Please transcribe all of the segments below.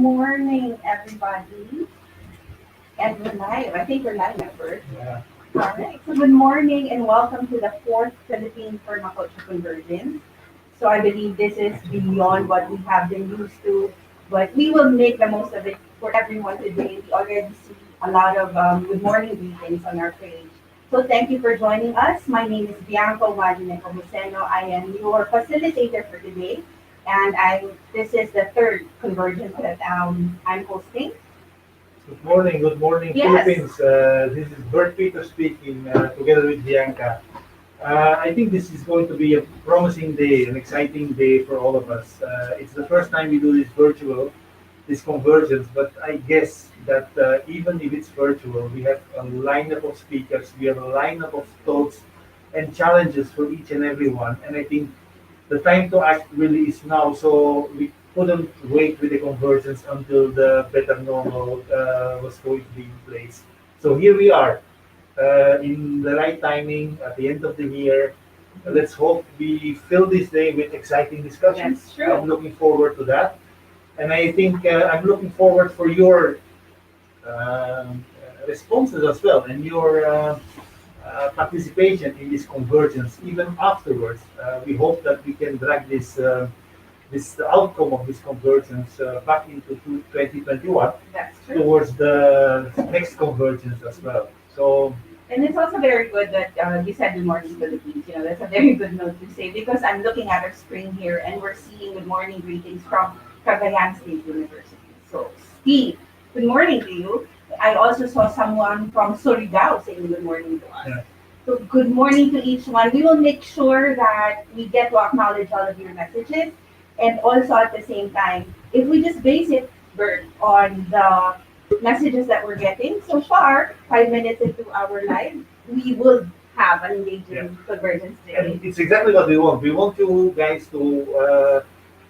morning, everybody. And we're live. I think we're live at first. Yeah. All right. So good morning and welcome to the fourth Philippine Permaculture Convergence. So I believe this is beyond what we have been used to, but we will make the most of it for everyone today. We already see a lot of good morning greetings on our page. So thank you for joining us. My name is Bianco Nepomuceno. I am your facilitator for today, and this is the third convergence that I'm hosting. Good morning, Yes. Philippines. This is Bert Peter speaking, together with Bianca. I think this is going to be a promising day, an exciting day for all of us. It's the first time we do this virtual, this convergence, but I guess that even if it's virtual, we have a lineup of speakers, we have a lineup of thoughts and challenges for each and every one. And I think the time to act really is now. So we couldn't wait with the conversions until the better normal was going to be in place. So here we are, in the right timing at the end of the year. Let's hope we fill this day with exciting discussions. That's true. I'm looking forward to that, and I think I'm looking forward for your responses as well and your participation in this convergence even afterwards. We hope that we can drag this outcome of this convergence back into 2021 That's true. towards the next convergence as well. So And it's also very good that you said Good Morning Philippines. You know, that's a very good note to say because I'm looking at our screen here and we're seeing good morning greetings from Cagayan State University. So, Steve, good morning to you. I also saw someone from Surigao saying good morning to us. yeah, So, good morning to each one. We will make sure that we get to acknowledge all of your messages. And also at the same time, if we just base it, Bert, on the messages that we're getting so far, 5 minutes into our live, we will have an engaging Yeah. convergence and today. it's exactly what we want. We want you guys to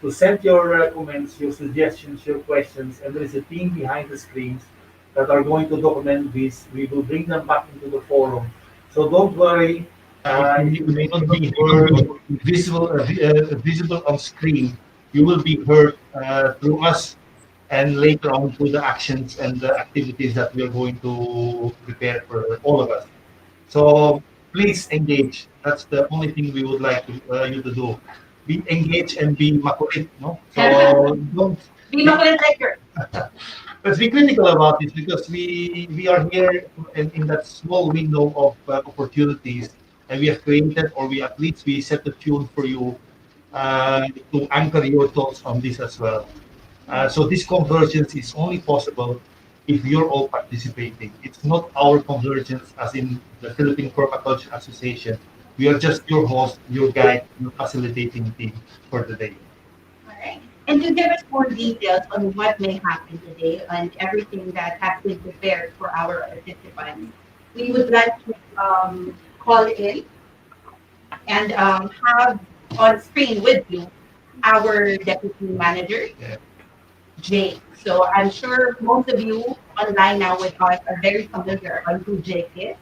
send your comments, your suggestions, your questions, and there is a team behind the screens that are going to document this. We will bring them back into the forum. So don't worry. You may not be heard visible on screen. You will be heard through us and later on through the actions and the activities that we are going to prepare for all of us. So please engage. That's the only thing we would like you to do. Be engaged and be makulit, no? So don't. Be makulit like Let's be critical about this because we are here in that small window of opportunities, and we have created, or we at least we set the tune for you to anchor your thoughts on this as well. So this convergence is only possible if you're all participating. It's not our convergence, as in the Philippine Permaculture Association. We are just your host, your guide, your facilitating team for the day. Alright. And to give us more details on what may happen today and everything that has been prepared for our participants, we would like to call in and have on screen with you our deputy manager, Yeah. Jake. So I'm sure most of you online now with us are very familiar on who Jake is,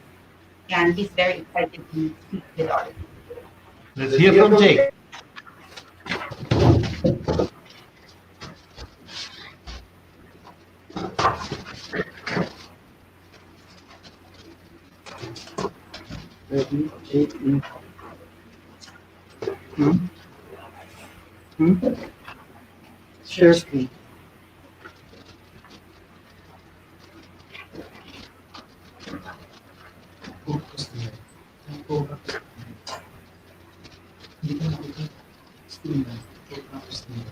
and he's very excited to speak with us. Let's hear from Jake. Ready? Eight in. Hmm? Hmm? Share screen. Focus na. Focus. Hindi ka nakita. Screen na. Focus na.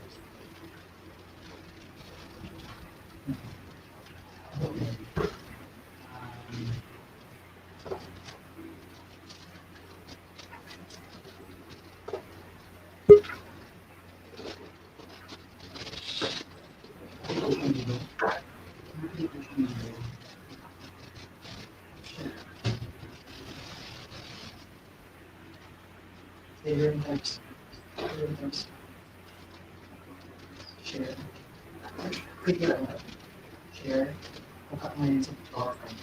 Share next. Share next. Share. Click it on. Share. Buka mo yun sa PowerPoint.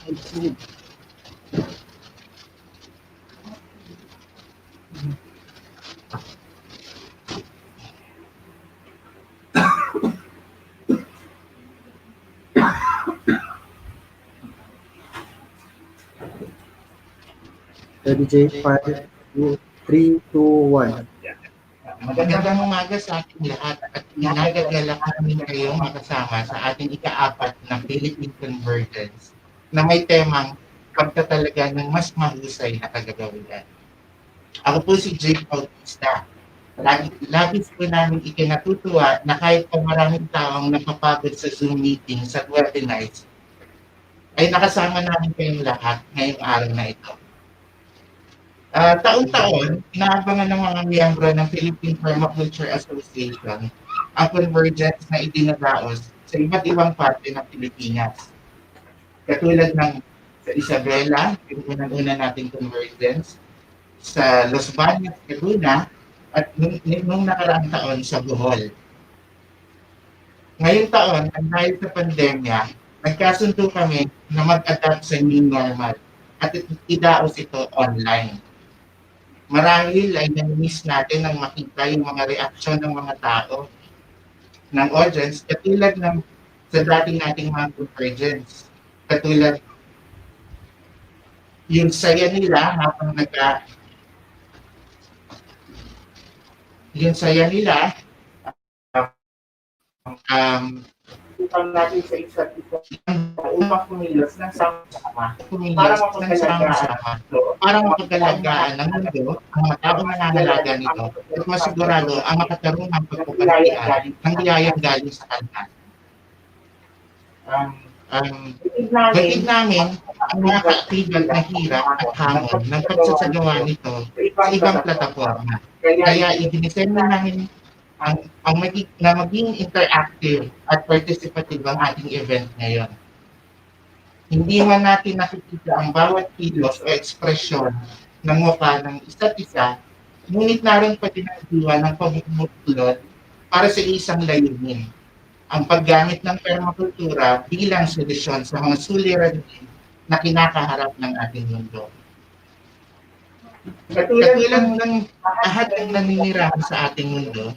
Ready, J? 5, 3, 2, 1. Magandang umaga sa ating lahat at ginagagalak namin kayong makasama sa ating ika-4 na Philippine Convergence na may temang pagtatalaga ng mas mahusay na kagagawian. Ako po si Jake Bautista. Labis po namin ikinatutuwa na kahit pa maraming taong napapagod sa Zoom meetings at webinars, ay nakasama namin kayong lahat ngayong araw na ito. Taon-taon, inaabangan ng mga miyembro ng Philippine Permaculture Association ang convergence na idinadaos sa iba't ibang parte ng Pilipinas. Katulad ng sa Isabela, yung unang-una nating convergence, sa Los Baños, Laguna, at nung nakaraang taon sa Bohol. Ngayong taon, dahil sa pandemya, nagkasundo kami na mag-adapt sa new normal at idaos ito online. Marahil ay nami-miss natin ang makita yung mga reaksyon ng mga tao, ng audience, katulad ng sa dating nating mga convergence. Katulad yung saya nila habang yung saya nila upang natin sa isa't isa upang kumilos ng sama-sama. Para mapagalagaan ng mundo ang mga taong nangangalaga nito at masigurado ang makatarungang pagpapalagyan ng biyayang galing sa kanila. Batid namin ang mga kaaktibal na hirap at hamon ng pagsasagawa nito sa ibang plataforma. Kaya idinisenyo namin na maging interactive at participative ang ating event ngayon. Hindi man natin nakikita ang bawat kilos o ekspresyon ng mukha ng isa't isa, ngunit naroon pa din ang diwa ng pamumuklod para sa isang layunin, ang paggamit ng permakultura bilang solusyon sa mga suliranin na kinakaharap ng ating mundo. Katulad ng lahat ng naninirahan sa ating mundo,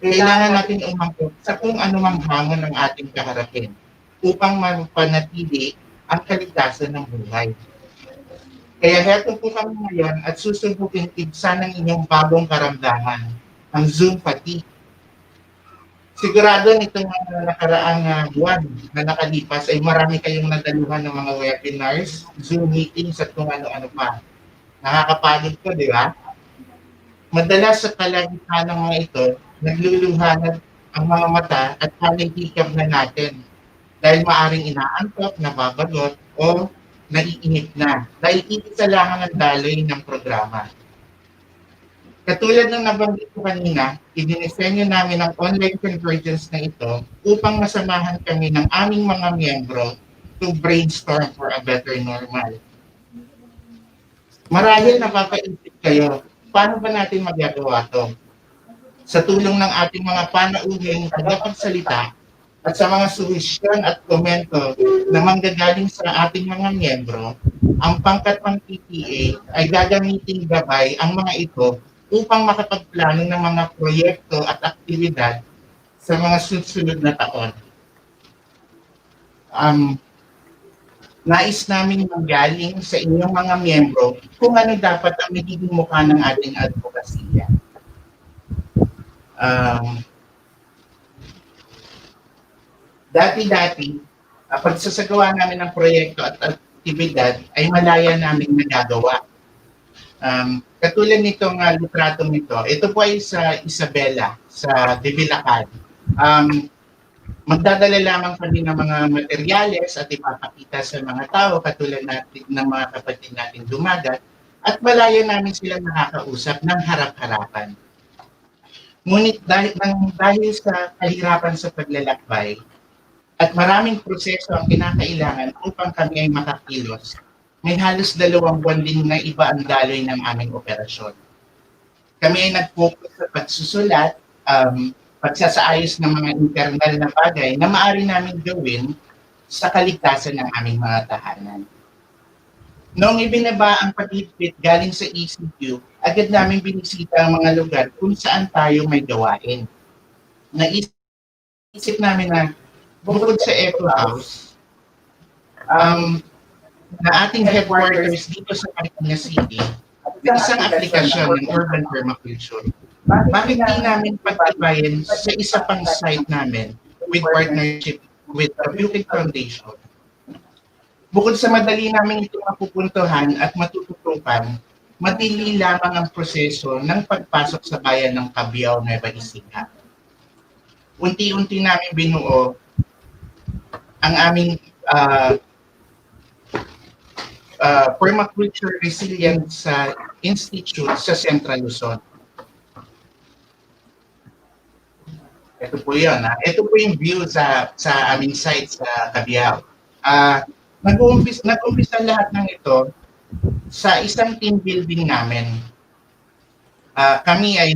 kailangan natin umangkop sa kung anumang hamon ng ating kaharapin upang mapanatili ang kaligtasan ng buhay. Kaya heto po kami ngayon at susubukin ibsan ng inyong bagong karamdaman, ang Zoom fatigue. Sigurado nitong nakaraang buwan na nakalipas ay marami kayong nadaluhan ng mga webinars, Zoom meetings at kung ano-ano pa. Nakakapagod ko, di ba? Madalas sa kalagitnaan ng mga ito, nagluluhanag ang mga mata at panahikap na natin dahil maaring inaantok, nababagot o naiinip na dahil iisa lang ang daloy ng programa. Katulad ng nabanggit ko kanina, idinisenyo namin ang online convergence na ito upang masamahan kami ng aming mga miyembro to brainstorm for a better normal. Marahil napapaisip kayo, paano ba natin magagawa ito? Sa tulong ng ating mga panauhing tagapagsalita at sa mga suhestyon at komento na manggagaling sa ating mga miyembro, ang pangkat ng PTA ay gagamitin gabay ang mga ito upang makapagplano ng mga proyekto at aktibidad sa mga susunod na taon. Nais namin manggaling sa inyong mga miyembro kung ano dapat ang magiging mukha ng ating advokasya. Dati-dati, pagsasagawa namin ng proyekto at aktibidad ay malaya namin nagagawa. Katulad nitong litratong nito, ito po ay sa Isabela, sa Divilacan. Magdadala lamang kami ng mga materyales at ipapakita sa mga tao, katulad natin ng mga kapatid natin dumagat, at malaya namin sila nakakausap ng harap-harapan. Ngunit dahil sa kahirapan sa paglalakbay at maraming proseso ang kinakailangan upang kami ay makakilos, may halos 2 buwan din na iba ang daloy ng aming operasyon. Kami ay nag-focus sa pagsusulat, pagsasaayos ng mga internal na bagay na maaari namin gawin sa kaligtasan ng aming mga tahanan. Noong ibinaba ang pag-higpit galing sa ECQ, agad namin binisita ang mga lugar kung saan tayo may gawain. Naisip namin na bukod sa Eco House, na ating headquarters dito sa Marikina City, isang aplikasyon ng urban permaculture. Bakit di namin pagtibayan sa isa pang site namin with partnership with the Philippine Foundation? Bukod sa madali namin ito mapupuntuhan at matututukan, madali lamang ang proseso ng pagpasok sa bayan ng Cabiao, Nueva Ecija. Unti-unti namin binuo ang aming Permaculture Resilience Institute sa Central Luzon. Ito po yun. Ito po yung view sa aming site sa Cabiao. Nag-umpisa lahat ng ito sa isang team building namin. Kami ay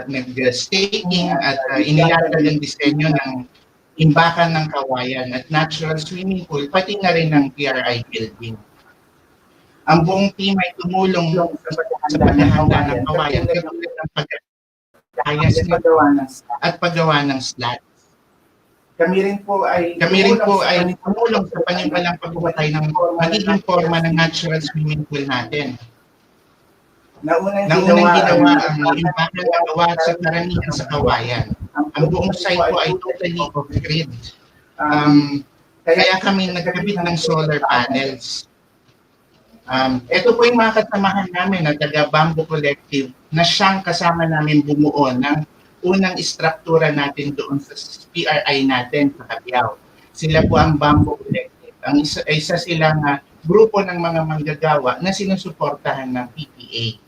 nag-staking at inilatag ang disenyo ng imbakan ng kawayan at natural swimming pool, pati na rin ng PRI building. Ang buong team ay tumulong sa paghahanda ng kawayan katulad ng pag-ayos at paggawa ng slats. Kami rin po ay tumulong sa panibalang pagbubatay ng magiging forma ng natural swimming pool natin. Naunang ginawa ang imbakan ng gawa sa karamihan sa kawayan. Ang buong site po ay totally off-grid. Kaya kami nagkabit ng solar panels. Ito po yung mga kasamahan namin na taga-Bamboo Collective na siyang kasama namin bumuo ng unang istruktura natin doon sa PRI natin sa Cabiao. Sila po ang Bamboo Collective. Ang isa silang grupo ng mga manggagawa na sinusuportahan ng PPA.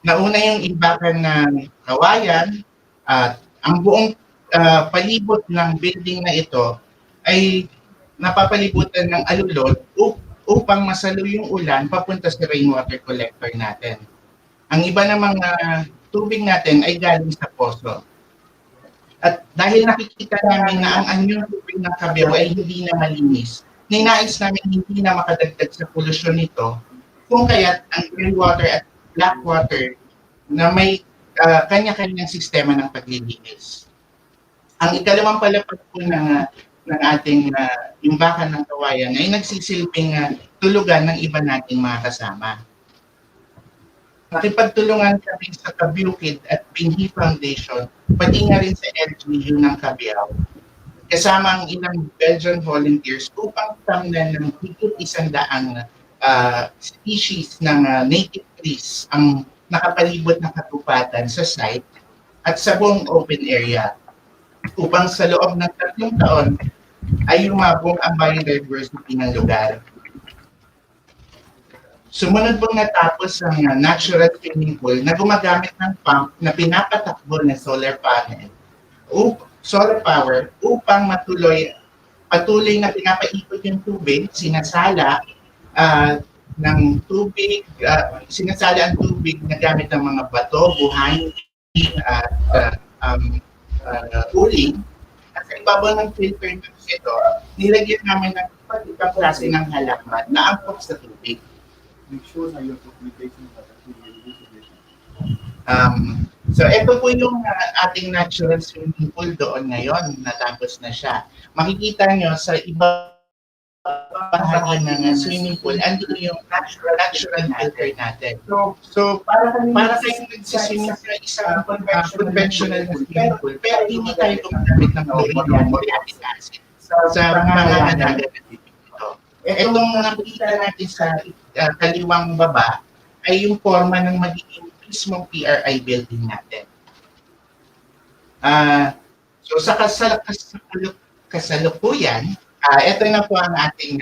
Nauna yung imbakan ng kawayan at ang buong palibot ng building na ito ay napapalibutan ng alulod upang masalo yung ulan papunta sa rainwater collector natin. Ang iba ng mga tubig natin ay galing sa poso. At dahil nakikita namin na ang anyong tubig ng Cabiao ay hindi na malinis, ninais namin hindi na makadagdag sa polusyon nito, kung kaya't ang gray water at black water na may kanya-kanyang sistema ng paglilinis. Ang ikalawang palapag po ng ating imbakan ng kawayan ay nagsisilbing tulugan ng iba nating mga kasama. Nakipagtulungan kami sa Kabukid at Binhi Foundation, pati na rin sa LGU ng Cabiao, kasama ang ilang Belgian volunteers upang tamnan ng higit 100 species ng native trees ang nakapalibot na katupatan sa site at sa buong open area upang sa loob ng 3 taon ay umabong ang biodiversity ng lugar. Sumunod pong natapos ang natural swimming pool na gumagamit ng pump na pinapatakbo na solar panel o solar power upang patuloy na pinapaikot yung tubig, sinasala ng tubig, sinasala ang tubig na gamit ng mga bato, buhangin at uling. At sa ibabaw ng filter ito, nilagyan namin ng iba't ibang klase ng halaman na angkop sa tubig. Make sure na yung publication So ito po yung ating natural swimming pool doon ngayon, natapos na siya. Makikita nyo sa iba bahagi ng swimming pool, andito yung natural filter natin. So para kayong nagsiswimming sa isang conventional na swimming pool, pero hindi tayo gumagamit ng chlorine or acid acid sa mga natin dito. Itong nakikita natin sa kaliwang baba ay yung forma ng magiging mismong PRI building natin. So sa kasalukuyan, ito na po ang ating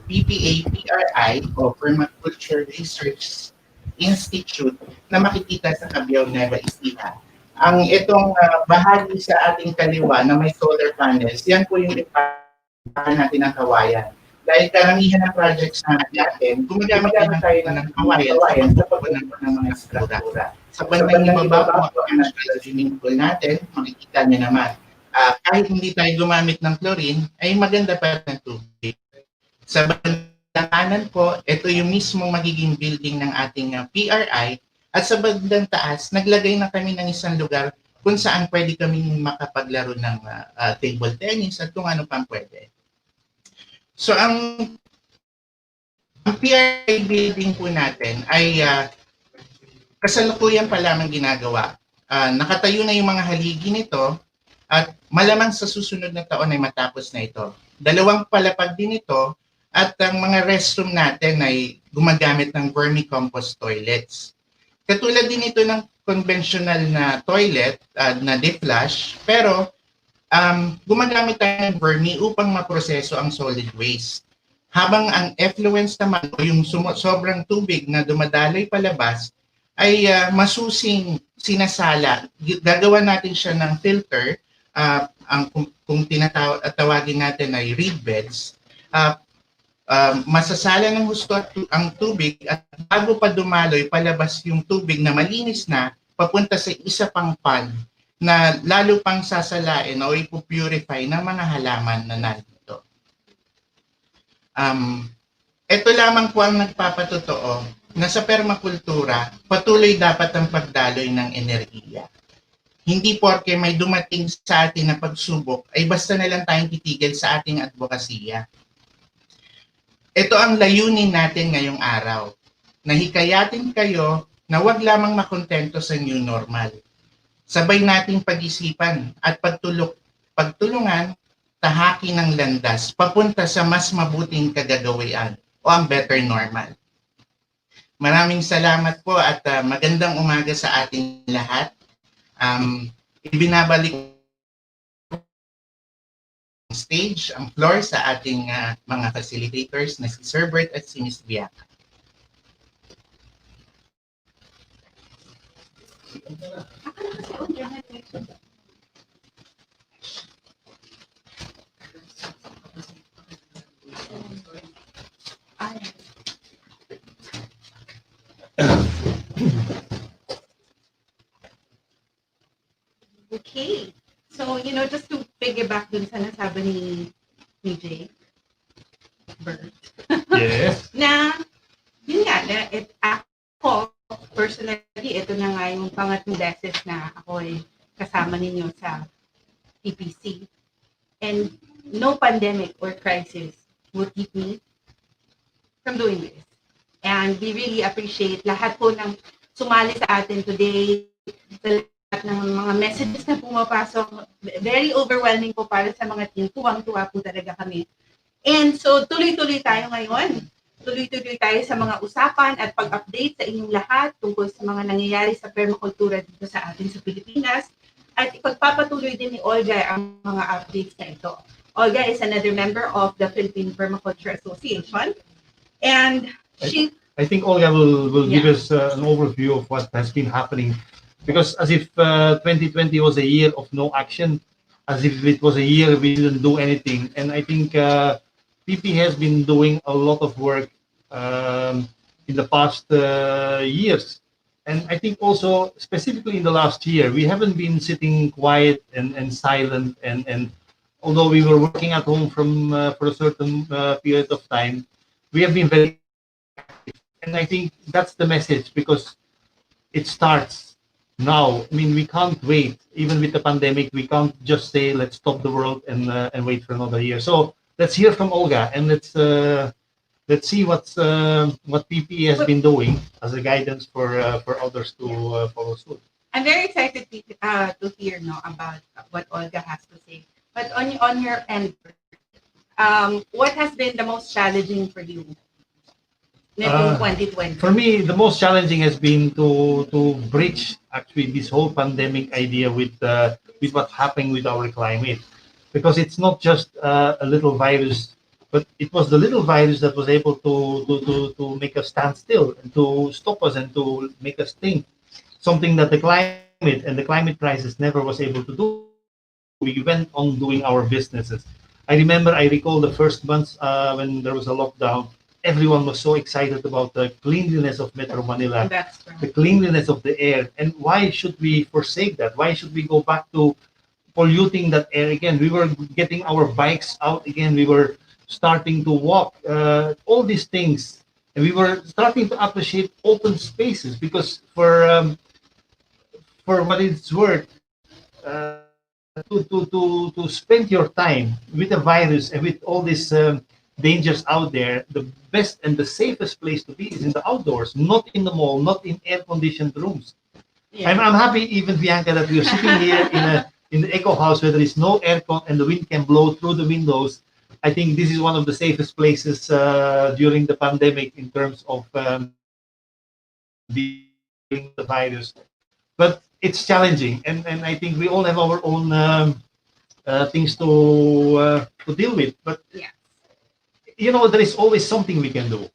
PPA PRI o Permaculture Research Institute na makikita sa Cabiao, Nueva Ecija. Ang itong bahagi sa ating kaliwa na may solar panels, yan po yung ipahan natin ng kawayan. Dahil karamihan ng projects natin, gumagamit tayo ng kawayan sa pagpunan ng mga struktura. Sa bandang ibaba po ang natural swimming pool natin, makikita niyo naman. Kahit hindi tayo gumamit ng chlorine, ay maganda pa rin ang tubig. Sa bandang kanan po, ito yung mismong magiging building ng ating PRI. At sa bandang taas, naglagay na kami ng isang lugar kung saan pwede kami makapaglaro ng table tennis at kung ano pang pwede. So ang PRI building po natin ay kasalukuyan pa lamang ginagawa. Nakatayo na yung mga haligi nito at malamang sa susunod na taon ay matapos na ito. 2 palapag din ito at ang mga restroom natin ay gumagamit ng vermicompost toilets. Katulad din ito ng conventional na toilet na deflush, pero gumagamit tayo ng vermi upang maproseso ang solid waste. Habang ang effluents naman o yung sobrang tubig na dumadaloy palabas ay masusing sinasala. Gagawa natin siya ng filter, kung tawagin natin ay reed beds. Masasala ng husto ang tubig at bago pa dumaloy palabas yung tubig na malinis na papunta sa isa pang pond na lalo pang sasalain o ipupurify ng mga halaman na nandito. Ito lamang po ang nagpapatotoo na sa permakultura patuloy dapat ang pagdaloy ng enerhiya. Hindi porke may dumating sa atin na pagsubok ay basta na lang tayong titigil sa ating advokasya. Ito ang layunin natin ngayong araw. Nahikayatin kayo na wag lamang makontento sa new normal. Sabay nating pag-isipan at pagtulungan tahaki ng landas papunta sa mas mabuting kagagawian o ang better normal. Maraming salamat po at magandang umaga sa ating lahat. Ibinabalik stage, ang floor sa ating mga facilitators na si Sir Bert at si Ms. Bianca. Okay. So, just to piggyback dun sa nasabi ni Jay, Bert, Yes. na, yun nga, na ako, personally, ito na nga yung pangatlong beses na ako ay kasama ninyo sa PPC. And no pandemic or crisis would keep me from doing this. And we really appreciate lahat po ng sumali sa atin today, ng mga messages na pumapasok. Very overwhelming po para sa mga team. Tuwang-tuwa po talaga kami. And so, tuloy-tuloy tayo ngayon. Tuloy-tuloy tayo sa mga usapan at pag-update sa inyong lahat tungkol sa mga nangyayari sa permakultura dito sa atin sa Pilipinas. At ipagpapatuloy din ni Olga ang mga updates na ito. Olga is another member of the Philippine Permaculture Association. And I think Olga will give us an overview of what has been happening. Because as if 2020 was a year of no action, as if it was a year we didn't do anything. And I think PP has been doing a lot of work in the past years. And I think also, specifically in the last year, we haven't been sitting quiet and silent. And although we were working at home for a certain period of time, we have been very active. And I think that's the message, because it starts now. I mean, we can't wait. Even with the pandemic, we can't just say, let's stop the world and wait for another year. So let's hear from Olga, and let's see what PP has been doing as a guidance for others to follow suit. I'm very excited to hear about what Olga has to say. But on your end, what has been the most challenging for you in 2020? For me, the most challenging has been to bridge actually this whole pandemic idea with what's happening with our climate, because it's not just a little virus, but it was the little virus that was able to make us stand still and to stop us and to make us think, something that the climate and the climate crisis never was able to do. We went on doing our businesses. I recall the first months when there was a lockdown. everyone was so excited about the cleanliness of Metro Manila, That's the right. cleanliness of the air. And why should we forsake that? Why should we go back to polluting that air again? We were getting our bikes out again. We were starting to walk. All these things, and we were starting to appreciate open spaces because for what it's worth, to spend your time with the virus and with all these dangers out there, the best and the safest place to be is in the outdoors, not in the mall, not in air-conditioned rooms. Yeah. I'm happy, even Bianca, that we're sitting here in the eco house where there is no aircon and the wind can blow through the windows. I think this is one of the safest places during the pandemic in terms of dealing with the virus. But it's challenging, and I think we all have our own things to deal with. But Yeah. there is always something we can do,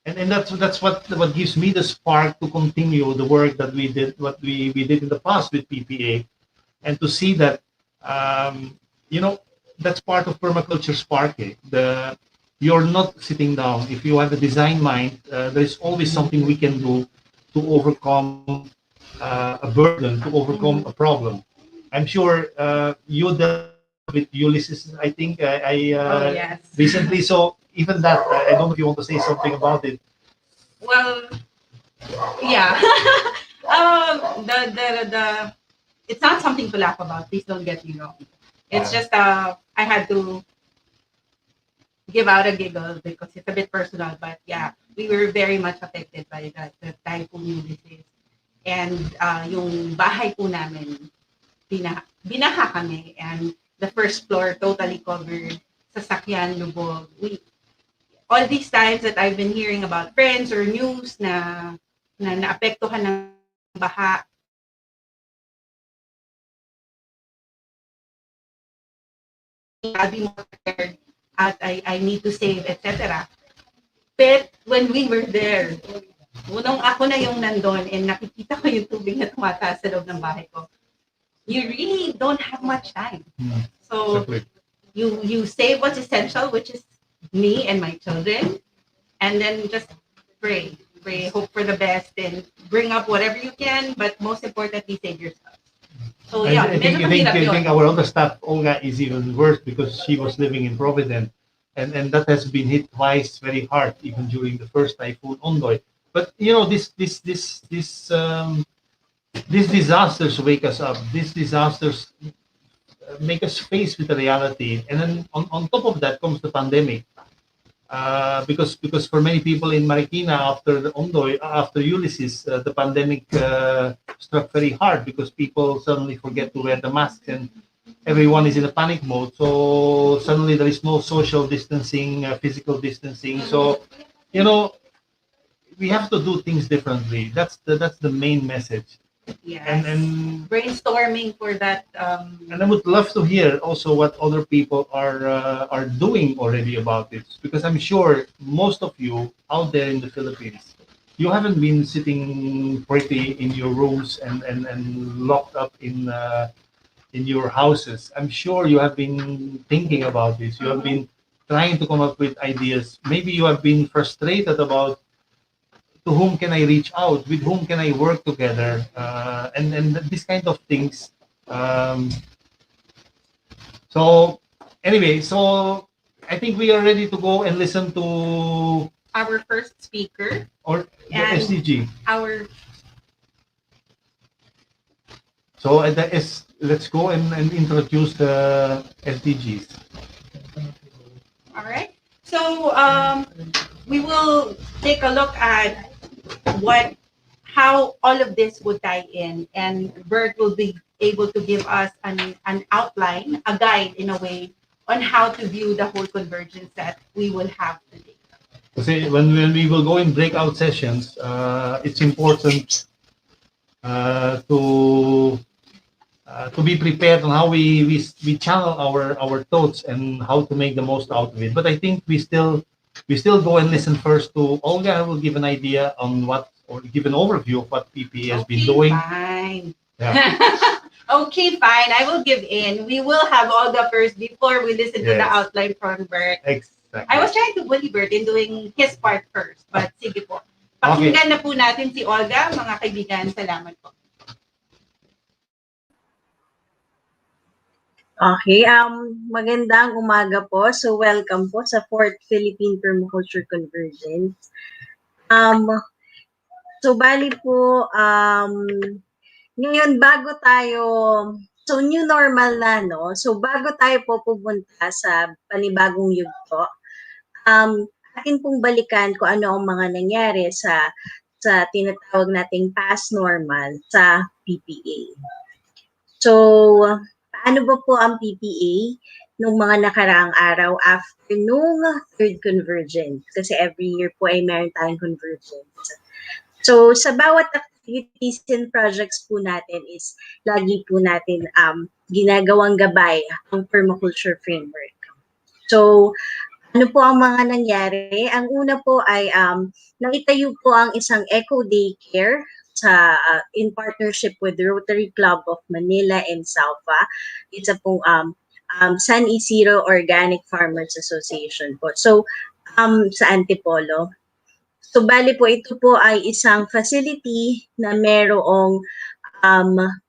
and that's what gives me the spark to continue the work that we did, what we did in the past with PPA, and to see that you know that's part of permaculture spark. The You're not sitting down. If you have a design mind, there is always something we can do to overcome a burden, to overcome a problem. I'm sure you dealt with Ulysses, I think, Oh, yes. recently. So even that, I don't know if you want to say something about it. Well, yeah. The it's not something to laugh about. Please don't get me wrong. It's just I had to give out a giggle because it's a bit personal. But yeah, we were very much affected by the typhoon Ulysses. And yung bahay po namin, binaha kami. And the first floor totally covered, sasakyan, lubog. All these times that I've been hearing about friends or news na naapektuhan ng baha, I'll be more prepared at I need to save, etc. But when we were there, unang ako na yung nandun and nakikita ko yung tubig na tumataas sa loob ng bahay ko, you really don't have much time. So Exactly. you save what's essential, which is me and my children, and then just pray, hope for the best, and bring up whatever you can, but most importantly, save yourself. So yeah, I medyo think, mahirap I yun. think our other staff, Olga, is even worse because she was living in Providence, and that has been hit twice very hard, even during the first typhoon Ondoy. But these disasters wake us up. These disasters make us face with the reality, and then on top of that comes the pandemic. Because for many people in Marikina after the Ondoy, after Ulysses, the pandemic struck very hard because people suddenly forget to wear the mask and everyone is in a panic mode. So suddenly there is no social distancing, physical distancing. So you know we have to do things differently. That's the main message. Yes. And Brainstorming for that. I would love to hear also what other people are doing already about this, because I'm sure most of you out there in the Philippines, you haven't been sitting pretty in your rooms and locked up in your houses. I'm sure you have been thinking about this. You have been trying to come up with ideas. Maybe you have been frustrated about to whom can I reach out, with whom can I work together, and these kind of things. Um, so anyway, so I think we are ready to go and listen to Our first speaker, or the And- SDG. our So let's go and introduce the SDGs. all right. So we will take a look at how all of this would tie in, and Bert will be able to give us an outline, a guide in a way, on how to view the whole convergence that we will have today. Kasi when we will go in breakout sessions, it's important to be prepared on how we channel our thoughts and how to make the most out of it. But I think we still go and listen first to Olga, who will give an idea on or give an overview of what PP has been doing. Fine. Yeah. Okay, fine. I will give in. We will have Olga first before we listen to the Yes. outline from Bert. I was trying to bully Bert in doing his part first, but sige po. Pakinggan na po natin si Olga, mga kaibigan. Salamat po. Okay, magandang umaga po. So welcome po sa 4th Philippine Permaculture Convergence. So bali po, ngayon bago tayo, so new normal na, no? So bago tayo po pupunta sa panibagong yugto, atin pong balikan kung ano ang mga nangyari sa tinatawag nating past normal sa PPA. So, paano ba po ang PPA nung mga nakaraang araw after nung third convergence? Kasi every year po ay meron tayong convergence. So, sa bawat activities and projects po natin is lagi po natin ginagawang gabay ang permaculture framework. So, ano po ang mga nangyari? Ang una po ay naitayo po ang isang eco daycare in partnership with the Rotary Club of Manila and Salva. It's a pong San Isidro Organic Farmers Association po. So, sa Antipolo. So, bali po, ito po ay isang facility na merong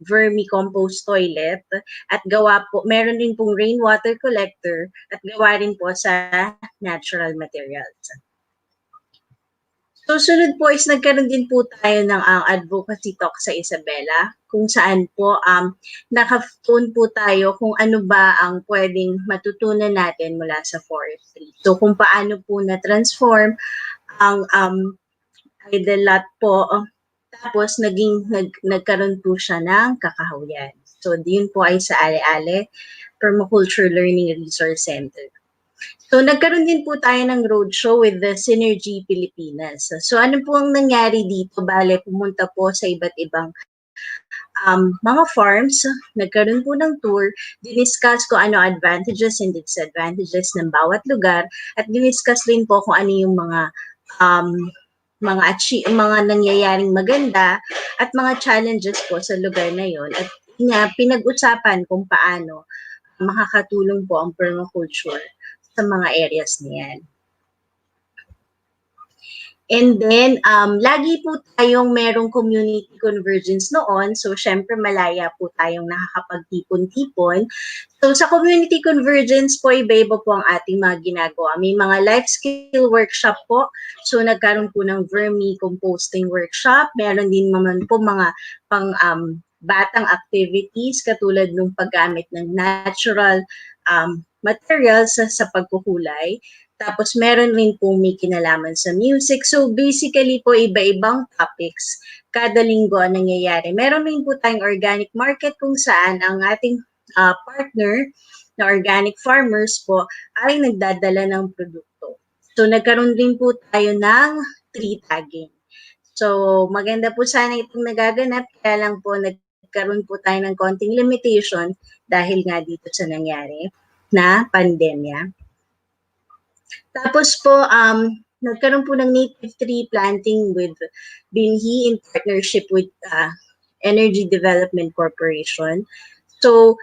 vermicompost toilet at gawa po, meron din pong rainwater collector at gawa rin po sa natural materials. So, sunod po is nagkaroon din po tayo ng advocacy talk sa Isabela kung saan po naka-phone po tayo kung ano ba ang pwedeng matutunan natin mula sa forestry. So, kung paano po na-transform ang idle lot po, tapos nagkaroon po siya ng kakahuyan. So, yun po ay sa Ale-Ale Permaculture Learning Resource Center. So, nagkaroon din po tayo ng roadshow with the Synergy Pilipinas. So, ano po ang nangyari dito? Bale, pumunta po sa iba't ibang mga farms, nagkaroon po ng tour, diniscuss ko ano advantages and disadvantages ng bawat lugar, at diniscuss din po kung ano yung mga nangyayaring maganda at mga challenges po sa lugar na yon. At pinag-usapan kung paano makakatulong po ang permaculture sa mga areas niyan. And then, lagi po tayong merong community convergence noon. So, syempre, malaya po tayong nakakapagtipon-tipon. So, sa community convergence po, iba-iba po ang ating mga ginagawa. May mga life skill workshop po. So, nagkaroon po ng vermicomposting workshop. Meron din naman po mga batang activities katulad ng paggamit ng natural materials sa pagkukulay. Tapos meron rin po may kinalaman sa music. So basically po iba-ibang topics kada linggo ang nangyayari. Meron rin po tayong organic market kung saan ang ating partner na organic farmers po ay nagdadala ng produkto. So nagkaroon din po tayo ng tree tagging. So maganda po sana itong nagaganap, kaya lang po nagkaroon po tayo ng konting limitation dahil nga dito sa nangyari na pandemya. Tapos po, nagkaroon po ng native tree planting with Binhi in partnership with Energy Development Corporation. So,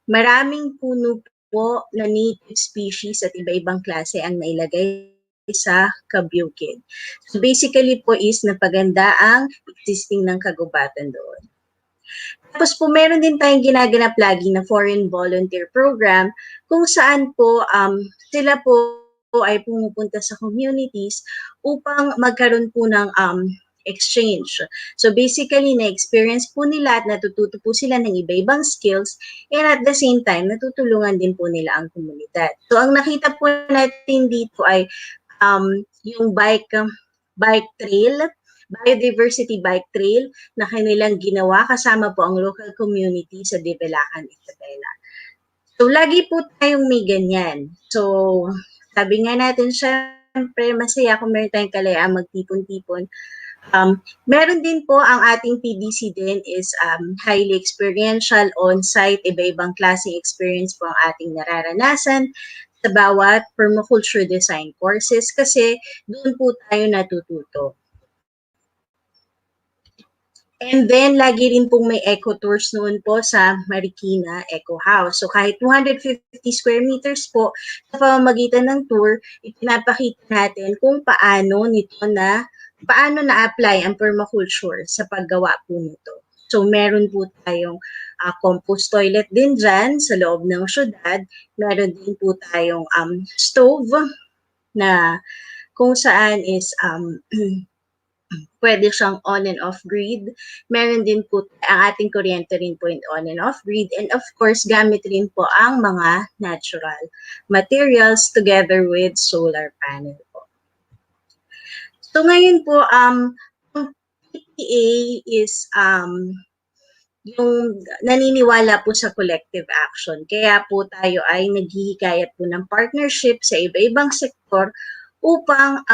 maraming puno po na native species at iba-ibang klase ang nailagay sa Kabyukid. So, basically po is napaganda ang existing ng kagubatan doon. Tapos po, meron din tayong ginaganap lagi na foreign volunteer program kung saan po sila po ay pumupunta sa communities upang magkaroon po ng exchange. So basically, na-experience po nila at natututo po sila ng iba-ibang skills, and at the same time, natutulungan din po nila ang komunidad. So ang nakita po natin dito ay yung bike trail, biodiversity bike trail na kanilang ginawa kasama po ang local community sa Debelacan, Isabela. So lagi po tayong may ganyan. So sabi nga natin, syempre, masaya kung meron tayong kalayaan magtipon-tipon. Meron din po ang ating PDC din is highly experiential, on-site, iba-ibang klaseng experience po ang ating nararanasan sa bawat permaculture design courses kasi doon po tayo natututo. And then, lagi rin pong may eco tours noon po sa Marikina Eco House. So, kahit 250 square meters po, sa pamamagitan ng tour, ipinapakita natin kung paano na-apply ang permaculture sa paggawa po nito. So, meron po tayong compost toilet din dyan sa loob ng syudad. Meron din po tayong stove na kung saan is pwede siyang on and off grid. Meron din po ang ating kuryente rin po on and off grid. And of course, gamit rin po ang mga natural materials together with solar panel po. So ngayon po, ang PPA is yung naniniwala po sa collective action. Kaya po tayo ay naghihikayat po ng partnership sa iba-ibang sektor upang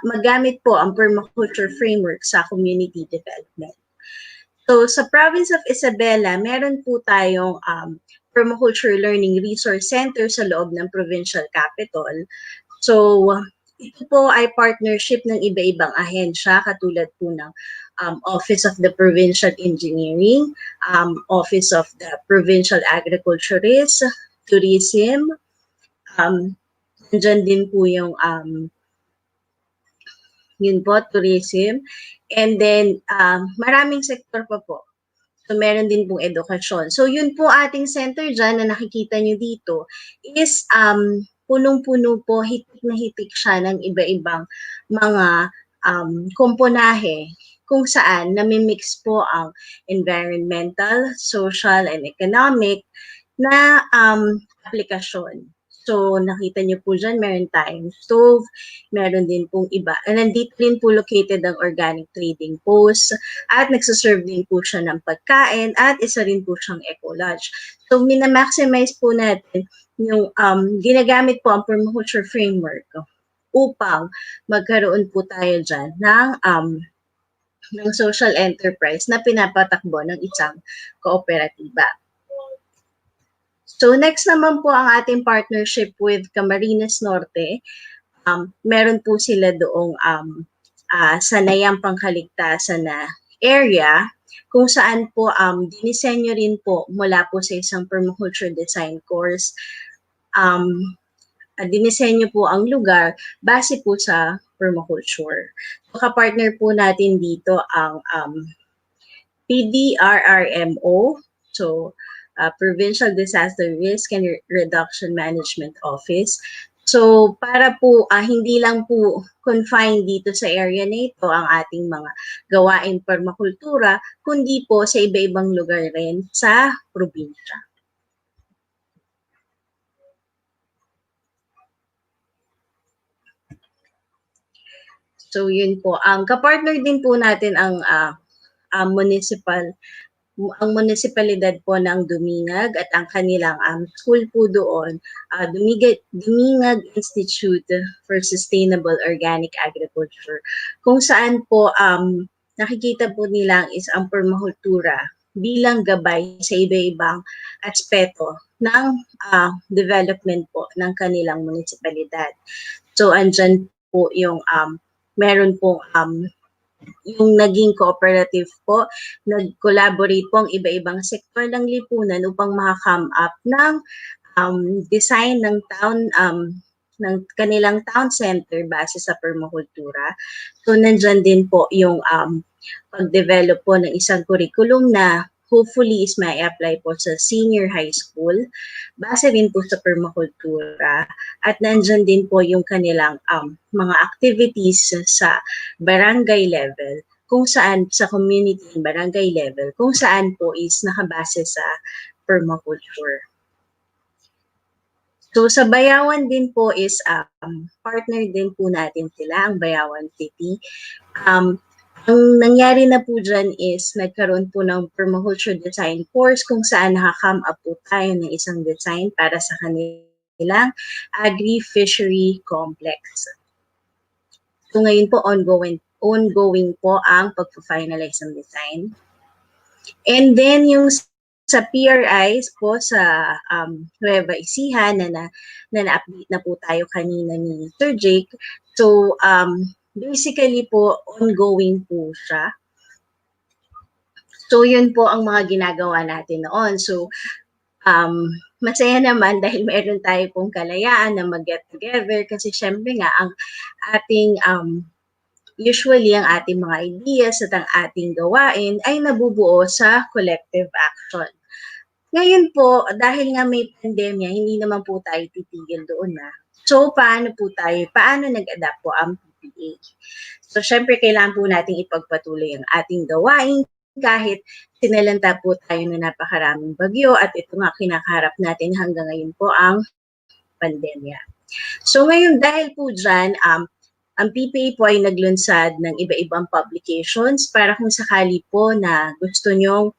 magamit po ang permaculture framework sa community development. So sa province of Isabela, meron po tayong permaculture learning resource center sa loob ng provincial capital. So ito po ay partnership ng iba-ibang ahensya katulad po ng Office of the Provincial Engineering, Office of the Provincial Agriculturist, Tourism, nandyan din po yung yun po, tourism. And then, maraming sektor pa po. So, meron din pong edukasyon. So, yun po ating center dyan na nakikita nyo dito is punong-puno po, hitik na hitik siya ng iba-ibang mga komponahe kung saan namimix po ang environmental, social, and economic na aplikasyon. So, nakita niyo po dyan, meron tayong stove, meron din pong iba. And nandito din po located ang organic trading post at nagsaserve din po siya ng pagkain at isa rin po siyang eco-lodge. So, minamaximize po natin yung ginagamit po ang permaculture framework upang magkaroon po tayo dyan ng social enterprise na pinapatakbo ng isang kooperatiba. So next naman po ang ating partnership with Camarines Norte. Meron po sila doong sanayang pangkaligtasan na area kung saan po dinisenyo rin po mula po sa isang permaculture design course. Dinisenyo po ang lugar base po sa permaculture. So, kapartner po natin dito ang PDRRMO, so Provincial Disaster Risk and Reduction Management Office. So para po hindi lang po confined dito sa area na ito ang ating mga gawain permakultura, kundi po sa iba-ibang lugar rin sa probinsya. So yun po, ang kapartner din po natin ang munisipalidad po ng Dumingag at ang kanilang school po doon, Dumingag Institute for Sustainable Organic Agriculture, kung saan po nakikita po nila is ang permakultura bilang gabay sa iba-ibang aspeto ng development po ng kanilang munisipalidad. So andyan po yung meron pong yung naging cooperative po, nag-collaborate po ang iba-ibang sektor ng lipunan upang maka-come up ng design ng town, ng kanilang town center base sa permakultura. So, nandyan din po yung pag-develop po ng isang curriculum na hopefully is may apply po sa senior high school, base din po sa permakultura, at nandyan din po yung kanilang mga activities sa barangay level, kung saan sa community and barangay level, kung saan po is nakabase sa permaculture. So sa Bayawan din po is partner din po natin sila, ang Bayawan City. Ang nangyari na po dyan is nagkaroon po ng permaculture design course kung saan nakakam up po tayo ng isang design para sa kanilang agri-fishery complex. So ngayon po ongoing po ang pag-finalize ng design. And then yung sa PRIs po sa Nueva Ecija na na-update na po tayo kanina ni Sir Jake. So basically po, ongoing po siya. So, yun po ang mga ginagawa natin noon. So, masaya naman dahil meron tayo pong kalayaan na mag-get together kasi syempre nga, ang ating, usually ang ating mga ideas at ang ating gawain ay nabubuo sa collective action. Ngayon po, dahil nga may pandemya, hindi naman po tayo titigil doon na. So, paano nag-adapt po ang PPA? So, syempre, kailangan po nating ipagpatuloy ang ating gawain kahit sinalanta po tayo ng napakaraming bagyo at ito nga kinakaharap natin hanggang ngayon po ang pandemya. So, ngayon, dahil po dyan, ang PPA po ay naglunsad ng iba-ibang publications para kung sakali po na gusto nyong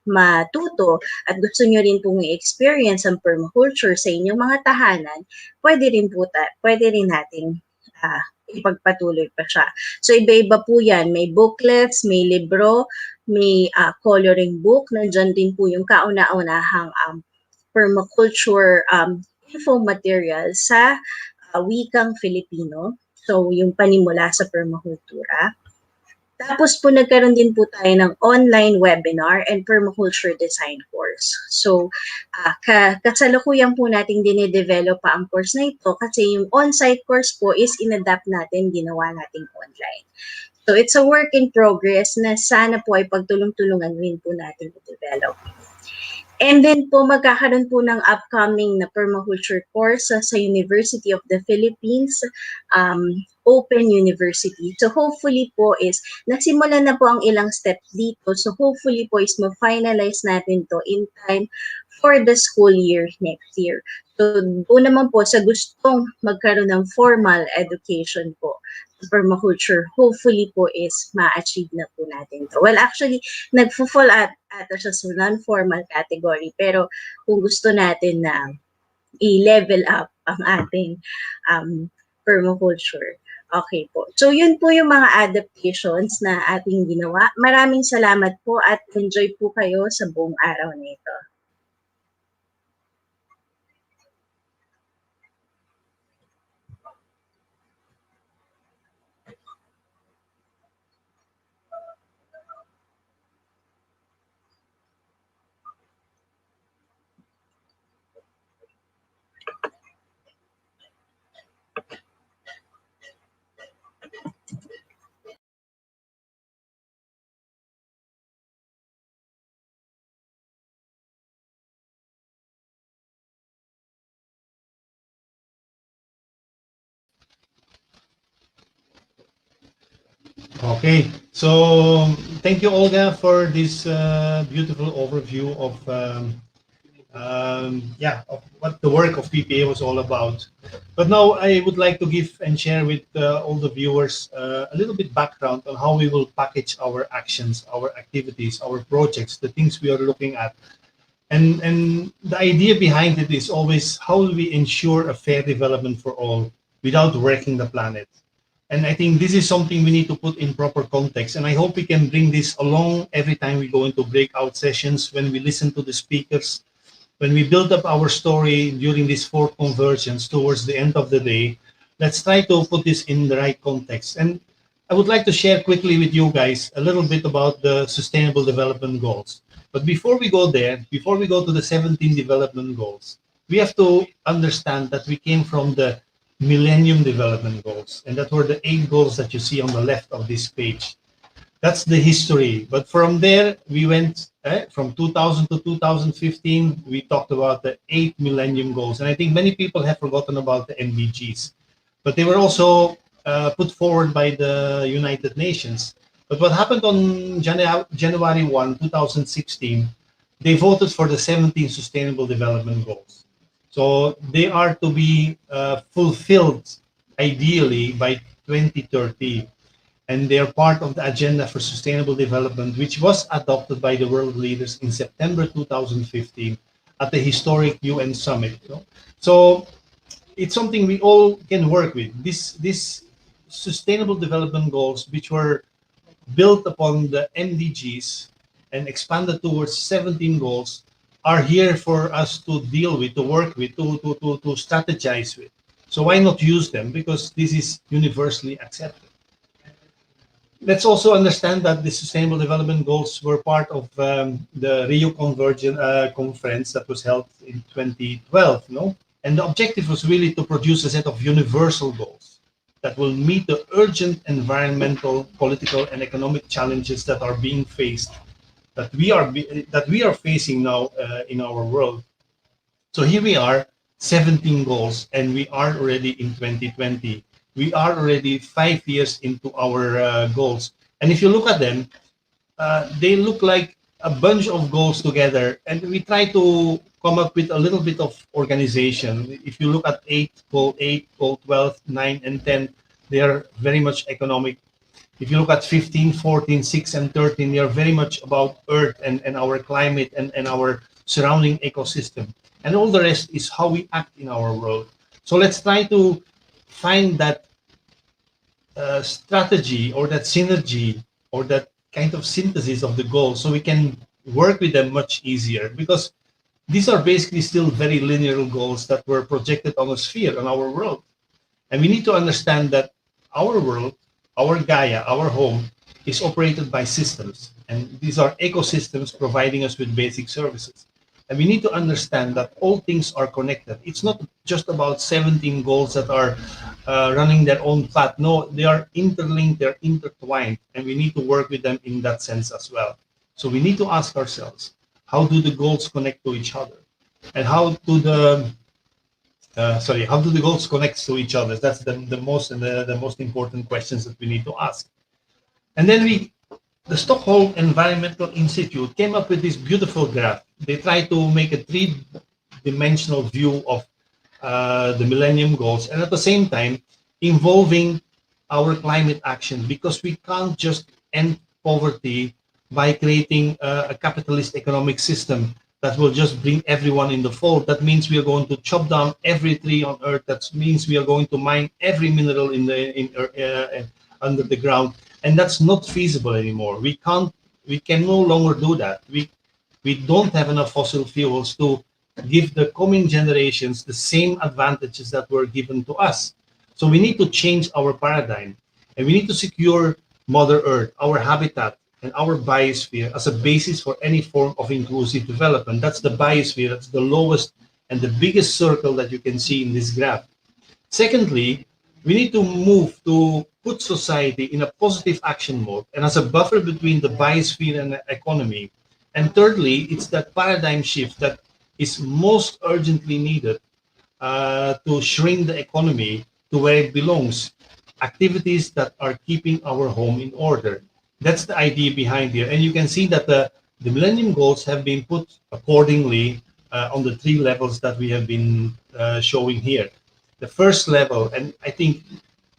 matuto at gusto nyo rin pong i-experience ang permaculture sa inyong mga tahanan, pwede rin nating ipagpatuloy pa siya. So iba-iba po yan. May booklets, may libro, may coloring book. Nandyan din po yung kauna-unahang permaculture info material sa wikang Filipino. So yung panimula sa permakultura. Tapos po nagkaroon din po tayo ng online webinar and permaculture design course. So kasalukuyan po nating dine-develop pa ang course na ito kasi yung on-site course po is in-adapt natin, ginawa nating online. So it's a work in progress na sana po ay pagtulong-tulungan rin po natin i-develop. And then po magkakaroon po ng upcoming na permaculture course sa University of the Philippines, Open University. So hopefully po is nagsimula na po ang ilang steps dito. So hopefully po is ma-finalize natin to in time for the school year next year. So doon naman po sa gustong magkaroon ng formal education po sa permaculture, hopefully po is ma-achieve na po natin to. Well, actually, nagfo-fall ata siya sa non-formal category. Pero kung gusto natin na i-level up ang ating permaculture, okay po. So yun po yung mga adaptations na ating ginawa. Maraming salamat po at enjoy po kayo sa buong araw na ito. Okay, so thank you, Olga, for this beautiful overview of of what the work of PPA was all about. But now I would like to give and share with all the viewers a little bit background on how we will package our actions, our activities, our projects, the things we are looking at. And the idea behind it is always how do we ensure a fair development for all without wrecking the planet. And I think this is something we need to put in proper context. And I hope we can bring this along every time we go into breakout sessions, when we listen to the speakers, when we build up our story during this fourth convergence towards the end of the day. Let's try to put this in the right context. And I would like to share quickly with you guys a little bit about the Sustainable Development Goals. But before we go there, before we go to the 17 development goals, we have to understand that we came from the Millennium Development Goals, and that were the 8 goals that you see on the left of this page. That's the history. But from there, we went from 2000 to 2015. We talked about the 8 Millennium Goals, and I think many people have forgotten about the MDGs, but they were also put forward by the United Nations. But what happened on January 1, 2016, they voted for the 17 Sustainable Development Goals. So they are to be fulfilled ideally by 2030. And they are part of the Agenda for Sustainable Development, which was adopted by the world leaders in September 2015 at the historic UN summit. So it's something we all can work with. These Sustainable Development Goals, which were built upon the MDGs and expanded towards 17 goals, are here for us to deal with, to work with, to strategize with. So why not use them? Because this is universally accepted. Let's also understand that the Sustainable Development Goals were part of the Rio Convergence conference that was held in 2012, no? And the objective was really to produce a set of universal goals that will meet the urgent environmental, political, and economic challenges that are being faced, that we are facing now in our world. So here we are, 17 goals, and we are already in 2020. We are already 5 years into our goals. And if you look at them, they look like a bunch of goals together, and we try to come up with a little bit of organization. If you look at 8, goal 12, 9, and 10, they are very much economic. If you look at 15, 14, 6, and 13, they are very much about Earth and our climate and our surrounding ecosystem. And all the rest is how we act in our world. So let's try to find that strategy or that synergy or that kind of synthesis of the goals so we can work with them much easier, because these are basically still very linear goals that were projected on a sphere, on our world. And we need to understand that our world, our Gaia, our home, is operated by systems. And these are ecosystems providing us with basic services. And we need to understand that all things are connected. It's not just about 17 goals that are running their own path. No, they are interlinked, they're intertwined, and we need to work with them in that sense as well. So we need to ask ourselves, how do the goals connect to each other? And how do the goals connect to each other? That's the most important questions that we need to ask. And then the Stockholm Environmental Institute came up with this beautiful graph. They try to make a three-dimensional view of the Millennium Goals, and at the same time involving our climate action, because we can't just end poverty by creating a capitalist economic system that will just bring everyone in the fold. That means we are going to chop down every tree on Earth. That means we are going to mine every mineral under the ground, and that's not feasible anymore. We can no longer do that. We don't have enough fossil fuels to give the coming generations the same advantages that were given to us. So we need to change our paradigm, and we need to secure Mother Earth, our habitat, and our biosphere as a basis for any form of inclusive development. That's the biosphere. That's the lowest and the biggest circle that you can see in this graph. Secondly, we need to move to put society in a positive action mode and as a buffer between the biosphere and the economy. And thirdly, it's that paradigm shift that is most urgently needed to shrink the economy to where it belongs. Activities that are keeping our home in order. That's the idea behind here. And you can see that the Millennium Goals have been put accordingly on the three levels that we have been showing here. The first level, and I think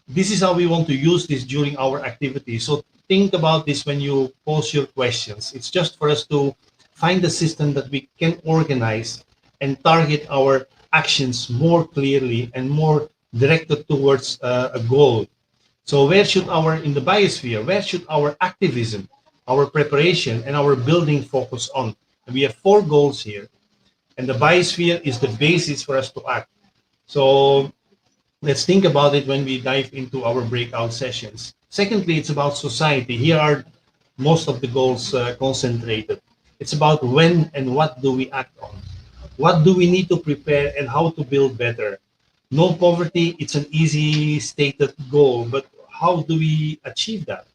this is how we want to use this during our activity. So think about this when you pose your questions. It's just for us to find a system that we can organize and target our actions more clearly and more directed towards a goal. So in the biosphere, where should our activism, our preparation, and our building focus on? And we have 4 goals here, and the biosphere is the basis for us to act. So let's think about it when we dive into our breakout sessions. Secondly, it's about society. Here are most of the goals concentrated. It's about when and what do we act on? What do we need to prepare and how to build better? No poverty, it's an easy stated goal, but how do we achieve that?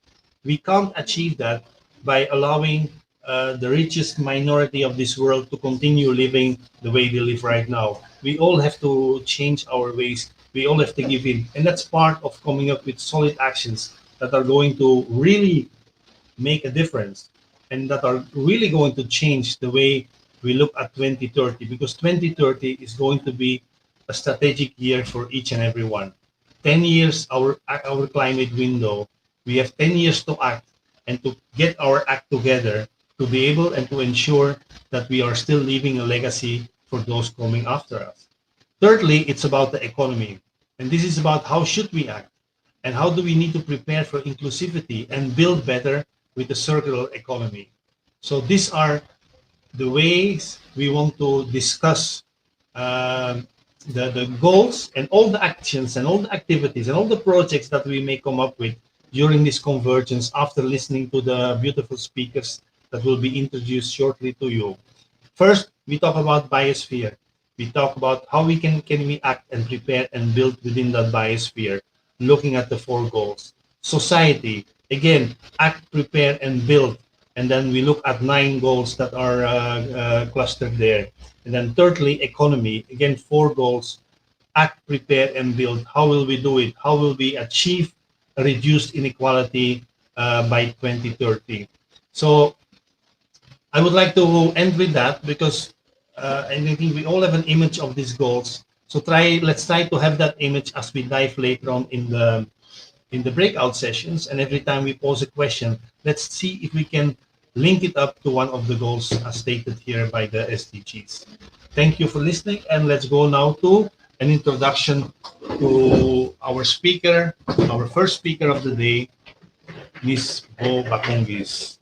We can't achieve that by allowing the richest minority of this world to continue living the way they live right now. We all have to change our ways. We all have to give in. And that's part of coming up with solid actions that are going to really make a difference and that are really going to change the way we look at 2030, because 2030 is going to be a strategic year for each and every one. 10 years, our climate window. We have 10 years to act and to get our act together to be able and to ensure that we are still leaving a legacy for those coming after us. Thirdly, it's about the economy. And this is about how should we act and how do we need to prepare for inclusivity and build better with the circular economy. So these are the ways we want to discuss the goals and all the actions and all the activities and all the projects that we may come up with during this convergence after listening to the beautiful speakers that will be introduced shortly to you. First, we talk about biosphere. We talk about how can we act and prepare and build within that biosphere, looking at the four goals. Society, again, act, prepare, and build. And then we look at 9 goals that are clustered there. And then thirdly, economy, again, 4 goals, act, prepare, and build. How will we do it? How will we achieve reduced inequality by 2030? So I would like to end with that because and I think we all have an image of these goals. So let's try to have that image as we dive later on in the breakout sessions. And every time we pose a question, let's see if we can link it up to one of the goals as stated here by the SDGs. Thank you for listening, and let's go now to an introduction to our speaker, our first speaker of the day, Ms. Bo Bakongis.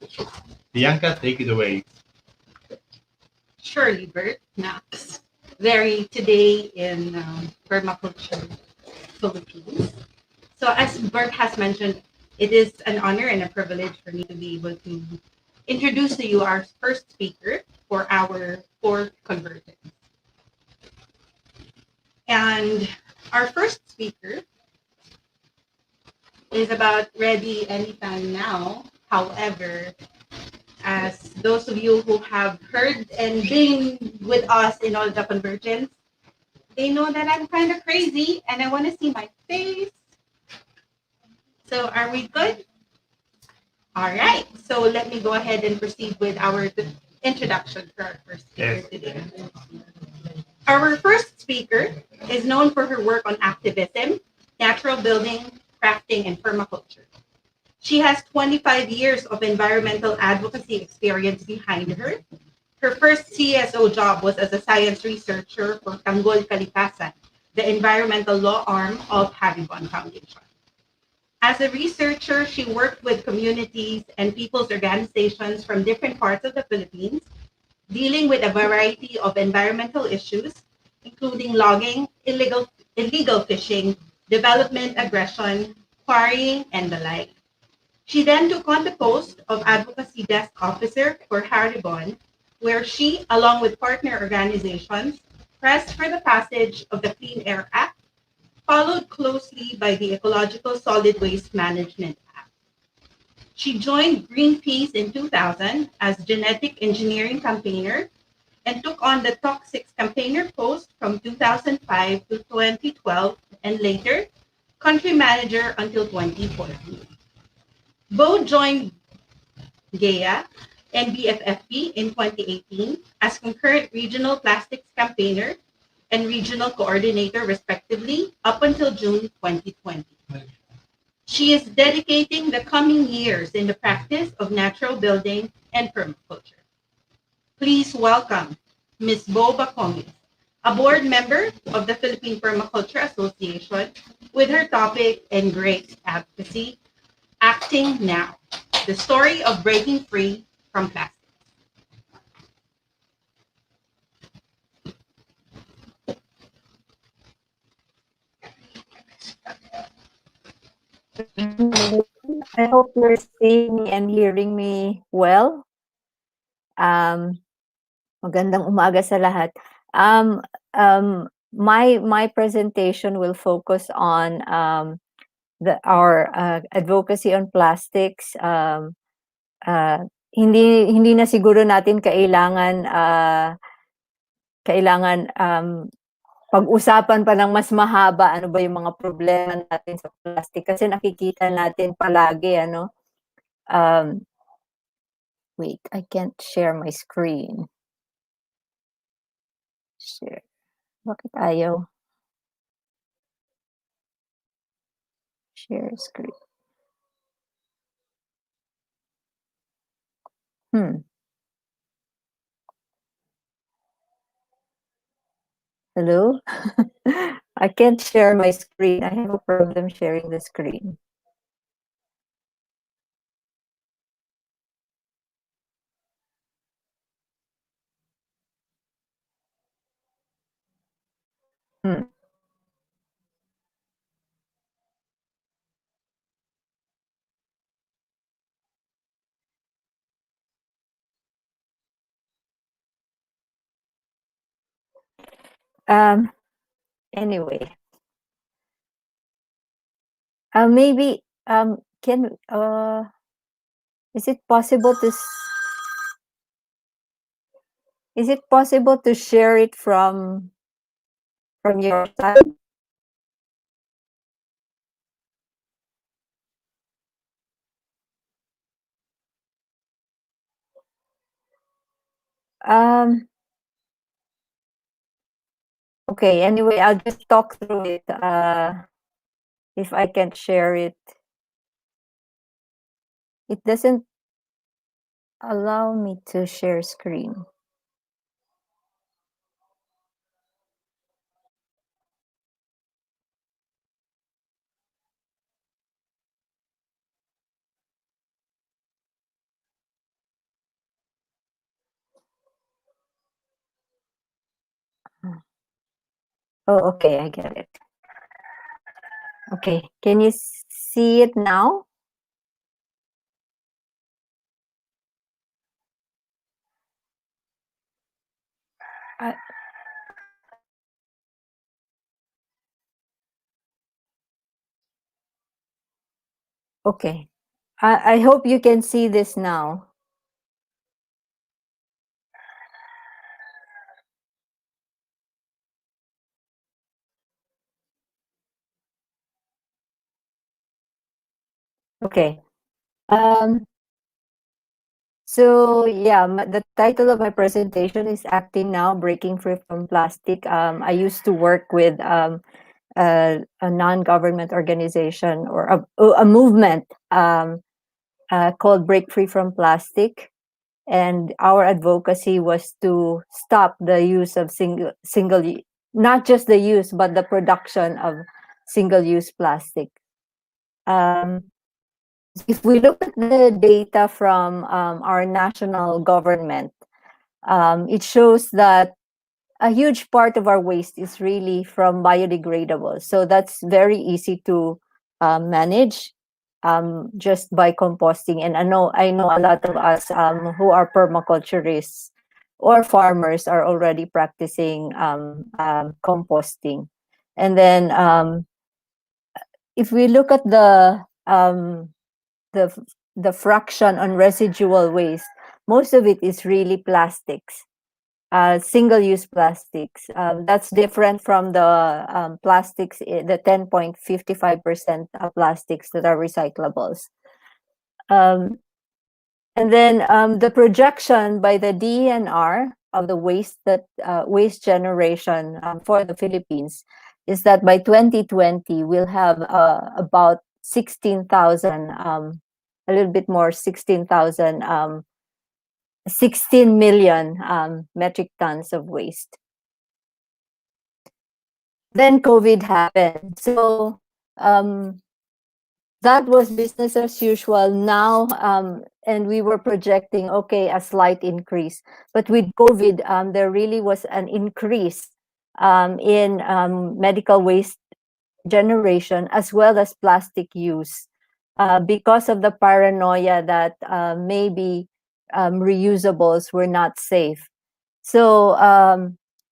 Bianca, take it away. Surely, Bert, Max. Very today in Permaculture Philippines. So as Bert has mentioned, it is an honor and a privilege for me to be able to introduce to you our first speaker for our fourth convergence. And our first speaker is about ready anytime now. However, as those of you who have heard and been with us in all the convergence, they know that I'm kind of crazy and I want to see my face. So are we good? All right. So let me go ahead and proceed with our introduction for our first speaker today. Our first speaker is known for her work on activism, natural building, crafting, and permaculture. She has 25 years of environmental advocacy experience behind her. Her first CSO job was as a science researcher for Tanggol Kalikasan, the environmental law arm of Haribon Foundation. As a researcher, she worked with communities and people's organizations from different parts of the Philippines, dealing with a variety of environmental issues, including logging, illegal fishing, development aggression, quarrying, and the like. She then took on the post of Advocacy Desk Officer for Haribon, where she, along with partner organizations, pressed for the passage of the Clean Air Act, followed closely by the Ecological Solid Waste Management Act. She joined Greenpeace in 2000 as genetic engineering campaigner and took on the Toxics campaigner post from 2005 to 2012 and later country manager until 2014. Bo joined GEA and BFFP in 2018 as concurrent regional plastics campaigner and regional coordinator respectively up until June 2020. She is dedicating the coming years in the practice of natural building and permaculture. Please welcome Ms. Bo Bakongis, a board member of the Philippine Permaculture Association, with her topic and great advocacy, Acting Now, the story of breaking free from plastic. I hope you're seeing me and hearing me well. Magandang umaga sa lahat. My presentation will focus on our advocacy on plastics. Hindi na siguro natin kailangan pag-usapan pa ng mas mahaba ano ba yung mga problema natin sa plastic kasi nakikita natin palagi wait, I can't share my screen. Share. Bakit ayaw? Share screen. Hello? I can't share my screen. I have a problem sharing the screen. Hmm. Um, anyway, maybe can is it possible to is it possible to share it from your side? Um, okay, anyway, I'll just talk through it. If I can share it, it doesn't allow me to share screen. Oh, okay, I get it. Okay, can you see it now? Uh, okay, I hope you can see this now. Okay. So yeah, the title of my presentation is Acting Now, Breaking Free from Plastic. I used to work with a non-government organization or a movement called Break Free from Plastic. And our advocacy was to stop the use of not just the use, but the production of single-use plastic. If we look at the data from our national government, it shows that a huge part of our waste is really from biodegradable. So that's very easy to manage just by composting. And I know a lot of us who are permaculturists or farmers are already practicing composting. And then if we look at the the fraction on residual waste, most of it is really plastics, single-use plastics. That's different from the plastics, the 10.55% plastics that are recyclables. Um, and then the projection by the DENR of the waste generation for the Philippines is that by 2020 we'll have about 16,000, a little bit more, 16,000, 16 million metric tons of waste. Then COVID happened. So that was business as usual now. And we were projecting, okay, a slight increase. But with COVID, there really was an increase in medical waste generation as well as plastic use because of the paranoia that maybe reusables were not safe. So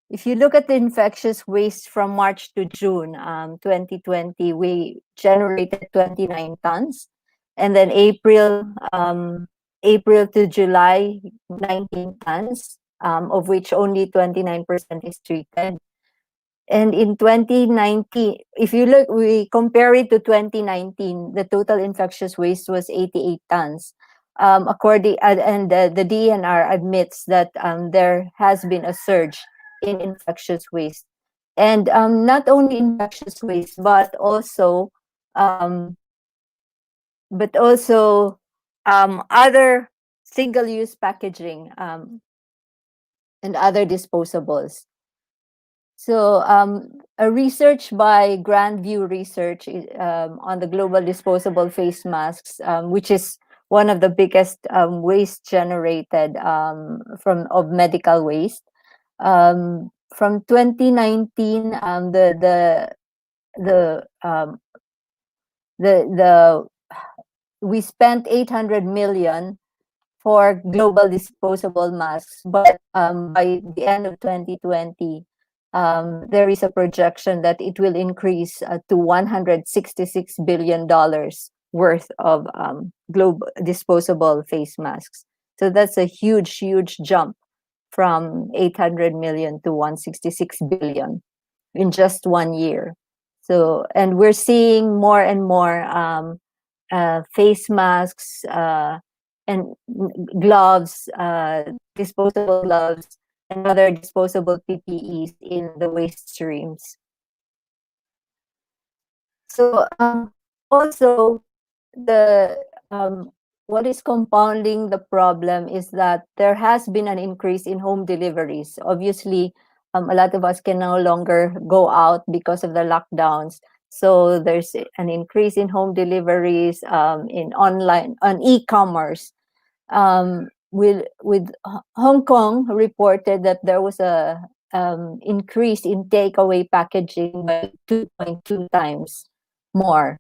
if you look at the infectious waste from March to June 2020, we generated 29 tons. And then April to July, 19 tons, of which only 29% is treated. And in 2019, if you look, we compare it to 2019, the total infectious waste was 88 tons. And the DNR admits that there has been a surge in infectious waste. And not only infectious waste, um, but also other single-use packaging and other disposables. So a research by Grandview Research on the global disposable face masks, which is one of the biggest waste generated of medical waste. from 2019, the um, the we spent 800 million for global disposable masks, but by the end of 2020, there is a projection that it will increase to $166 billion worth of global disposable face masks. So that's a huge, huge jump from 800 million to 166 billion in just 1 year. So, and we're seeing more and more face masks and gloves, disposable gloves, and other disposable PPEs in the waste streams. So also the what is compounding the problem is that there has been an increase in home deliveries. Obviously, a lot of us can no longer go out because of the lockdowns. So there's an increase in home deliveries, in online, on e-commerce. With Hong Kong reported that there was a increase in takeaway packaging by 2.2 times more.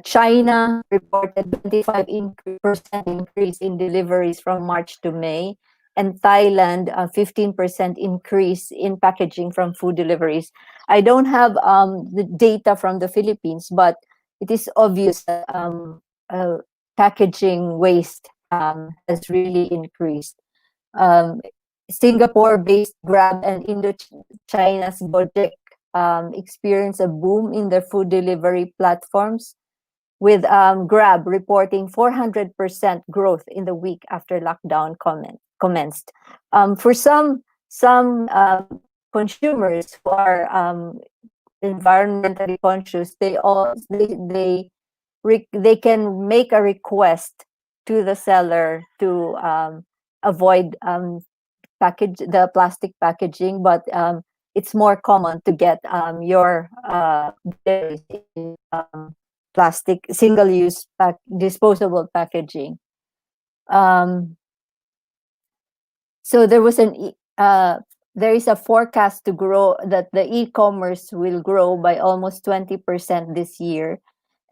China reported 25% increase in deliveries from March to May, and Thailand a 15% increase in packaging from food deliveries. I don't have the data from the Philippines, but it is obvious that packaging waste has really increased. Um, Singapore-based Grab and Indochina's Gojek experienced a boom in their food delivery platforms, with Grab reporting 400% growth in the week after lockdown commenced. For some consumers who are environmentally conscious, they can make a request to the seller to avoid the plastic packaging, but it's more common to get your deliveries in plastic single-use disposable packaging. So there is a forecast to grow, that the e-commerce will grow by almost 20% this year,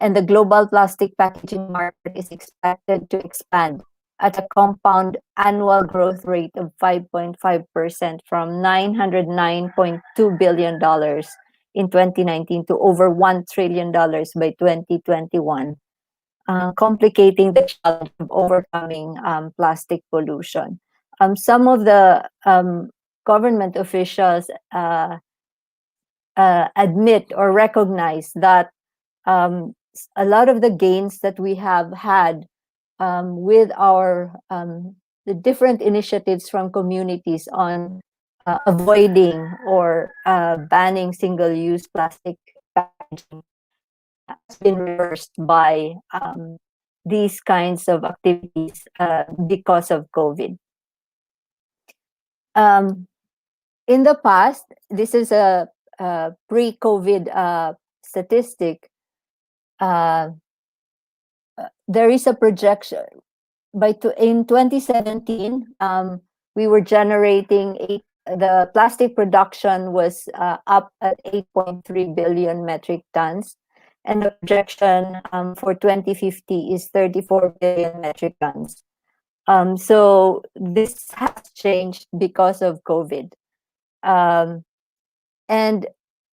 and the global plastic packaging market is expected to expand at a compound annual growth rate of 5.5% from $909.2 billion in 2019 to over $1 trillion by 2021, complicating the challenge of overcoming plastic pollution. Some of the government officials admit or recognize that a lot of the gains that we have had with our the different initiatives from communities on avoiding or banning single-use plastic packaging has been reversed by these kinds of activities because of COVID. In the past, this is a pre-COVID statistic. There is a projection in 2017. We were generating the plastic production was up at 8.3 billion metric tons, and the projection for 2050 is 34 billion metric tons. So this has changed because of COVID. And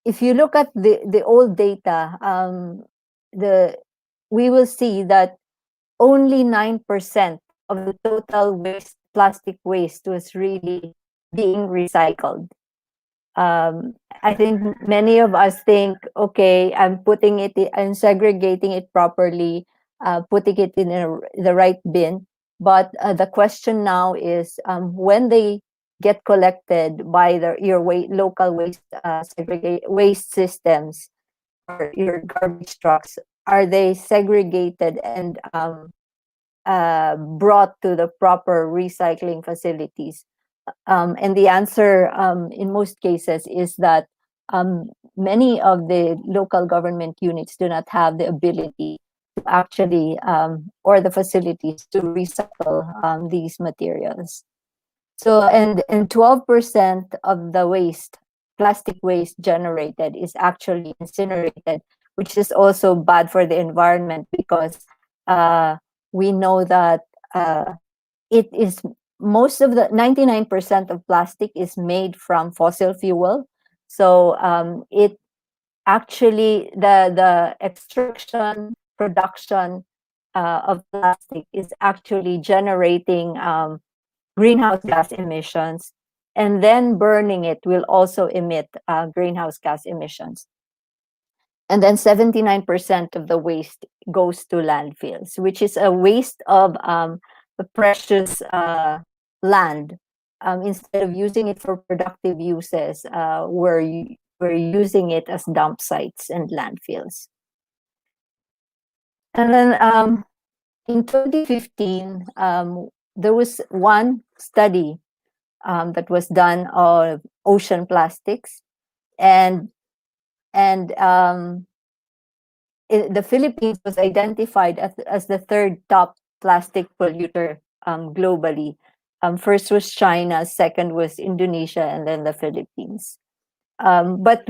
if you look at the old data, we will see that only 9% of the total plastic waste was really being recycled. I think many of us think, okay, I'm segregating it properly, putting it in the right bin. But the question now is, when they get collected by your local waste systems or your garbage trucks, are they segregated and brought to the proper recycling facilities? And the answer in most cases is that many of the local government units do not have the ability to actually, or the facilities to recycle these materials. So and 12% of the waste, plastic waste generated, is actually incinerated, which is also bad for the environment because uh, we know that it is most of the 99% of plastic is made from fossil fuel. So it actually the extraction production of plastic is actually generating greenhouse gas emissions, and then burning it will also emit greenhouse gas emissions. And then 79% of the waste goes to landfills, which is a waste of the precious land. Instead of using it for productive uses, we're using it as dump sites and landfills. And then in 2015, there was one study that was done on ocean plastics, and the Philippines was identified as the third top plastic polluter globally. First was China, second was Indonesia, and then the Philippines. But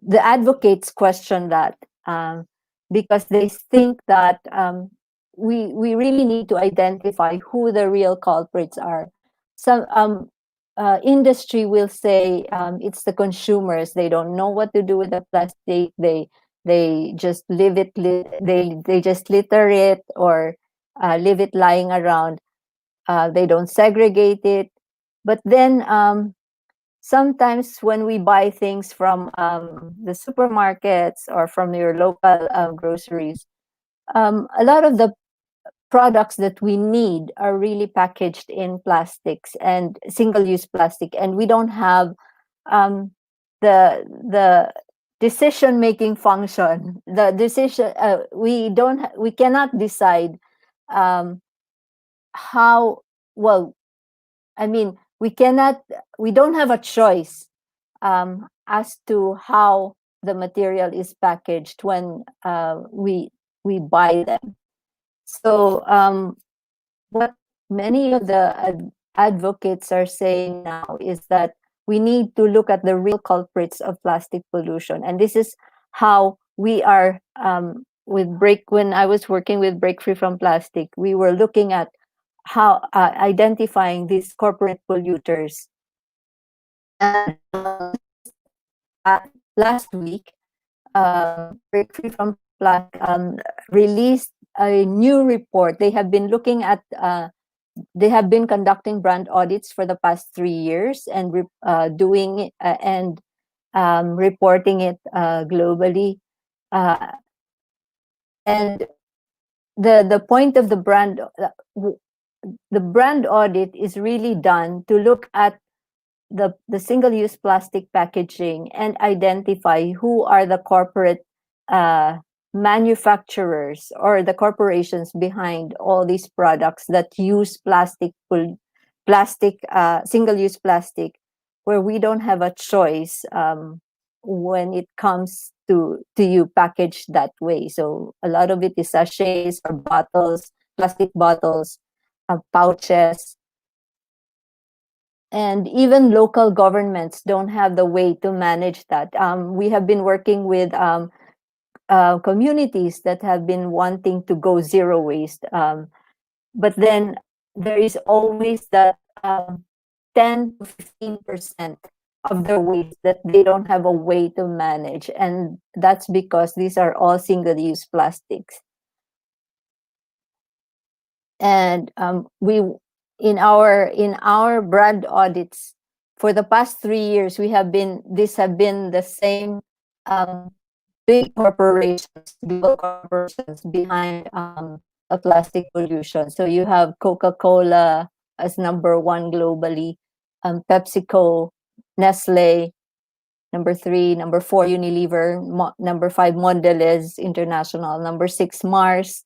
the advocates question that because they think that we really need to identify who the real culprits are. Some industry will say it's the consumers. They don't know what to do with the plastic. They just leave it. They just litter it or leave it lying around. They don't segregate it. But then sometimes when we buy things from the supermarkets or from your local groceries, a lot of the products that we need are really packaged in plastics and single-use plastic, and we don't have the decision-making function. The decision we cannot decide um, how well. I mean, we don't have a choice as to how the material is packaged when we buy them. So what many of the advocates are saying now is that we need to look at the real culprits of plastic pollution, and this is how we are with Break. When I was working with Break Free from Plastic, we were looking at how identifying these corporate polluters. And last week, Break Free from Plastic released a new report. They have been looking at, they have been conducting brand audits for the past 3 years and doing and reporting it globally. And the point of the brand audit is really done to look at the single-use plastic packaging and identify who are the corporate manufacturers or the corporations behind all these products that use single-use plastic, where we don't have a choice when it comes to you packaged that way. So a lot of it is sachets or bottles, plastic bottles, pouches. And even local governments don't have the way to manage that. We have been working with communities that have been wanting to go zero waste. But then there is always that 10 to 15% of their waste that they don't have a way to manage. And that's because these are all single-use plastics. And we in our brand audits for the past 3 years, these have been the same big corporations, global corporations behind the plastic pollution. So you have Coca-Cola as number 1 globally, PepsiCo, Nestle, number 3, number 4 Unilever, number 5 Mondelez International, number 6 Mars,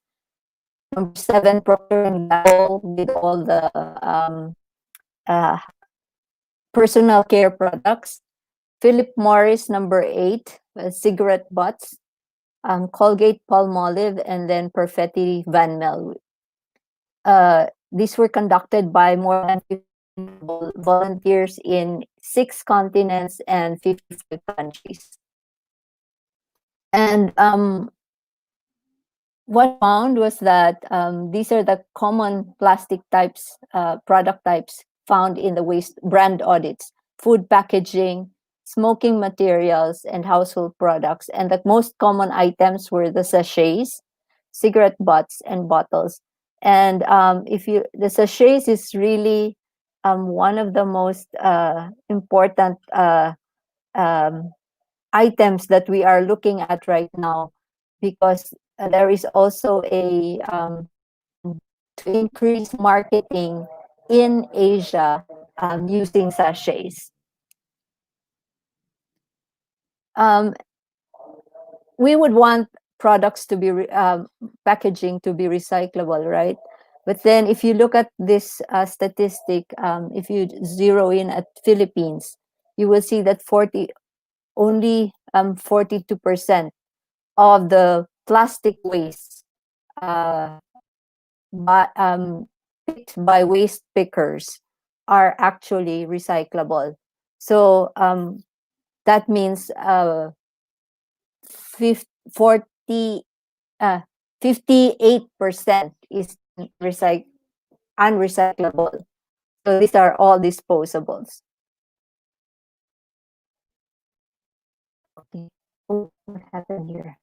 number 7 Procter and Gamble with all the personal care products. Philip Morris, number 8, cigarette butts. Colgate Palmolive, and then Perfetti Van Mel. These were conducted by more than volunteers in 6 continents and 55 countries. And what found was that these are the common plastic types, product types found in the waste brand audits: food packaging, smoking materials, and household products. And the most common items were the sachets, cigarette butts, and bottles. And if you, the sachets is really one of the most important um, items that we are looking at right now, because there is also a to increase marketing in Asia using sachets. Um, we would want products to be packaging to be recyclable, right? But then if you look at this statistic, if you zero in at Philippines, you will see that only 42% of the plastic waste uh, picked by waste pickers are actually recyclable. So that means 40, 58% is unrecyclable. So these are all disposables. Okay. Oh, what happened here?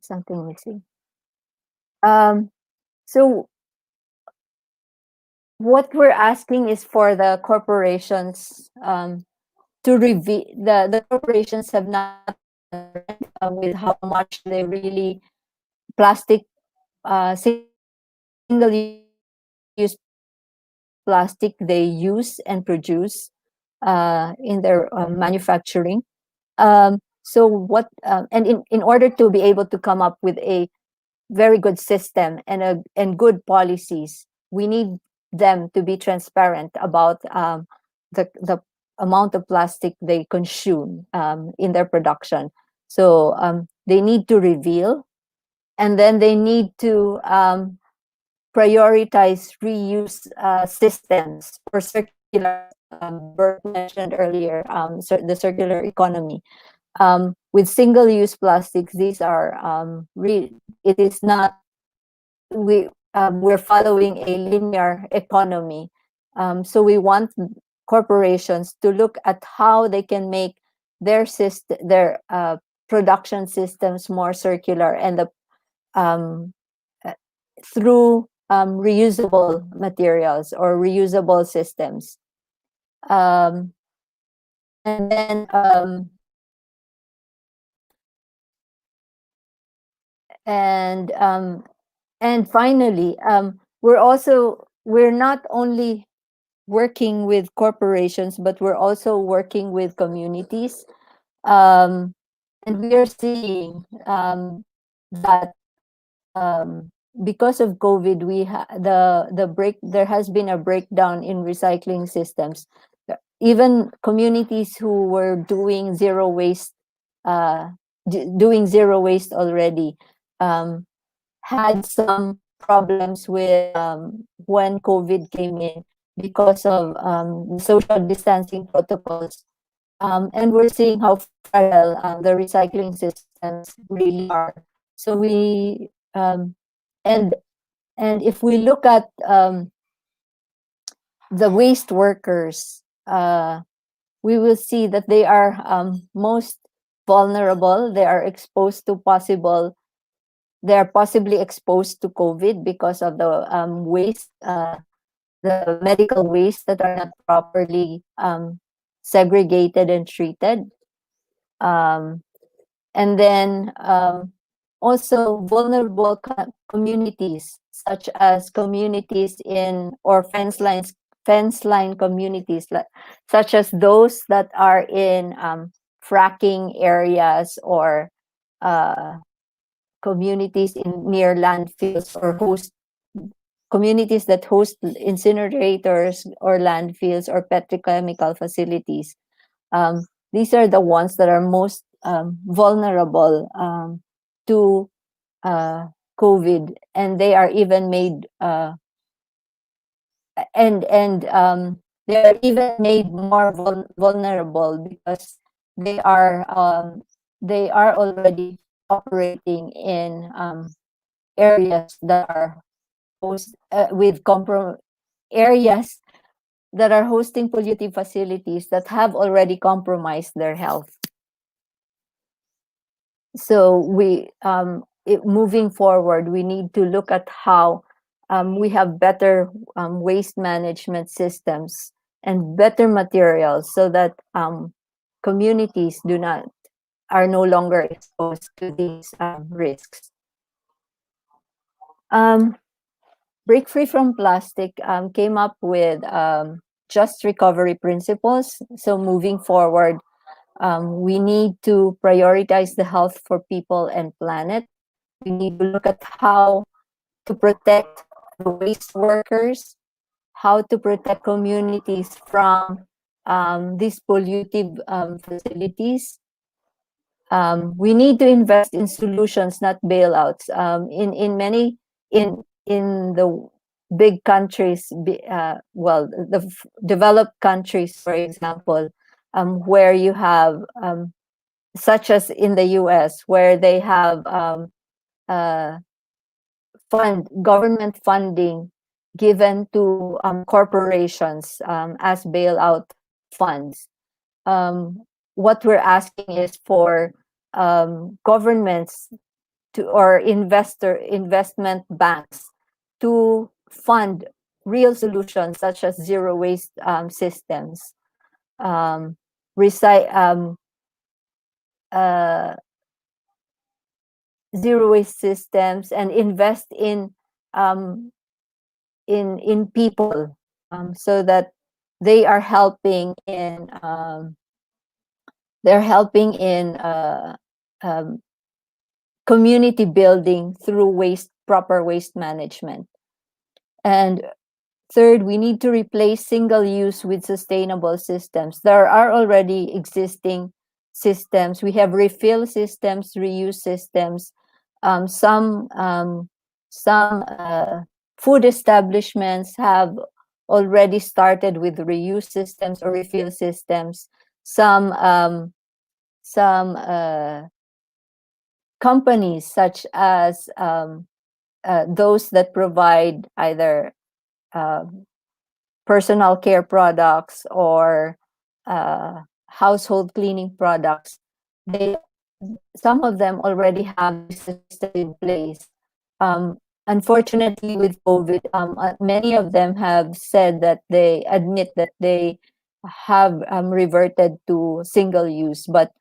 Something missing. So what we're asking is for the corporations to review. The corporations have not with how much they really plastic single-use plastic they use and produce in their manufacturing. So what and in order to be able to come up with a very good system and good policies, we need them to be transparent about the amount of plastic they consume in their production. So they need to reveal, and then they need to prioritize reuse systems or circular. Bert mentioned earlier, the circular economy. With single-use plastics, these are it is not, we're following a linear economy. So we want corporations to look at how they can make their production systems more circular, and um, uh, through reusable materials or reusable systems. Um, and then and and finally, we're not only working with corporations, but we're also working with communities. Um, and we are seeing that because of COVID, there has been a breakdown in recycling systems. Even communities who were doing zero waste, already, um, had some problems with when COVID came in because of the social distancing protocols. And we're seeing how fragile the recycling systems really are. So and if we look at the waste workers, we will see that they are most vulnerable. They are exposed to they are possibly exposed to COVID because of the waste, the medical waste that are not properly segregated and treated. Um, and then also vulnerable communities, such as communities in or fence line communities, such as those that are in fracking areas, or uh, communities in near landfills, or host communities that host incinerators or landfills or petrochemical facilities. These are the ones that are most vulnerable to COVID, and they are even made they are even made more vulnerable because they are already operating in areas that are host with comprom areas that are hosting pollutive facilities that have already compromised their health. So moving forward, we need to look at how we have better waste management systems and better materials so that communities are no longer exposed to these risks. Break Free from Plastic came up with just recovery principles. So moving forward, we need to prioritize the health for people and planet. We need to look at how to protect the waste workers, how to protect communities from these pollutive facilities. We need to invest in solutions, not bailouts. In the big countries, the developed countries, for example, where you have such as in the U.S., where they have uh, government funding given to corporations as bailout funds. What we're asking is for governments or investment banks to fund real solutions such as zero waste systems, um, recy- um, uh, zero waste systems, and invest um, in people so that they are helping in um, community building through proper waste management. And third, we need to replace single use with sustainable systems. There are already existing systems. We have refill systems, reuse systems. Some food establishments have already started with reuse systems or refill systems. Some companies, such as those that provide either uh, personal care products or household cleaning products, they some of them already have this system in place. Unfortunately, with COVID, many of them have said that they admit that they have reverted to single use, but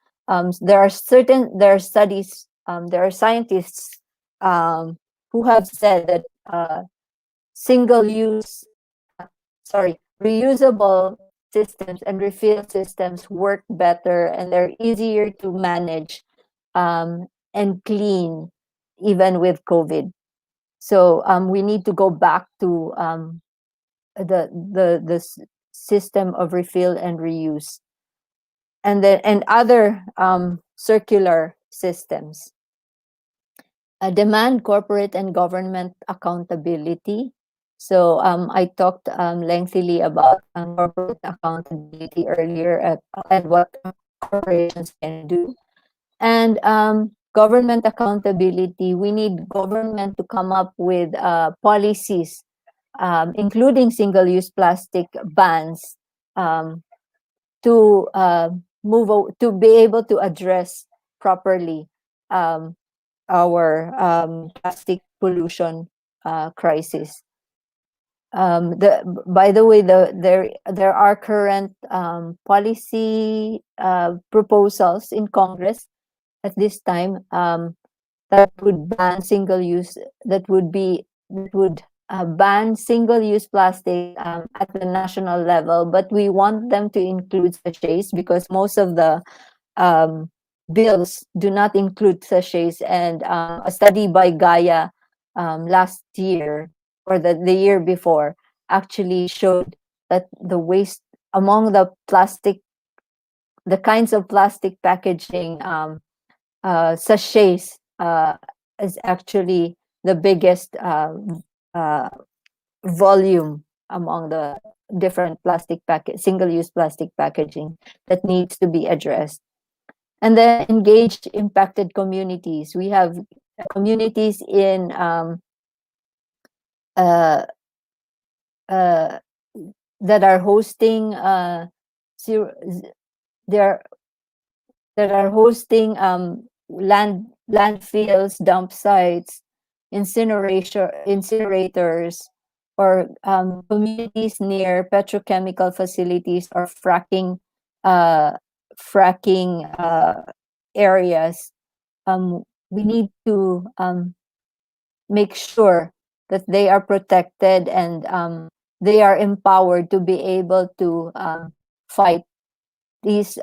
there are scientists who have said that single use reusable systems and refill systems work better, and they're easier to manage and clean even with COVID. So we need to go back to the system of refill and reuse, and other circular systems. Demand corporate and government accountability. So I talked lengthily about corporate accountability earlier and what corporations can do. And government accountability, we need government to come up with policies, including single-use plastic bans, to to be able to address properly our plastic pollution crisis. By the way, there are current policy proposals in Congress at this time that would ban single use. That would ban single use plastic at the national level, but we want them to include sachets because most of the um, bills do not include sachets. And a study by Gaia last year or the year before actually showed that the waste among the kinds of plastic packaging, sachets is actually the biggest volume among the different single-use plastic packaging that needs to be addressed. And then engage impacted communities. We have communities in that are hosting they're that are hosting landfills, dump sites, incinerators, or communities near petrochemical facilities or fracking areas. We need to make sure that they are protected and they are empowered to be able to fight these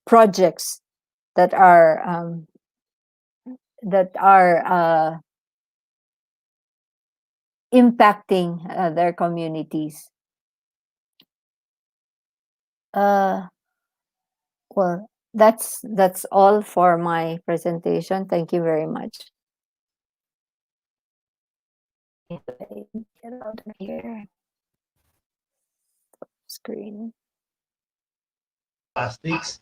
projects that are impacting their communities. Well, that's all for my presentation. Thank you very much. Get out of here. Screen. Plastics.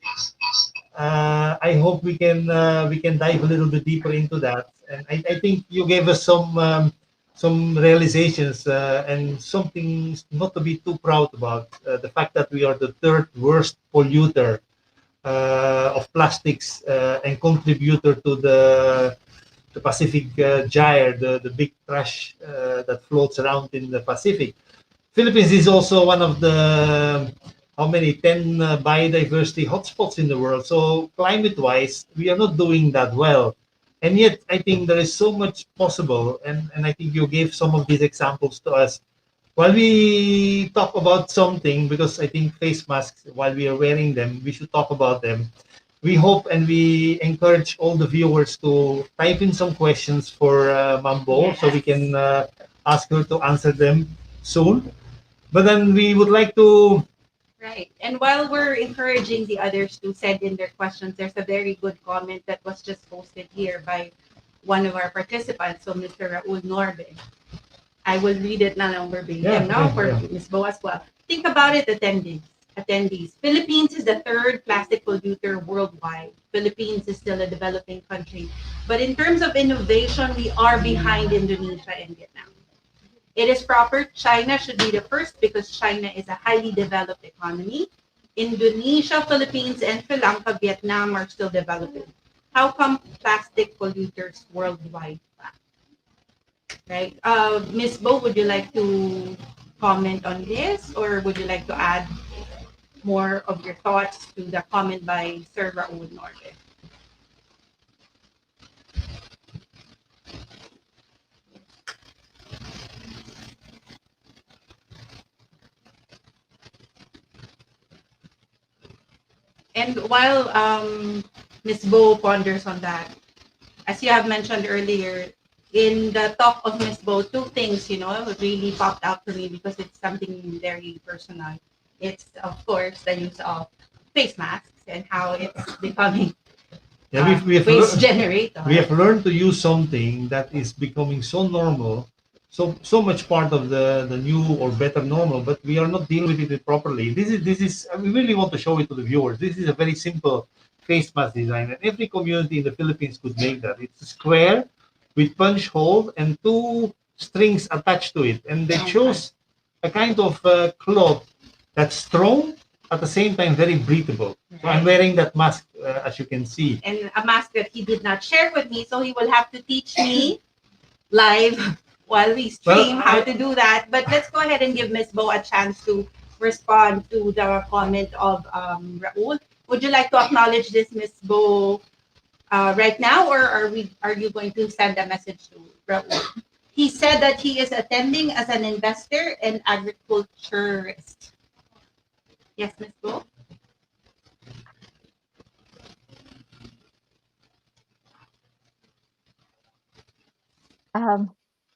I hope we can dive a little bit deeper into that. And I think you gave us some realizations and something not to be too proud about. The fact that we are the third worst polluter of plastics and contributor to the Pacific gyre, the big trash that floats around in the Pacific. Philippines is also one of the how many 10 biodiversity hotspots in the world. So climate-wise, we are not doing that well. And yet, I think there is so much possible. And I think you gave some of these examples to us. While we talk about something, because I think face masks, while we are wearing them, we should talk about them. We hope and we encourage all the viewers to type in some questions for Mambo so we can ask her to answer them soon. But then we would like to. Right. And while we're encouraging the others to send in their questions, there's a very good comment that was just posted here by one of our participants, so Mr. Raul Norbe. I will read it na lang verbatim now for Ms. Bo as well. Think about it, attendees. Philippines is the third plastic polluter worldwide. Philippines is still a developing country. But in terms of innovation, we are behind Indonesia and Vietnam. It is proper. China should be the first because China is a highly developed economy. Indonesia, Philippines, and Sri Lanka, Vietnam are still developing. How come plastic polluters worldwide? Right. Ms. Bo, would you like to comment on this, or would you like to add more of your thoughts to the comment by Sir Raul Norbe? And while Ms. Bo ponders on that, as you have mentioned earlier, in the talk of Ms. Bo, two things, really popped out to me because it's something very personal. It's, of course, the use of face masks and how it's becoming waste generator. We have learned to use something that is becoming so normal, so much part of the new or better normal, but we are not dealing with it properly. This is we really want to show it to the viewers. This is a very simple face mask design, and every community in the Philippines could make that. It's square with punch hole and two strings attached to it, and they chose a kind of cloth that's strong at the same time very breathable. So I'm wearing that mask as you can see. And a mask that he did not share with me, so he will have to teach me live while we stream how to do that. But let's go ahead and give Ms. Bo a chance to respond to the comment of Raul. Would you like to acknowledge this, Ms. Bo, right now, or are you going to send a message to Raul? He said that he is attending as an investor and agriculturist. Yes, Ms. Bo?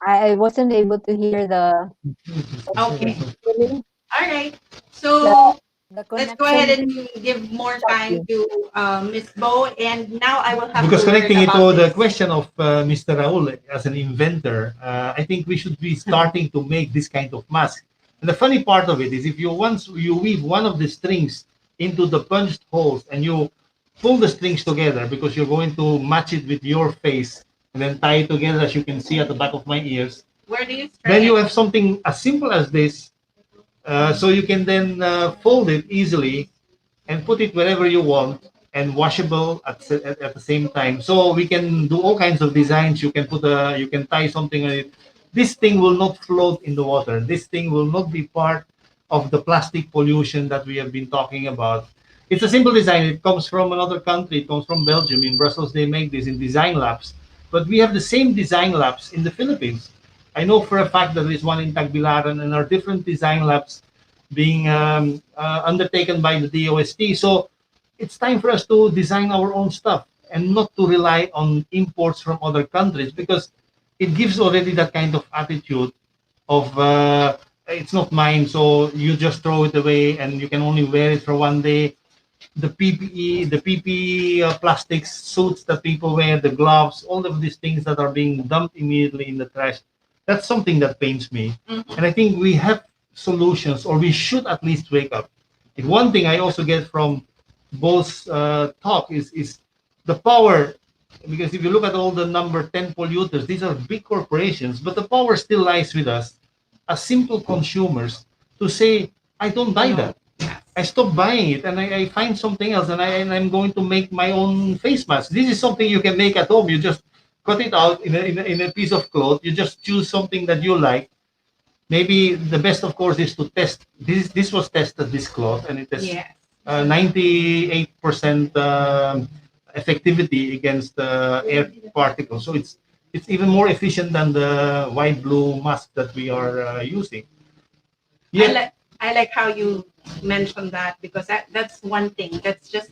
I wasn't able to hear the. Okay. Really? All right. So The Let's go ahead connection and give more choppy. time to Miss Bo, and now I will have Because to learn connecting it about to the this. question of Mr. Raul as an inventor, I think we should be starting to make this kind of mask. And the funny part of it is, if you once you weave one of the strings into the punched holes and you pull the strings together because you're going to match it with your face and then tie it together, as you can see at the back of my ears, Where do you then start? you have something as simple as this. So you can then fold it easily and put it wherever you want, and washable at the same time. So we can do all kinds of designs. You can you can tie something on it. This thing will not float in the water. This thing will not be part of the plastic pollution that we have been talking about. It's a simple design. It comes from another country. It comes from Belgium. In Brussels, they make this in design labs. But we have the same design labs in the Philippines. I know for a fact that there is one in Tagbilaran, and are different design labs being undertaken by the DOST. So it's time for us to design our own stuff and not to rely on imports from other countries, because it gives already that kind of attitude of it's not mine, so you just throw it away and you can only wear it for one day. The PPE plastics suits that people wear, the gloves, all of these things that are being dumped immediately in the trash. That's something that pains me. Mhm. And I think we have solutions, or we should at least wake up. And one thing I also get from both talk is the power, because if you look at all the number 10 polluters, these are big corporations, but the power still lies with us as simple consumers to say, I don't buy that. I stop buying it and I find something else, and I'm going to make my own face mask. This is something you can make at home. You just cut it out in a piece of cloth. You just choose something that you like. Maybe the best, of course, is to test. This was tested, this cloth, and it has Yes. 98% effectivity against air particles. So it's even more efficient than the white blue mask that we are using. Yeah. I like how you mentioned that, because that's one thing. That's just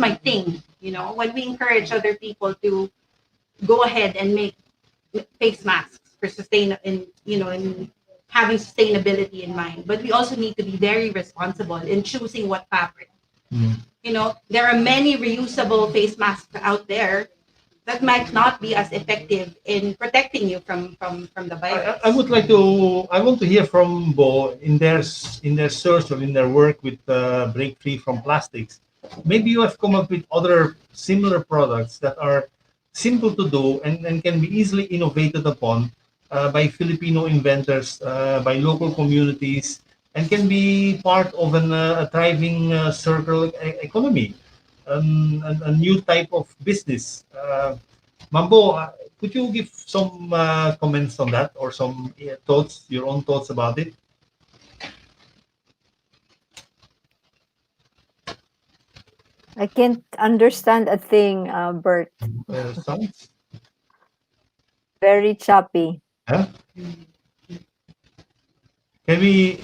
my thing. You know, when we encourage other people to go ahead and make face masks for and having sustainability in mind, but we also need to be very responsible in choosing what fabric. Mm. You know, there are many reusable face masks out there that might not be as effective in protecting you from the virus. I would like to. I want to hear from Bo in their search or in their work with break free from plastics. Maybe you have come up with other similar products that are simple to do and can be easily innovated upon by Filipino inventors, by local communities, and can be part of a thriving circle economy, a new type of business. Mambo, could you give some comments on that, or some thoughts, your own thoughts about it? I can't understand a thing, Bert. Sounds? Very choppy. Huh? Can we?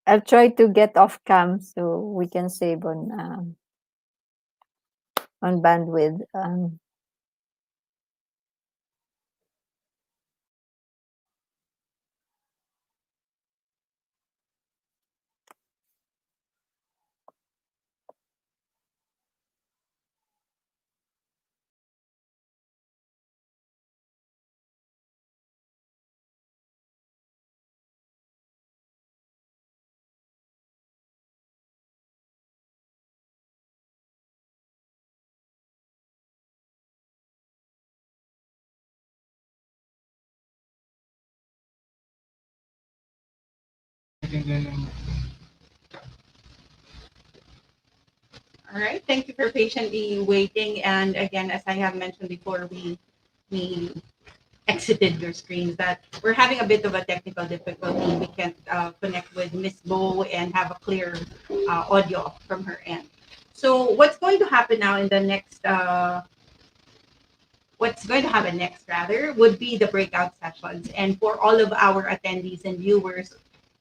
I'll try to get off cam so we can save on bandwidth. All right. Thank you for patiently waiting. And again, as I have mentioned before, we exited your screens, that we're having a bit of a technical difficulty. We can't connect with Miss Bo and have a clear audio from her end. So what's going to happen next rather would be the breakout sessions. And for all of our attendees and viewers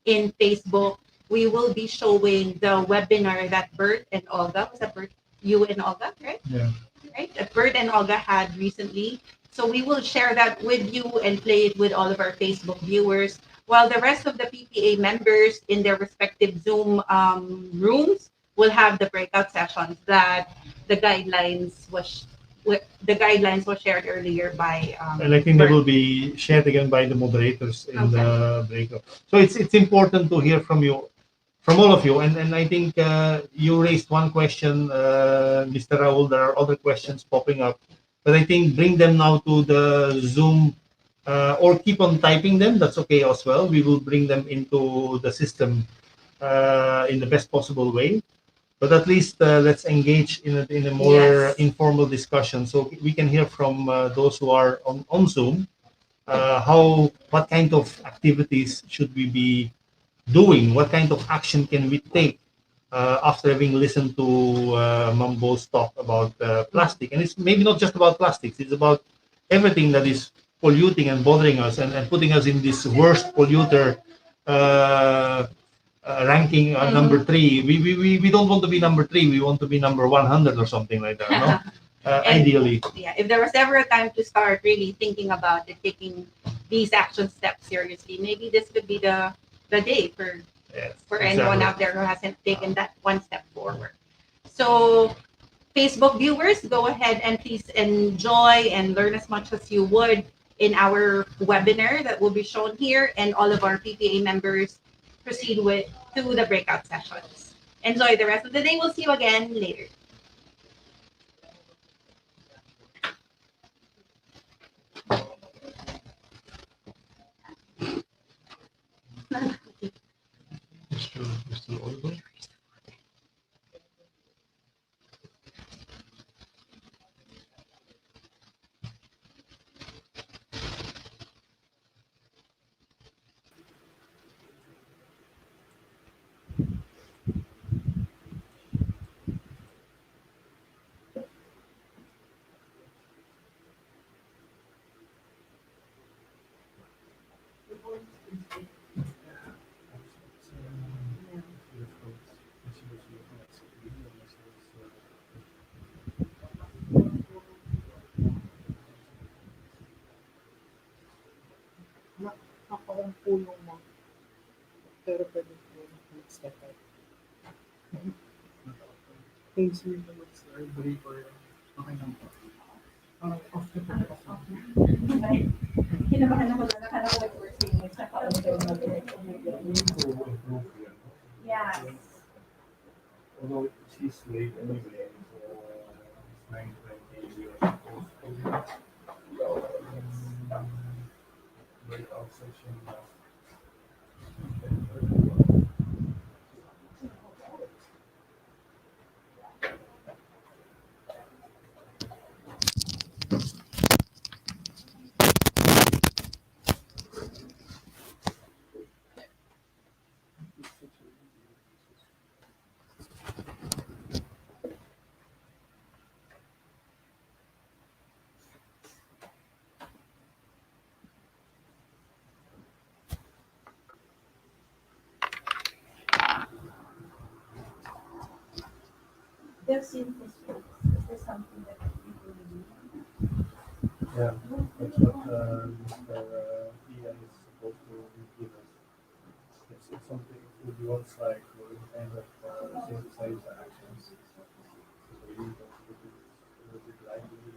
in Facebook, we will be showing the webinar that Bert and Olga, was that Bert, you and Olga, right? Yeah. right? That Bert and Olga had recently. So we will share that with you and play it with all of our Facebook viewers, while the rest of the PPA members in their respective Zoom rooms will have the breakout sessions that the guidelines was shared earlier by And I think they Bert. will be shared again by the moderators in the breakout. So it's important to hear from you, from all of you. And I think you raised one question, Mr. Raul. There are other questions popping up, but I think bring them now to the Zoom, or keep on typing them. That's okay as well. We will bring them into the system in the best possible way. But at least let's engage in a more Yes. informal discussion, so we can hear from those who are on Zoom, what kind of activities should we be doing, what kind of action can we take after having listened to Mambo's talk about plastic. And it's maybe not just about plastics, it's about everything that is polluting and bothering us, and putting us in this worst polluter uh, ranking number three. We don't want to be number three. We want to be number 100 or something like that. No, And ideally. yeah, if there was ever a time to start really thinking about it, taking these action steps seriously, maybe this could be the day Yes, for anyone out there who hasn't taken that one step forward. So Facebook viewers, go ahead and please enjoy and learn as much as you would in our webinar that will be shown here, and all of our PPA members proceed with to the breakout sessions. Enjoy the rest of the day. We'll see you again later. Mr. Oliver? Nakuha pulong mo. Pero pwede ko step out. Things we do is brief or okay lang po. Off the top of Kinabahan ako na nakala ko like Yeah. Although she's late anyway, so it's 9:20. We are supposed to breakout session now. There's simple steps. Is there something that people do? Yeah, that's what Mr. Ian is supposed to give us. It's something, it will be one slide for kind of synthesize the actions. So we need to put it a little bit lively.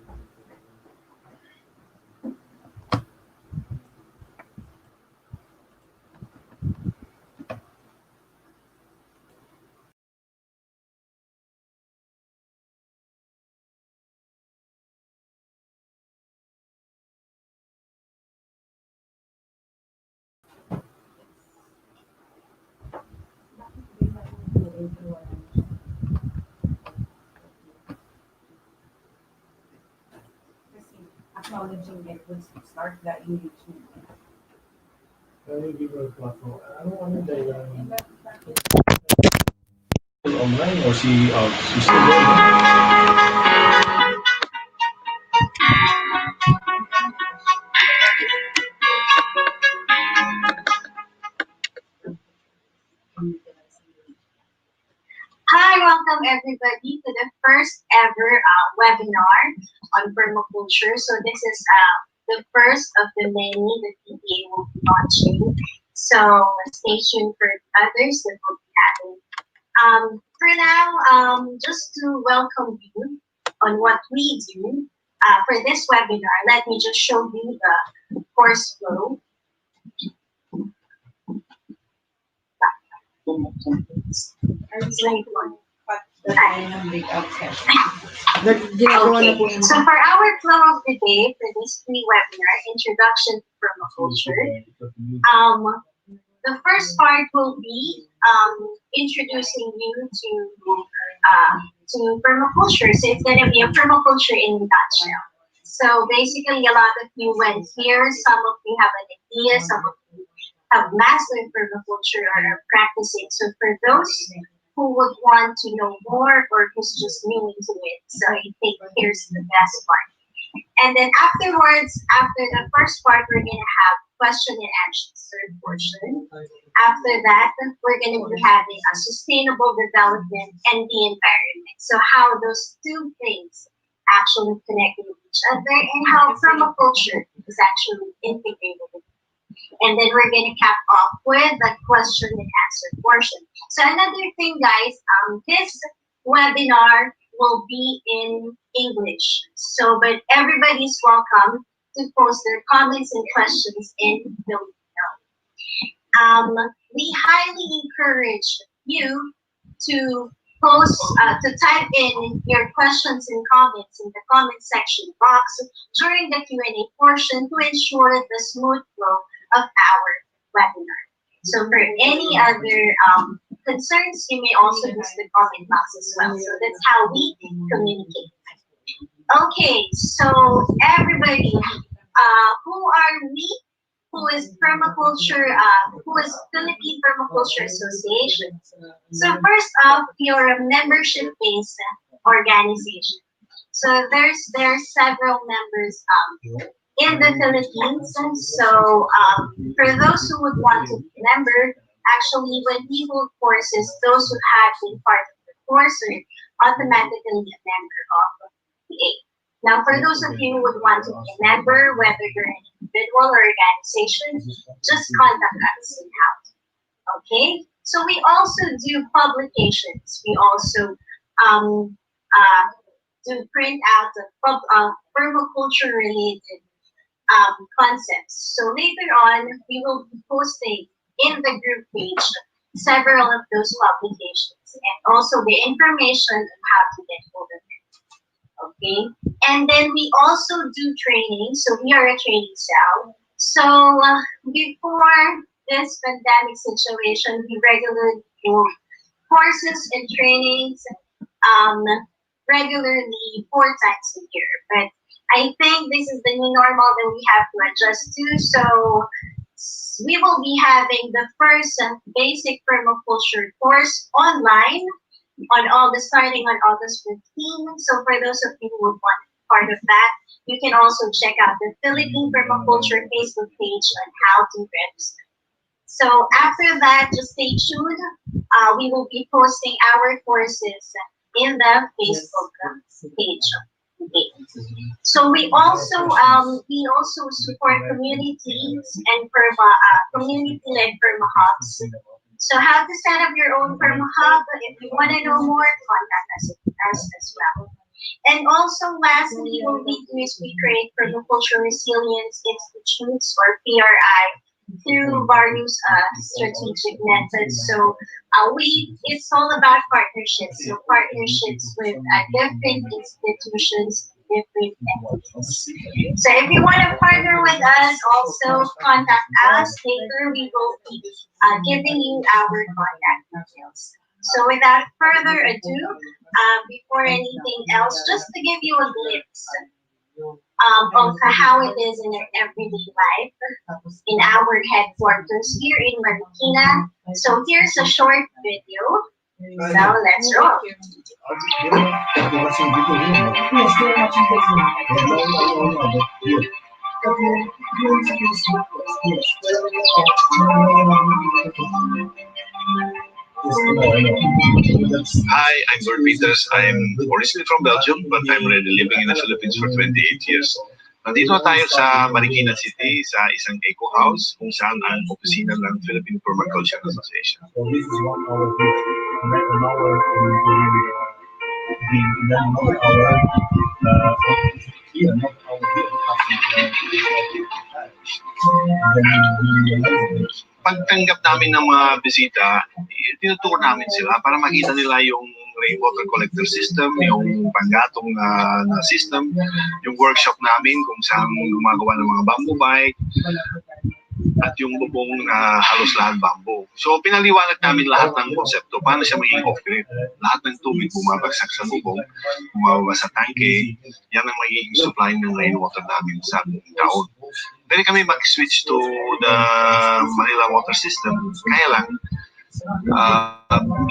Acknowledging it would start that engagement. Can you give her a platform? Ano dahilan? Online or she's still there? Hi, welcome welcome everybody to the first ever webinar on permaculture. So this is the first of the many that PPA will be launching. So stay tuned for others that will be happening. For now, just to welcome you on what we do for this webinar, let me just show you the course flow. Slide one. Okay. So for our flow of the day for this free webinar, Introduction to Permaculture, the first part will be introducing you to permaculture. So it's going to be a permaculture in a nutshell. So basically, a lot of you went here. Some of you have an idea. Some of you have mastered permaculture or are practicing. So for those who would want to know more or who's just new into it, so I think here's the best part. And then afterwards, after the first part, we're going to have question and answer, third portion. After that, we're going to be having a sustainable development and the environment. So how those two things actually connect with each other and how permaculture is actually integrated. And then we're going to cap off with the question and answer portion. So another thing, guys, this webinar will be in English. So, but everybody's welcome to post their comments and questions in Filipino. We highly encourage you to post, to type in your questions and comments in the comment section box during the Q&A portion to ensure the smooth flow of our webinar. So for any other concerns, you may also use the comment box as well. So that's how we communicate. Okay, so everybody, who are we? Who is permaculture? Who is Philippine Permaculture Association? So first off, we are a membership-based organization. So there are several members in the Philippines. So for those who would want to be a member, actually when we hold courses, those who have been part of the course are automatically a member of PA. Now for those of you who would want to be a member, whether you're an individual or organization, just contact us in-house. Okay? So we also do publications. We also do print out of permaculture related concepts. So later on, we will be posting in the group page several of those publications and also the information on how to get hold of it. Okay, and then we also do training. So we are a training cell. So before this pandemic situation, we regularly do courses and trainings regularly 4 times a year. But I think this is the new normal that we have to adjust to. So we will be having the first basic permaculture course online starting on August 15th. So for those of you who would want to be part of that, you can also check out the Philippine Permaculture Facebook page on how to register. So after that, just stay tuned. We will be posting our courses in the Facebook page. Okay. So we also support communities and community-led perma hubs. So how to set up your own perma hub? If you want to know more, contact us as well. And also, lastly, what we do is we create permaculture resilience institutes or PRI through various strategic methods. So it's all about partnerships. So partnerships with different institutions, different entities. So if you want to partner with us, also contact us. Later, we will be giving you our contact details. So without further ado, before anything else, just to give you a glimpse of how it is in our everyday life in our headquarters here in Marikina. So here's a short video. So let's roll. Hi, I'm Bert Peters. I'm originally from Belgium, but I'm already living in the Philippines for 28 years. Nandito na tayo sa Marikina City sa isang eco house kung saan ang opisina ng Philippine Permaculture Convergence. So this is 1 hour here, and then an hour in then another hour here, another hour here, and then Pagtanggap namin ng mga bisita, tinuturo namin sila para makita nila yung rainwater collector system, yung panggatong na system, yung workshop namin kung saan gumagawa ng mga bamboo bike, at yung bubong na halos lahat bamboo. So pinaliwanag namin lahat ng konsepto, paano siya maging off-grid. Lahat ng tubig bumabagsak sa bubong, bumababa sa tangke, yan ang magiging supply ng rainwater namin sa buong taon. Pwede kami mag-switch to the Manila water system, kaya lang,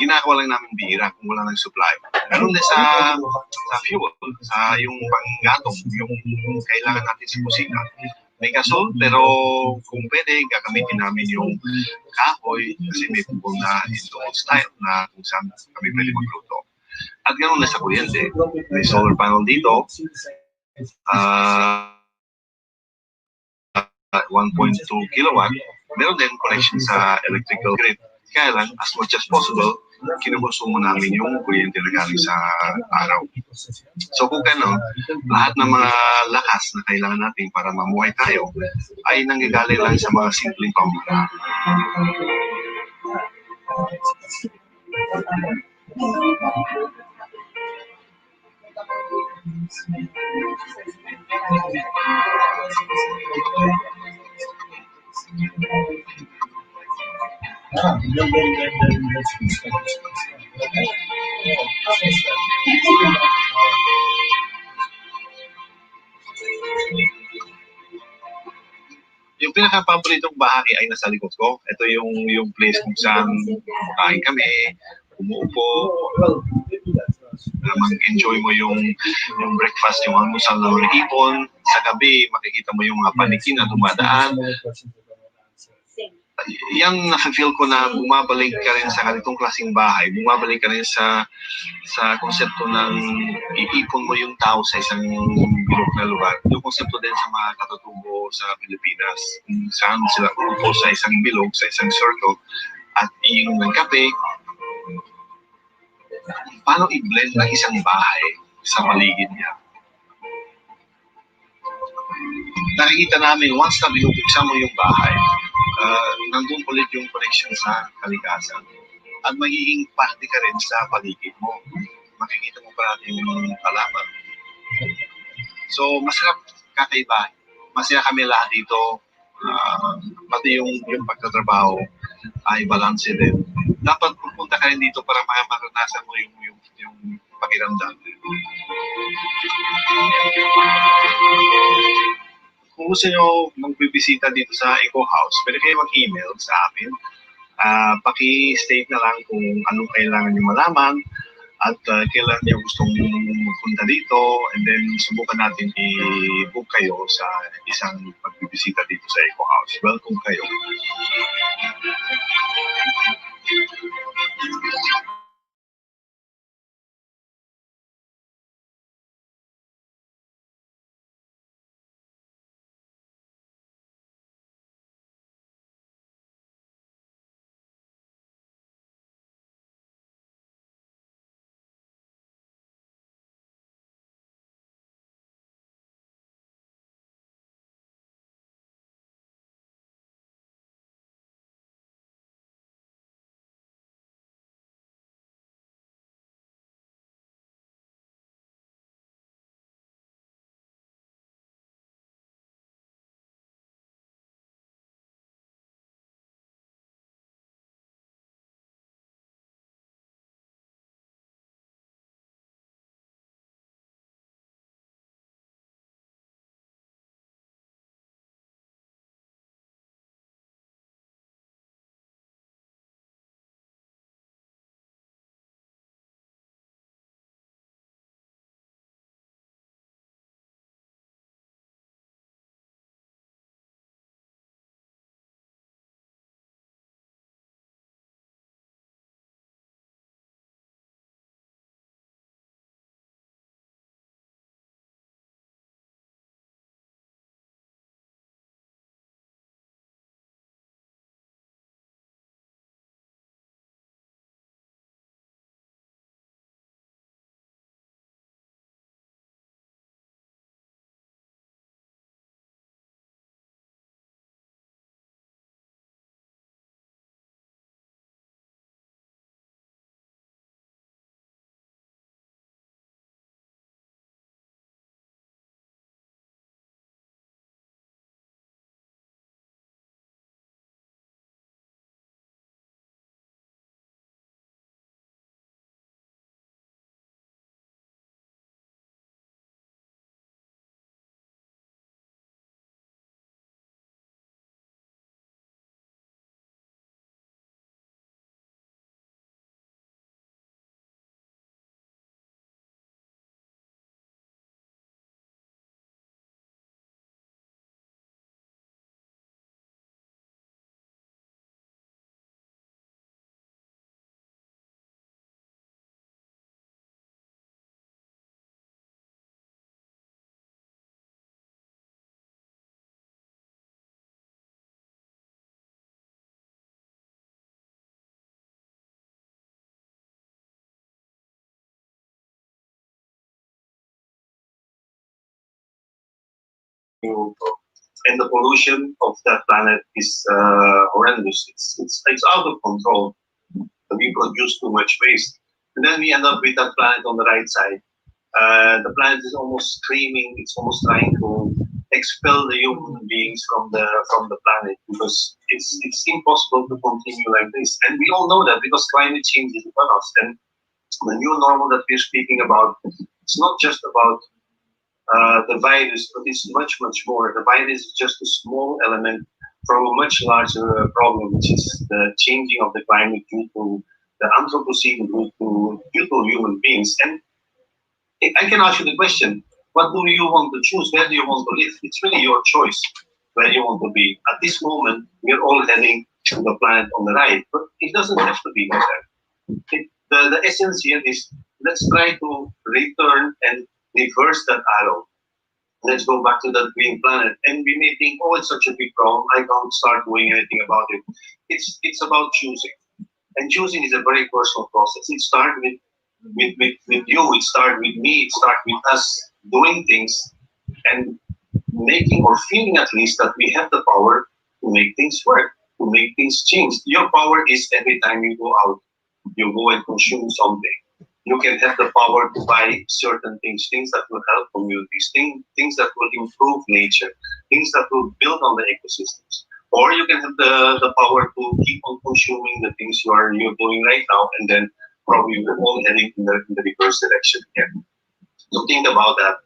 ginagawa lang namin bihira kung wala ng supply. Ganun din sa fuel, sa yung panggatong, yung kailangan natin sa kusina. May gasol, pero kung pwede, gagamitin namin yung kahoy kasi may bubong na old style na kung saan kami pwede magluto. At ganoon na sa kuryente. May solar panel dito. 1.2 kilowatt. Meron din connection sa electrical grid. Kaya lang, as much as possible, kinukonsumo namin yung kuryente na galing sa araw. So kung gano'n, lahat ng mga lakas na kailangan natin para mamuhay tayo ay nanggagaling lang sa mga simpleng pamumuhay. Yung pinaka-paboritong bahagi ay nasa likod ko. Ito yung place kung saan kumakain kami, umuupo, mag-enjoy mo yung breakfast, yung almusal na mga ipon. Sa gabi, makikita mo yung mga paniki na dumadaan. Yan, nasa-feel ko na bumabalik ka rin sa ganitong klaseng bahay. Bumabalik ka rin sa konsepto ng iipon mo yung tao sa isang bilog na lugar. Yung konsepto din sa mga katutubo sa Pilipinas. Saan sila upo sa isang bilog, sa isang circle, at iinom ng kape. Paano i-blend ng isang bahay sa paligid niya? Nakikita namin, once na binubuksan mo yung bahay, nandun ulit yung connection sa kalikasan. At magiging parte ka rin sa paligid mo. Makikita mo parati yung halaman. So, masarap kakaiba. Masaya kami lahat dito. Pati yung pagtatrabaho ay balanse din. Dapat pupunta ka rin dito para maranasan mo yung pakiramdam. Kung gusto nyo magbibisita dito sa Eco House, pwede kayo mag-email sa amin. Paki-state na lang kung anong kailangan nyo malaman at kailan nyo gustong magpunta dito, and then subukan natin i-book kayo sa isang pagbibisita dito sa Eco House. Welcome kayo. and the pollution of that planet is horrendous. It's out of control. We produce too much waste, and then we end up with that planet on the right side. The planet is almost screaming. It's almost trying to expel the human beings from the planet because it's impossible to continue like this. And we all know that because climate change is upon us. And the new normal that we're speaking about, it's not just about the virus, but it's much, much more. The virus is just a small element from a much larger problem, which is the changing of the climate due to the Anthropocene, due to human beings. And I can ask you the question, what do you want to choose? Where do you want to live? It's really your choice where you want to be. At this moment, we're all heading to the planet on the right, but it doesn't have to be like that. The essence here is let's try to return and reverse that arrow. Let's go back to that green planet. And we may think, oh, it's such a big problem. I can't start doing anything about it. It's about choosing. And choosing is a very personal process. It starts with you, it starts with me, it starts with us doing things and making or feeling at least that we have the power to make things work, to make things change. Your power is every time you go out, you go and consume something. You can have the power to buy certain things, things that will help communities, things that will improve nature, things that will build on the ecosystems. Or you can have the power to keep on consuming the things you're doing right now, and then probably we're all heading in the reverse direction again. So think about that,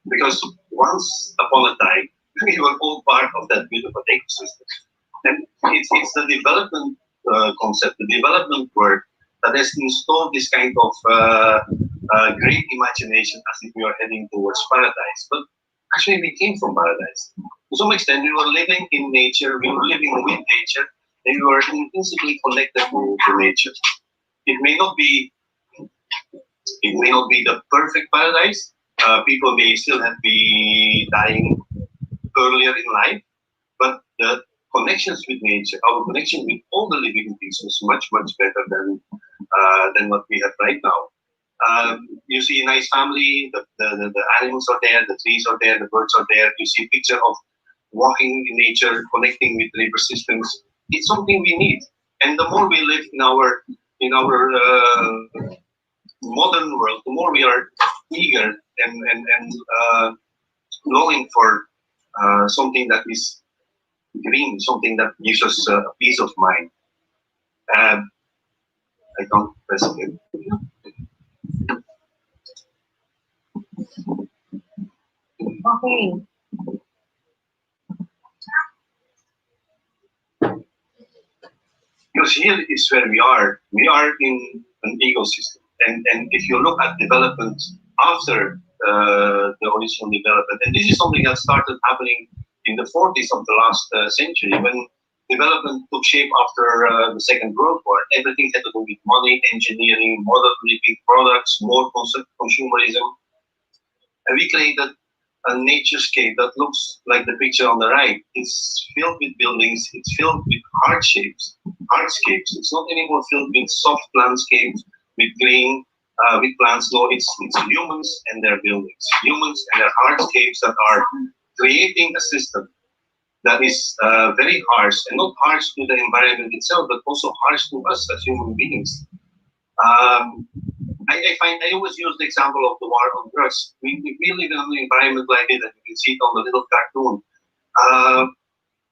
because once upon a time, we were all part of that beautiful ecosystem. And it's the development concept, the development word that has installed this kind of great imagination as if we are heading towards paradise. But actually, we came from paradise. To some extent, we were living in nature, we were living with nature, and we were intrinsically connected to nature. It may not be the perfect paradise. People may still have be dying earlier in life, but the connections with nature, our connection with all the living things was much, much better than what we have right now. You see a nice family, the animals are there, the trees are there, the birds are there. You see a picture of walking in nature, connecting with river systems. It's something we need. And the more we live in our modern world, the more we are eager and longing for something that is green, something that gives us peace of mind. I can't press it. Okay. Because here is where we are. We are in an ecosystem. And if you look at development after the original development, and this is something that started happening in the 40s of the last century, when development took shape after the Second World War. Everything had to do with money, engineering, modern living products, more consumerism. And we created a naturescape that looks like the picture on the right. It's filled with buildings, it's filled with hardscapes. It's not anymore filled with soft landscapes, with green, with plants. No, it's humans and their buildings, humans and their hardscapes that are creating a system that is very harsh, and not harsh to the environment itself, but also harsh to us as human beings. I always use the example of the war on drugs. We live in an environment like it, and you can see it on the little cartoon.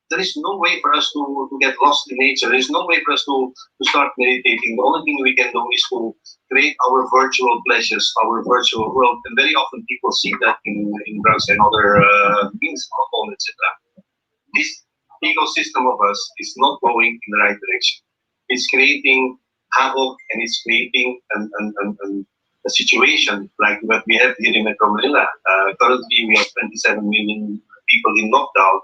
There is no way for us to get lost in nature. There is no way for us to start meditating. The only thing we can do is to create our virtual pleasures, our virtual world. And very often people see that in drugs and other means, alcohol, etc. This ecosystem of us is not going in the right direction. It's creating havoc, and it's creating a situation like what we have here in Metro Manila. Currently, we have 27 million people in lockdown.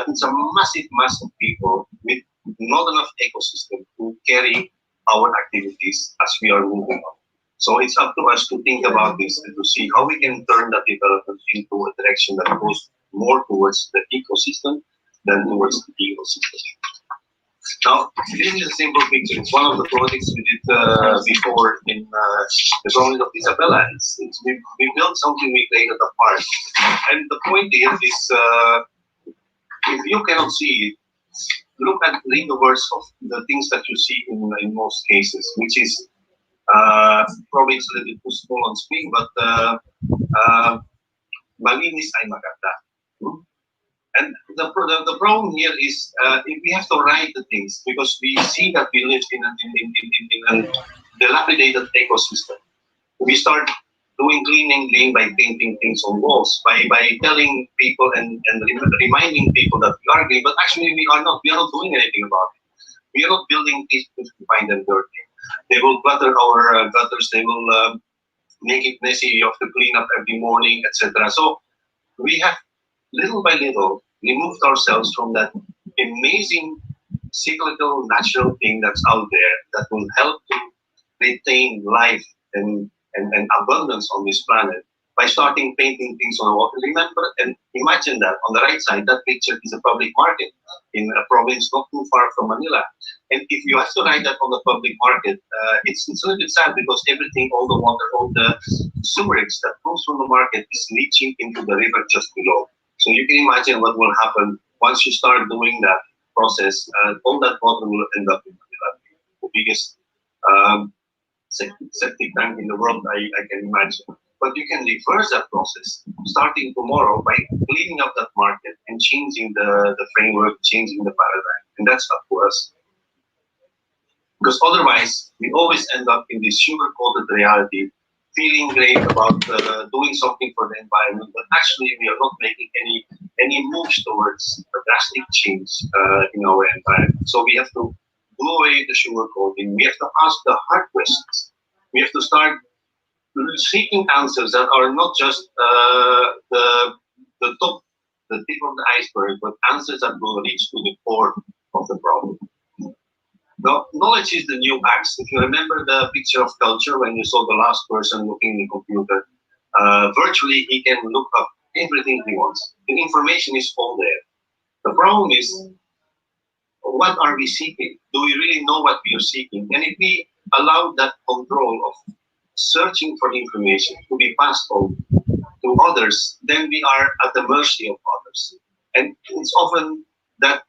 It's a massive mass of people with not enough ecosystem to carry our activities as we are moving on. So it's up to us to think about this and to see how we can turn that development into a direction that goes more towards the ecosystem than towards the ecosystem. Now, this is a simple picture. It's one of the projects we did before in the province of Isabela. We built something, we created a park. And the point here is, if you cannot see it, read the words of the things that you see in most cases, which is probably it's a little bit too small on screen, but malinis ay maganda. And the problem here is we have to write the things because we see that we live in a dilapidated ecosystem. We start doing cleaning by painting things on walls, by telling people and reminding people that we are clean, but actually we are not. We are not doing anything about it. We are not building these to find them dirty. They will clutter our gutters. They will make it messy. You have to clean up every morning, etc. So we have little by little removed ourselves from that amazing cyclical natural thing that's out there that will help to retain life and abundance on this planet by starting painting things on the water. Remember and imagine that on the right side, that picture is a public market in a province not too far from Manila. And if you have to write that on the public market, it's a little bit sad because everything, all the water, all the sewage that comes from the market is leaching into the river just below. So you can imagine what will happen once you start doing that process. All that water will end up in Manila, the biggest septic tank in the world, I can imagine. But you can reverse that process starting tomorrow by cleaning up that market and changing the framework, changing the paradigm. And that's up to us. Because otherwise, we always end up in this sugar-coated reality, feeling great about doing something for the environment, but actually we are not making any moves towards a drastic change in our environment. So we have to do away the sugar coating. We have to ask the hard questions. We have to start seeking answers that are not just the top, the tip of the iceberg, but answers that will reach to the core of the problem. Now, knowledge is the new axe. If you remember the picture of culture when you saw the last person looking in the computer, virtually he can look up everything he wants. The information is all there. The problem is, what are we seeking? Do we really know what we are seeking? And if we allow that control of searching for information to be passed on to others, then we are at the mercy of others. And it's often that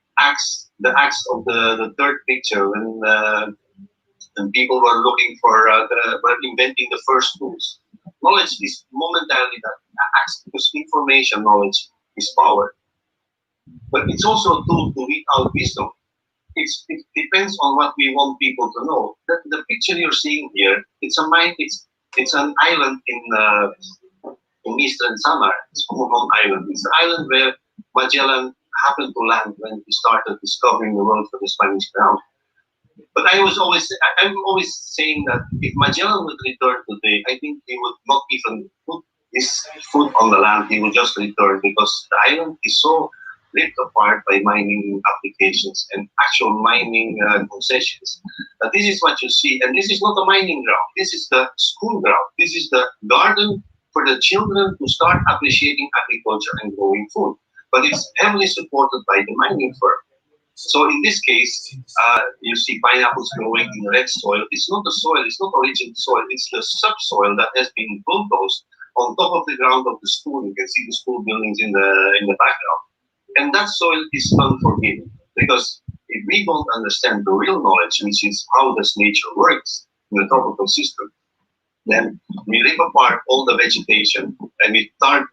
the axe of the third picture when people were looking for, were inventing the first tools. Knowledge is momentarily that axe because information, knowledge is power. But it's also a tool to read out wisdom. It depends on what we want people to know. The picture you're seeing here, it's an island in eastern Samar. It's Pumuhong Island. It's an island where Magellan happened to land when he started discovering the world for the Spanish crown. But I'm always saying that if Magellan would return today, I think he would not even put his foot on the land. He would just return because the island is so ripped apart by mining applications and actual mining concessions. This is what you see, and this is not a mining ground. This is the school ground. This is the garden for the children to start appreciating agriculture and growing food. But it's heavily supported by the mining firm. So in this case, you see pineapples growing in red soil. It's not the soil, it's not original soil, it's the subsoil that has been bulldozed on top of the ground of the school. You can see the school buildings in the background. And that soil is unforgiving because if we don't understand the real knowledge, which is how does nature works in the tropical system, then we rip apart all the vegetation and we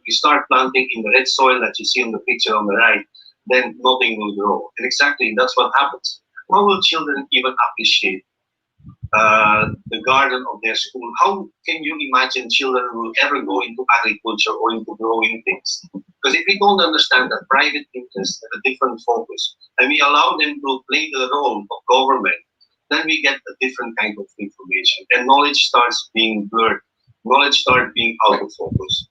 start planting in the red soil that you see on the picture on the right, then nothing will grow. And exactly that's what happens. How will children even appreciate the garden of their school? How can you imagine children will ever go into agriculture or into growing things? Because if we don't understand that private interest and a different focus, and we allow them to play the role of government, then we get a different kind of information. And knowledge starts being blurred. Knowledge starts being out of focus.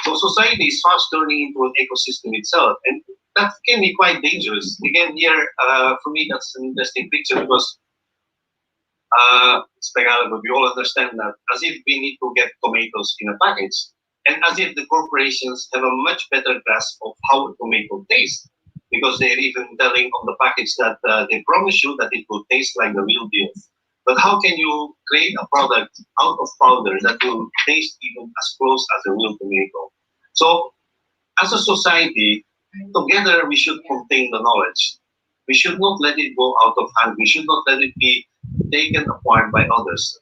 So society is fast turning into an ecosystem itself. And that can be quite dangerous. Again, here, for me, that's an interesting picture because it's Tagalog, but we all understand that as if we need to get tomatoes in a package, and as if the corporations have a much better grasp of how a tomato tastes. because they're even telling on the package that they promise you that it will taste like the real deal. But how can you create a product out of powder that will taste even as close as a real tomato? So, as a society, together we should contain the knowledge. We should not let it go out of hand. We should not let it be taken apart by others.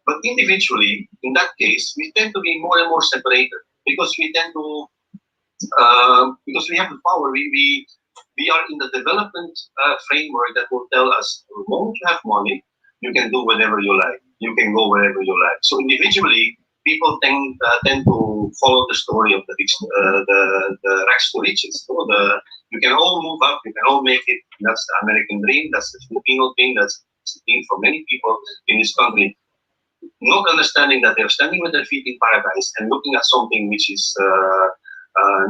But individually, in that case, we tend to be more and more separated because we tend to because we have the power. We are in the development framework that will tell us the moment you have money, you can do whatever you like. You can go wherever you like. So individually, people tend to follow the story of the rags to riches. So you can all move up. You can all make it. That's the American dream. That's the Filipino dream. That's the dream for many people in this country. Not understanding that they're standing with their feet in paradise and looking at something which is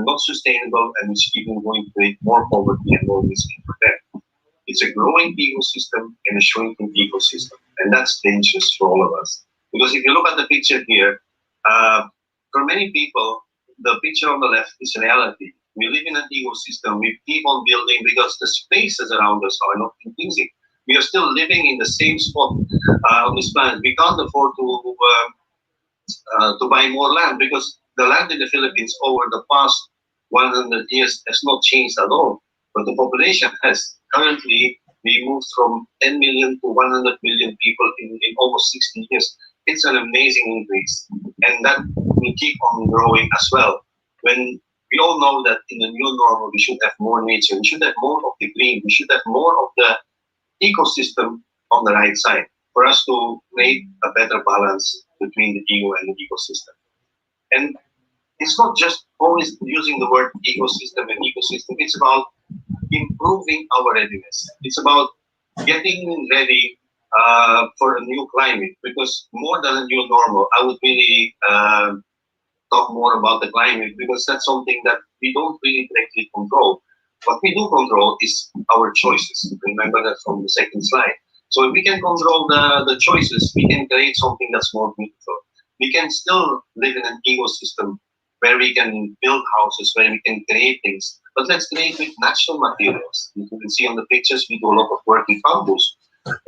not sustainable and which even going to create more poverty and more misery for them. It's a growing ecosystem and a shrinking ecosystem, and that's dangerous for all of us. Because if you look at the picture here, for many people, the picture on the left is reality. We live in an ecosystem. We keep on building because the spaces around us are not increasing. We are still living in the same spot on this planet. We can't afford to buy more land because the land in the Philippines over the past 100 years has not changed at all. But the population has. Currently, we moved from 10 million to 100 million people in almost 60 years. It's an amazing increase. And that will keep on growing as well. When we all know that in the new normal, we should have more nature, we should have more of the green, we should have more of the ecosystem on the right side for us to create a better balance between the ego and the ecosystem. And it's not just always using the word ecosystem and ecosystem, it's about improving our readiness. It's about getting ready for a new climate because more than a new normal, I would really talk more about the climate because that's something that we don't really directly control. What we do control is our choices. Remember that from the second slide. So if we can control the choices, we can create something that's more beautiful. We can still live in an ecosystem where we can build houses, where we can create things. But let's create with natural materials. You can see on the pictures, we do a lot of work with bamboos.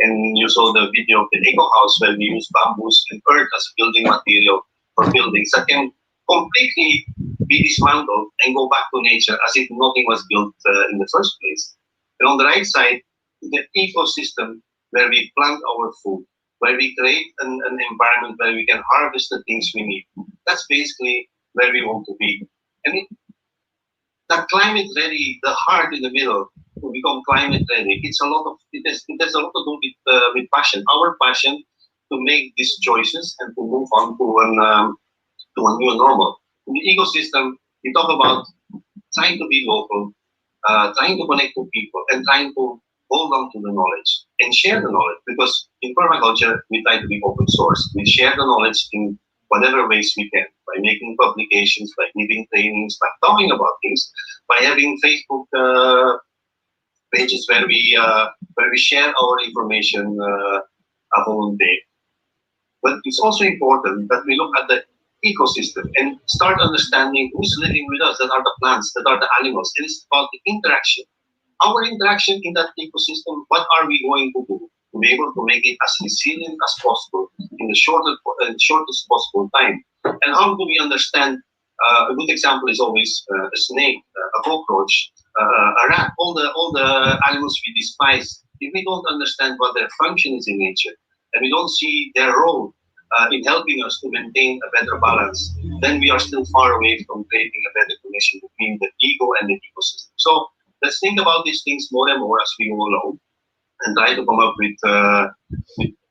And you saw the video of the Eco House where we use bamboos and earth as a building material for buildings that can completely be dismantled and go back to nature as if nothing was built in the first place. And on the right side, the ecosystem where we plant our food, where we create an environment where we can harvest the things we need. That's basically where we want to be. And that climate ready, the heart in the middle, to become climate ready, it has a lot to do with passion. Our passion to make these choices and to move on to a new normal. In the ecosystem, we talk about trying to be local, trying to connect to people, and trying to hold on to the knowledge and share the knowledge. Because in permaculture, we try to be open source. We share the knowledge in whatever ways we can, by making publications, by giving trainings, by talking about things, by having Facebook pages where we share our information a whole day. But it's also important that we look at the ecosystem and start understanding who's living with us, that are the plants, that are the animals. And it's about the interaction. Our interaction in that ecosystem, what are we going to do to be able to make it as resilient as possible in the shortest possible time? And how do we understand? A good example is always a snake, a cockroach, a rat, all the animals we despise. If we don't understand what their function is in nature, and we don't see their role in helping us to maintain a better balance, then we are still far away from creating a better connection between the ego and the ecosystem. So let's think about these things more and more as we go along and try to come up with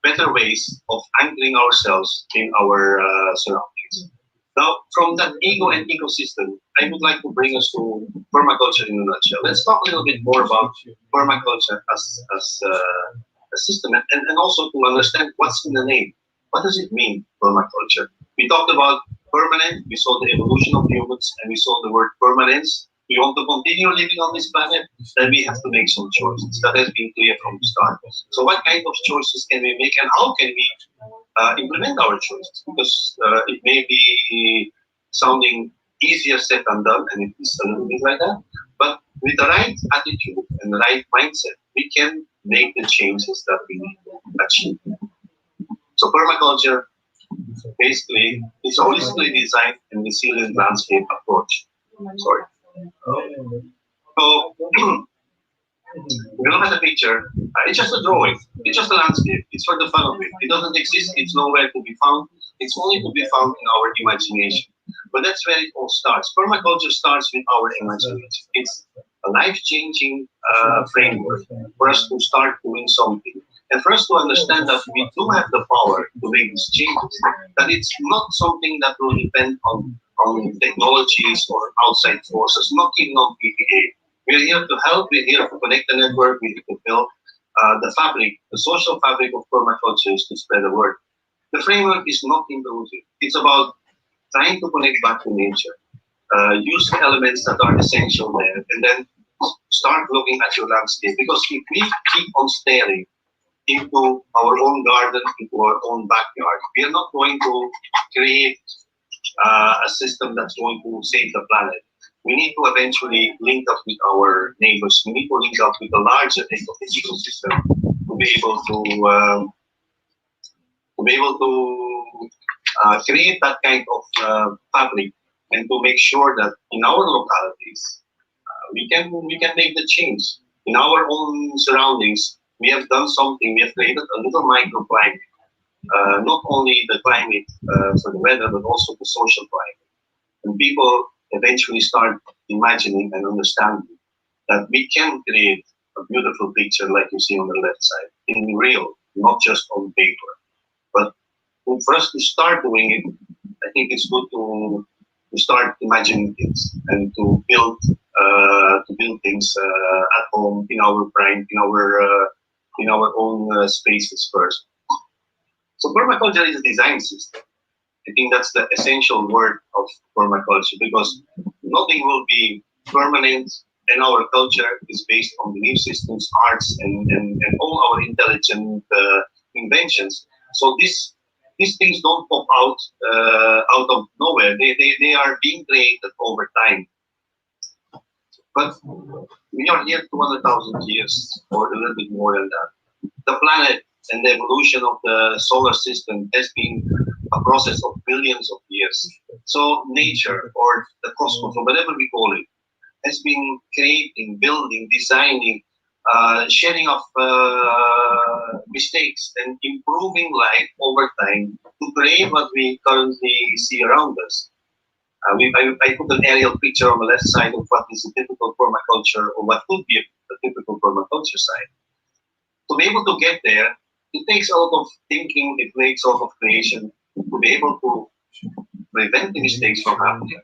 better ways of anchoring ourselves in our surroundings. Now, from that ego and ecosystem, I would like to bring us to permaculture in a nutshell. Let's talk a little bit more about permaculture as a system and also to understand what's in the name. What does it mean, permaculture? We talked about permanent, we saw the evolution of humans, and we saw the word permanence. We want to continue living on this planet, then we have to make some choices. That has been clear from the start. So what kind of choices can we make and how can we implement our choices? Because it may be sounding easier said than done, and it is a little bit like that. But with the right attitude and the right mindset, we can make the changes that we need to achieve. So permaculture basically is a holistically designed and resilient landscape approach. Sorry. So we look at the picture, it's just a drawing, it's just a landscape, it's for the fun of it. It doesn't exist, it's nowhere to be found, it's only to be found in our imagination. But that's where it all starts. Permaculture starts with our imagination. It's a life-changing framework for us to start doing something. And for us to understand that we do have the power to make these changes, that it's not something that will depend on technologies or outside forces, not even on PPA. We're here to help, we're here to connect the network, we're here to build the fabric, the social fabric of permaculture is to spread the word. The framework is not intrusive. It's about trying to connect back to nature, use the elements that are essential there, and then start looking at your landscape. Because if we keep on staring into our own garden, into our own backyard, we are not going to create a system that's going to save the planet. We need to eventually link up with our neighbors. We need to link up with the larger ecosystem to be able to create that kind of fabric and to make sure that in our localities we can make the change. In our own surroundings, we have done something. We have created a little microclimate, not only the climate for the weather, but also the social climate. And people eventually start imagining and understanding that we can create a beautiful picture like you see on the left side, in real, not just on paper. But for us to start doing it, I think it's good to start imagining things and to build things at home, in our prime, in our own spaces first. So permaculture is a design system. I think that's the essential word of permaculture, because nothing will be permanent, and our culture is based on belief systems, arts, and all our intelligent inventions. So these things don't pop out of nowhere. They are being created over time. But we are here 200,000 years, or a little bit more than that. The planet and the evolution of the solar system has been a process of billions of years. So nature, or the cosmos, or whatever we call it, has been creating, building, designing, sharing of mistakes and improving life over time to create what we currently see around us. I put an aerial picture on the left side of what is a typical permaculture, or what could be a typical permaculture site. To be able to get there, it takes a lot of thinking, it takes a lot of creation to be able to prevent the mistakes from happening.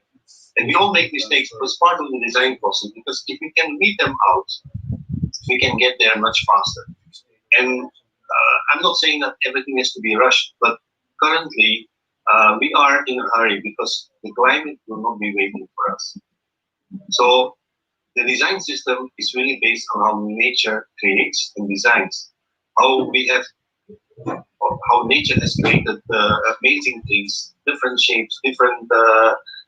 And we all make mistakes as part of the design process, because if we can weed them out, we can get there much faster. And I'm not saying that everything has to be rushed, but currently we are in a hurry because the climate will not be waiting for us. So the design system is really based on how nature creates and designs, how nature has created amazing things, different shapes, different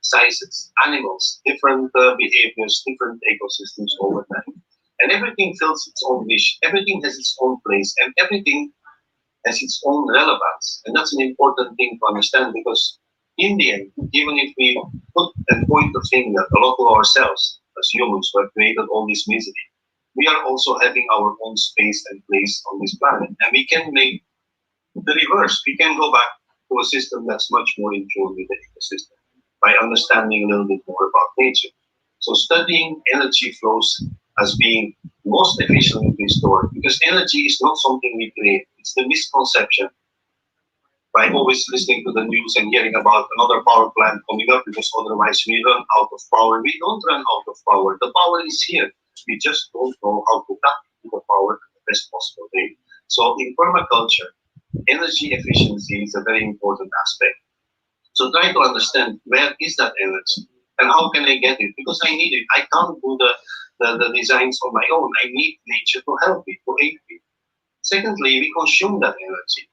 sizes, animals, different behaviors, different ecosystems over time. And everything fills its own niche, everything has its own place, and everything has its own relevance. And that's an important thing to understand, because in the end, even if we put and point the finger a lot to ourselves as humans who have created all this misery, we are also having our own space and place on this planet. And we can make the reverse. We can go back to a system that's much more in tune with the ecosystem by understanding a little bit more about nature. So studying energy flows as being most efficiently restored, because energy is not something we create. It's the misconception by always listening to the news and hearing about another power plant coming up, because otherwise we run out of power. We don't run out of power. The power is here. We just don't know how to tap into the power in the best possible way. So in permaculture, energy efficiency is a very important aspect. So try to understand, where is that energy and how can I get it? Because I need it. I can't do the designs on my own. I need nature to help me, to aid me. Secondly, we consume that energy.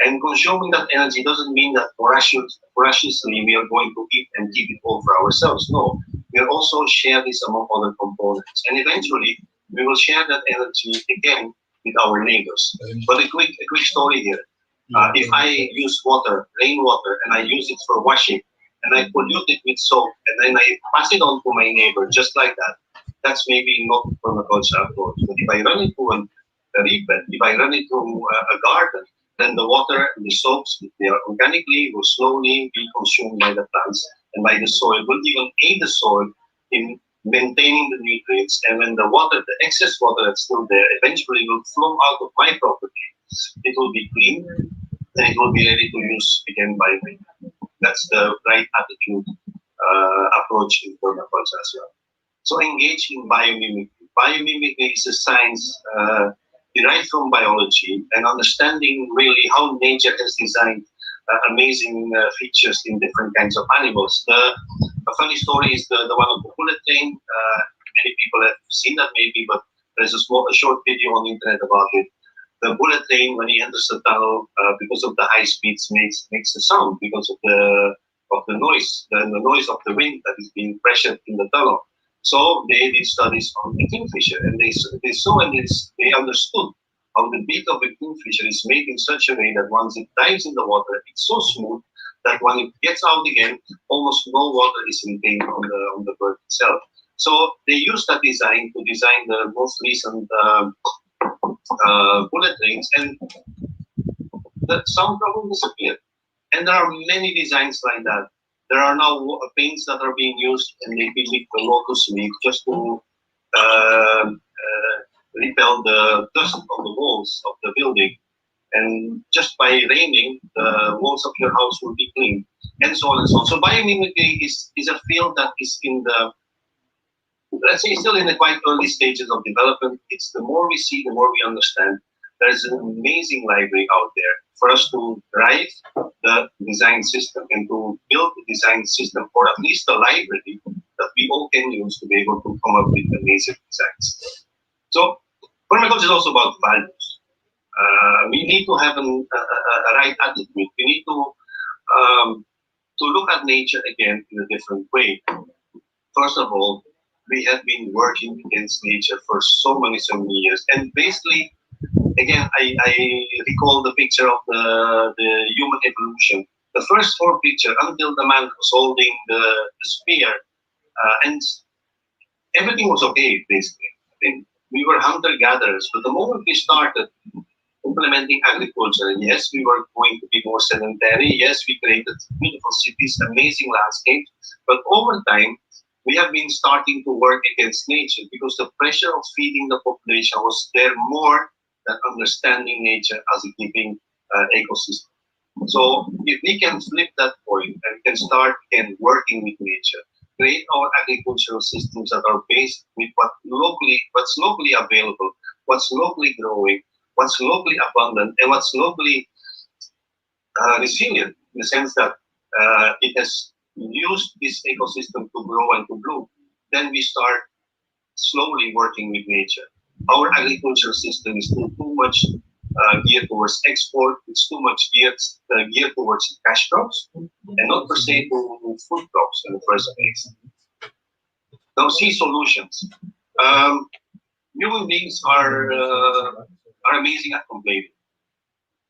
And consuming that energy doesn't mean that voraciously we are going to eat and keep it all for ourselves. No, we'll also share this among other components. And eventually, we will share that energy again with our neighbors. But a quick story here. If I use water, rainwater, and I use it for washing, and I pollute it with soap, and then I pass it on to my neighbor, just like that, that's maybe not permaculture approach. But if I run it to a river, if I run it to a garden, then the water and the soaps, if they are organically, will slowly be consumed by the plants and by the soil, will even aid the soil in maintaining the nutrients. And when the water, the excess water that's still there, eventually will flow out of my property, it will be clean and it will be ready to use again by me. That's the right attitude approach in permaculture as well. So engage in biomimicry. Biomimicry is a science derived from biology and understanding really how nature has designed amazing features in different kinds of animals. A funny story is the one of the bullet train. Many people have seen that maybe, but there's a short video on the internet about it. The bullet train, when he enters the tunnel, because of the high speeds, makes a sound because of the noise, the noise of the wind that is being pressured in the tunnel. So they did studies on the kingfisher, and they saw and they understood how the beak of the kingfisher is made in such a way that once it dives in the water, it's so smooth that when it gets out again, almost no water is retained on the bird itself. So they used that design to design the most recent bullet trains, and the sound problem disappeared. And there are many designs like that. There are now paints that are being used, and they mimic the lotus leaf just to repel the dust on the walls of the building. And just by raining, the walls of your house will be clean, and so on and so on. So biomimicry is a field that is in the, let's say, still in the quite early stages of development. It's the more we see, the more we understand. There's an amazing library out there for us to drive the design system and to build the design system, or at least a library that we all can use to be able to come up with amazing designs. So permaculture is also about values. We need to have a right attitude. We need to look at nature again in a different way. First of all, we have been working against nature for so many years, and basically, again, I recall the picture of the human evolution. The first 4 pictures, until the man was holding the spear, and everything was okay, basically. I think we were hunter-gatherers, but the moment we started implementing agriculture, yes, we were going to be more sedentary. Yes, we created beautiful cities, amazing landscapes, but over time, we have been starting to work against nature because the pressure of feeding the population was there more than understanding nature as a living ecosystem. So if we can flip that point and can start again working with nature, create our agricultural systems that are based with what's locally available, what's locally growing, what's locally abundant, and what's locally resilient, in the sense that it has used this ecosystem to grow and to bloom, then we start slowly working with nature. Our agricultural system is too much geared towards export. It's too much geared towards cash crops, and not per se to food crops in the first place. Now, see solutions. Human beings are amazing at complaining.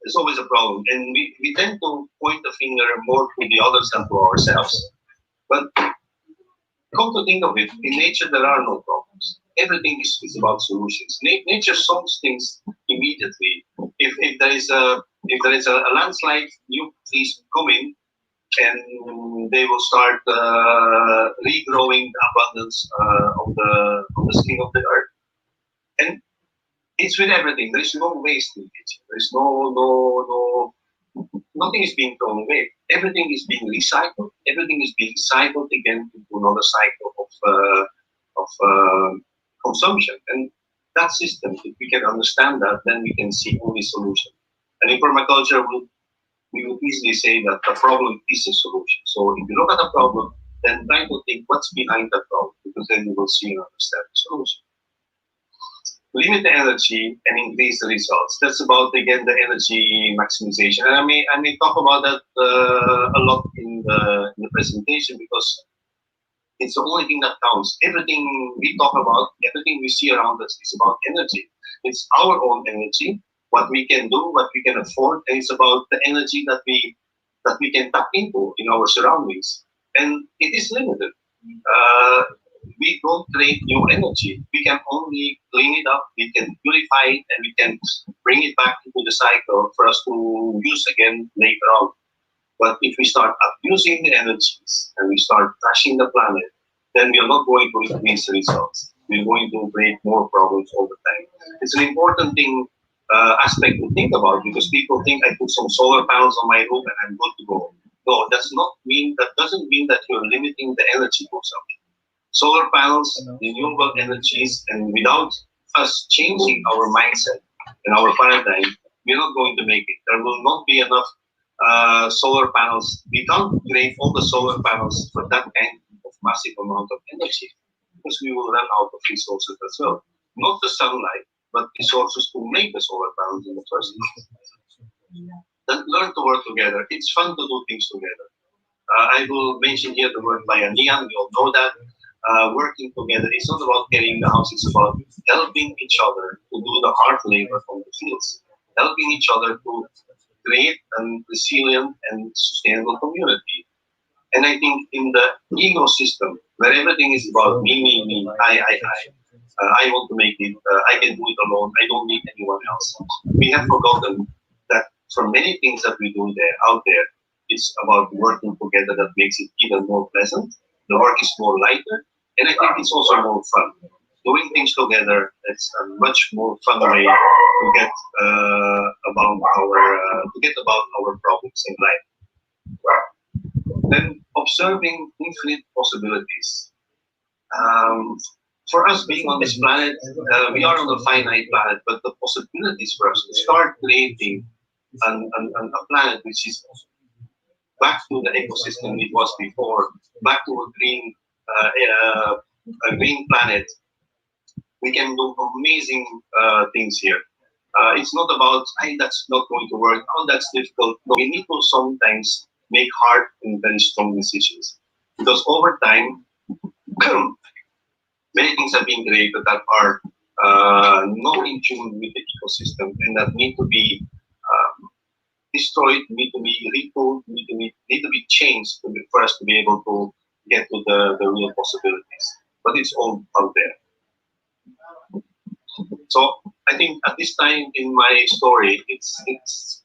There's always a problem, and we tend to point the finger more to the others than to ourselves. But come to think of it, in nature there are no problems. Everything is about solutions. Nature solves things immediately. If there is a landslide, you please come in, and they will start regrowing the abundance of the skin of the earth. And it's with everything. There is no waste in nature. There is nothing is being thrown away. Everything is being recycled. Everything is being cycled again into another cycle of consumption. And that system, if we can understand that, then we can see only solution. And in permaculture, we would easily say that the problem is a solution. So if you look at the problem, then try to think what's behind the problem, because then you will see and understand the solution. Limit the energy and increase the results. That's about, again, the energy maximization. And I may talk about that a lot in the presentation, because It's the only thing that counts. Everything we talk about, everything we see around us is about energy. It's our own energy, what we can do, what we can afford, and it's about the energy that we can tap into in our surroundings. And it is limited. Uh, we don't create new energy. We can only clean it up, we can purify it, and we can bring it back into the cycle for us to use again later on. But if we start abusing the energies and we start trashing the planet, then we are not going to increase results. We're going to create more problems all the time. It's an important thing aspect to think about because people think I put some solar panels on my roof and I'm good to go. No, that doesn't mean that you're limiting the energy consumption. Solar panels, renewable energies, and without us changing our mindset and our paradigm, we're not going to make it. There will not be enough solar panels. We can't create all the solar panels for that kind of massive amount of energy because we will run out of resources as well. Not the sunlight, but resources to make the solar panels in the first place. Then learn to work together. It's fun to do things together. I will mention here the word bayanihan. We all know that. Working together is not about carrying the house, it's about helping each other to do the hard labor on the fields, helping each other to create a resilient and sustainable community. And I think in the ecosystem, where everything is about me, I want to make it, I can do it alone, I don't need anyone else. We have forgotten that for many things that we do out there, it's about working together that makes it even more pleasant. The work is more lighter, and I think it's also more fun. Doing things together, it's a much more fun way to get about our problems in life. Then observing infinite possibilities. For us being on this planet, we are on a finite planet, but the possibilities for us to start creating a planet which is back to the ecosystem it was before, back to a green planet, we can do amazing things here. It's not about, hey, that's not going to work, oh, that's difficult. No, we need to sometimes make hard and very strong decisions. Because over time, many things have been created that are not in tune with the ecosystem and that need to be destroyed, need to be retooled, need to be changed for us to be able to get to the real possibilities. But it's all out there. So I think at this time in my story, it's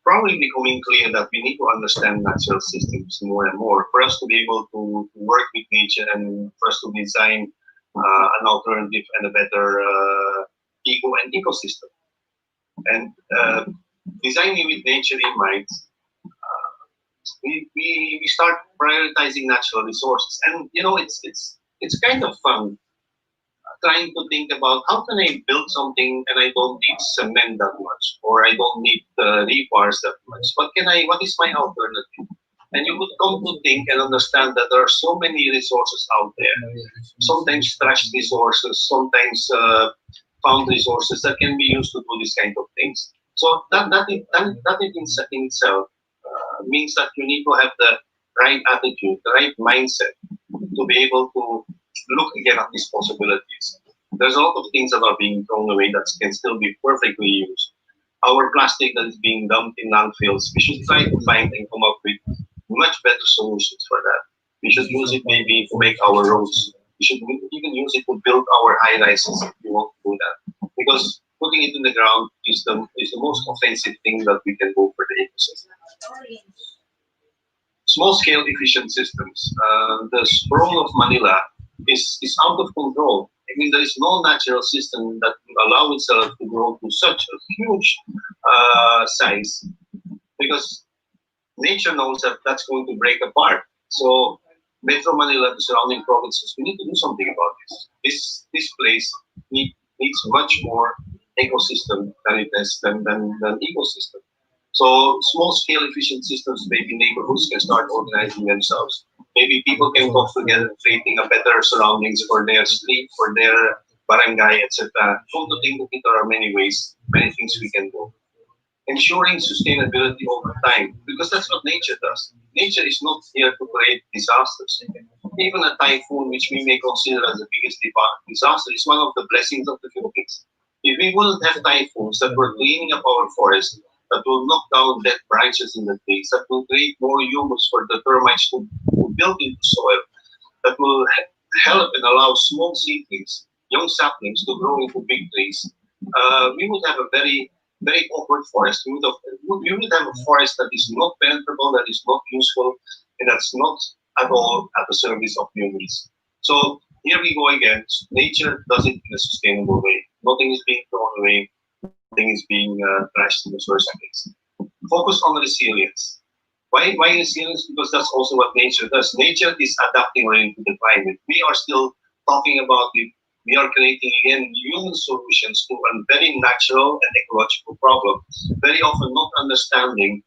probably becoming clear that we need to understand natural systems more and more for us to be able to work with nature and for us to design an alternative and a better eco and ecosystem. And designing with nature in mind, we start prioritizing natural resources. And you know, it's kind of fun trying to think about how can I build something and I don't need cement that much, or I don't need rebars that much. What is my alternative? And you would come to think and understand that there are so many resources out there. Sometimes trash resources, sometimes found resources that can be used to do this kind of things. So that in itself means that you need to have the right attitude, the right mindset to be able to look again at these possibilities. There's a lot of things that are being thrown away that can still be perfectly used. Our plastic that is being dumped in landfills, we should try to find and come up with much better solutions for that. We should use it maybe to make our roads. We should even use it to build our high rises if we want to do that. Because putting it in the ground is the most offensive thing that we can do for the ecosystem. Small-scale efficient systems. The sprawl of Manila is out of control. I mean, there is no natural system that will allow itself to grow to such a huge size because nature knows that that's going to break apart. So Metro Manila, the surrounding provinces, we need to do something about this. This place needs much more ecosystem than it has than ecosystem. So small-scale efficient systems, maybe neighborhoods can start organizing themselves. Maybe people can come together, creating a better surroundings for their street, for their barangay, etc. Come to think of it, there are many ways, many things we can do. Ensuring sustainability over time, because that's what nature does. Nature is not here to create disasters. Even a typhoon, which we may consider as the biggest disaster, is one of the blessings of the Philippines. If we wouldn't have typhoons that were cleaning up our forests, that will knock down dead branches in the trees, that will create more humus for the termites to build into soil, that will help and allow small seedlings, young saplings to grow into big trees, we would have a very awkward forest. We would have a forest that is not penetrable, that is not useful, and that's not at all at the service of humans. So here we go again. Nature does it in a sustainable way. Nothing is being thrown away. Nothing is being trashed in the first place. Focus on resilience. Why resilience? Because that's also what nature does. Nature is adapting really to the climate. We are still talking about it. We are creating again human solutions to a very natural and ecological problem. Very often not understanding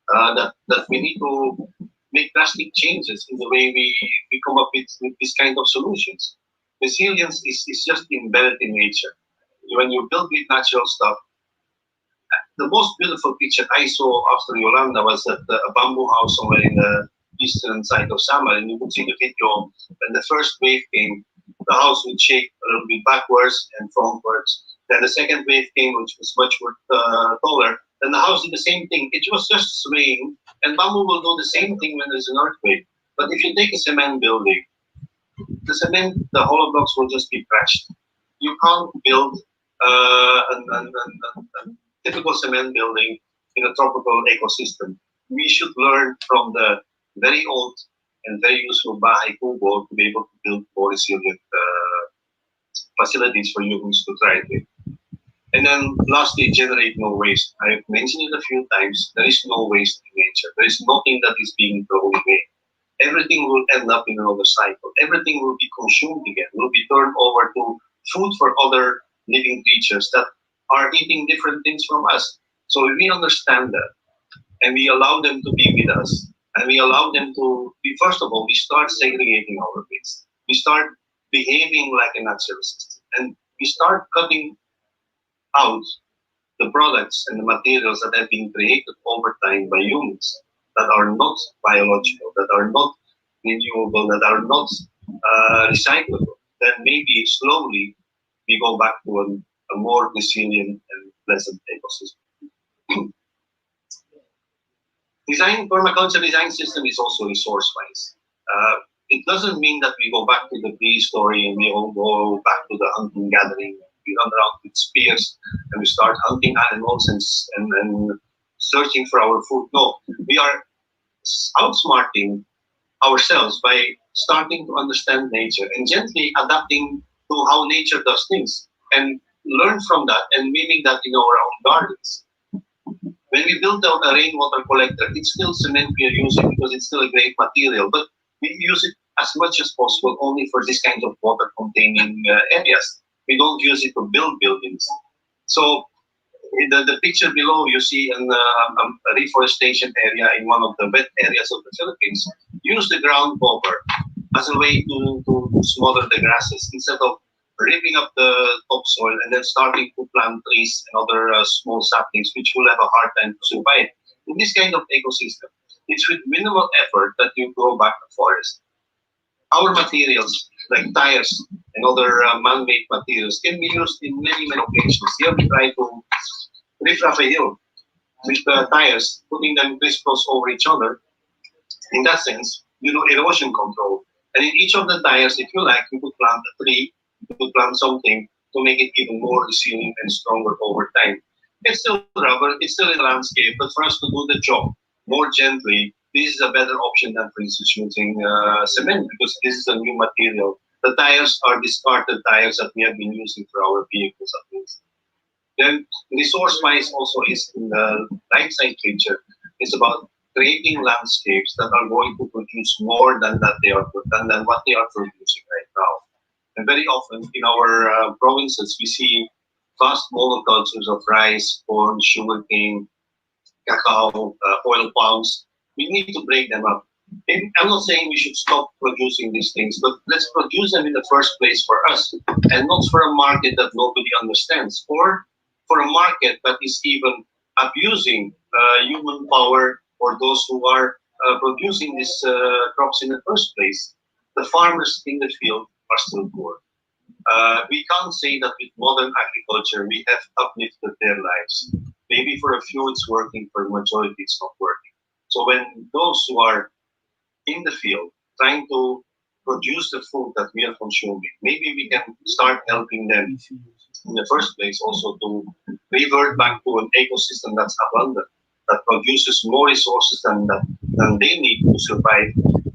that we need to make drastic changes in the way we come up with this kind of solutions. Resilience is just embedded in nature. When you build with natural stuff, the most beautiful picture I saw after Yolanda was at a bamboo house somewhere in the eastern side of Samar, and you could see the video when the first wave came, the house would shake a little bit backwards and frontwards. Then the second wave came, which was much more taller. Then the house did the same thing. It was just swaying, and bamboo will do the same thing when there's an earthquake. But if you take a cement building, the hollow blocks will just be crashed. You can't build an typical cement building in a tropical ecosystem. We should learn from the very old and very useful Bahay Kubo to be able to build more resilient facilities for humans to thrive in. And then lastly, generate no waste. I've mentioned it a few times. There is no waste in nature. There is nothing that is being thrown away. Everything will end up in another cycle. Everything will be consumed again, will be turned over to food for other living creatures that are eating different things from us. So if we understand that and we allow them to be with us and we allow them to be, first of all, we start segregating our waste. We start behaving like a natural system and we start cutting out the products and the materials that have been created over time by humans that are not biological, that are not renewable, that are not recyclable, then maybe slowly we go back to a more resilient and pleasant ecosystem. Permaculture design system is also resource-wise. It doesn't mean that we go back to the prehistory and we all go back to the hunting gathering. We run around with spears and we start hunting animals and searching for our food. No, we are outsmarting ourselves by starting to understand nature and gently adapting to how nature does things and learn from that and mimic that in our own gardens. When we build out a rainwater collector, it's still cement we are using because it's still a great material, but we use it as much as possible only for this kind of water containing areas. We don't use it to build buildings. So in the picture below, you see a reforestation area in one of the wet areas of the Philippines. Use the ground cover as a way to smother the grasses instead of ripping up the topsoil and then starting to plant trees and other small saplings which will have a hard time to survive. In this kind of ecosystem, it's with minimal effort that you grow back the forest. Our materials, like tires and other man-made materials, can be used in many occasions. Here we try to riff-raff a hill with tires, putting them crisscross over each other. In that sense, you do erosion control. And in each of the tires, if you like, you could plant a tree, you could plant something to make it even more resilient and stronger over time. It's still rubber, it's still in the landscape, but for us to do the job more gently, this is a better option than, for instance, using cement because this is a new material. The tires are discarded tires that we have been using for our vehicles at least. Then resource-wise also is in the right side picture. It's about creating landscapes that are going to produce more than what they are producing right now. And very often in our provinces, we see vast monocultures of rice, corn, sugarcane, cacao, oil palms. We need to break them up. And I'm not saying we should stop producing these things, but let's produce them in the first place for us and not for a market that nobody understands or for a market that is even abusing human power for those who are producing these crops in the first place. the farmers in the field are still poor. We can't say that with modern agriculture we have uplifted their lives. Maybe for a few it's working, for the majority it's not working. So when those who are in the field trying to produce the food that we are consuming, maybe we can start helping them in the first place also to revert back to an ecosystem that's abundant, that produces more resources than they need to survive.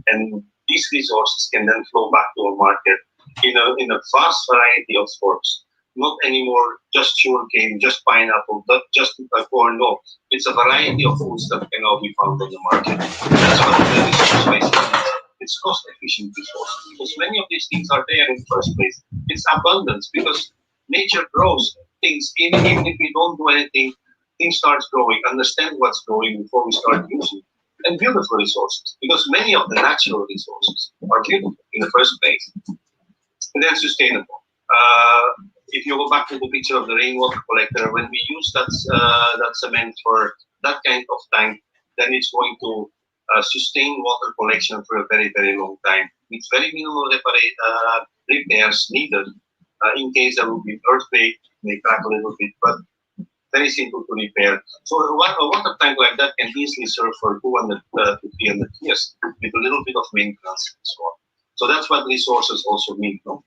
And these resources can then flow back to a market in a vast variety of forms. Not anymore just sugarcane, just pineapple, just corn. No, it's a variety of foods that can now be found on the market. That's what the resource base is. It's cost efficient resources because many of these things are there in the first place. It's abundance because nature grows things. Even if we don't do anything, things start growing. Understand what's growing before we start using. And beautiful resources because many of the natural resources are beautiful in the first place. And then sustainable. If you go back to the picture of the rainwater collector, when we use that cement for that kind of tank, then it's going to sustain water collection for a very, very long time. With very minimal repairs needed in case there will be earthquake, may crack a little bit, but very simple to repair. So a water tank like that can easily serve for 200 to 300 years with a little bit of maintenance and so on. So that's what resources also mean. No?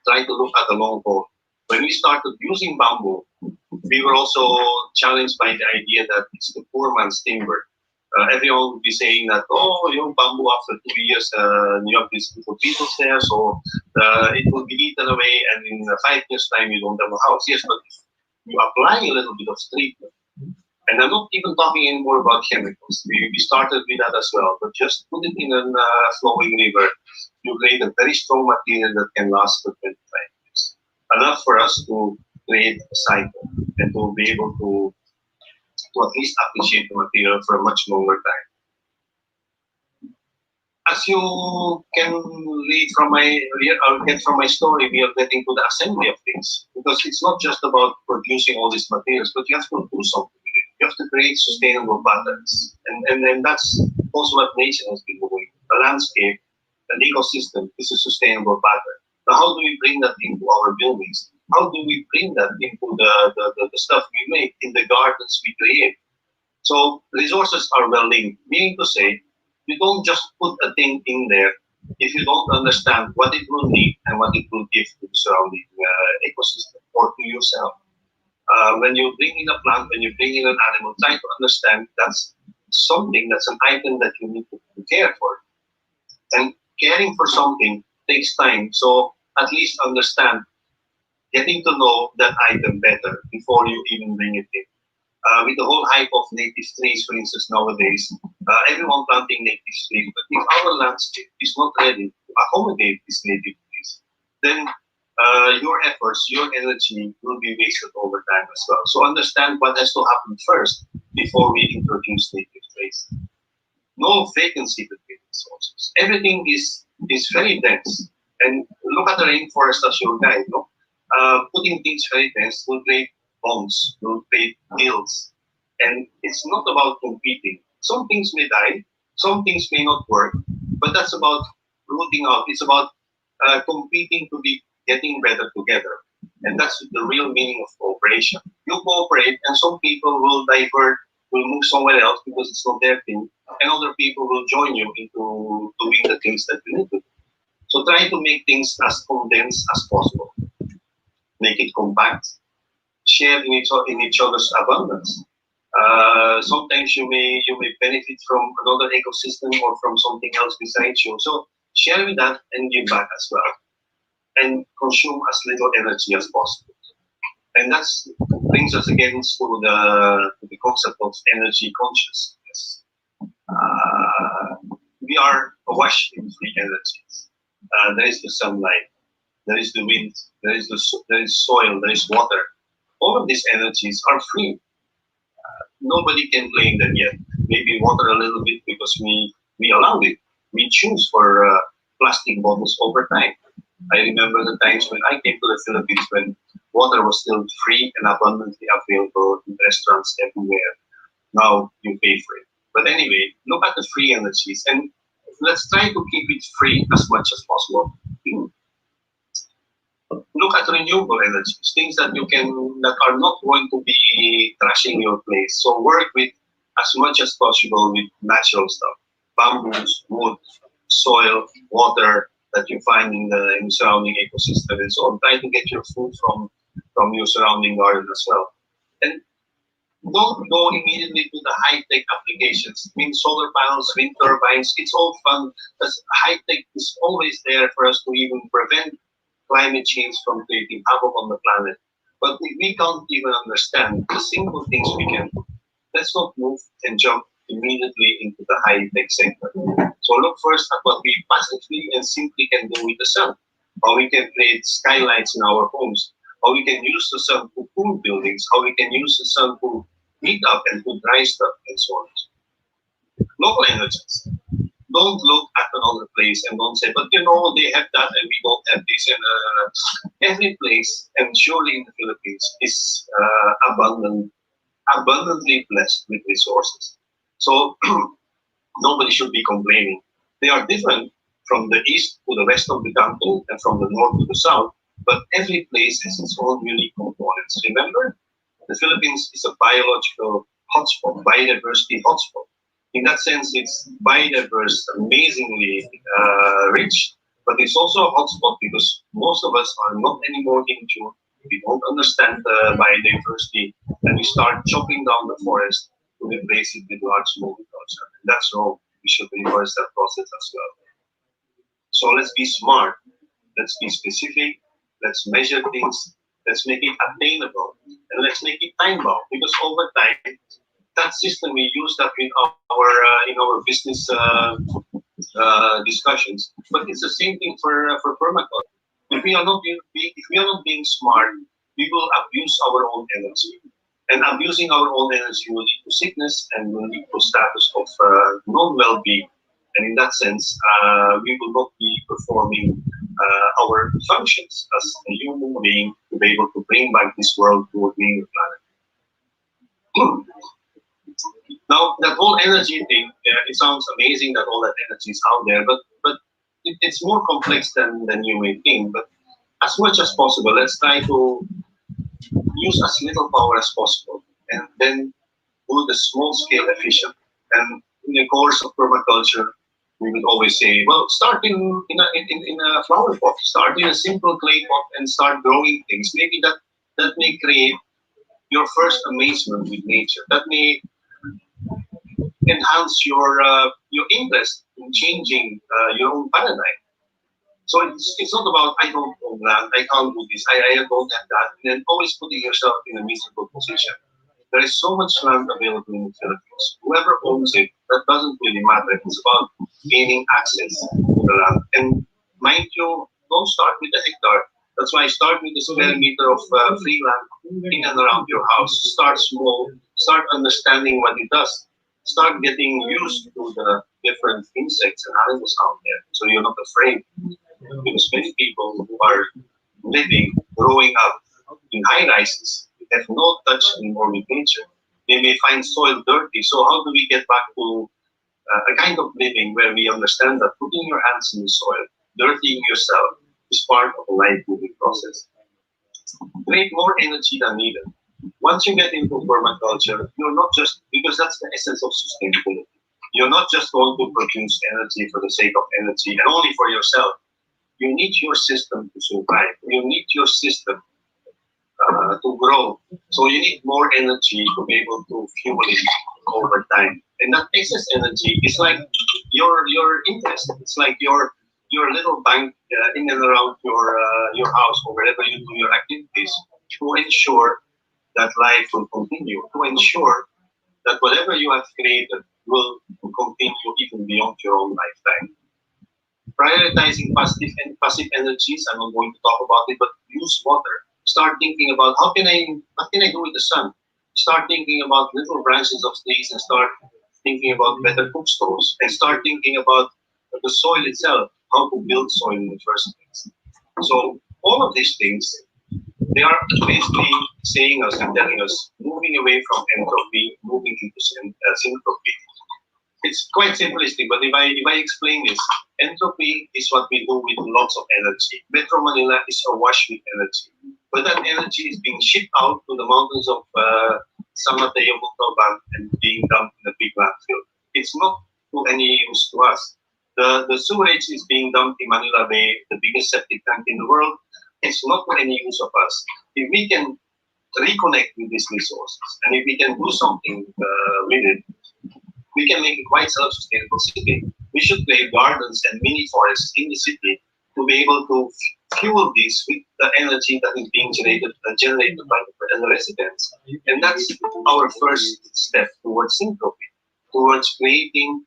Try to look at the long haul. When we started using bamboo, we were also challenged by the idea that it's the poor man's timber. Everyone would be saying that, oh, bamboo after 2 years, you have these little beetles there, so it will be eaten away, and in 5 years' time, you don't have a house. Yes, but if you apply a little bit of treatment, and I'm not even talking anymore about chemicals. We started with that as well, but just put it in a flowing river. You create a very strong material that can last for 25 years. Enough for us to create a cycle and to be able to at least appreciate the material for a much longer time. As you can read from my story, we are getting to the assembly of things because it's not just about producing all these materials, but you have to do something with it. You have to create sustainable patterns, and that's also what nature has been doing. The landscape, an ecosystem is a sustainable pattern. Now, how do we bring that into our buildings? How do we bring that into the stuff we make in the gardens we create? So resources are well linked, meaning to say, you don't just put a thing in there if you don't understand what it will need and what it will give to the surrounding ecosystem or to yourself. When you bring in a plant, when you bring in an animal, try to understand that's something, that's an item that you need to care for. And caring for something takes time. So at least understand, getting to know that item better before you even bring it in. With the whole hype of native trees, for instance, nowadays, everyone planting native trees, but if our landscape is not ready to accommodate these native trees, then your efforts, your energy will be wasted over time as well. So understand what has to happen first before we introduce native trees. No vacancy between resources. Everything is very dense. And look at the rainforest as your guide. No? Putting things very dense will create bonds, will create deals. And it's not about competing. Some things may die, some things may not work, but that's about rooting out. It's about competing to be getting better together. And that's the real meaning of cooperation. You cooperate, and some people will divert, will move somewhere else because it's not their thing, and other people will join you into doing the things that you need to do. So try to make things as condensed as possible. Make it compact. Share in each other's abundance. Sometimes you may benefit from another ecosystem or from something else besides you. So share with that and give back as well, and consume as little energy as possible. And that brings us again to the concept of energy consciousness. We are awash in three energies. There is the sunlight, there is the wind, there is soil, there is water. All of these energies are free. Nobody can claim them yet. Maybe water a little bit because we allowed it. We choose for plastic bottles over time. I remember the times when I came to the Philippines when water was still free and abundantly available in restaurants everywhere. Now you pay for it. But anyway, look at the free energies and let's try to keep it free as much as possible. Look at renewable energies, things that that are not going to be trashing your place. So work with as much as possible with natural stuff, bamboos, wood, soil, water that you find in the surrounding ecosystem, and so on. Try to get your food from your surrounding garden as well. And don't go immediately to the high-tech applications. I mean, solar panels, wind turbines, it's all fun. Because high-tech is always there for us to even prevent climate change from creating havoc on the planet. But if we can't even understand the simple things we can do, let's not move and jump immediately into the high-tech sector. So look first at what we passively and simply can do with the sun. How we can create skylights in our homes. How we can use the sun to cool buildings. How we can use the sun to heat up and to dry stuff and so on. Local energies. Don't look at another place and don't say, but you know, they have that and we don't have this. And every place, and surely in the Philippines, is abundantly blessed with resources. So nobody should be complaining. They are different from the east to the west of the country and from the north to the south, but every place has its own unique components. Remember, the Philippines is a biological hotspot, biodiversity hotspot. In that sense, it's biodiverse, amazingly rich, but it's also a hotspot because most of us are not anymore in tune. We don't understand biodiversity, and we start chopping down the forest to replace it with large monoculture. And that's wrong. We should reverse that process as well. So let's be smart. Let's be specific. Let's measure things. Let's make it attainable, and let's make it time bound. Because over time, that system we use that in our business discussions. But it's the same thing for permaculture. If we are not being smart, we will abuse our own energy, and abusing our own energy will lead to sickness and will lead to status of non-well-being. And in that sense, we will not be performing our functions as a human being to be able to bring back this world to a greener planet. Now, that whole energy thing, it sounds amazing that all that energy is out there, but it's more complex than you may think. But as much as possible, let's try to use as little power as possible, and then do the small scale efficient. And in the course of permaculture, we would always say, well, start in a flower pot, start in a simple clay pot, and start growing things. Maybe that may create your first amazement with nature. That may enhance your interest in changing your own paradigm. So it's not about I don't own land, I can't do this, I don't have that, and then always putting yourself in a miserable position. There is so much land available in the Philippines. Whoever owns it, that doesn't really matter. It's about gaining access to the land. And mind you, don't start with a hectare. That's why I start with a square meter of free land in and around your house. Start small, start understanding what it does. Start getting used to the different insects and animals out there, so you're not afraid. Because many people who are living, growing up in high rises, have no touch anymore with nature. They may find soil dirty. So how do we get back to a kind of living where we understand that putting your hands in the soil, dirtying yourself, is part of a life-moving process? Create more energy than needed. Once you get into permaculture, you're not just, because that's the essence of sustainability. You're not just going to produce energy for the sake of energy and only for yourself. You need your system to survive. You need your system to grow. So you need more energy to be able to fuel it over time. And that excess energy is like your interest. It's like your little bank in and around your house or wherever you do your activities to ensure that life will continue, to ensure that whatever you have created will continue even beyond your own lifetime. Prioritizing passive energies, I'm not going to talk about it, but use water. Start thinking about what can I do with the sun? Start thinking about little branches of trees and start thinking about better cook stoves and start thinking about the soil itself, how to build soil in the first place. So all of these things, they are basically saying us and telling us moving away from entropy, moving into syntropy. it's quite simplistic, but if I explain this, entropy is what we do with lots of energy. Metro Manila is awash with energy, but that energy is being shipped out to the mountains of San Mateo, Montalban, and being dumped in a big landfill. It's not to any use to us. The sewage is being dumped in Manila Bay, the biggest septic tank in the world. It's not to any use of us. If we can reconnect with these resources, and if we can do something with it, we can make a quite self-sustainable city. We should create gardens and mini forests in the city to be able to fuel this with the energy that is being generated by the residents. And that's our first step towards syntropy, towards creating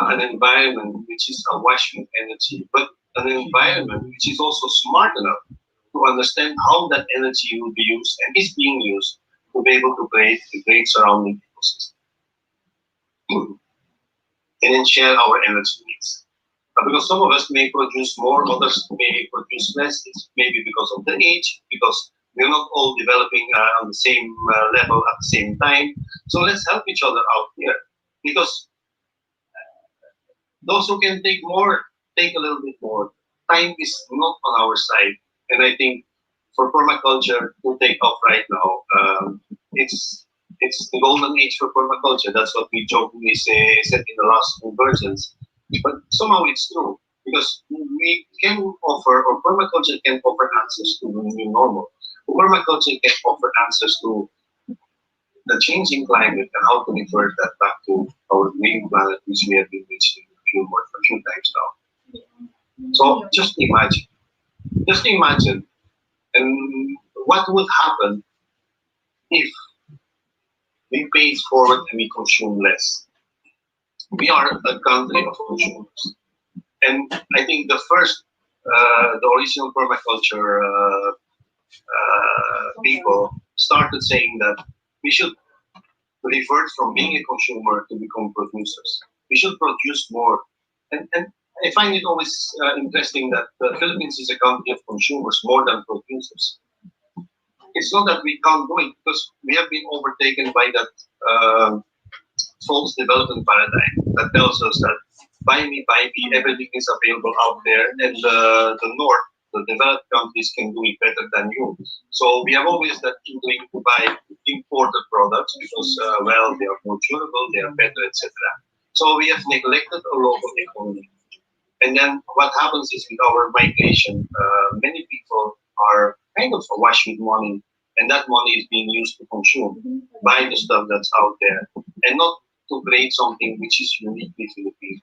an environment which is awash with energy, but an environment which is also smart enough to understand how that energy will be used and is being used to be able to create a great surrounding ecosystem. And then share our energy needs. Because some of us may produce more, others may produce less. It's maybe because of the age, because we're not all developing on the same level at the same time. So let's help each other out here. Because those who can take more, take a little bit more. Time is not on our side. And I think for permaculture to take off right now, it's the golden age for permaculture. That's what we jokingly said in the last convergence. But somehow it's true because we can offer, or permaculture can offer answers to the new normal. Permaculture can offer answers to the changing climate and how to revert that back to our green planet, which we have been mentioning a few times now. So just imagine, and what would happen if we pay it forward and we consume less? We are a country of consumers. And I think the original permaculture people started saying that we should revert from being a consumer to become producers. We should produce more. And I find it always interesting that the Philippines is a country of consumers more than producers. It's not that we can't do it because we have been overtaken by that false development paradigm that tells us that buy me, everything is available out there, and the North, the developed countries can do it better than you. So we have always that inkling to buy imported products because, well, they are more durable, they are better, etc. So we have neglected a local economy. And then what happens is with our migration, many people are kind of awash with money, and that money is being used to consume, buy the stuff that's out there, and not to create something which is uniquely Filipino.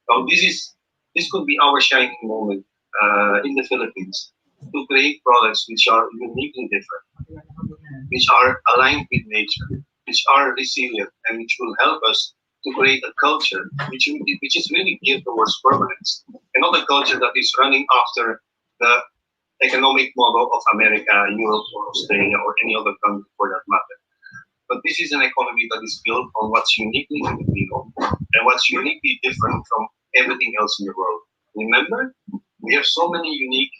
Now, this could be our shining moment in the Philippines to create products which are uniquely different, which are aligned with nature, which are resilient, and which will help us to create a culture which is really geared towards permanence, and not a culture that is running after the economic model of America, Europe, or Australia, or any other country for that matter. But this is an economy that is built on what's uniquely Filipino and what's uniquely different from everything else in the world. Remember, we have so many unique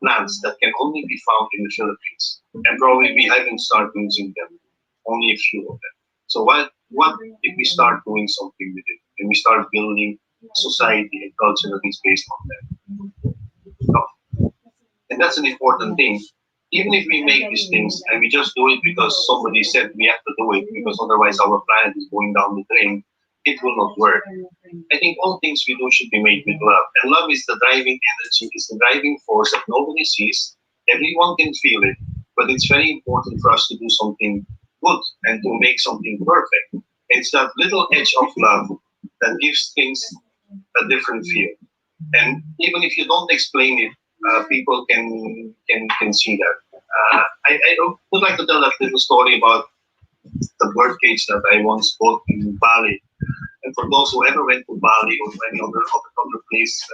plants that can only be found in the Philippines, and probably we haven't started using them, only a few of them. So what if we start doing something with it, and we start building society and culture that is based on them? No. And that's an important thing. Even if we make these things and we just do it because somebody said we have to do it because otherwise our planet is going down the drain, it will not work. I think all things we do should be made with love. And love is the driving energy, is the driving force that nobody sees. Everyone can feel it, but it's very important for us to do something good and to make something perfect. It's that little edge of love that gives things a different feel. And even if you don't explain it, people can see that. I would like to tell that little story about the birdcage that I once bought in Bali. And for those who ever went to Bali or any other place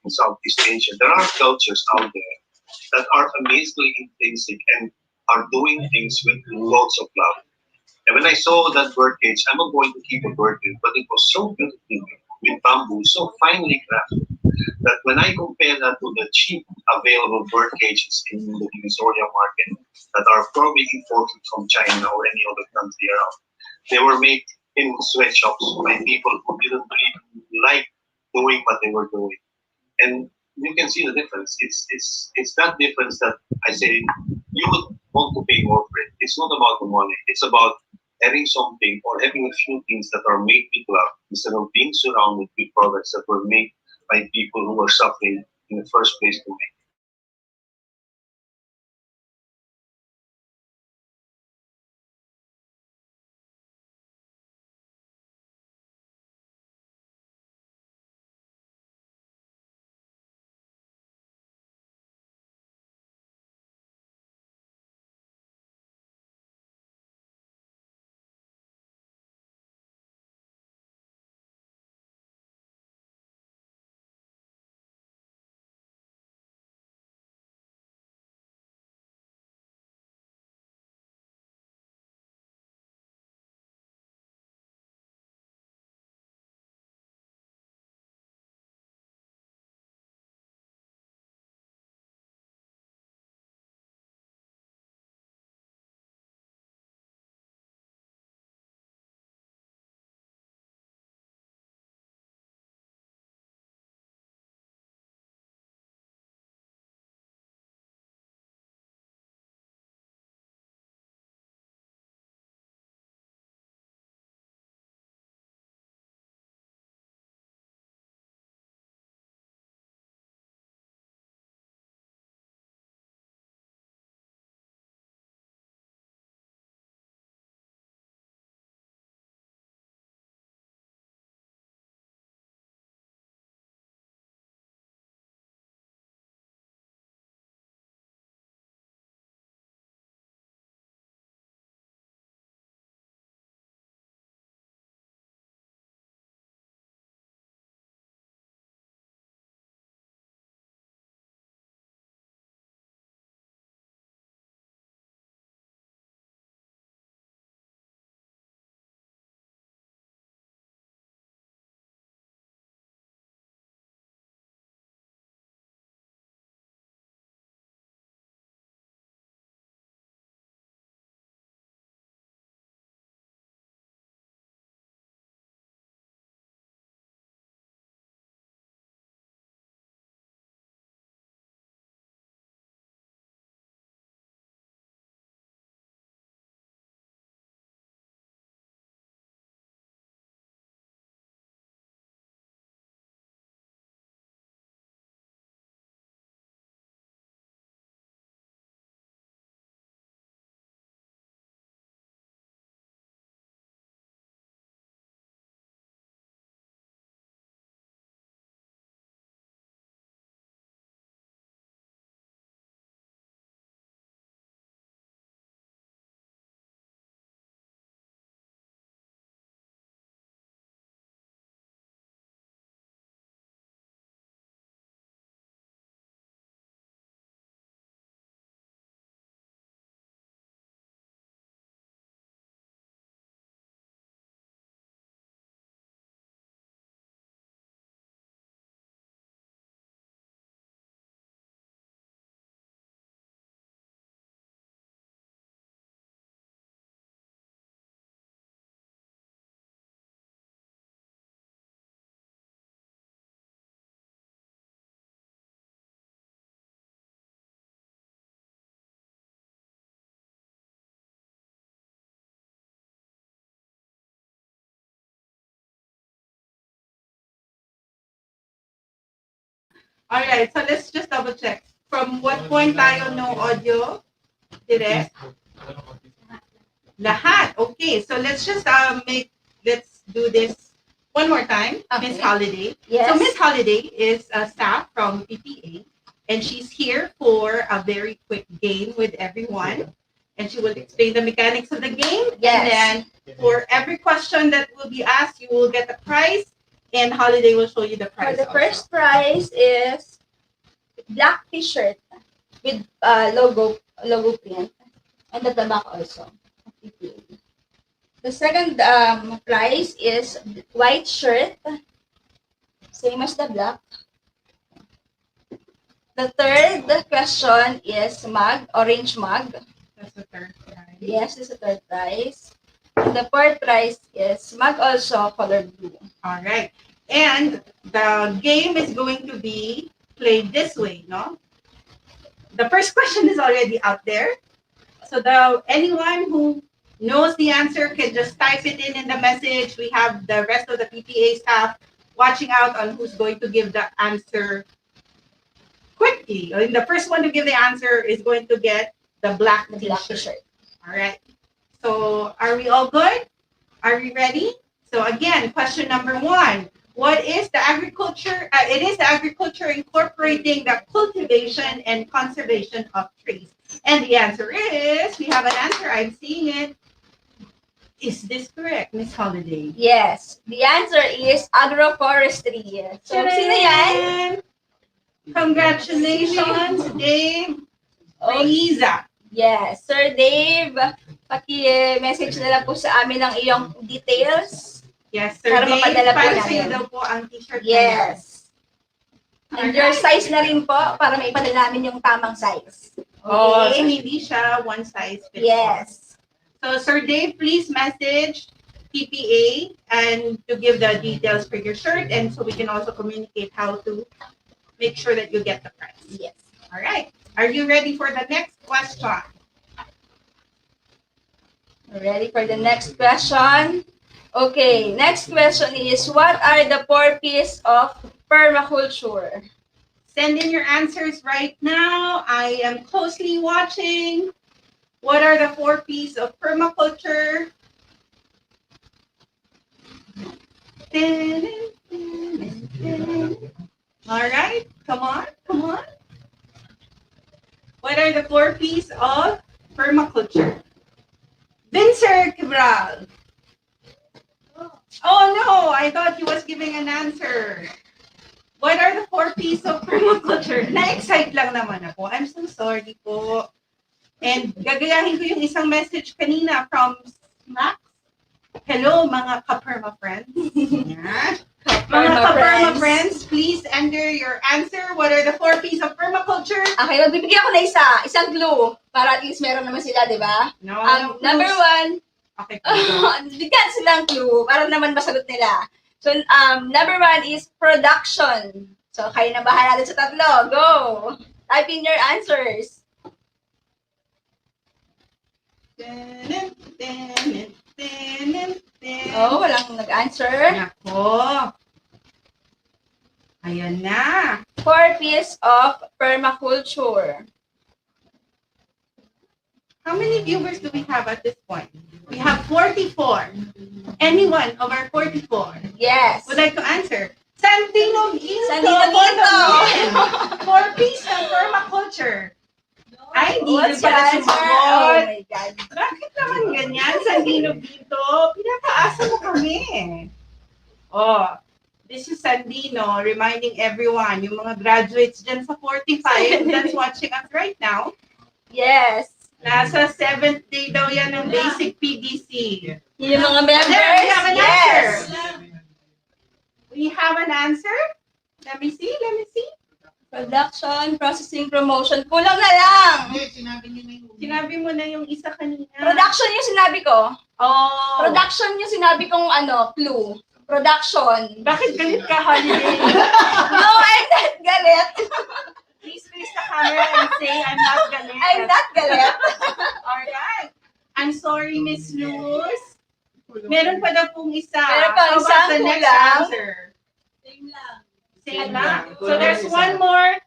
in Southeast Asia, there are cultures out there that are amazingly intrinsic and are doing things with lots of love. And when I saw that birdcage, I'm not going to keep a birdcage, but it was so beautiful with bamboo, so finely crafted, that when I compare that to the cheap available bird cages in the Divisoria market that are probably imported from China or any other country around, they were made in sweatshops by people who didn't really like doing what they were doing. And you can see the difference. It's that difference that I say you would want to pay more for it. It's not about the money. It's about having something or having a few things that are made people up instead of being surrounded with products that were made by people who were suffering in the first place to make. All right, so let's just double check. From what point tayo no audio? Direct? Lahat. Okay, so let's just let's do this one more time. Okay. Miss Holiday. Yes. So Miss Holiday is a staff from PPA, and she's here for a very quick game with everyone. And she will explain the mechanics of the game. Yes. And then for every question that will be asked, you will get a prize, and Holiday will show you the For prize. the also. first prize is black T-shirt with logo print, and at the back also. The second prize is white shirt, same as the black. The third question is mug, orange mug. That's the third prize. Yes, this is the third prize. And the fourth prize is mug also color blue. All right. And the game is going to be played this way, no? The first question is already out there. So anyone who knows the answer can just type it in the message. We have the rest of the PPA staff watching out on who's going to give the answer quickly. And the first one to give the answer is going to get the black t-shirt. All right. So are we all good? Are we ready? So again, question number 1. What is the agriculture? It is the agriculture incorporating the cultivation and conservation of trees. And the answer is, we have an answer. I'm seeing it. Is this correct, Miss Holiday? Yes. The answer is agroforestry. So, sino yan? Congratulations, Dave. Riza. Yes. Sir Dave, paki-message na lang po sa amin ang iyong details. Yes, Sir Para Dave. mapadala po Para namin. sa'yo daw po ang t-shirt. Yes. And your size na rin po para maipadala namin yung tamang size. Oh, so Okay? hindi siya one size fits all. Yes. So, Sir Dave, please message PPA and to give the details for your shirt, and so we can also communicate how to make sure that you get the prize. Yes. All right. Are you ready for the next question? Ready for the next question? Okay, next question is, what are the 4 P's of permaculture? Send in your answers right now. I am closely watching. What are the 4 P's of permaculture? All right, come on, come on. What are the 4 P's of permaculture? Vincent Cabral. Oh no, I thought he was giving an answer. What are the 4 P's of permaculture? Na-excite lang naman ako. I'm so sorry po. And gagayahin ko yung isang message kanina from Max. Hello, mga ka-perma friends. Yeah. Mga ka-perma friends, please enter your answer. What are the 4 P's of permaculture? Okay, magbibigyan ko na isang clue para at least meron naman sila, di ba? No, Number 1, Okay. bigyan silang clue para naman masagot nila. So, number 1 is production. So, kayo na bahala dun sa tatlo. Go! Type in your answers. Oh, walang nag-answer. Nako. Ayan na. 4 P's of permaculture. How many viewers do we have at this point? We have 44. Anyone of our 44 Yes. would like to answer? Santino Ginto. Santino Ginto. 4 P's ng permaculture. Ay, hindi What's na your pala answer? Oh sumagot. my God. Bakit naman ganyan, Sandino Ginto? Pinataasa mo kami. Oh, this is Sandino reminding everyone, yung mga graduates dyan sa 45 that's watching us right now, Yes. nasa 7th day daw yan ng basic PDC. Yung mga members. There, we have an Yes. answer. We have an answer? Let me see. Production, processing, promotion. Kulang na lang. Sinabi mo na yung isa kanina. Production yung sinabi ko. Oh. Production yung sinabi kong clue. Production. Bakit galit ka, Holiday? No, I'm not galit. Please face the camera and say, I'm not galit. I'm not galit. Alright. I'm sorry, Miss Luz. Meron pa daw pong isa. Meron pa How about isang the next kulang? answer? Same lang. So there's one more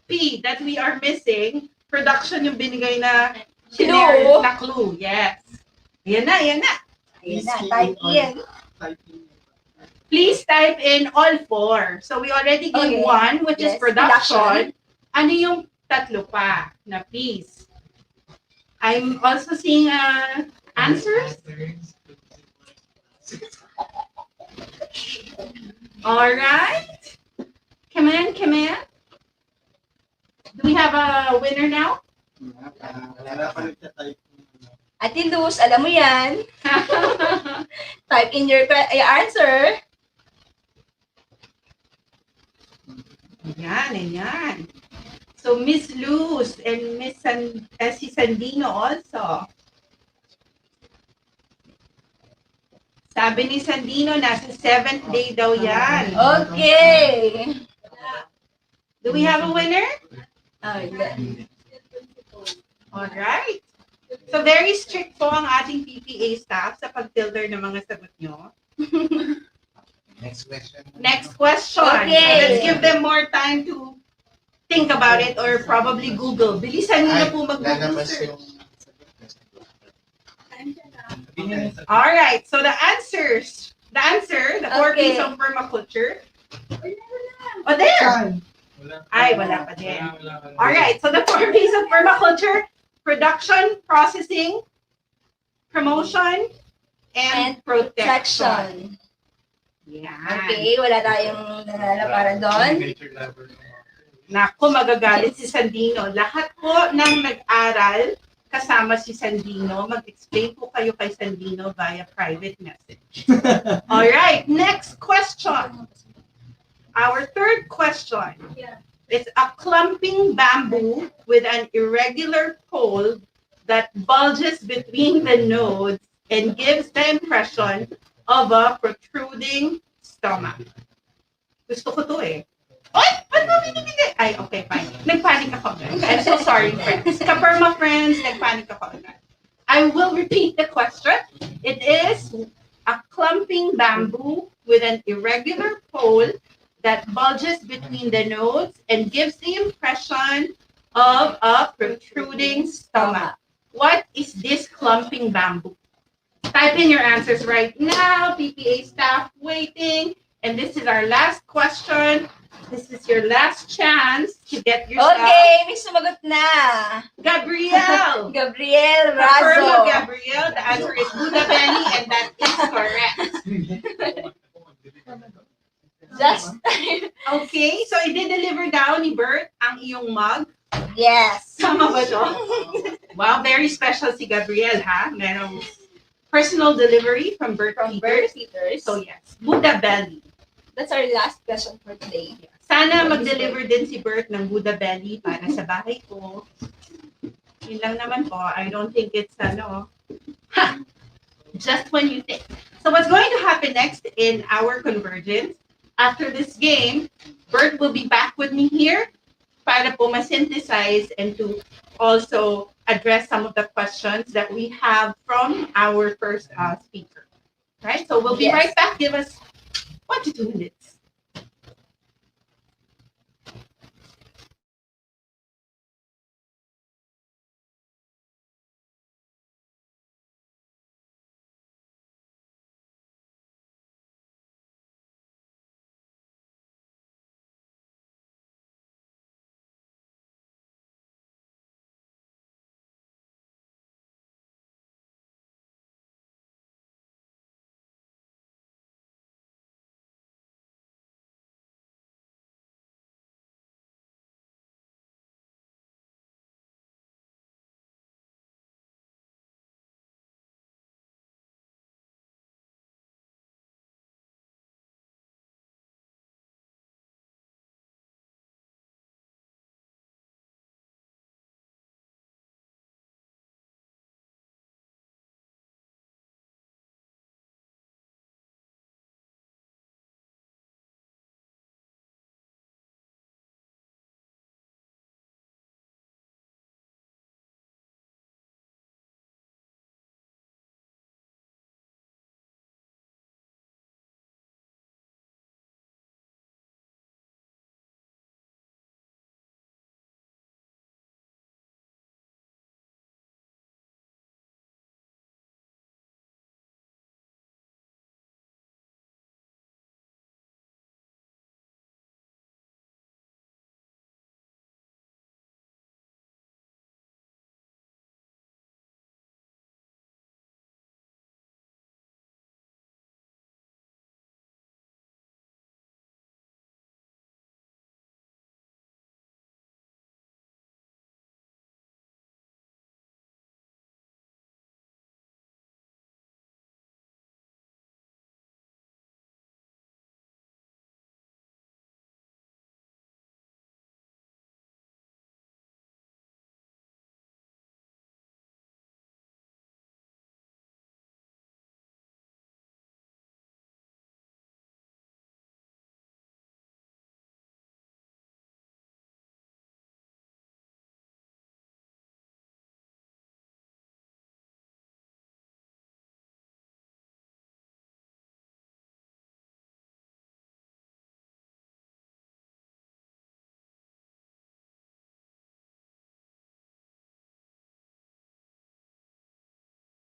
P that we are missing. Production yung binigay na Clue. na clue. Yes. Ayan na. Ayan na, type in. Please type in all 4. So we already gave Okay. one, which is Yes, production. Ano yung tatlo pa na P's? I'm also seeing answers. All right. Come in. Do we have a winner now? Ate Luz, alam mo yan. Type in your answer. Ayan. So Miss Luz and si Sandino also. Sabi ni Sandino, nasa 7th day daw yan. Okay. Do we have a winner? Okay. Alright. So very strict po ang ating PPA staff sa pag-filter ng mga sagot nyo. Next question. Next question. Okay. So let's give them more time to think about it or probably Google. Bilisan nyo na po mag-Google Lalabas search. yung... Alright, so the answer, the four Okay. P's of permaculture. Oh, there! Ay, wala pa din. Alright, so the four P's of permaculture: production, processing, promotion, and protection. Section. Yan. Okay, wala tayong nanalo para doon. Naku, magagalit si Sandino. Lahat po ng nag-aral kasama si Sandino, mag-explain po kayo kay Sandino via private message. Alright, next question. Our third question. It's a clumping bamboo with an irregular pole that bulges between the nodes and gives the impression of a protruding stomach. Gusto ko to eh. Oy! Ba't mo binibigay? Ay, okay, fine. Nagpanik ako. I'm so sorry, friends. Kaperma friends, nagpanik ako. I will repeat the question. It is a clumping bamboo with an irregular pole that bulges between the nodes and gives the impression of a protruding stomach. What is this clumping bamboo? Type in your answers right now. PPA staff waiting. And this is our last question. This is your last chance to get yourself. Okay, may sumagot na. Gabrielle. Gabriel Perma Razo. Gabrielle. The answer is Buddha Belly, and that is correct. Just, Okay, so i-deliver daw ni Bert ang iyong mug. yes. Tama ba to? Wow, very special si Gabrielle, ha? Merong personal delivery from Bert From Peters. Bert Peters. So yes, Buddha Belly. That's our last question for today. Sana mag-deliver din si Bert ng Buddha Belly para sa bahay ko. Yun lang naman po. I don't think it's just when you think. So what's going to happen next in our convergence, after this game, Bert will be back with me here para po ma-synthesize and to also address some of the questions that we have from our first speaker. Right? So we'll be Yes. right back. Give us 1 to 2 minutes.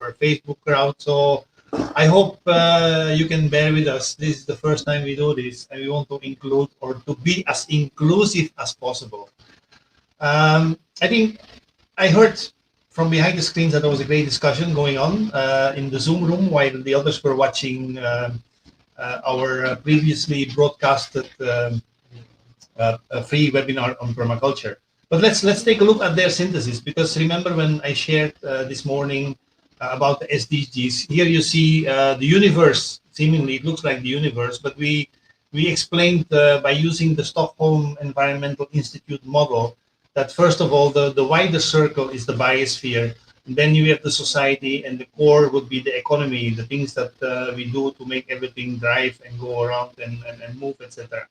our Facebook crowd. So I hope you can bear with us. This is the first time we do this, and we want to include or to be as inclusive as possible. I think I heard from behind the screens that there was a great discussion going on in the Zoom room while the others were watching our previously broadcasted a free webinar on permaculture. But let's take a look at their synthesis, because remember when I shared this morning about the SDGs. Here you see the universe. Seemingly, it looks like the universe, but we explained by using the Stockholm Environmental Institute model that first of all, the wider circle is the biosphere. And then you have the society, and the core would be the economy, the things that we do to make everything drive and go around and move, etc.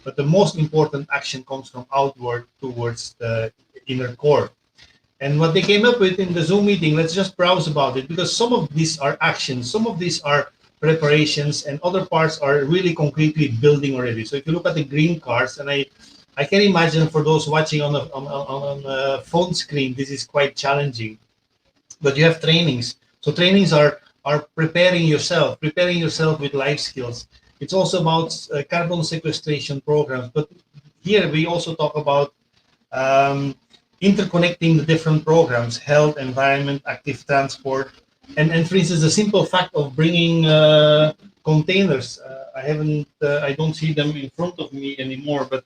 But the most important action comes from outward towards the inner core. And what they came up with in the Zoom meeting, let's just browse about it, because some of these are actions, some of these are preparations, and other parts are really concretely building already. So if you look at the green cards, and I can imagine for those watching on a phone screen, this is quite challenging. But you have trainings. So trainings are preparing yourself with life skills. It's also about carbon sequestration programs. But here we also talk about interconnecting the different programs: health, environment, active transport, and for instance, the simple fact of bringing containers. I don't see them in front of me anymore, but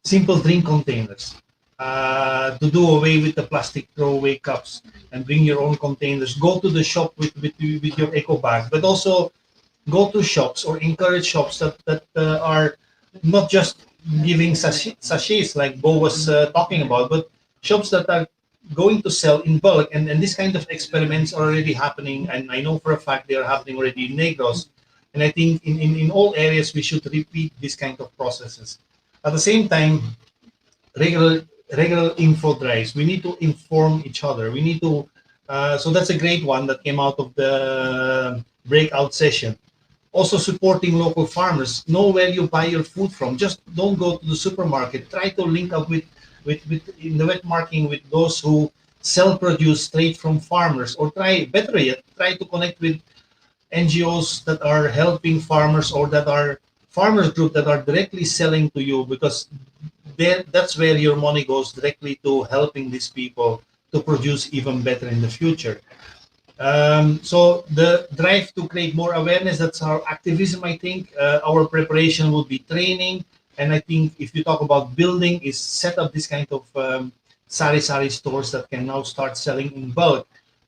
simple drink containers. To do away with the plastic throwaway cups and bring your own containers. Go to the shop with your eco bag, but also go to shops or encourage shops that are not just giving sachets like Bo was talking about, but shops that are going to sell in bulk. And this kind of experiments are already happening, and I know for a fact they are happening already in Negros. And I think in all areas we should repeat this kind of processes. At the same time, regular info drives. We need to inform each other. We need to, so that's a great one that came out of the breakout session. Also supporting local farmers. Know where you buy your food from. Just don't go to the supermarket. Try to link up with in the wet marking with those who sell produce straight from farmers, or better yet, try to connect with NGOs that are helping farmers, or that are farmers group that are directly selling to you, because that's where your money goes, directly to helping these people to produce even better in the future. So the drive to create more awareness, that's our activism, I think. Our preparation will be training. And I think if you talk about building, is set up this kind of sari-sari stores that can now start selling in bulk.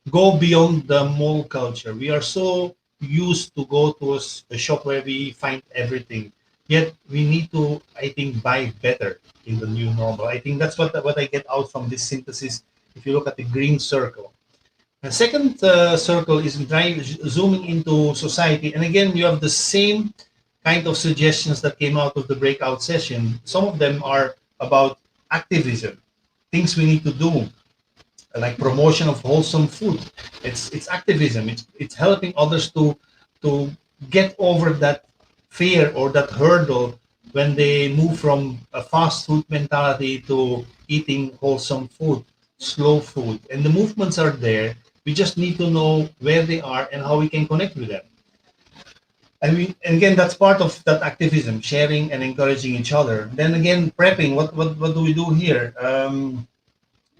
Go beyond the mall culture. We are so used to go to a shop where we find everything. Yet we need to, I think, buy better in the new normal. I think that's what I get out from this synthesis. If you look at the green circle. The second circle is zooming into society. And again, you have the same kind of suggestions that came out of the breakout session. Some of them are about activism, things we need to do, like promotion of wholesome food. It's activism. It's helping others to get over that fear or that hurdle when they move from a fast food mentality to eating wholesome food, slow food. And the movements are there. We just need to know where they are and how we can connect with them. And again, that's part of that activism, sharing and encouraging each other. Then again, prepping. What do we do here?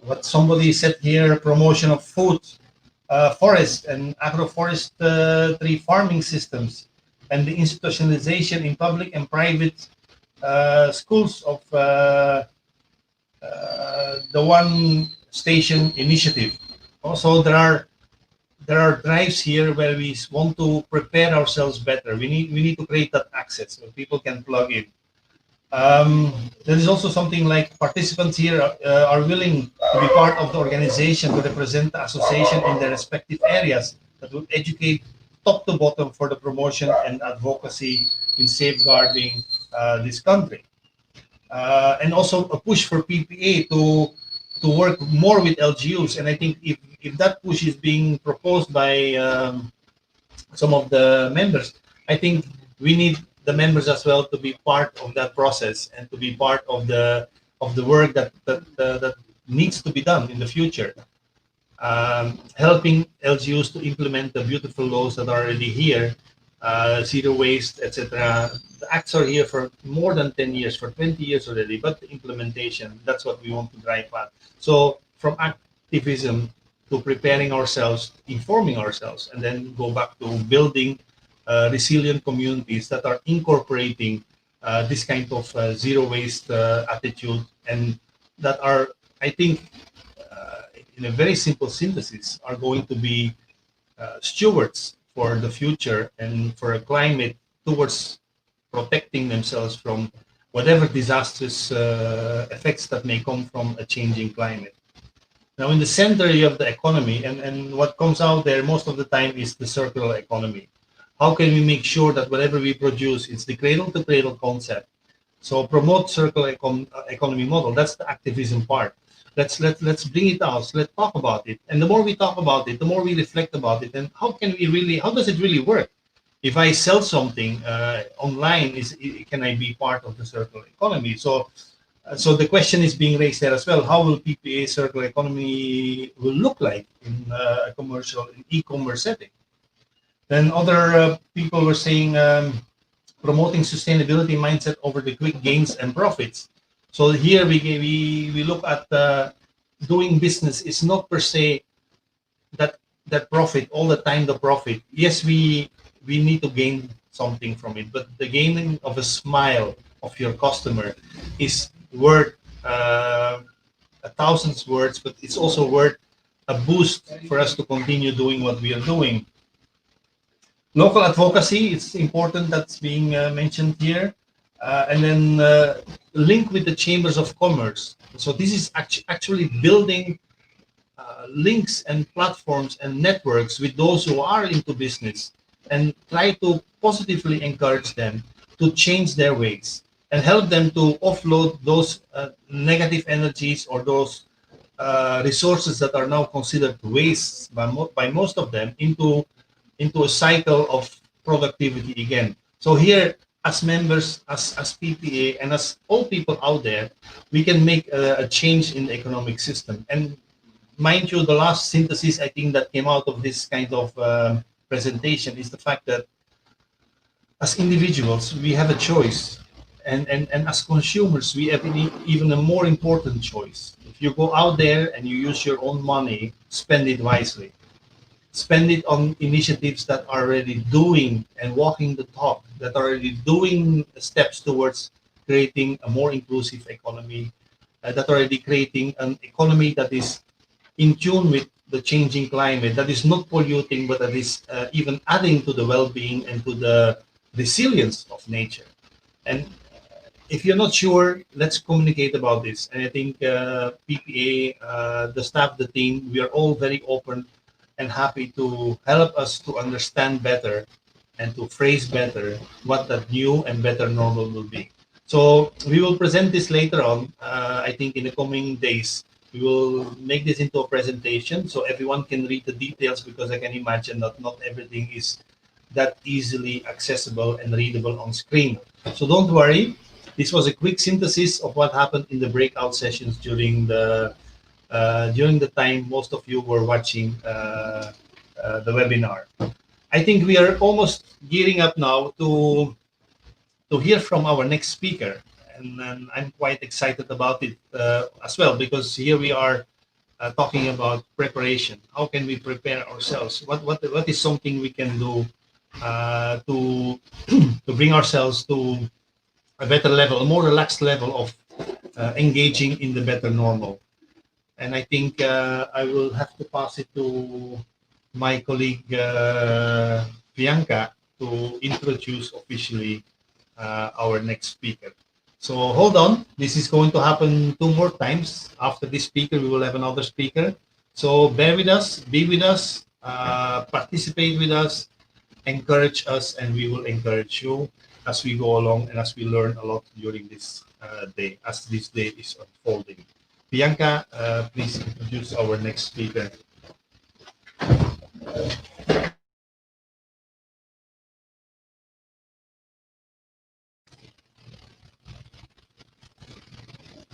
What somebody said here: promotion of food, forest and agroforestry farming systems, and the institutionalization in public and private schools of the One Station initiative. Also, there are drives here where we want to prepare ourselves better. We need to create that access where people can plug in. There is also something like participants here are willing to be part of the organization to represent the association in their respective areas that will educate top to bottom for the promotion and advocacy in safeguarding this country. And also a push for PPA to work more with LGUs. And I think if that push is being proposed by some of the members, I think we need the members as well to be part of that process and to be part of the work that needs to be done in the future. helping LGUs to implement the beautiful laws that are already here, zero waste, etc. The acts are here for more than 10 years, for 20 years already, but the implementation, that's what we want to drive at. So from activism to preparing ourselves, informing ourselves, and then go back to building resilient communities that are incorporating this kind of zero waste attitude, and that are, I think, in a very simple synthesis, are going to be stewards for the future and for a climate towards protecting themselves from whatever disastrous effects that may come from a changing climate. Now, in the center you have the economy, and what comes out there most of the time is the circular economy. How can we make sure that whatever we produce, it's the cradle to cradle concept? So promote circular economy model. That's the activism part. Let's bring it out. Let's talk about it. And the more we talk about it, the more we reflect about it. And how can we really? How does it really work? If I sell something online, can I be part of the circular economy? So the question is being raised there as well. How will PPA circular economy will look like in a commercial, in e-commerce setting? Then other people were saying promoting sustainability mindset over the quick gains and profits. So here we look at doing business is not per se that profit all the time. The profit, yes, we need to gain something from it, but the gaining of a smile of your customer is worth a thousand words, but it's also worth a boost for us to continue doing what we are doing. Local advocacy, it's important, that's being mentioned here. And then link with the chambers of commerce. So this is actually building links and platforms and networks with those who are into business, and try to positively encourage them to change their ways and help them to offload those negative energies or those resources that are now considered waste by most of them into a cycle of productivity again. So here, as members, as PPA, and as all people out there, we can make a change in the economic system. And mind you, the last synthesis I think that came out of this kind of presentation is the fact that as individuals, we have a choice. And as consumers, we have even a more important choice. If you go out there and you use your own money, spend it wisely. Spend it on initiatives that are already doing and walking the talk, that are already doing steps towards creating a more inclusive economy, that are already creating an economy that is in tune with the changing climate, that is not polluting, but that is even adding to the well-being and to the resilience of nature. And if you're not sure, let's communicate about this. And I think PPA, the staff, the team, we are all very open and happy to help us to understand better and to phrase better what that new and better normal will be. So we will present this later on. I think in the coming days, we will make this into a presentation so everyone can read the details, because I can imagine that not everything is that easily accessible and readable on screen. So don't worry. This was a quick synthesis of what happened in the breakout sessions during the time most of you were watching the webinar. I think we are almost gearing up now to hear from our next speaker, and I'm quite excited about it as well, because here we are talking about preparation. How can we prepare ourselves? What is something we can do to to bring ourselves to a better level, a more relaxed level of engaging in the better normal? And I think I will have to pass it to my colleague Bianca to introduce officially our next speaker. So hold on, this is going to happen 2 more times. After this speaker, we will have another speaker. So bear with us, be with us, participate with us, encourage us, and we will encourage you as we go along and as we learn a lot during this day, as this day is unfolding. Bianca, please introduce our next speaker.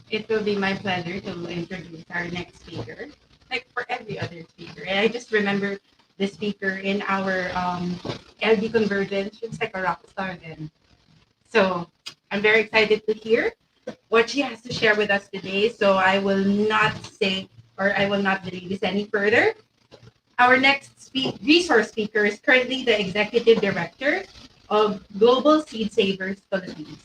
It will be my pleasure to introduce our next speaker. Like for every other speaker. And I just remember the speaker in our LD Convergence. She was like a rock star then. So I'm very excited to hear what she has to share with us today. So I will not say, or I will not delay this any further. Our next resource speaker is currently the Executive Director of Global Seed Savers Philippines.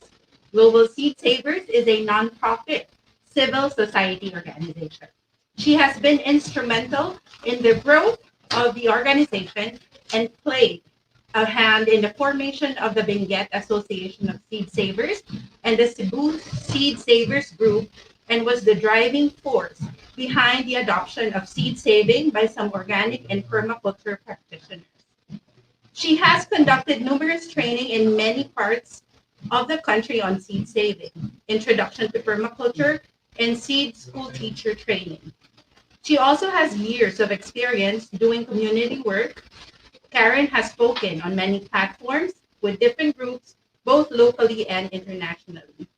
Global Seed Savers is a nonprofit civil society organization. She has been instrumental in the growth of the organization and played a hand in the formation of the Benguet Association of Seed Savers and the Cebu Seed Savers Group, and was the driving force behind the adoption of seed saving by some organic and permaculture practitioners. She has conducted numerous training in many parts of the country on seed saving, introduction to permaculture, and seed school teacher training. She also has years of experience doing community work. Karen has spoken on many platforms with different groups, both locally and internationally,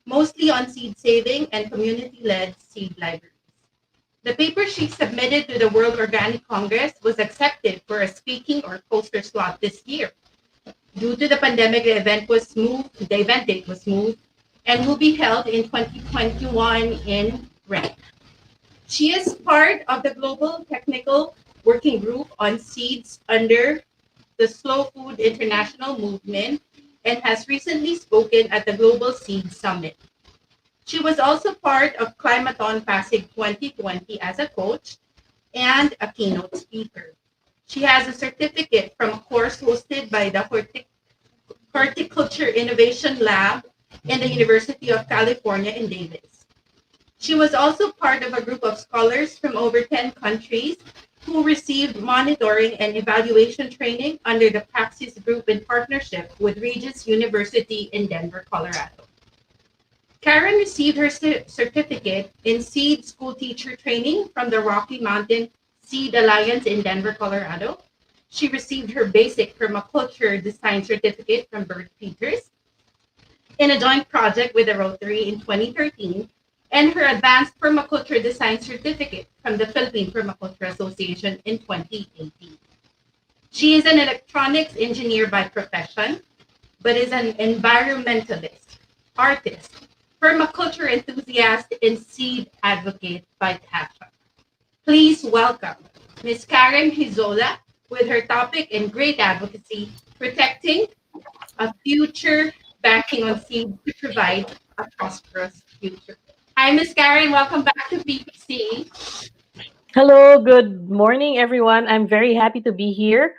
mostly on seed saving and community-led seed libraries. The paper she submitted to the World Organic Congress was accepted for a speaking or poster slot this year. Due to the pandemic, the event date was moved and will be held in 2021 in Rennes. She is part of the Global Technical Working Group on Seeds under the Slow Food International Movement and has recently spoken at the Global Seed Summit. She was also part of Climaton Pasig 2020 as a coach and a keynote speaker. She has a certificate from a course hosted by the Horticulture Innovation Lab in the University of California in Davis. She was also part of a group of scholars from over 10 countries who received monitoring and evaluation training under the Praxis Group in partnership with Regis University in Denver, Colorado. Karen received her certificate in seed school teacher training from the Rocky Mountain Seed Alliance in Denver, Colorado. She received her basic permaculture design certificate from Bert Peters in a joint project with the Rotary in 2013, and her advanced permaculture design certificate from the Philippine Permaculture Association in 2018. She is an electronics engineer by profession, but is an environmentalist, artist, permaculture enthusiast, and seed advocate by passion. Please welcome Ms. Karen Hizola with her topic and great advocacy, protecting a future backing on seeds to provide a prosperous future. Hi, Ms. Karen. Welcome back to PPC. Hello, good morning, everyone. I'm very happy to be here.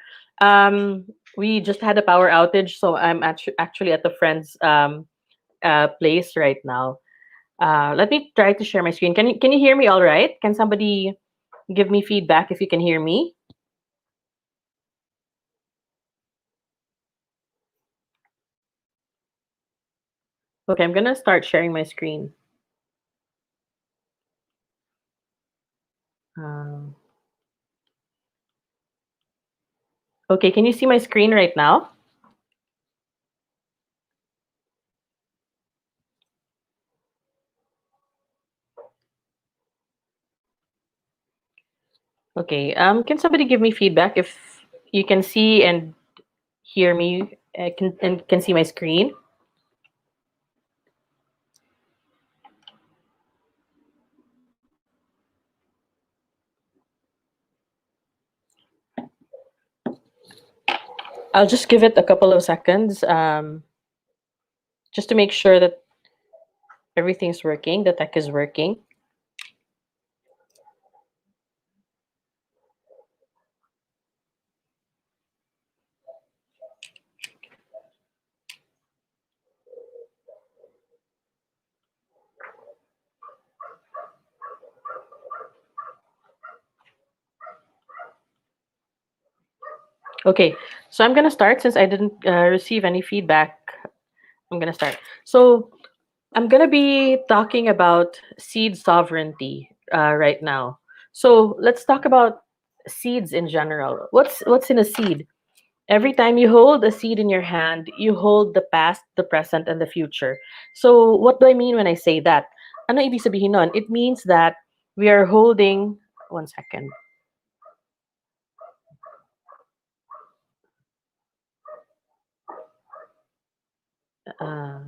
We just had a power outage, so I'm actually at the friend's place right now. Let me try to share my screen. Can you hear me all right? Can somebody give me feedback if you can hear me? Okay, I'm gonna start sharing my screen. Okay, can you see my screen right now? Okay, can somebody give me feedback if you can see and hear me can see my screen? I'll just give it a couple of seconds just to make sure that everything's working, the tech is working. Okay, so I'm gonna start since I didn't receive any feedback. I'm gonna start. So I'm gonna be talking about seed sovereignty right now. So let's talk about seeds in general. What's in a seed? Every time you hold a seed in your hand, you hold the past, the present, and the future. So what do I mean when I say that? Ano ibig sabihin nun? It means that we are holding 1 second. Uh,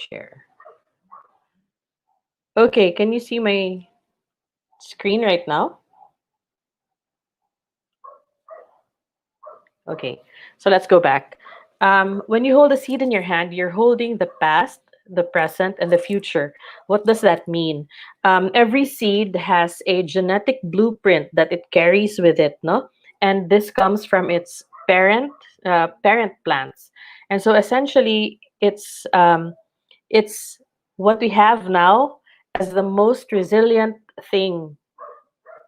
Share. Okay, can you see my screen right now? Okay, so let's go back. When you hold a seed in your hand, you're holding the past, the present, and the future. What does that mean? Every seed has a genetic blueprint that it carries with it, no? And this comes from its parent plants. And so essentially, it's what we have now as the most resilient thing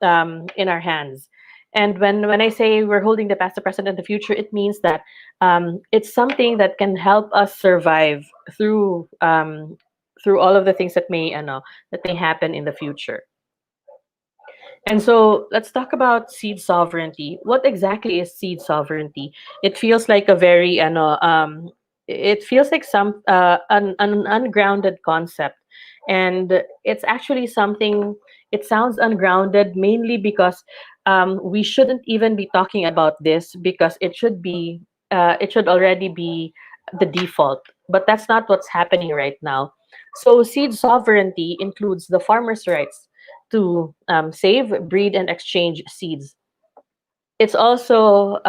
in our hands. And when I say we're holding the past, the present, and the future, it means that it's something that can help us survive through all of the things that may happen in the future. And so let's talk about seed sovereignty. What exactly is seed sovereignty? It feels like a very it feels like an ungrounded concept, and it's actually something. It sounds ungrounded mainly because we shouldn't even be talking about this because it should already be the default. But that's not what's happening right now. So seed sovereignty includes the farmer's rights to save, breed, and exchange seeds. It also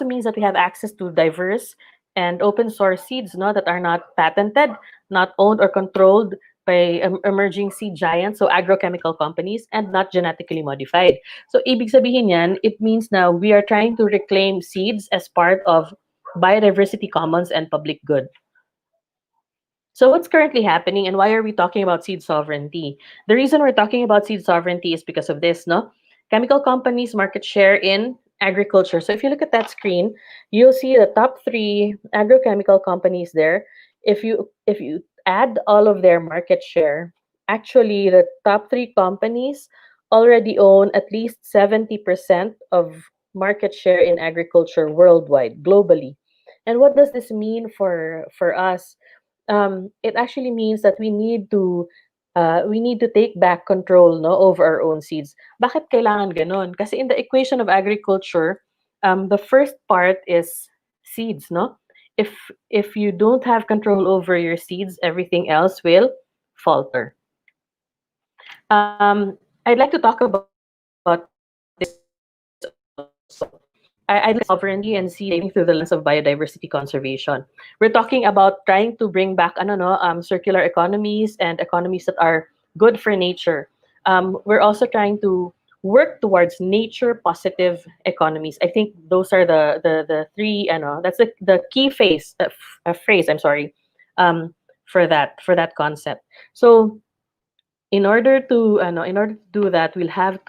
means that we have access to diverse and open source seeds, no, that are not patented, not owned or controlled by emerging seed giants, so agrochemical companies, and not genetically modified. So ibig sabihin yan, it means now we are trying to reclaim seeds as part of biodiversity commons and public good. So what's currently happening and why are we talking about seed sovereignty? The reason we're talking about seed sovereignty is because of this, no? Chemical companies' market share in agriculture. So if you look at that screen, you'll see the top 3 agrochemical companies there. If you add all of their market share, actually the top 3 companies already own at least 70% of market share in agriculture worldwide, globally. And what does this mean for us? It actually means that we need to take back control, no, over our own seeds. Bakit kailangan ganon? Kasi in the equation of agriculture, the first part is seeds, no? If you don't have control over your seeds, everything else will falter. I'd like to talk about this also. I'd like sovereignty and seed saving through the lens of biodiversity conservation. We're talking about trying to bring back circular economies and economies that are good for nature. We're also trying to work towards nature positive economies. I think those are the 3. That's the key phrase. I'm sorry, for that concept. So in order to do that, we'll have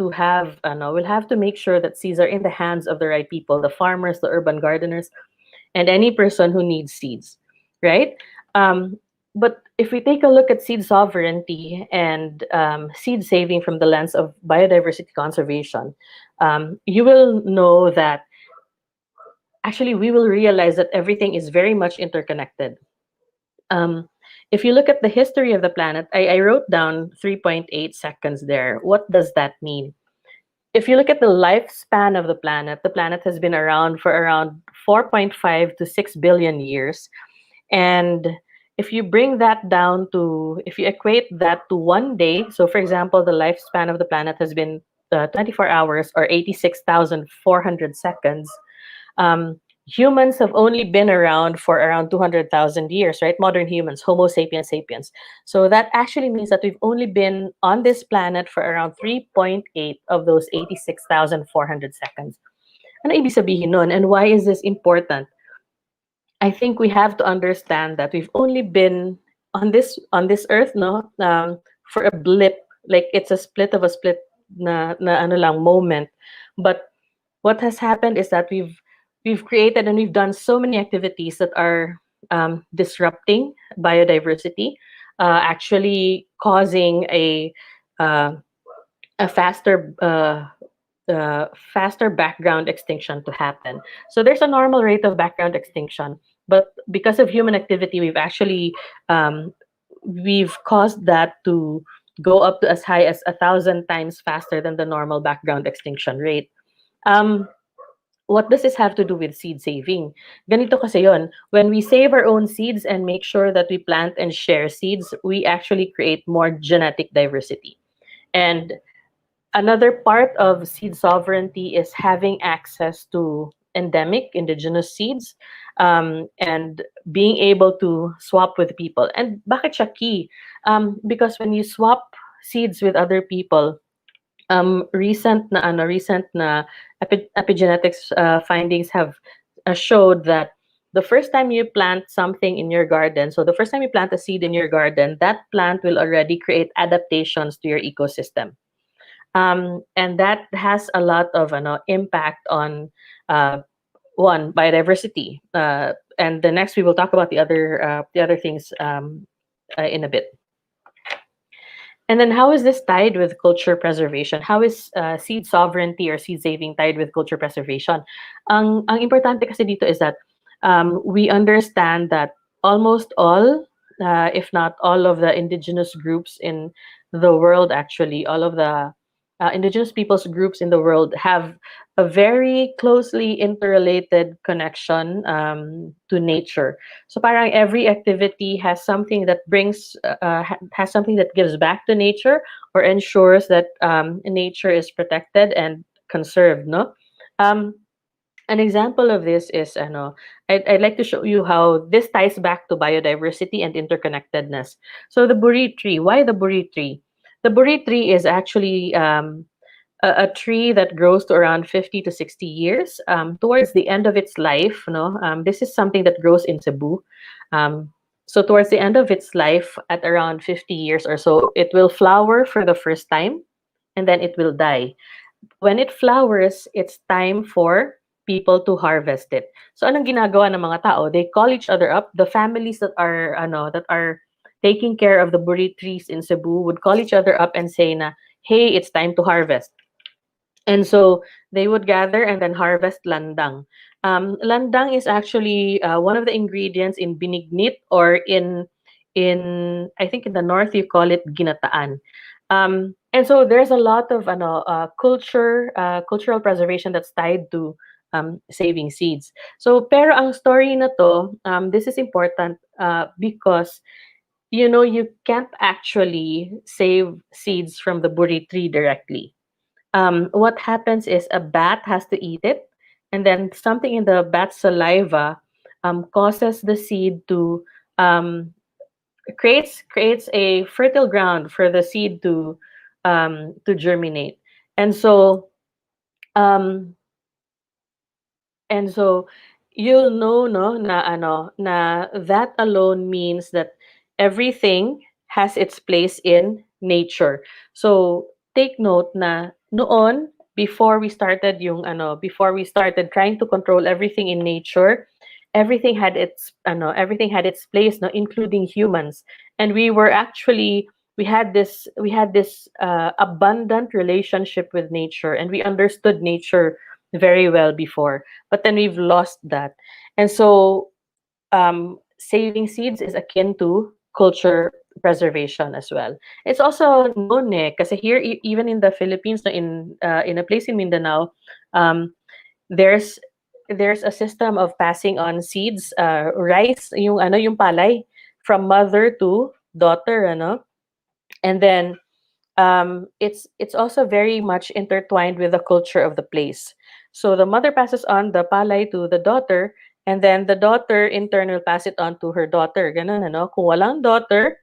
to make sure that seeds are in the hands of the right people, the farmers, the urban gardeners, and any person who needs seeds, right? But if we take a look at seed sovereignty and seed saving from the lens of biodiversity conservation, you will know that actually we will realize that everything is very much interconnected. If you look at the history of the planet, I wrote down 3.8 seconds there. What does that mean? If you look at the lifespan of the planet has been around for around 4.5 to 6 billion years. And if you if you equate that to one day, so for example, the lifespan of the planet has been 24 hours or 86,400 seconds. Humans have only been around for around 200,000 years, right? Modern humans, Homo sapiens sapiens. So that actually means that we've only been on this planet for around 3.8 of those 86,400 seconds. Ano ibig sabihin nun? And why is this important? I think we have to understand that we've only been on this earth, no, for a blip, like it's a split of a split na ano lang moment. But what has happened is that we've created and we've done so many activities that are disrupting biodiversity, actually causing a faster background extinction to happen. So there's a normal rate of background extinction, but because of human activity, we've caused that to go up to as high as 1,000 times faster than the normal background extinction rate. Um, what does this have to do with seed saving? Ganito kasi yon. When we save our own seeds and make sure that we plant and share seeds, we actually create more genetic diversity. And another part of seed sovereignty is having access to endemic indigenous seeds, and being able to swap with people. And bakit siya key? Because when you swap seeds with other people, recent na epigenetics findings have showed that the first time you plant something in your garden, so the first time you plant a seed in your garden, that plant will already create adaptations to your ecosystem. And that has a lot of impact on uh, one, biodiversity, and the next we will talk about the other things in a bit. And then how is this tied with culture preservation? How is seed sovereignty or seed saving tied with culture preservation? Ang importante kasi dito is that we understand that almost all, if not all of the indigenous groups in the world, actually, all of the indigenous peoples groups in the world have a very closely interrelated connection to nature. So parang every activity has something that has something that gives back to nature or ensures that nature is protected and conserved, no? Um, an example of this is, I'd like to show you how this ties back to biodiversity and interconnectedness. So the buri tree, why the buri tree? The buri tree is actually a tree that grows to around 50 to 60 years. Towards the end of its life, this is something that grows in Cebu. So towards the end of its life, at around 50 years or so, it will flower for the first time, and then it will die. When it flowers, it's time for people to harvest it. So anong ginagawa ng mga tao? They call each other up. The families that are taking care of the buri trees in Cebu would call each other up and say na, hey, it's time to harvest. And so they would gather and then harvest landang. Landang is actually one of the ingredients in binignit, or in I think in the north you call it ginataan. And so there's a lot of cultural preservation that's tied to saving seeds. So pero ang story na to, this is important because you can't actually save seeds from the buri tree directly. What happens is a bat has to eat it, and then something in the bat's saliva causes the seed to creates a fertile ground for the seed to germinate. And so um, and so you'll know, no, na that alone means that everything has its place in nature. So take note na noon, before we started trying to control everything in nature, everything had its place, no, including humans. And we had this abundant relationship with nature, and we understood nature very well before, but then we've lost that. And so saving seeds is akin to culture preservation as well. It's also known, kasi here, even in the Philippines, no, in a place in Mindanao, um, there's there's a system of passing on seeds, rice, yung palay, from mother to daughter, and then it's also very much intertwined with the culture of the place. So the mother passes on the palay to the daughter, and then the daughter in turn will pass it on to her daughter. Ganun, Kung walang daughter,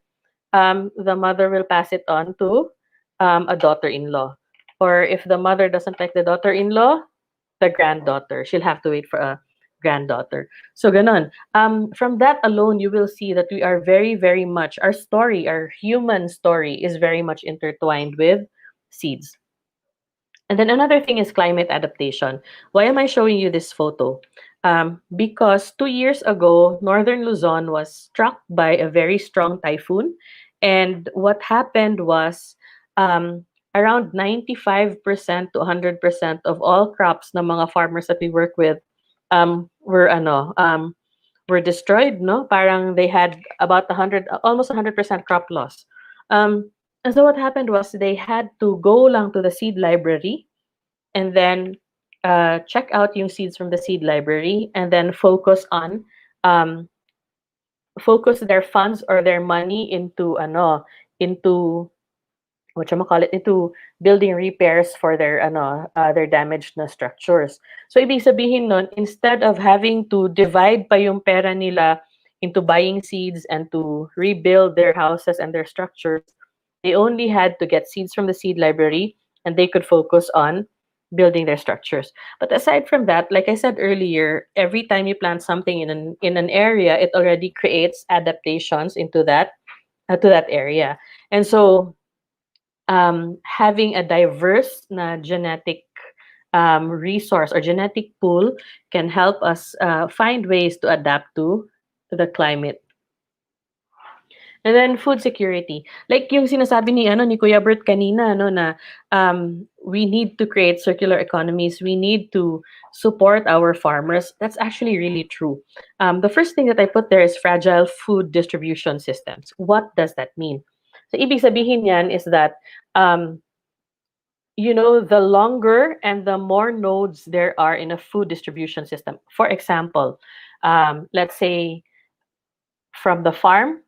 the mother will pass it on to a daughter-in-law. Or if the mother doesn't like the daughter-in-law, the granddaughter. She'll have to wait for a granddaughter. So ganon. From that alone, you will see that we are very, very much, our human story is very much intertwined with seeds. And then another thing is climate adaptation. Why am I showing you this photo? Because 2 years ago, northern Luzon was struck by a very strong typhoon. And what happened was around 95% to 100% of all crops ng mga farmers that we work with were destroyed, no? Parang they had about almost 100% crop loss. And so what happened was they had to go lang to the seed library and then check out yung seeds from the seed library and then um, focus their funds or their money into into building repairs for their damaged na structures. So ibig sabihin nun, instead of having to divide pa yung pera nila into buying seeds and to rebuild their houses and their structures, they only had to get seeds from the seed library and they could focus on building their structures. But aside from that, like I said earlier, every time you plant something in an area, it already creates adaptations into that to that area. And so having a diverse na genetic resource or genetic pool can help us find ways to adapt to the climate. And then food security. Like yung sinasabi ni Kuya Bert kanina na we need to create circular economies. We need to support our farmers. That's actually really true. The first thing that I put there is fragile food distribution systems. What does that mean? So ibig sabihin yan is that the longer and the more nodes there are in a food distribution system. For example, let's say from the farm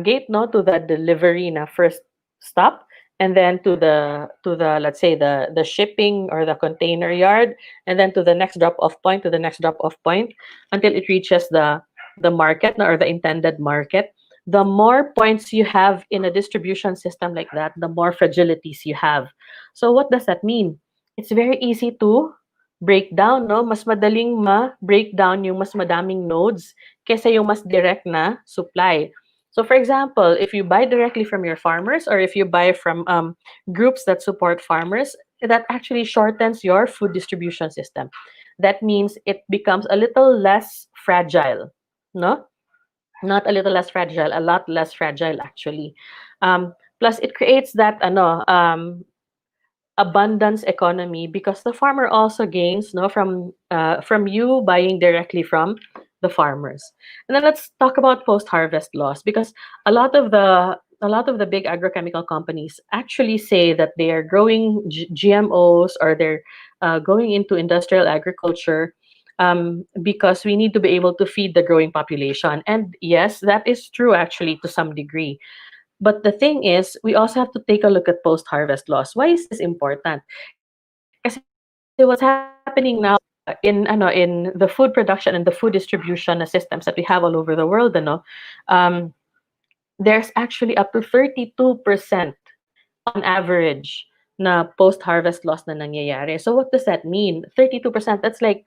gate, no, to the delivery na first stop, and then to the let's say the shipping or the container yard, and then to the next drop off point, until it reaches the market, no, or the intended market. The more points you have in a distribution system like that, the more fragilities you have. So what does that mean? It's very easy to break down, no? Mas madaling ma-break down yung mas madaming nodes kesa yung mas direct na supply. So for example, if you buy directly from your farmers or if you buy from groups that support farmers, that actually shortens your food distribution system. That means it becomes a little less fragile, no? Not a little less fragile, a lot less fragile actually. Plus, it creates that abundance economy because the farmer also gains, no, from you buying directly from the farmers. And then let's talk about post-harvest loss, because a lot of the big agrochemical companies actually say that they are growing GMOs, or they're going into industrial agriculture because we need to be able to feed the growing population. And yes, that is true actually to some degree. But the thing is, we also have to take a look at post-harvest loss. Why is this important? Kasi what's happening now in the food production and the food distribution systems that we have all over the world, um, there's actually up to 32% on average na post-harvest loss na nangyayari. So what does that mean? 32%, that's like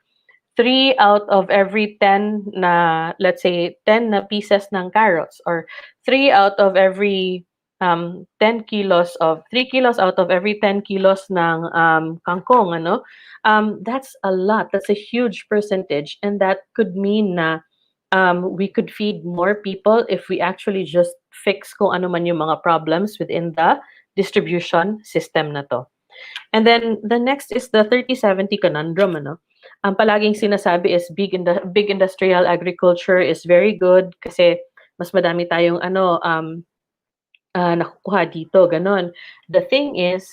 3 out of every 10 na, let's say, 10 na pieces ng carrots, or 3 out of every 10 kilos of 3 kilos out of every 10 kilos ng kangkong, that's a lot. That's a huge percentage, and that could mean na we could feed more people if we actually just fix kung ano man yung mga problems within the distribution system na to. And then the next is the 30-70 conundrum. Ang palaging sinasabi is big industrial agriculture is very good kasi mas madami tayong nakukuha dito, ganon. The thing is,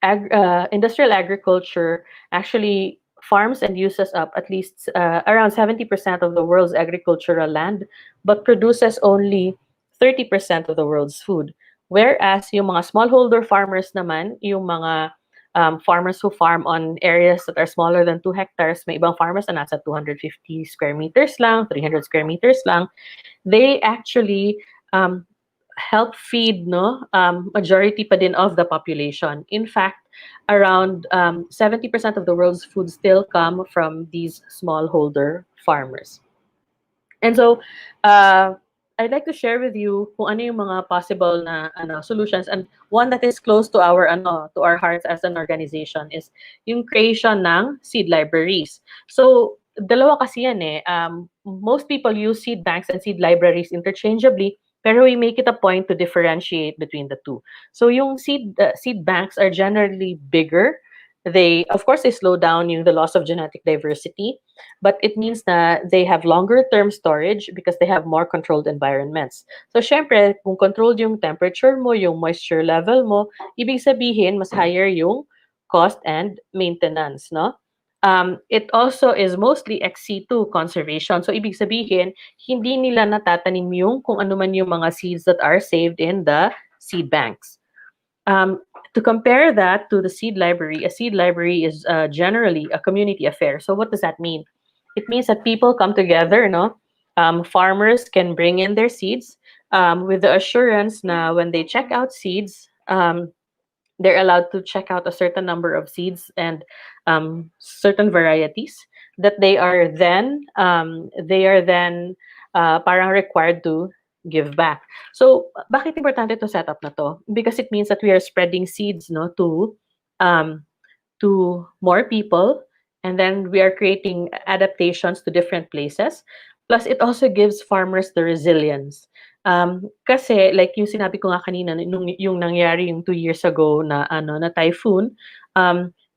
industrial agriculture actually farms and uses up at least around 70% of the world's agricultural land, but produces only 30% of the world's food. Whereas yung mga smallholder farmers naman, yung mga farmers who farm on areas that are smaller than 2 hectares, may ibang farmers na nasa 250 square meters lang, 300 square meters lang, they actually help feed majority pa din of the population. In fact, around 70% of the world's food still come from these smallholder farmers. And so, I'd like to share with you kung ano yung mga possible na solutions, and one that is close to our hearts as an organization is yung creation ng seed libraries. So, dalawa kasi yan eh. Most people use seed banks and seed libraries interchangeably, pero we make it a point to differentiate between the two. So yung seed banks are generally bigger. Of course, they slow down the loss of genetic diversity. but it means na they have longer term storage because they have more controlled environments. So syempre, kung controlled yung temperature mo, yung moisture level mo, ibig sabihin mas higher yung cost and maintenance, no? It also is mostly ex situ conservation. So ibig sabihin, hindi nila natatanim yung kung ano man yung mga seeds that are saved in the seed banks. To compare that to the seed library, a seed library is generally a community affair. So what does that mean? It means that people come together, no? Farmers can bring in their seeds with the assurance na when they check out seeds, they're allowed to check out a certain number of seeds and certain varieties that they are then parang required to give back. So bakit importante to setup na to? Because it means that we are spreading seeds, no, to more people, and then we are creating adaptations to different places. Plus, it also gives farmers the resilience. Kasi, like yung sinabi ko nga kanina, yung nangyari yung 2 years ago na, na typhoon,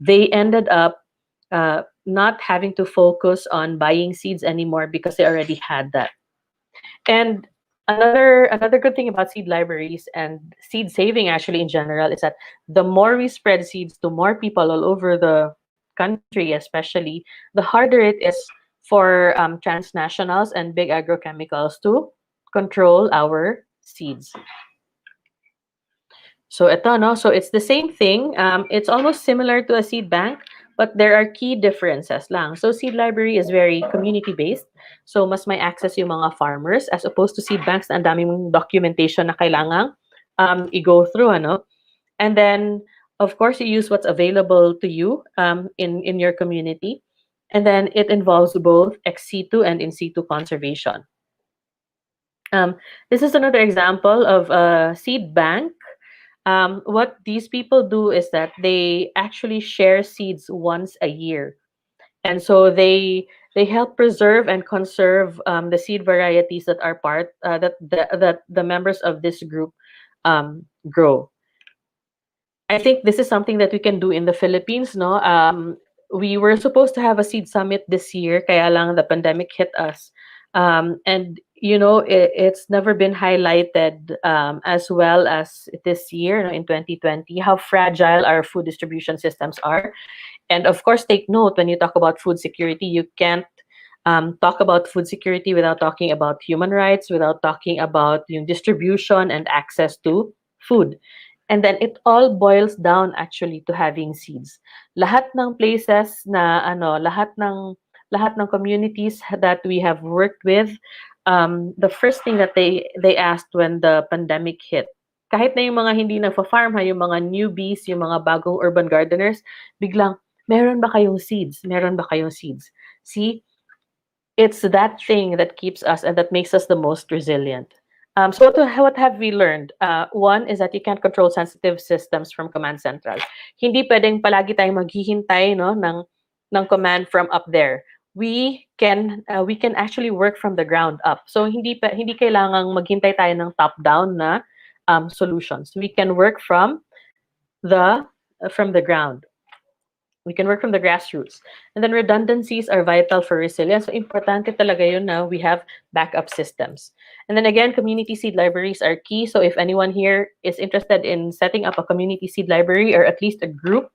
they ended up not having to focus on buying seeds anymore because they already had that. And another good thing about seed libraries and seed saving actually in general is that the more we spread seeds to more people all over the country, especially, the harder it is for transnationals and big agrochemicals to control our seeds. So ito, no? So it's the same thing. It's almost similar to a seed bank, but there are key differences lang. So seed library is very community-based. So mas may access yung mga farmers as opposed to seed banks na ang daming documentation na kailangang i-go through, ano? And then, of course, you use what's available to you in your community. And then it involves both ex situ and in situ conservation. This is another example of a seed bank. What these people do is that they actually share seeds once a year, and so they help preserve and conserve the seed varieties that are that the members of this group grow. I think this is something that we can do in the Philippines, no? We were supposed to have a seed summit this year, kaya lang the pandemic hit us. And it's never been highlighted as well as this year, in 2020, how fragile our food distribution systems are. And of course, take note, when you talk about food security, you can't talk about food security without talking about human rights, without talking about distribution and access to food. And then it all boils down actually to having seeds. Lahat ng places na lahat ng communities that we have worked with, the first thing that they asked when the pandemic hit, kahit na yung mga hindi nagfa-farm, yung mga newbies, yung mga bagong urban gardeners, biglang, meron ba kayong seeds? Meron ba kayong seeds? See, it's that thing that keeps us and that makes us the most resilient. So what have we learned? One is that you can't control sensitive systems from command central. Hindi pwedeng palagi tayong maghihintay, no, ng command from up there. We can actually work from the ground up. So hindi kailangang maghintay tayo ng top down na solutions. We can work from the ground. We can work from the grassroots. And then redundancies are vital for resilience. So importante talaga yun na we have backup systems. And then again, community seed libraries are key. So if anyone here is interested in setting up a community seed library, or at least a group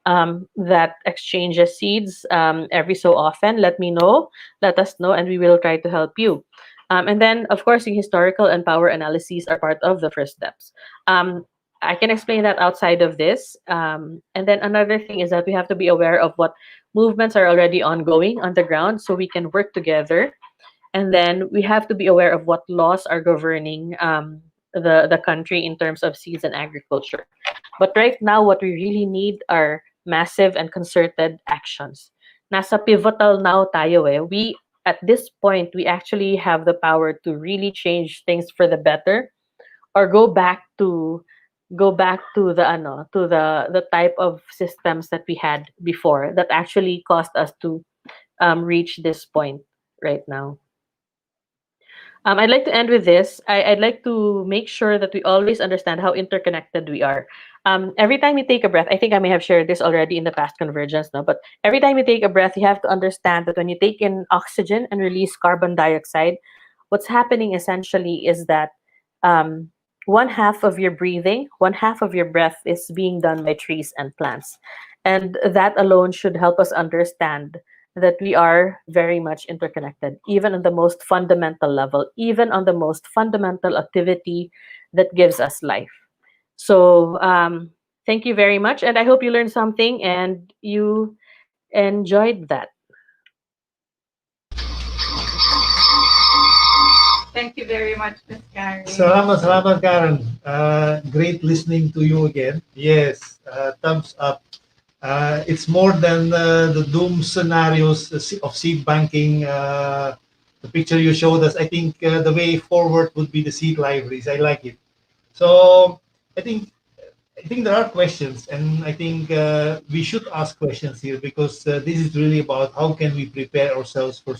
that exchanges seeds every so often, let us know, and we will try to help you. And then, of course, the historical and power analyses are part of the first steps. I can explain that outside of this. And then another thing is that we have to be aware of what movements are already ongoing on the ground so we can work together. And then we have to be aware of what laws are governing the country in terms of seeds and agriculture. But right now, what we really need are massive and concerted actions. Nasa pivotal now tayo eh. At this point, we actually have the power to really change things for the better, or go back to the type of systems that we had before that actually caused us to reach this point right now. I'd like to end with this. I'd like to make sure that we always understand how interconnected we are. Every time you take a breath, I think I may have shared this already in the past convergence, no? But every time you take a breath, you have to understand that when you take in oxygen and release carbon dioxide, what's happening essentially is that um, one half of your breathing, one half of your breath is being done by trees and plants. And that alone should help us understand that we are very much interconnected, even on the most fundamental level, even on the most fundamental activity that gives us life. So, thank you very much. And I hope you learned something and you enjoyed that. Thank you very much, Miss Karen. Salamat, Karen. Great listening to you again. Yes, thumbs up. It's more than the doom scenarios of seed banking. The picture you showed us, I think the way forward would be the seed libraries. I like it. So I think I think there are questions, and I think we should ask questions here because this is really about how can we prepare ourselves for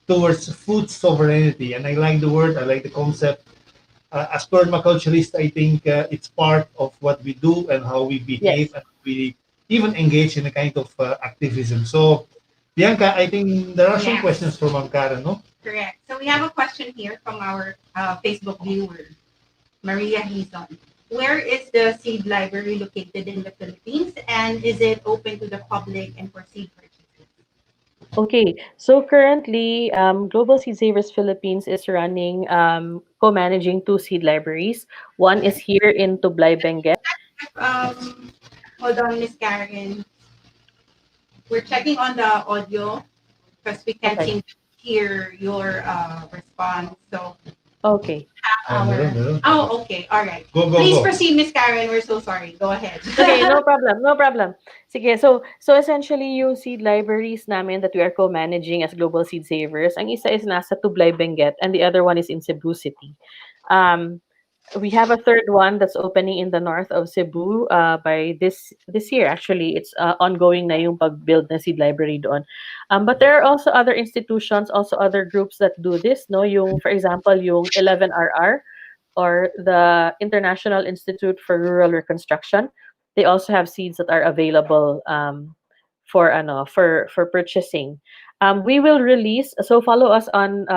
towards food sovereignty. And I like the word, I like the concept. As permaculturist, I think it's part of what we do and how we behave, Yes. and we even engage in a kind of activism. So, Bianca, I think there are some Yes. questions from Ankara, no? Correct. So we have a question here from our Facebook viewer, Maria Hizon. Where is the seed library located in the Philippines, and is it open to the public and for seed purchases? Okay, so currently, Global Seed Savers Philippines is running, co-managing two seed libraries. One is here in Tublay, Benguet. Hold on, Miss Karen. We're checking on the audio because we can't Okay. seem to hear your response. So Okay. oh, okay, all right. Go, go, Please go. proceed, Miss Karen. We're so sorry. Go ahead. Okay, no problem, no problem. Sige, so essentially yung seed libraries namin that we are co-managing as Global Seed Savers, ang isa is nasa Tublay, Benguet, and the other one is in Cebu City. Um, we have a third one that's opening in the north of Cebu by this year. Actually, it's ongoing na yung pag-build na seed library doon. But there are also other institutions, also other groups that do this. No, yung for example, yung 11RR or the International Institute for Rural Reconstruction. They also have seeds that are available for purchasing. We will release, so follow us on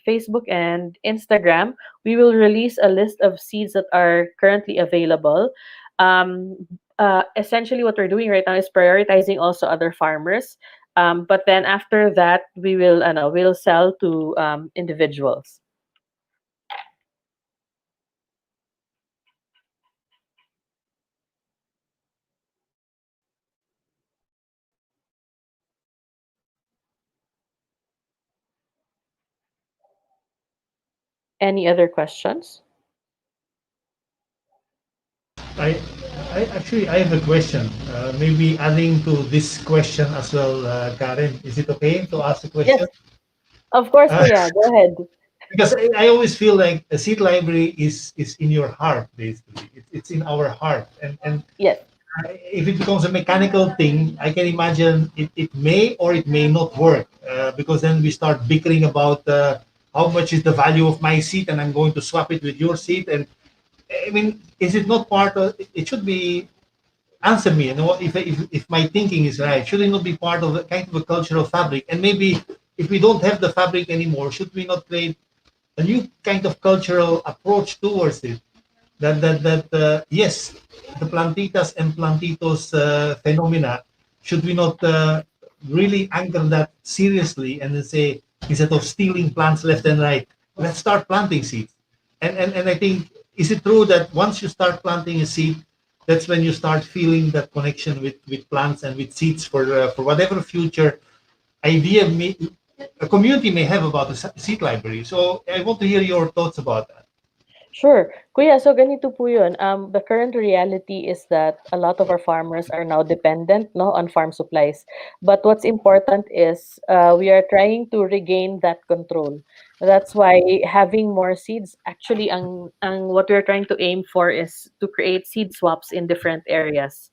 Facebook and Instagram. We will release a list of seeds that are currently available. Essentially, what we're doing right now is prioritizing also other farmers. But then after that, we'll sell to individuals. Any other questions? I, I have a question. Maybe adding to this question as well, Karen. Is it okay to ask a question? Yes, of course, Uh, Kuya. Go ahead. because I always feel like a seed library is in your heart, basically. It's in our heart, and Yes. if it becomes a mechanical thing, I can imagine it may or it may not work because then we start bickering about how much is the value of my seat, and I'm going to swap it with your seat. And I mean, is it not part of? It should be. Answer me. You know, if my thinking is right, should it not be part of a kind of a cultural fabric? And maybe if we don't have the fabric anymore, should we not create a new kind of cultural approach towards it? Yes, the plantitas and plantitos phenomena, should we not really anchor that seriously and then say, instead of stealing plants left and right, let's start planting seeds. And I think, is it true that once you start planting a seed, that's when you start feeling that connection with plants and with seeds for whatever future idea a community may have about the seed library. So I want to hear your thoughts about that. Sure. Kuya, so ganito po yun. The current reality is that a lot of our farmers are now dependent, no, on farm supplies. But what's important is we are trying to regain that control. That's why having more seeds, actually, ang what we're trying to aim for is to create seed swaps in different areas.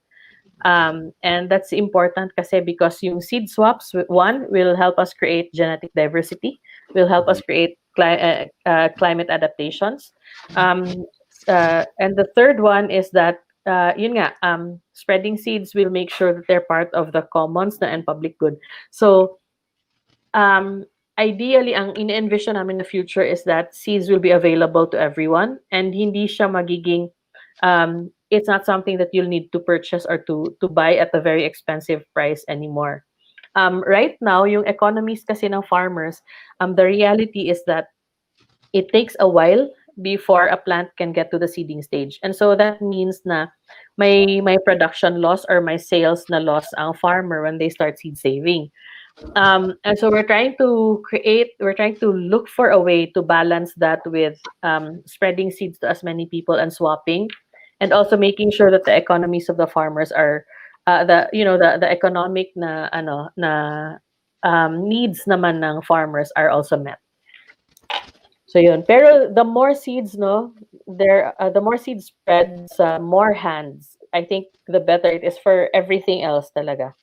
And that's important kasi because yung seed swaps, one, will help us create genetic diversity, will help us create climate adaptations. And the third one is that yun nga, spreading seeds will make sure that they're part of the commons na and public good. So ideally, ang ine-envision namin in the future is that seeds will be available to everyone and hindi siya magiging it's not something that you'll need to purchase or to buy at a very expensive price anymore. Right now, yung economies kasi ng farmers, the reality is that it takes a while before a plant can get to the seeding stage. And so that means na may production loss or may sales na loss ang farmer when they start seed saving. And so we're trying to look for a way to balance that with spreading seeds to as many people and swapping, and also making sure that the economies of the farmers are the economic needs naman ng farmers are also met. So yun. Pero the more seeds, no, the more seeds spreads, more hands. I think the better it is for everything else talaga.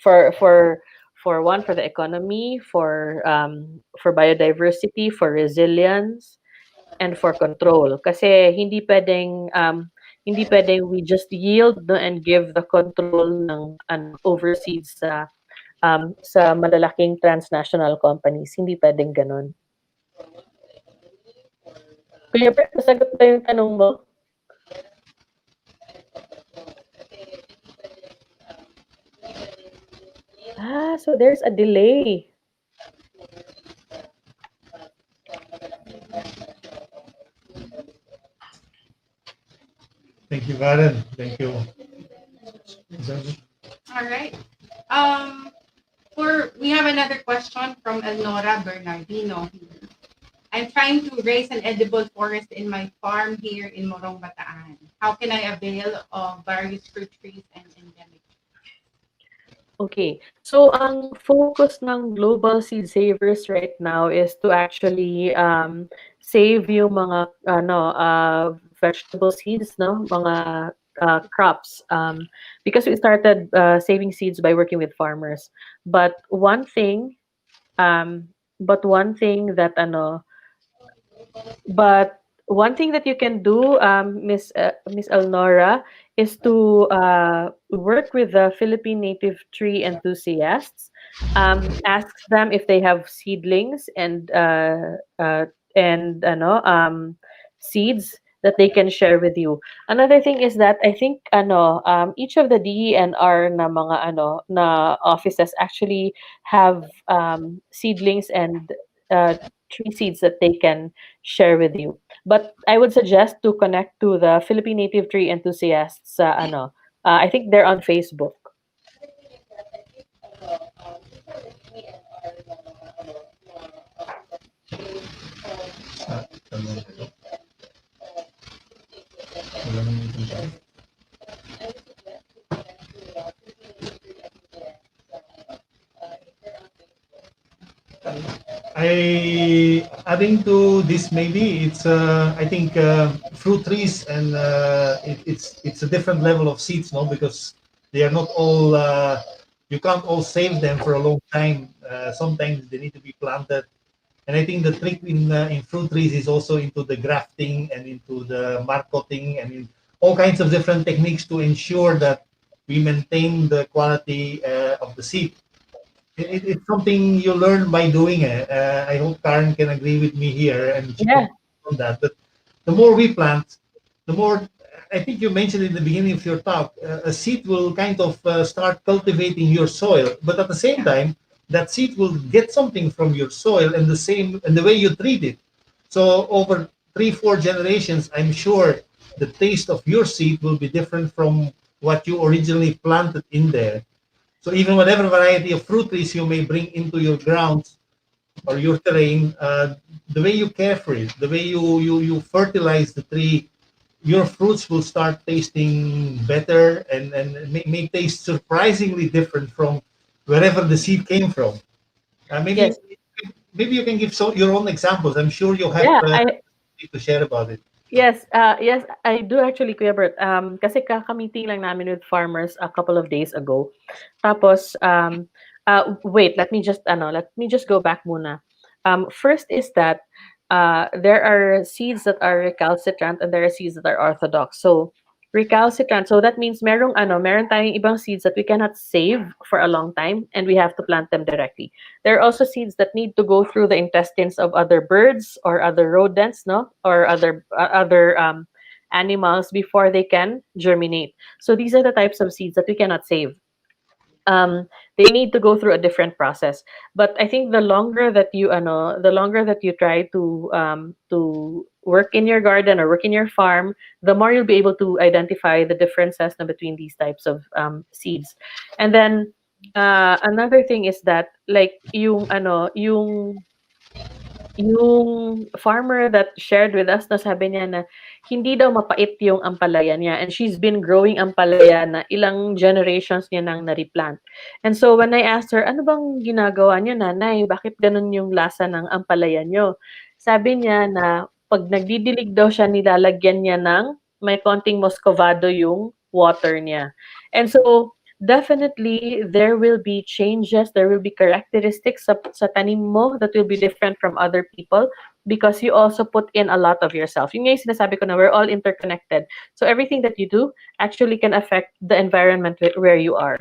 For one, for the economy, for biodiversity, for resilience, and for control. Kasi hindi pwedeng we just yield no, and give the control ng overseas sa malalaking transnational companies. Hindi pwedeng ganun. Kuya Bert, nasagot ba yung tanong mo? So there's a delay. Thank you, Karen. Thank you. All right. We have another question from Elnora Bernardino here. I'm trying to raise an edible forest in my farm here in Morong, Bataan. How can I avail of various fruit trees and endemic? Okay. So ang focus ng Global Seed Savers right now is to actually save yung mga vegetable seeds, no, mga crops, because we started saving seeds by working with farmers. But one thing that you can do, Miss Elnora, is to work with the Philippine native tree enthusiasts. Ask them if they have seedlings and seeds that they can share with you. Another thing is that I think each of the DENR na mga na offices actually have seedlings and tree seeds that they can share with you. But I would suggest to connect to the Philippine Native Tree Enthusiasts. I think they're on Facebook. Adding to this, maybe it's I think fruit trees and it's a different level of seeds, no, because they are not all you can't all save them for a long time. Sometimes they need to be planted, and I think the trick in fruit trees is also into the grafting and into the marketing and in all kinds of different techniques to ensure that we maintain the quality of the seed. It's something you learn by doing it. I hope Karen can agree with me here and she can on that. But the more we plant, the more I think you mentioned in the beginning of your talk, a seed will kind of start cultivating your soil. But at the same time, that seed will get something from your soil and the way you treat it. So over 3-4 generations, I'm sure the taste of your seed will be different from what you originally planted in there. So even whatever variety of fruit trees you may bring into your grounds or your terrain, the way you care for it, the way you fertilize the tree, your fruits will start tasting better and may taste surprisingly different from wherever the seed came from. Maybe you can give your own examples. I'm sure you have to share about it. Yes, I do actually, Kuya Bert. Kasi kaka-meeting lang namin with farmers a couple of days ago. Tapos, wait, let me just go back muna. First is that there are seeds that are recalcitrant and there are seeds that are orthodox. So recalcitrant, so that means meron tayong ibang seeds that we cannot save for a long time and we have to plant them directly. There are also seeds that need to go through the intestines of other birds or other rodents, no, or other animals before they can germinate. So these are the types of seeds that we cannot save. They need to go through a different process. But I think the longer that you try to work in your garden or work in your farm, the more you'll be able to identify the differences na between these types of seeds. And then another thing is that like yung farmer that shared with us na sabi niya na hindi daw mapait yung ampalaya niya and she's been growing ampalaya na ilang generations niya nang na-replant. And so when I asked her, ano bang ginagawa niyo nanay? Bakit ganun yung lasa ng ampalaya niyo? Sabi niya na pag nagdidilig daw siya, nilalagyan niya ng may konting muscovado yung water niya. And so definitely, there will be changes, there will be characteristics sa tanim mo that will be different from other people because you also put in a lot of yourself. Yung nga yung sinasabi ko na we're all interconnected. So everything that you do actually can affect the environment where you are.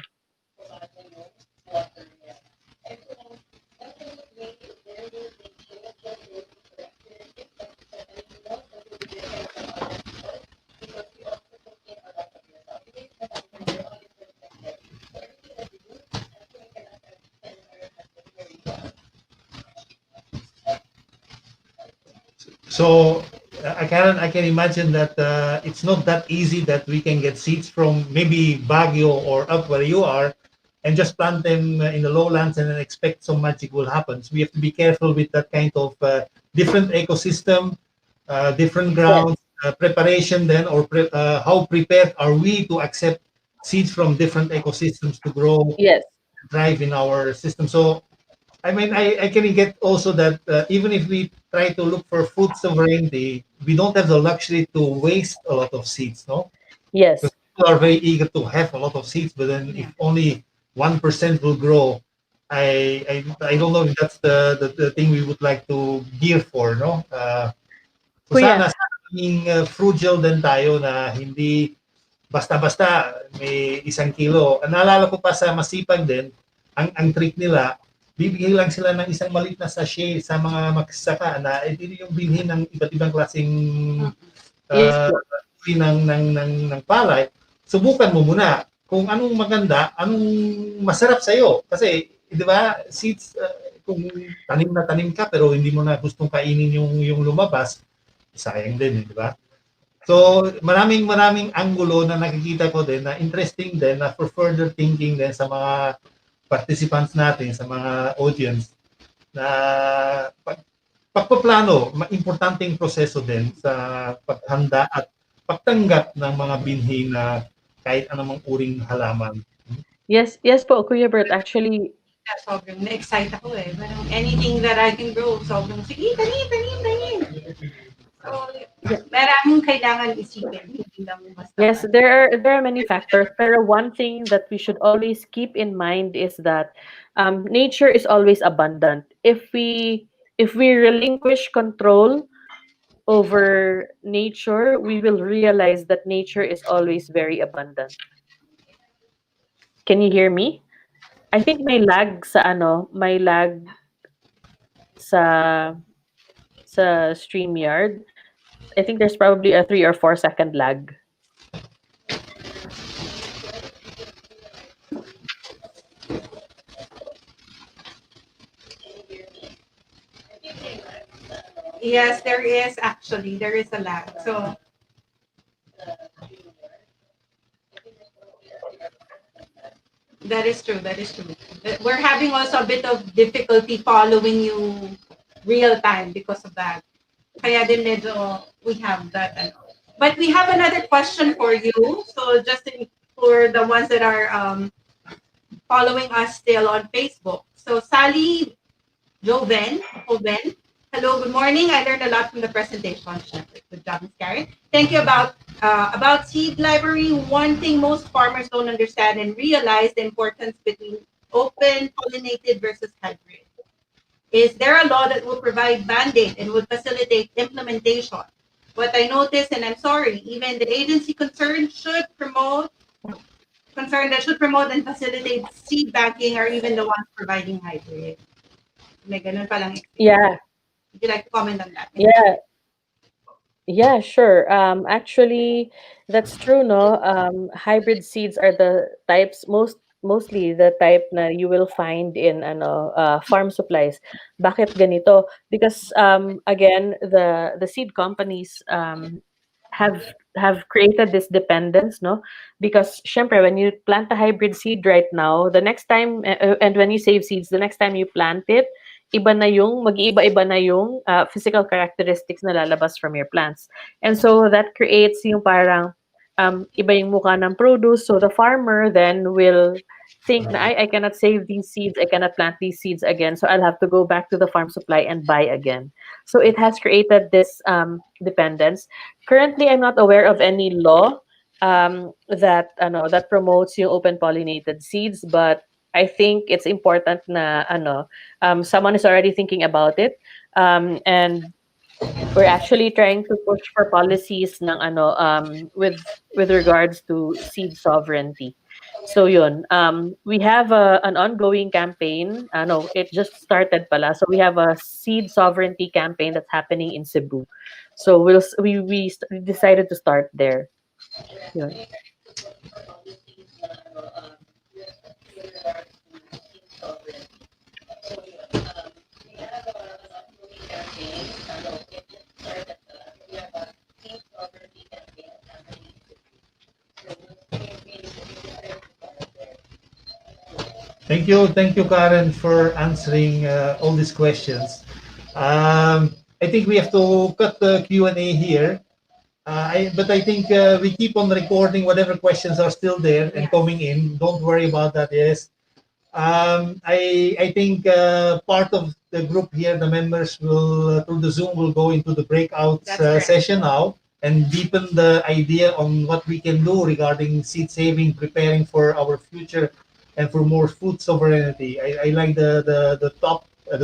So I can imagine that it's not that easy that we can get seeds from maybe Baguio or up where you are and just plant them in the lowlands and then expect some magic will happen. So we have to be careful with that kind of different ecosystem, different grounds, preparation then, or how prepared are we to accept seeds from different ecosystems to grow, Yes. thrive in our system. So I mean, I can get also that even if we try to look for food sovereignty, we don't have the luxury to waste a lot of seeds, no? Yes. Because people are very eager to have a lot of seeds, but then if only 1% will grow, I don't know if that's the thing we would like to gear for, no? So Kuya. sana maging frugal din tayo na hindi basta-basta may 1 kilo. Naalala ko pa sa Masipag din, ang trick nila, bibigyan lang sila ng isang maliit na sachet sa mga magsasaka na ito yung bilhin ng iba't ibang klaseng ng palay. Subukan mo muna kung anong maganda, anong masarap sa iyo. Kasi, di ba, seeds, kung tanim na tanim ka pero hindi mo na gustong kainin yung lumabas, sayang din, di ba? So, maraming anggulo na nakikita ko din na interesting din na for further thinking din sa mga participants natin, sa mga audience na pagpaplano, importanteng proseso din sa paghanda at pagtanggap ng mga binhi na kahit anumang uring halaman. Yes po, Kuya Bert. Actually, sobrang na-excite ako eh. Parang anything that I can grow, sobrang sige, tanim. So, maraming kailangan isipin. Hindi lang basta. Yes, there are many factors. Pero one thing that we should always keep in mind is that nature is always abundant. If we relinquish control over nature, we will realize that nature is always very abundant. Can you hear me? I think may lag sa StreamYard. I think there's probably a 3 or 4 second lag. Yes, there is actually. There is a lag. So, that is true. We're having also a bit of difficulty following you real time because of that. Kaya din medyo we have that. But we have another question for you. So just for the ones that are following us still on Facebook. So Sally Joven, hello, good morning. I learned a lot from the presentation. Good job, Ms. Karen. Thank you about seed library. One thing most farmers don't understand and realize the importance between open pollinated versus hybrid. Is there a law that will provide mandate and would facilitate implementation? What I noticed, and I'm sorry, even the agency concerned that should promote and facilitate seed banking are even the ones providing hybrid. May ganun palang experience. Yeah, Would you like to comment on that? yeah. Yeah, sure. Actually, that's true, no? Hybrid seeds are the types, mostly the type na you will find in farm supplies. Bakit ganito? Because again, the seed companies have have created this dependence, no? Because syempre, when you plant a hybrid seed right now, the next time and when you save seeds, the next time you plant it, mag-iiba-iba na yung physical characteristics na lalabas from your plants. And so that creates yung parang iba yung mukha ng produce. So the farmer then will think na I cannot save these seeds, I cannot plant these seeds again. So I'll have to go back to the farm supply and buy again. So it has created this dependence. Currently, I'm not aware of any law that promotes yung open pollinated seeds, but I think it's important na someone is already thinking about it, and we're actually trying to push for policies ng with regards to seed sovereignty. So yun, we have an ongoing campaign. No, it just started pala. So we have a seed sovereignty campaign that's happening in Cebu. So we decided to start there. Yun. Thank you, Karen, for answering all these questions. I think we have to cut the Q&A here. But I think we keep on recording whatever questions are still there and coming in. Don't worry about that. Yes. I think part of the group here, the members will through the Zoom will go into the breakout session now and deepen the idea on what we can do regarding seed saving, preparing for our future, and for more food sovereignty. I like the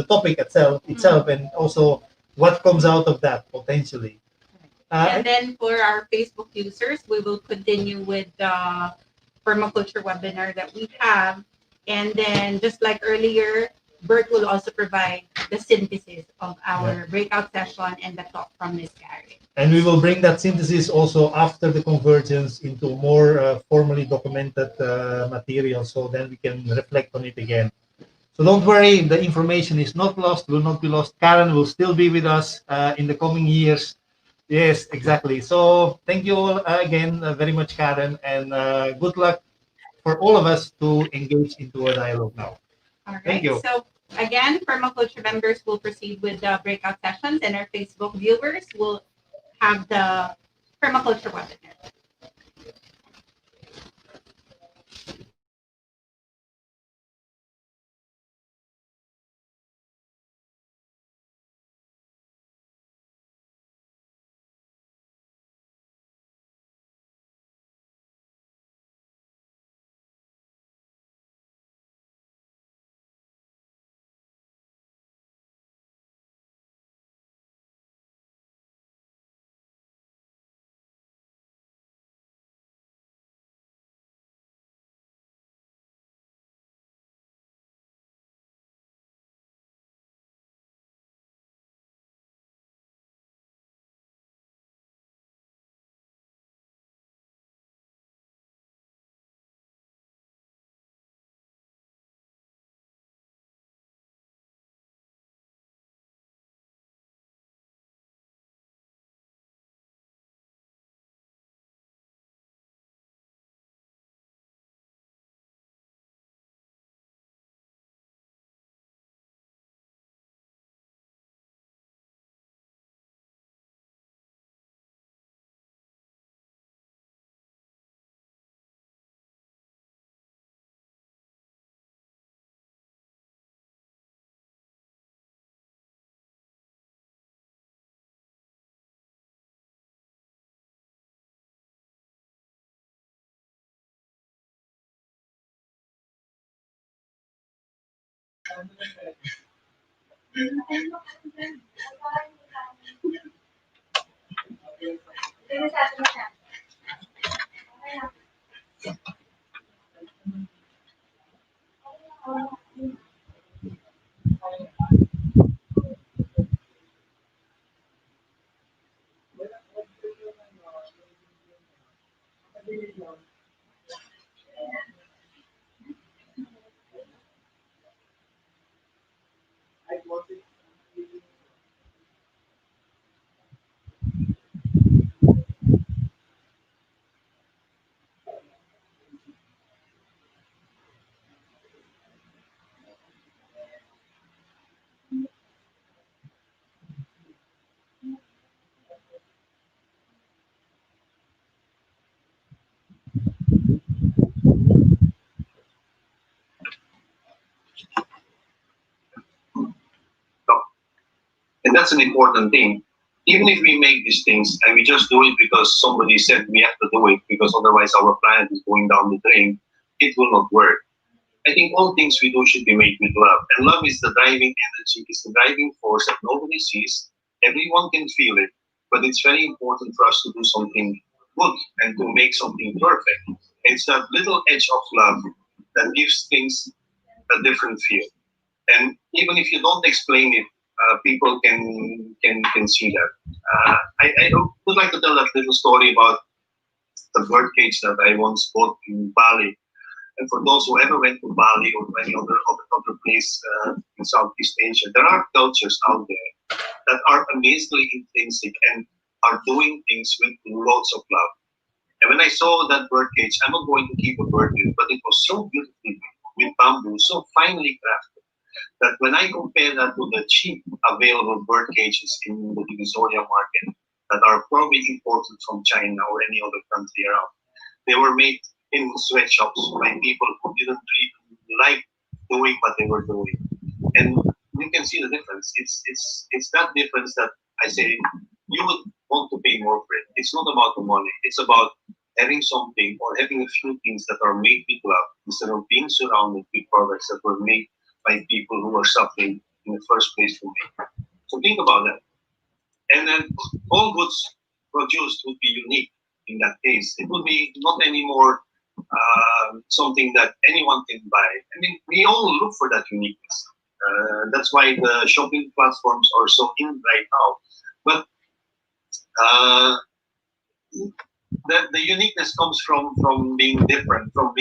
topic itself, and also what comes out of that potentially. And then for our Facebook users, we will continue with the permaculture webinar that we have. And then just like earlier, Bert will also provide the synthesis of our breakout session and the talk from Ms. Gary. And we will bring that synthesis also after the convergence into more formally documented material, so then we can reflect on it again. So don't worry, the information is not lost, will not be lost. Karen will still be with us in the coming years. Yes, exactly. So thank you all again very much, Karen, and good luck for all of us to engage into a dialogue now. All right. Thank you. So again, permaculture members will proceed with the breakout sessions, and our Facebook viewers will have the permaculture webinar. And that's an important thing. Even if we make these things and we just do it because somebody said we have to do it because otherwise our planet is going down the drain, it will not work. I think all things we do should be made with love. And love is the driving energy, it's the driving force that nobody sees. Everyone can feel it. But it's very important for us to do something good and to make something perfect. It's that little edge of love that gives things a different feel. And even if you don't explain it, people can see that. I would like to tell that little story about the birdcage that I once bought in Bali. And for those who ever went to Bali or any other place in Southeast Asia, there are cultures out there that are amazingly intrinsic and are doing things with lots of love. And when I saw that birdcage, I'm not going to keep a bird in, but it was so beautifully with bamboo, so finely crafted, that when I compare that to the cheap available bird cages in the Divisoria market that are probably imported from China or any other country around, they were made in sweatshops by people who didn't really like doing what they were doing. And you can see the difference. It's that difference that I say you would want to pay more for it. It's not about the money. It's about having something or having a few things that are made with love instead of being surrounded with products that were made by people who are suffering in the first place to make. So think about that. And then all goods produced would be unique in that case. It would be not anymore something that anyone can buy. I mean, we all look for that uniqueness. That's why the shopping platforms are so in right now. But the uniqueness comes from being different, from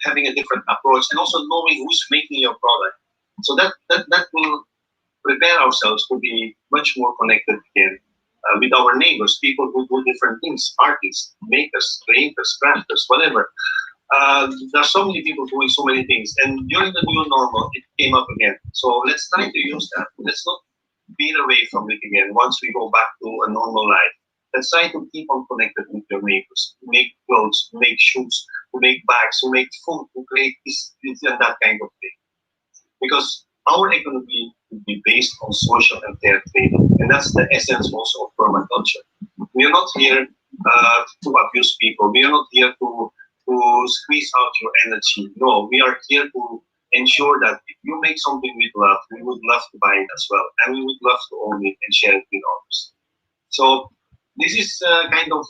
having a different approach, and also knowing who's making your product. So that will prepare ourselves to be much more connected again with our neighbors, people who do different things, artists, makers, painters, crafters, whatever. There are so many people doing so many things, and during the new normal, it came up again. So let's try to use that. Let's not veer away from it again once we go back to a normal life. Let's try to keep on connected with your neighbors, to make clothes, to make shoes, to make bags, to make food, to create this and that kind of thing. Because our economy will be based on social and fair trade, and that's the essence also of permaculture. We are not here to abuse people. We are not here to squeeze out your energy. No, we are here to ensure that if you make something with love, we would love to buy it as well, and we would love to own it and share it with others. So this is kind of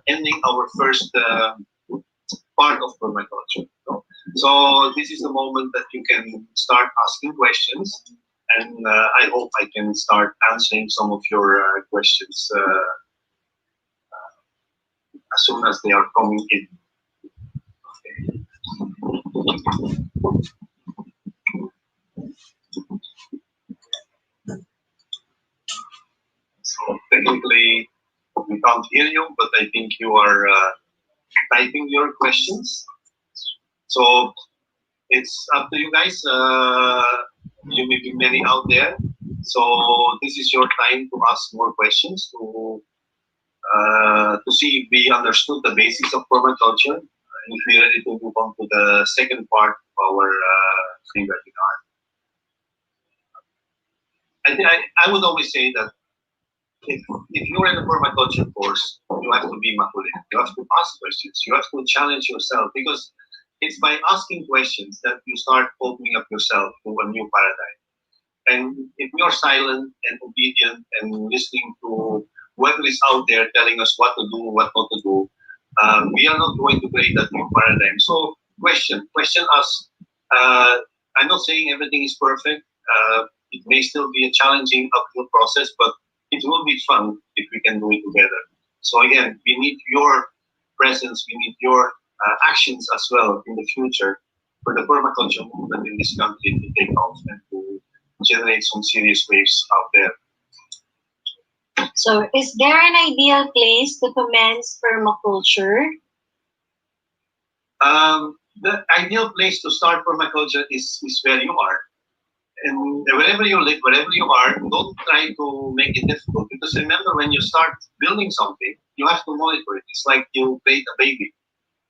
ending our first part of permaculture. So this is the moment that you can start asking questions, and I hope I can start answering some of your questions as soon as they are coming in. So technically, we can't hear you, but I think you are typing your questions. So it's up to you guys. You may be many out there. So this is your time to ask more questions, to see if we understood the basics of permaculture, and if we're ready to move on to the second part of our free webinar. I would always say that if you're in a permaculture course, you have to be makulit. You have to ask questions. You have to challenge yourself, because it's by asking questions that you start opening up yourself to a new paradigm. And if we are silent and obedient and listening to whoever is out there telling us what to do, what not to do, we are not going to create that new paradigm. So question us. I'm not saying everything is perfect. It may still be a challenging uphill process, but it will be fun if we can do it together. So again, we need your presence, we need your actions as well in the future for the permaculture movement in this country to take off and to generate some serious waves out there. So, is there an ideal place to commence permaculture? The ideal place to start permaculture is where you are. And wherever you live, wherever you are, don't try to make it difficult. Because remember, when you start building something, you have to monitor it. It's like you create a baby.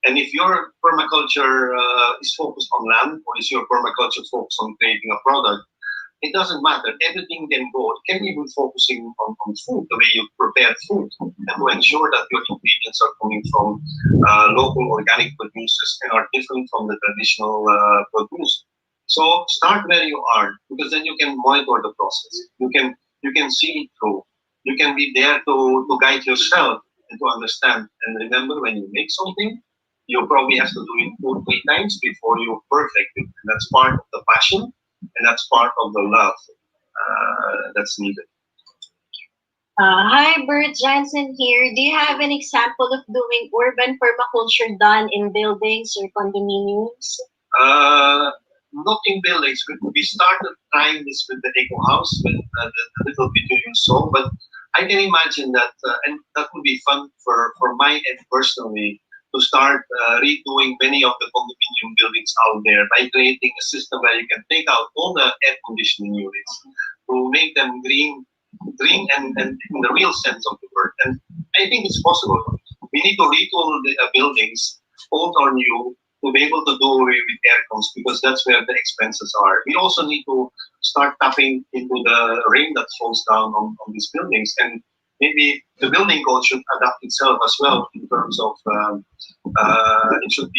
And if your permaculture is focused on land, or is your permaculture focused on creating a product, it doesn't matter. Everything can go. It can even focusing on food, the way you prepare food, and to ensure that your ingredients are coming from local organic producers and are different from the traditional produce. So start where you are, because then you can monitor the process. You can see it through. You can be there to guide yourself and to understand. And remember, when you make something, you probably have to do it 2 or 3 times before you perfect it. And that's part of the passion, and that's part of the love that's needed. Hi, Bert Jansen here. Do you have an example of doing urban permaculture done in buildings or condominiums? Not in buildings. We started trying this with the Eco House, with the little video you saw, but I can imagine that, and that would be fun for my end personally, to start redoing many of the condominium buildings out there by creating a system where you can take out all the air conditioning units to make them green and in the real sense of the word. And I think it's possible. We need to retool the buildings, old or new, to be able to do away with air cons, because that's where the expenses are. We also need to start tapping into the rain that falls down on these buildings, and maybe the building code should adapt itself as well in terms of it should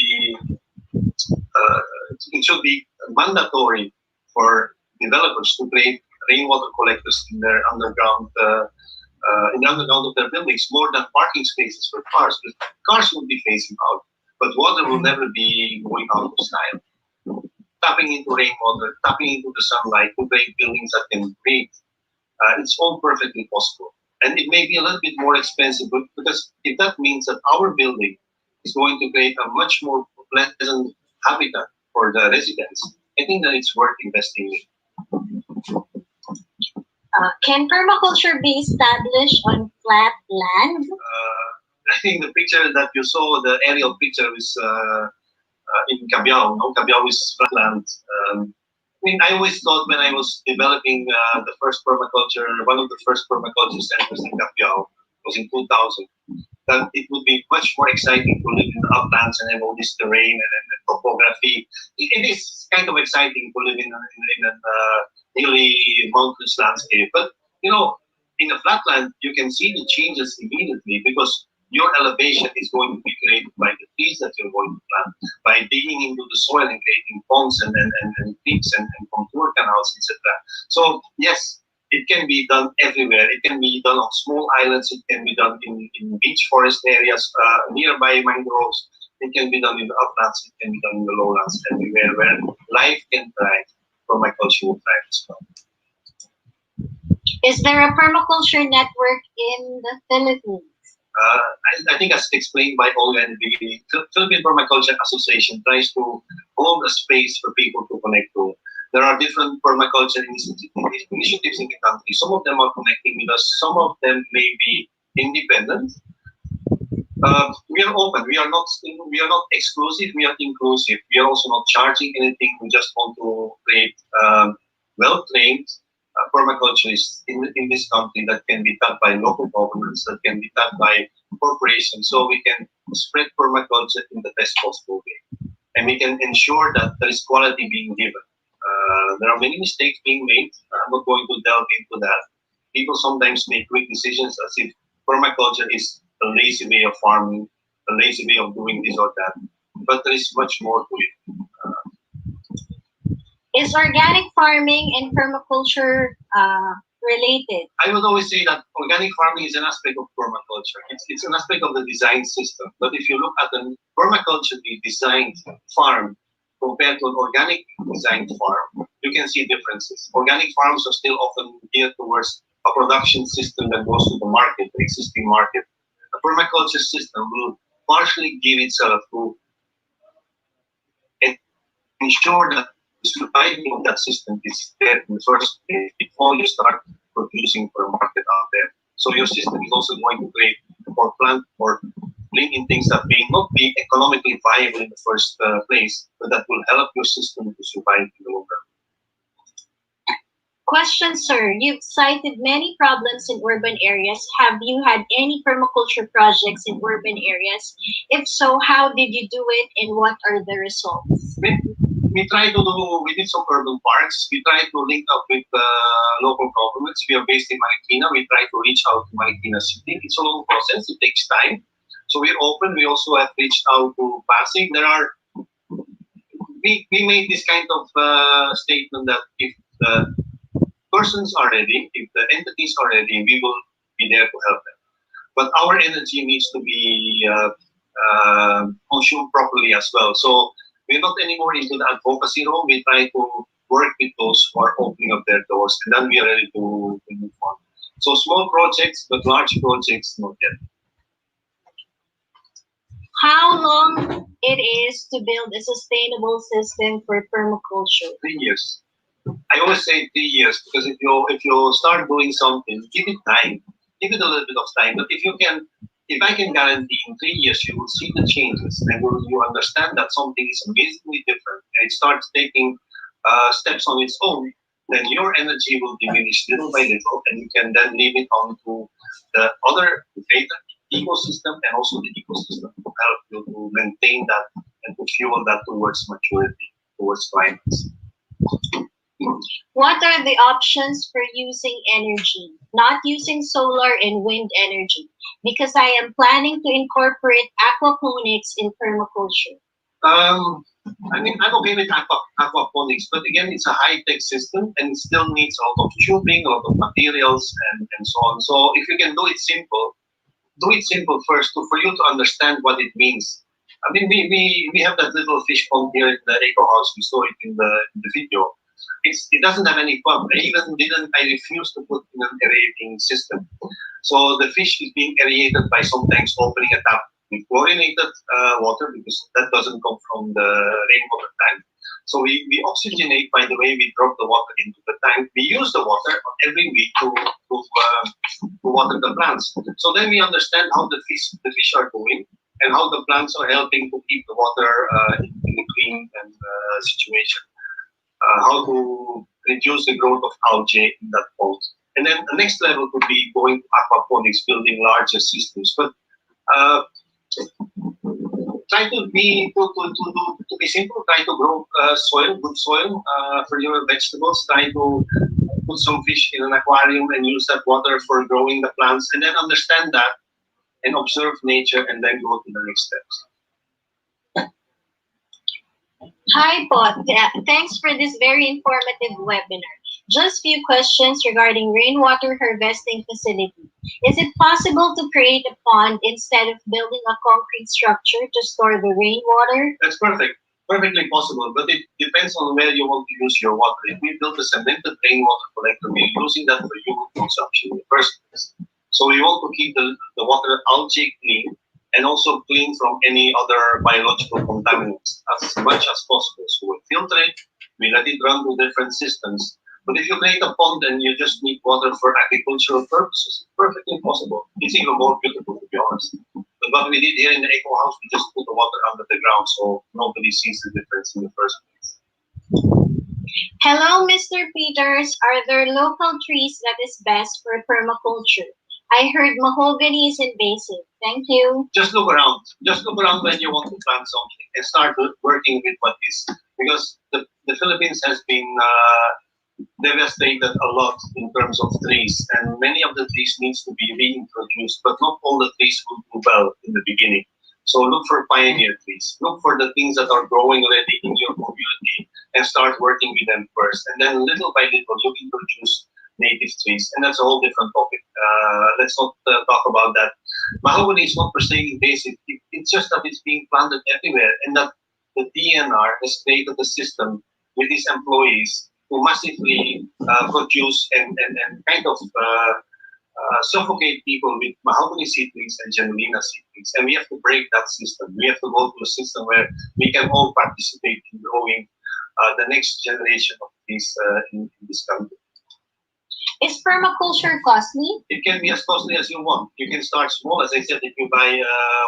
be mandatory for developers to create rainwater collectors in their underground in the underground of their buildings, more than parking spaces for cars. Because cars will be phasing out, but water will never be going out of style. Tapping into rainwater, tapping into the sunlight to create buildings that can breathe. It's all perfectly possible. And it may be a little bit more expensive, but because if that means that our building is going to create a much more pleasant habitat for the residents, I think that it's worth investing in. Can permaculture be established on flat land? I think the picture that you saw, the aerial picture, is in Cabiao. No, Cabiao is flatland. I mean, I always thought when I was developing the first permaculture, one of the first permaculture centers in Cabiao was in 2000, that it would be much more exciting to live in the uplands and have all this terrain and topography. It is kind of exciting to live in a hilly, mountainous landscape. But, you know, in a flatland, you can see the changes immediately, because your elevation is going to be created by the trees that you're going to plant, by digging into the soil and creating ponds and creeks and contour canals, etc. So yes, it can be done everywhere. It can be done on small islands. It can be done in beach forest areas, nearby mangroves. It can be done in the uplands. It can be done in the lowlands, everywhere where life can thrive. Permaculture will thrive as well. Is there a permaculture network in the Philippines? I think as explained by Olga and the Philippine Permaculture Association tries to hold a space for people to connect to. There are different permaculture initiatives in the country. Some of them are connecting with us. Some of them may be independent. We are open. We are not exclusive. We are inclusive. We are also not charging anything. We just want to create well-trained permaculturists in this country that can be taught by local governments, that can be taught by corporations, so we can spread permaculture in the best possible way. And we can ensure that there is quality being given. There are many mistakes being made. I'm not going to delve into that. People sometimes make quick decisions as if permaculture is a lazy way of farming, a lazy way of doing this or that. But there is much more to it. Is organic farming and permaculture related? I would always say that organic farming is an aspect of permaculture. It's an aspect of the design system. But if you look at the permaculturally designed farm compared to an organic designed farm, you can see differences. Organic farms are still often geared towards a production system that goes to the market, the existing market. A permaculture system will partially give itself to ensure that the surviving of that system is there in the first place before you start producing for a market out there. So your system is also going to create or plant or bring in things that may not be economically viable in the first place, but that will help your system to survive in the long run. Question, sir. You've cited many problems in urban areas. Have you had any permaculture projects in urban areas? If so, how did you do it and what are the results? We did some urban parks. We try to link up with local governments. We are based in Marikina. We try to reach out to Marikina City. It's a long process. It takes time. So we're open. We also have reached out to Pasig. We made this kind of statement that if the persons are ready, if the entities are ready, we will be there to help them. But our energy needs to be consumed properly as well. So we're not anymore into the advocacy role. We try to work with those who are opening up their doors, and then we are ready to move on. So small projects, but large projects, not yet. How long it is to build a sustainable system for permaculture? 3 years. I always say 3 years because if you start doing something, give it time, give it a little bit of time. But if I can guarantee in 3 years you will see the changes and you understand that something is amazingly different and it starts taking steps on its own, then your energy will diminish little by little, and you can then leave it on to the other data ecosystem, and also the ecosystem to help you to maintain that and to fuel that towards maturity, towards climates. What are the options for using energy? Not using solar and wind energy, because I am planning to incorporate aquaponics in permaculture. I'm okay with aquaponics, but again, it's a high-tech system and it still needs a lot of tubing, a lot of materials, and so on. So if you can do it simple first for you to understand what it means. I mean, we have that little fish pond here in the eco house. We saw it in the video. It doesn't have any pump. I refused to put in an aerating system. So the fish is being aerated by sometimes opening a tap with chlorinated water, because that doesn't come from the rainwater tank. So we oxygenate by the way we drop the water into the tank. We use the water every week to water the plants. So then we understand how the fish are doing and how the plants are helping to keep the water in a clean and situation. How to reduce the growth of algae in that pond. And then the next level could be going to aquaponics, building larger systems. But try to be simple. Try to grow good soil for your vegetables. Try to put some fish in an aquarium and use that water for growing the plants. And then understand that and observe nature, and then go to the next steps. Hi, Pot. Thanks for this very informative webinar. Just few questions regarding rainwater harvesting facility. Is it possible to create a pond instead of building a concrete structure to store the rainwater? That's perfectly possible, but it depends on where you want to use your water. If we build a cemented rainwater collector, we're using that for human consumption in the first place. So we want to keep the water algae clean, and also clean from any other biological contaminants as much as possible. So we filter it, we let it run through different systems. But if you create a pond and you just need water for agricultural purposes, it's perfectly possible. It's even more beautiful, to be honest. But what we did here in the eco house, we just put the water under the ground so nobody sees the difference in the first place. Hello, Mr. Peters. Are there local trees that is best for permaculture? I heard mahogany is invasive. Thank you. Just look around. Just look around when you want to plant something and start working with what is. Because the Philippines has been devastated a lot in terms of trees, and many of the trees needs to be reintroduced, but not all the trees will do well in the beginning. So look for pioneer trees. Look for the things that are growing already in your community and start working with them first. And then little by little, you introduce native trees. And that's a whole different topic. Let's not talk about that. Mahogany is not per se invasive. It's just that it's being planted everywhere, and that the DNR has created a system with its employees to massively produce and kind of suffocate people with mahogany seedlings and genuina seedlings. And we have to break that system. We have to go to a system where we can all participate in growing the next generation of trees in this country. Is permaculture costly? It can be as costly as you want. You can start small. As I said, if you buy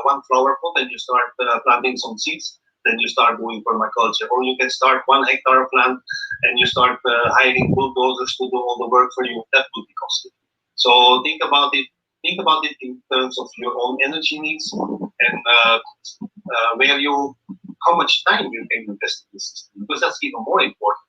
one flower pot and you start planting some seeds, then you start doing permaculture. Or you can start 1 hectare of land and you start hiring bulldozers to do all the work for you. That would be costly. So think about it. Think about it in terms of your own energy needs and how much time you can invest in the system, because that's even more important.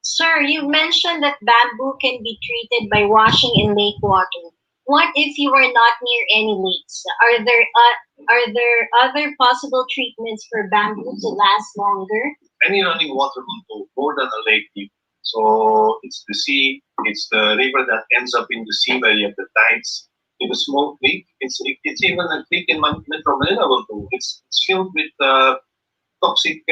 Sir, you mentioned that bamboo can be treated by washing in lake water. What if you are not near any lakes? Are there other possible treatments for bamboo to last longer? Any running water will go more than a lake deep. So it's the sea, it's the river that ends up in the sea where you have the tides. In a small creek, it's even a creek in Metro Manila will do. It's filled with toxic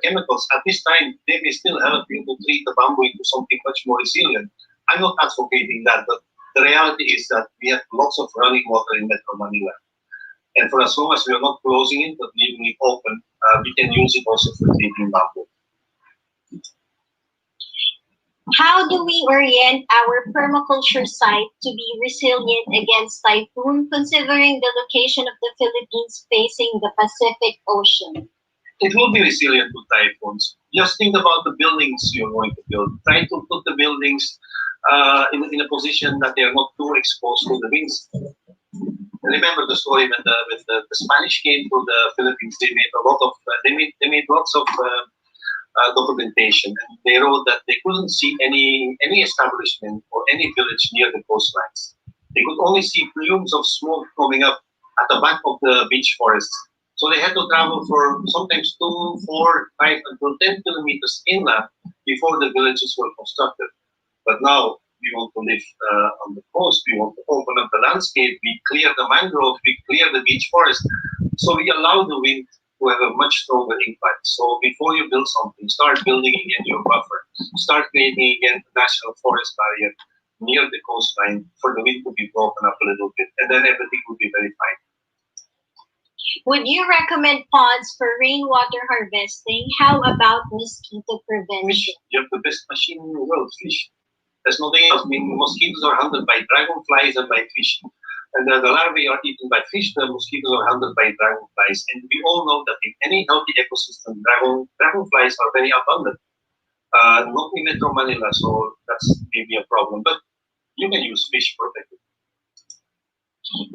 chemicals. At this time, they may still have been able to treat the bamboo into something much more resilient. I'm not advocating that, but the reality is that we have lots of running water in Metro Manila. And for as long as we are not closing it, but leaving it open, we can use it also for treating bamboo. How do we orient our permaculture site to be resilient against typhoon, considering the location of the Philippines facing the Pacific Ocean? It will be resilient to typhoons. Just think about the buildings you're going to build. Try to put the buildings in a position that they are not too exposed to the winds. Remember the story when the Spanish came to the Philippines. They made a lot of they made lots of documentation, and they wrote that they couldn't see any establishment or any village near the coastlines. They could only see plumes of smoke coming up at the back of the beach forests. So they had to travel for sometimes 2, 4, 5, until 10 kilometers inland before the villages were constructed. But now we want to live on the coast. We want to open up the landscape. We clear the mangrove. We clear the beach forest. So we allow the wind to have a much stronger impact. So before you build something, start building again your buffer. Start creating again the national forest barrier near the coastline for the wind to be broken up a little bit, and then everything will be very fine. Would you recommend ponds for rainwater harvesting? How about mosquito prevention? Fish. You have the best machine in the world, fish. There's nothing else. I mean, mosquitoes are hunted by dragonflies and by fish. And the larvae are eaten by fish, the mosquitoes are hunted by dragonflies. And we all know that in any healthy ecosystem, dragonflies are very abundant. Not in Metro Manila, so that's maybe a problem. But you can use fish perfectly.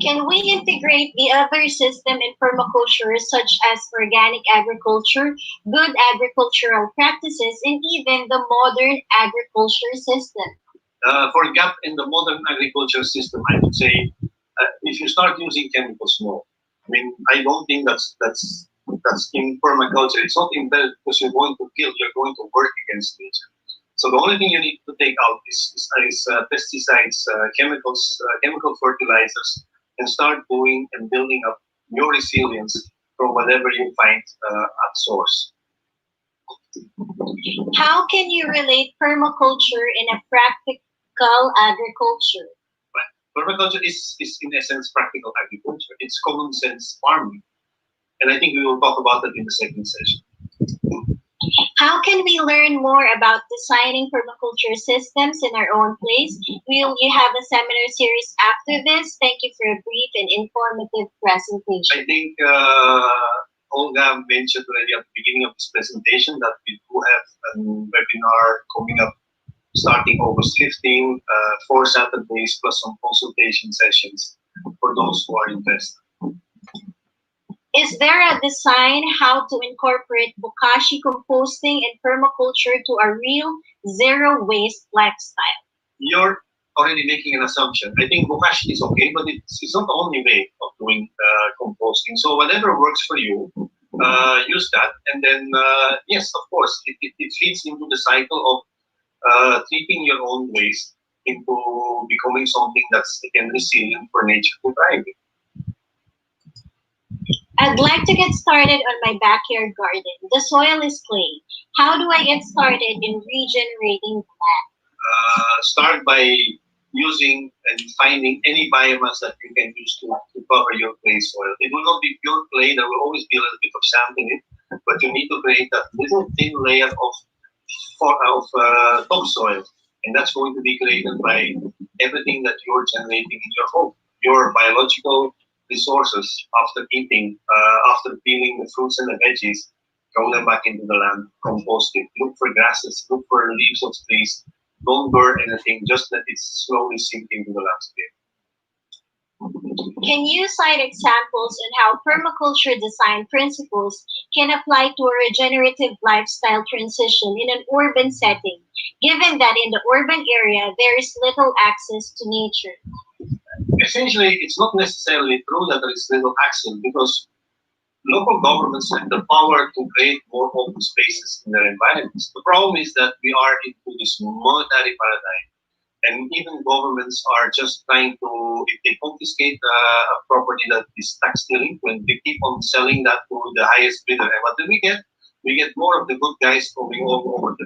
Can we integrate the other system in permaculture, such as organic agriculture, good agricultural practices, and even the modern agriculture system? For gap in the modern agriculture system, I would say if you start using chemicals more. I mean, I don't think that's in permaculture. It's not in there because you're going to kill. You're going to work against nature. So the only thing you need to take out is pesticides, chemicals, chemical fertilizers, and start doing and building up your resilience from whatever you find at source. How can you relate permaculture in a practical agriculture? Permaculture is in essence practical agriculture. It's common sense farming. And I think we will talk about that in the second session. How can we learn more about designing permaculture systems in our own place? Will you have a seminar series after this? Thank you for a brief and informative presentation. I think Olga mentioned already at the beginning of this presentation that we do have a webinar coming up starting August 15, 4 Saturdays plus some consultation sessions for those who are interested. Is there a design how to incorporate bokashi composting and permaculture to a real zero waste lifestyle? You're already making an assumption. I think bokashi is okay, but it's not the only way of doing composting. So whatever works for you, use that, and then yes, of course, it feeds into the cycle of treating your own waste into becoming something that's again resilient for nature to thrive. I'd like to get started on my backyard garden. The soil is clay. How do I get started in regenerating the land? Start by using and finding any biomass that you can use to cover your clay soil. It will not be pure clay, there will always be a little bit of sand in it, but you need to create that little thin layer of topsoil. And that's going to be created by everything that you're generating in your home. Your biological resources after eating, after peeling the fruits and the veggies, throw them back into the land, compost it, look for grasses, look for leaves of trees. Don't burn anything, just let it slowly sink into the landscape. Can you cite examples on how permaculture design principles can apply to a regenerative lifestyle transition in an urban setting, given that in the urban area there is little access to nature? Essentially, it's not necessarily true that there is little access because local governments have the power to create more open spaces in their environments. The problem is that we are into this monetary paradigm, and even governments are just trying to, if they confiscate a property that is tax delinquent, they keep on selling that to the highest bidder. And what do we get? We get more of the good guys coming over the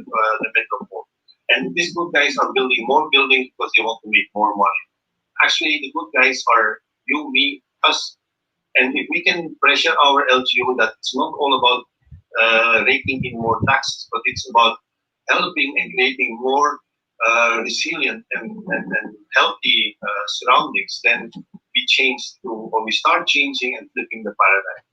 metropole. And these good guys are building more buildings because they want to make more money. Actually, the good guys are you, me, us. And if we can pressure our LGU that it's not all about raking in more taxes, but it's about helping and creating more resilient and healthy surroundings, then we change to, or we start changing and flipping the paradigm.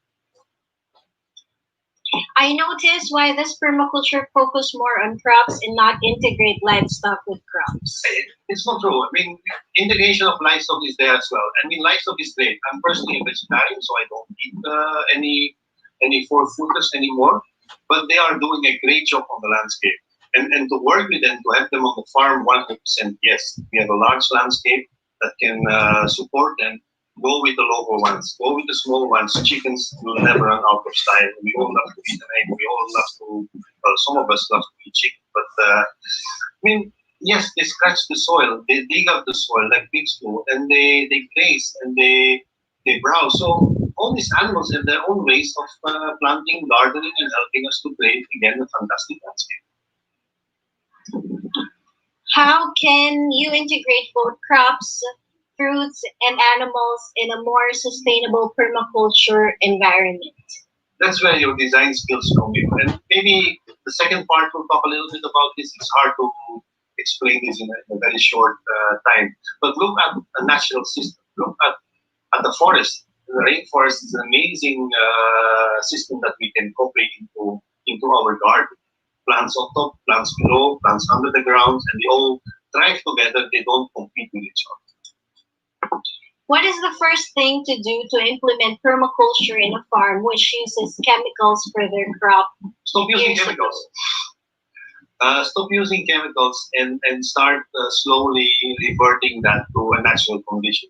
I notice why this permaculture focus more on crops and not integrate livestock with crops. It's not true. I mean, integration of livestock is there as well. I mean, livestock is great. I'm personally a vegetarian, so I don't eat any four-footers anymore. But they are doing a great job on the landscape. And to work with them, to have them on the farm, 100%, yes. We have a large landscape that can support them. Go with the local ones. Go with the small ones. Chickens will never run out of style. We all love to eat an egg. We all love to, well, some of us love to eat chicken. But, I mean, yes, they scratch the soil. They dig up the soil like pigs do. And they graze and they browse. So all these animals have their own ways of planting, gardening, and helping us to create, again, a fantastic landscape. How can you integrate both crops, fruits, and animals in a more sustainable permaculture environment? That's where your design skills come in. And maybe the second part we'll talk a little bit about this. It's hard to explain this in a very short time. But look at a natural system. Look at the forest. The rainforest is an amazing system that we can incorporate into our garden. Plants on top, plants below, plants under the ground, and they all thrive together. They don't compete with each other. What is the first thing to do to implement permaculture in a farm which uses chemicals for their crop? Stop using chemicals. Stop using chemicals and start slowly reverting that to a natural condition.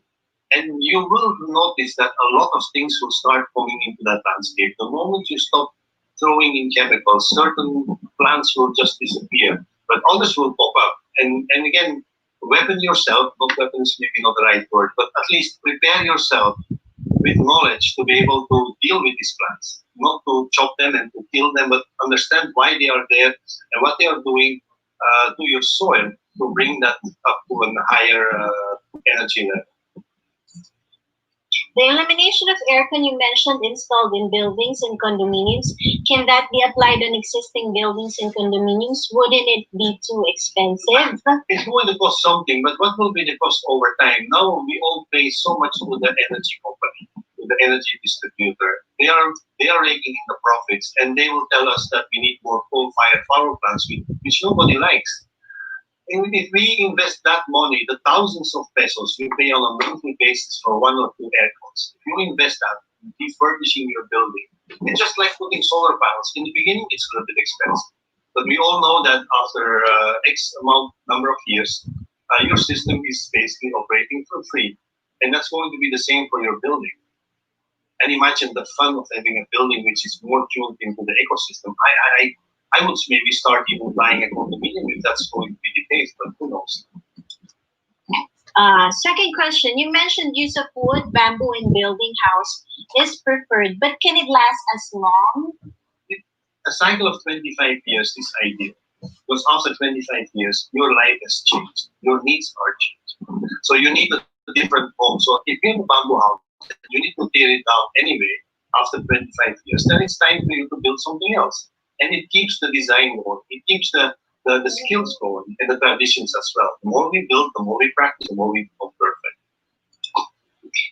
And you will notice that a lot of things will start coming into that landscape. The moment you stop throwing in chemicals, certain plants will just disappear, but others will pop up. And again, weapon yourself, not weapon is maybe not the right word, but at least prepare yourself with knowledge to be able to deal with these plants, not to chop them and to kill them, but understand why they are there and what they are doing to your soil to bring that up to a higher energy level. The elimination of aircon you mentioned installed in buildings and condominiums, can that be applied on existing buildings and condominiums? Wouldn't it be too expensive? It's going to cost something, but what will be the cost over time? Now we all pay so much to the energy company, to the energy distributor. They are raking in the profits, and they will tell us that we need more coal-fired power plants, which nobody likes. And if we invest that money, the thousands of pesos we pay on a monthly basis for one or two aircons, if you invest that in refurbishing your building, it's just like putting solar panels. In the beginning, it's a little bit expensive. But we all know that after X number of years, your system is basically operating for free. And that's going to be the same for your building. And imagine the fun of having a building which is more tuned into the ecosystem. I would maybe start even buying a condominium if that's going to be the case, but who knows? Second question, you mentioned use of wood, bamboo in building house is preferred, but can it last as long? A cycle of 25 years is ideal. Because after 25 years, your life has changed. Your needs are changed. So you need a different home. So if you have a bamboo house, you need to tear it down anyway after 25 years. Then it's time for you to build something else. And it keeps the design going. It keeps the skills going and the traditions as well. The more we build, the more we practice, the more we become perfect.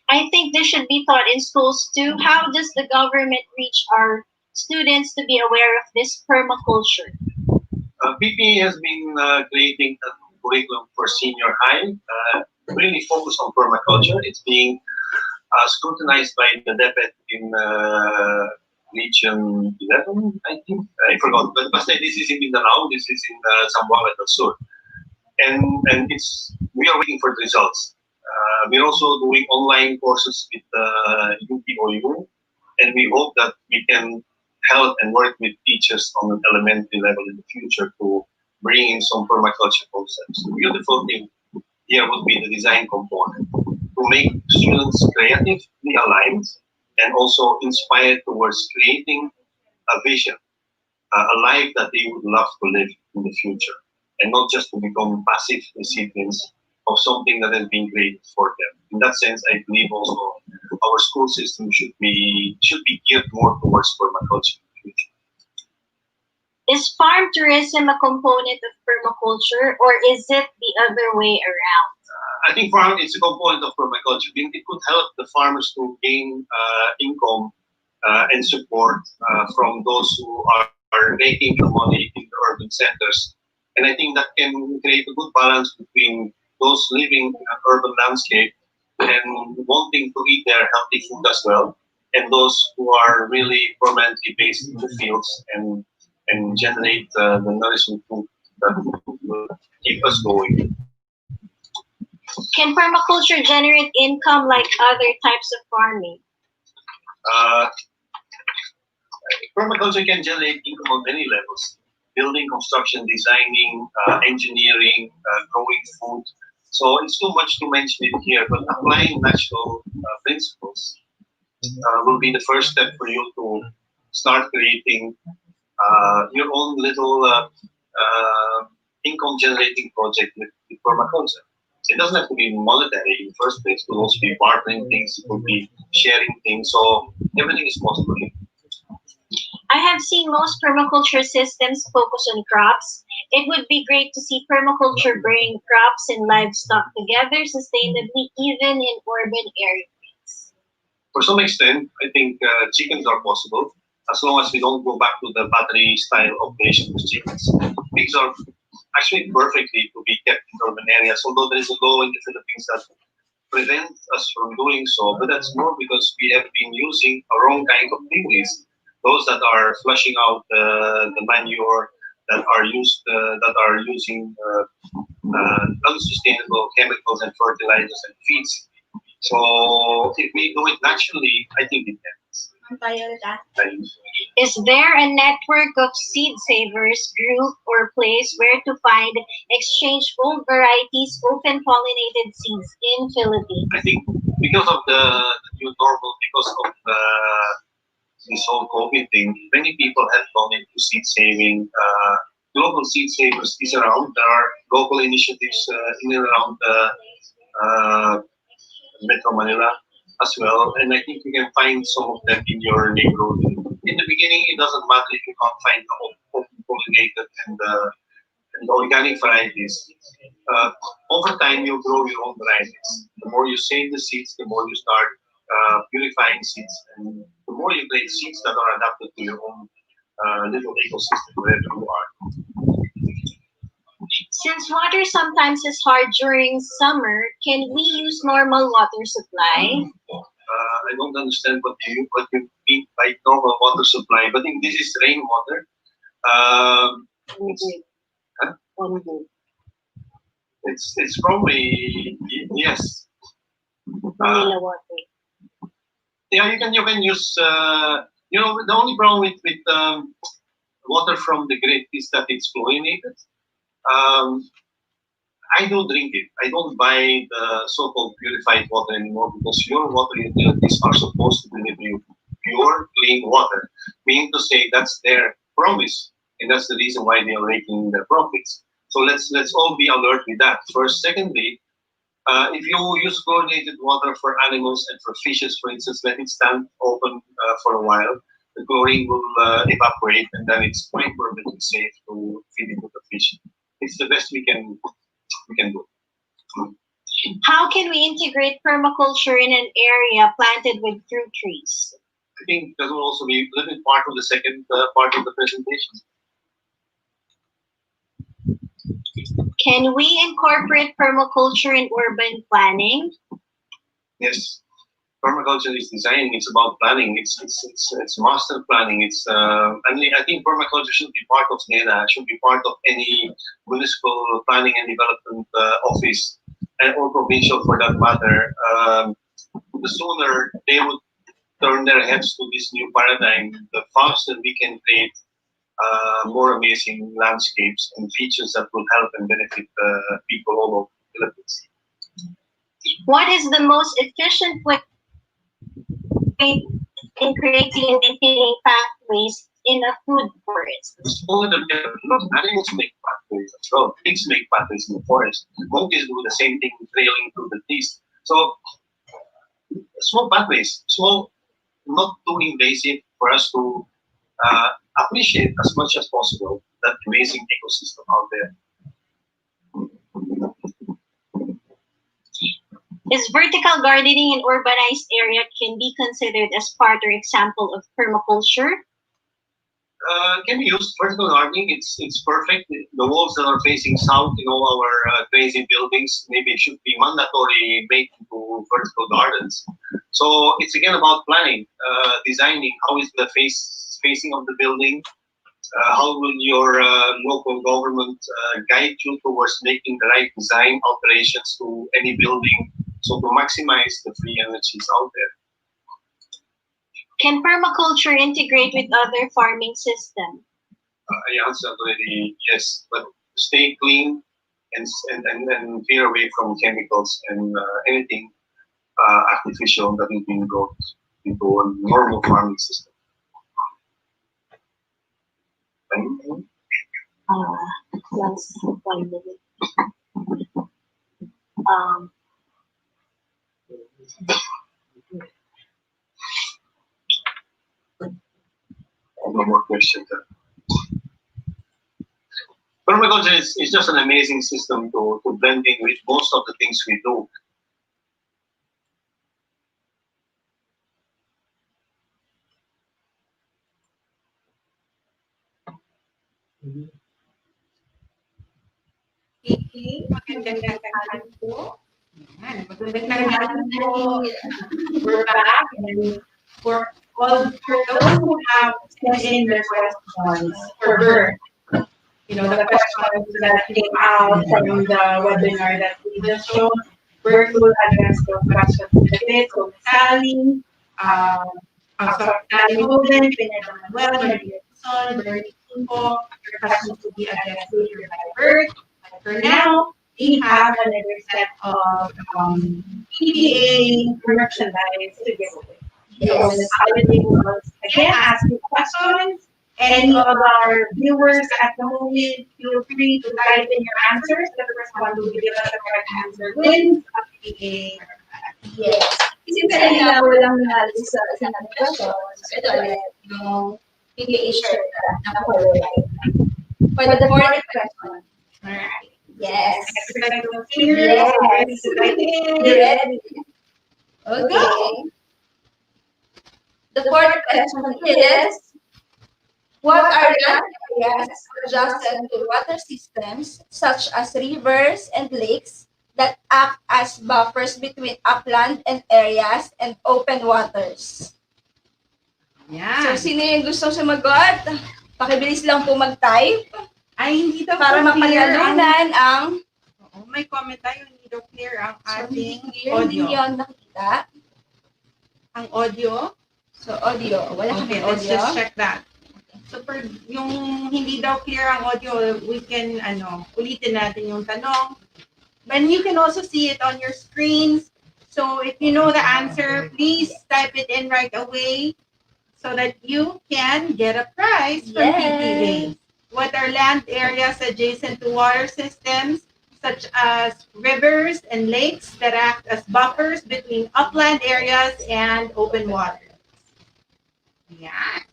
I think this should be taught in schools too. How does the government reach our students to be aware of this permaculture? PPE has been creating a curriculum for senior high, really focused on permaculture. It's being scrutinized by the DepEd in Region 11, I think. I forgot. But this is in Mindanao, this is in Zamboanga del Sur. And we are waiting for the results. We're also doing online courses with UPOU, and we hope that we can help and work with teachers on an elementary level in the future to bring in some permaculture concepts. The beautiful thing here would be the design component to make students creatively aligned and also inspired towards creating a vision, a life that they would love to live in the future, and not just to become passive recipients of something that has been created for them. In that sense, I believe also our school system should be geared more towards permaculture in the future. Is farm tourism a component of permaculture, or is it the other way around? I think farm is a component of permaculture. It could help the farmers to gain income and support from those who are making the money in the urban centers. And I think that can create a good balance between those living in an urban landscape and wanting to eat their healthy food as well, and those who are really permanently based in the fields and generate the nourishing food that will keep us going. Can permaculture generate income like other types of farming? Uh, Permaculture can generate income on many levels: building, construction, designing, engineering, growing food. So it's too much to mention it here, but applying natural principles will be the first step for you to start creating your own little income generating project with permaculture. It doesn't have to be monetary in the first place. It could also be partnering things, it could be sharing things. So everything is possible. I have seen most permaculture systems focus on crops. It would be great to see permaculture bring crops and livestock together sustainably, even in urban areas. For some extent, I think chickens are possible, as long as we don't go back to the battery style operation of chickens. Pigs are actually perfectly to be kept in urban areas, although there is a law in the Philippines that prevents us from doing so, but that's more because we have been using a wrong kind of piggeries. Those that are flushing out the manure, that are using unsustainable chemicals and fertilizers and feeds. So if we do it naturally, I think it can. Is there a network of seed savers, group, or place where to find exchange old varieties, open pollinated seeds in Philippines? I think because of the new normal, because of this whole COVID thing, many people have gone into seed saving. Global seed savers is around. There are local initiatives in and around Metro Manila as well, and I think you can find some of them in your neighborhood. In the beginning, it doesn't matter if you can't find the open pollinated and organic varieties. Over time, you grow your own varieties. The more you save the seeds, the more you start purifying seeds, and the more you create seeds that are adapted to your own little ecosystem wherever you are. Since water sometimes is hard during summer, can we use normal water supply? I don't understand what you mean by normal water supply, but I think this is rainwater. It's probably yes. Vanilla water. Yeah, you can use. The only problem with water from the grid is that it's fluorinated. Um, I do drink it. I don't buy the so-called purified water anymore because your water utilities are supposed to deliver you pure, clean water. Meaning to say that's their promise, and that's the reason why they are making their profits. So let's all be alert with that. First, secondly, if you use chlorinated water for animals and for fishes, for instance, let it stand open for a while. The chlorine will evaporate, and then it's quite perfectly safe to feed it to the fish. It's the best we can do. How can we integrate permaculture in an area planted with fruit trees? I think that will also be a little bit part of the second part of the presentation. Can we incorporate permaculture in urban planning? Yes, permaculture is design. It's about planning. It's master planning. I think permaculture should be part of NEDA. Should be part of any municipal planning and development office, and or provincial for that matter. The sooner they would turn their heads to this new paradigm, the faster we can create more amazing landscapes and features that will help and benefit people all over the Philippines. What is the most efficient way in creating and maintaining pathways in a food forest? Animals make pathways as well. Pigs make pathways in the forest. Monkeys do the same thing, trailing through the trees. So small pathways, small, not too invasive for us to appreciate as much as possible that amazing ecosystem out there. Is vertical gardening in urbanized area can be considered as part or example of permaculture? Can be used vertical gardening. It's perfect. The walls that are facing south in all our crazy buildings maybe it should be mandatory made into vertical gardens. So it's again about planning, designing. How is the facing of the building? How will your local government guide you towards making the right design alterations to any building, so to maximize the free energies out there? Can permaculture integrate with other farming systems? I answered already yes, but stay clean and veer away from chemicals and anything artificial that is being brought into a normal farming system. Last 1 minute. No more questions. Permaculture is just an amazing system to blend in with most of the things we do. Magandang tanghali po. Magandang tanghali po. We're back, and for those who have sent in their questions for Bert, the questions that came out from the webinar that we just showed, Bert will address those questions in a bit. So Sally, Sally Hogan, Pineda Manuel, Maria Son, Bernie Kimpo, your questions will be addressed later by Bert. For now, we have another set of PPA merchandise to give away. So Ms. Holiday will again ask you questions. Any of our viewers at the moment, feel free to type in your answers. The first one who will give us the correct answer wins a PPA. Yes. Kasi kanina walang nanalo sa isang questions. Ito ulit yung PPA shirt na color white. For the fourth question. Alright. Yes. Yes. Ready? Okay. The fourth question is, what are the areas adjacent to water systems such as rivers and lakes that act as buffers between upland and areas and open waters? Yeah. So, sino yung gustong sumagot? Pakibilis lang po mag-type. Ay, hindi daw para mapanalunan ang... Oo, may comment tayo, hindi daw clear ang ating audio. Hindi yun nakikita. ang audio. So, audio. Wala Okay, kami let's audio. just check that. So, for yung hindi daw clear ang audio, we can, ulitin natin yung tanong. But you can also see it on your screens. So, if you know the answer, please type it in right away so that you can get a prize from PPA. What are land areas adjacent to water systems, such as rivers and lakes that act as buffers between upland areas and open water? Yeah.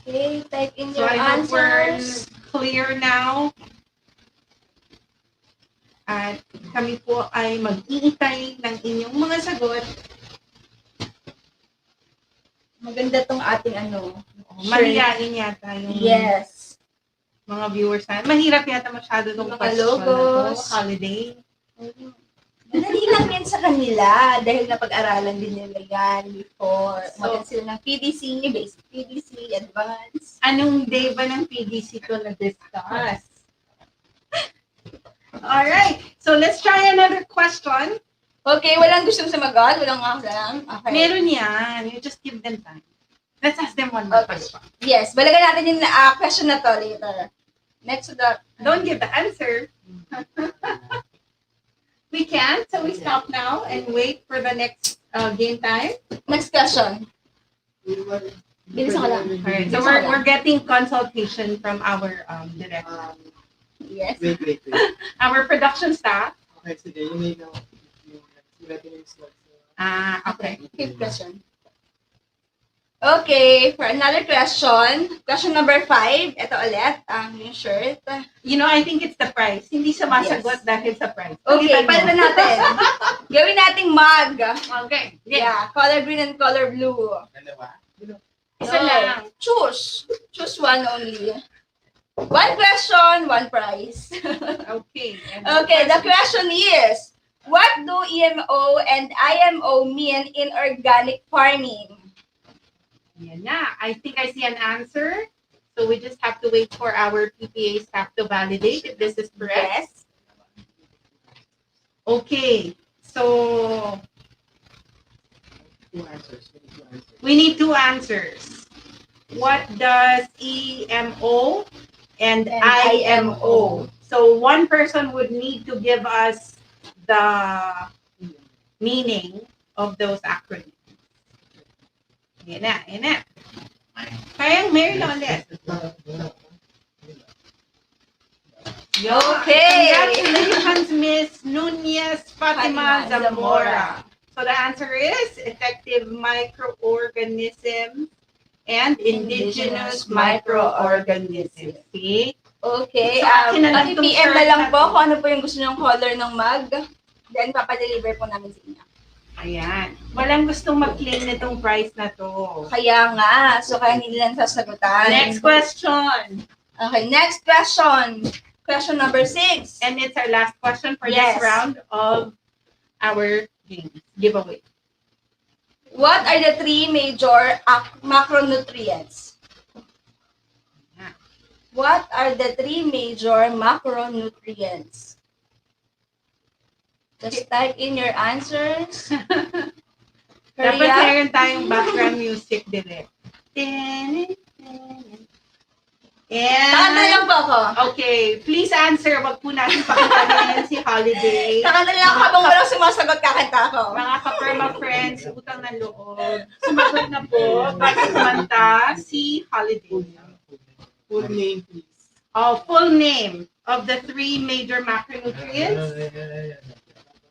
Okay, type in So your I hope we're answers. clear now. At kami po ay mag-iintay ng inyong mga sagot. Maganda tong ating Mahihain yata yung Yes. mga viewers na. Mahirap yata masyado itong Mga question logos. na to. Holiday. Madali lang yan sa kanila dahil napag-aralan din nila yan before. Umagal sila ng PDC, basic PDC, advanced. Anong day ba ng PDC to na-discuss? Alright, so let's try another question. Okay, walang gustong sumagot? Walang alam? Okay. Meron yan. You just give them time. Let's ask them one more question. Yes, balagan natin yung question na to later. Next to the... Don't give the answer. We can, so we stop now and wait for the next game time. Next question. Bilisan ka lang. Alright, so we're getting consultation from our director. Yes. Wait. Our production staff. Okay, sige. You may know. Yung slots. Okay. Fifth question. Okay, for another question. Question number 5. Ito ulit, yung shirt. You know, I think it's the price. Hindi sumasagot dahil sa price. Okay, palitan natin. Gawin nating mug. Okay. Yeah, color green and color blue. Dalawa? Isa lang. Choose one only. One question, one prize. Okay. Okay, the question is, what do EMO and IMO mean in organic farming? Yan na. I think I see an answer. So we just have to wait for our PPA staff to validate if this is correct. Yes. Okay. So Two answers. we need two answers. What does EMO and IMO? So one person would need to give us the meaning of those acronyms. Yan na. Kayang Mary na ulit. Okay. Congratulations, Miss Nunez Fatima Zamora. So the answer is effective microorganisms and indigenous microorganisms. See? Okay. So, akin na lang itong PM na shirt lang na po to. kung ano po yung gusto nyong color ng mug. Then, papadeliver po namin sa inyo. Ayan. Walang gustong mag-claim nitong price na to. Kaya nga. So, kaya hindi lang sasagutan. Next question. Okay, next question. Question number 6. And it's our last question for Yes. this round of our giveaway. What are the 3 major macronutrients? What are the 3 major macronutrients? Just type in your answers. Dapat Hurry up. meron tayong background music direct. Kakanta And, lang po ako. okay, please answer. Wag po natin pakinggan si Holiday. Kakanta lang ako habang walang sumasagot, kakanta ako. Mga ka-Perma friends, utang ng loob. Sumagot na po. Bago kumanta, si Holiday. Full name, please. Full name of the 3 major macronutrients.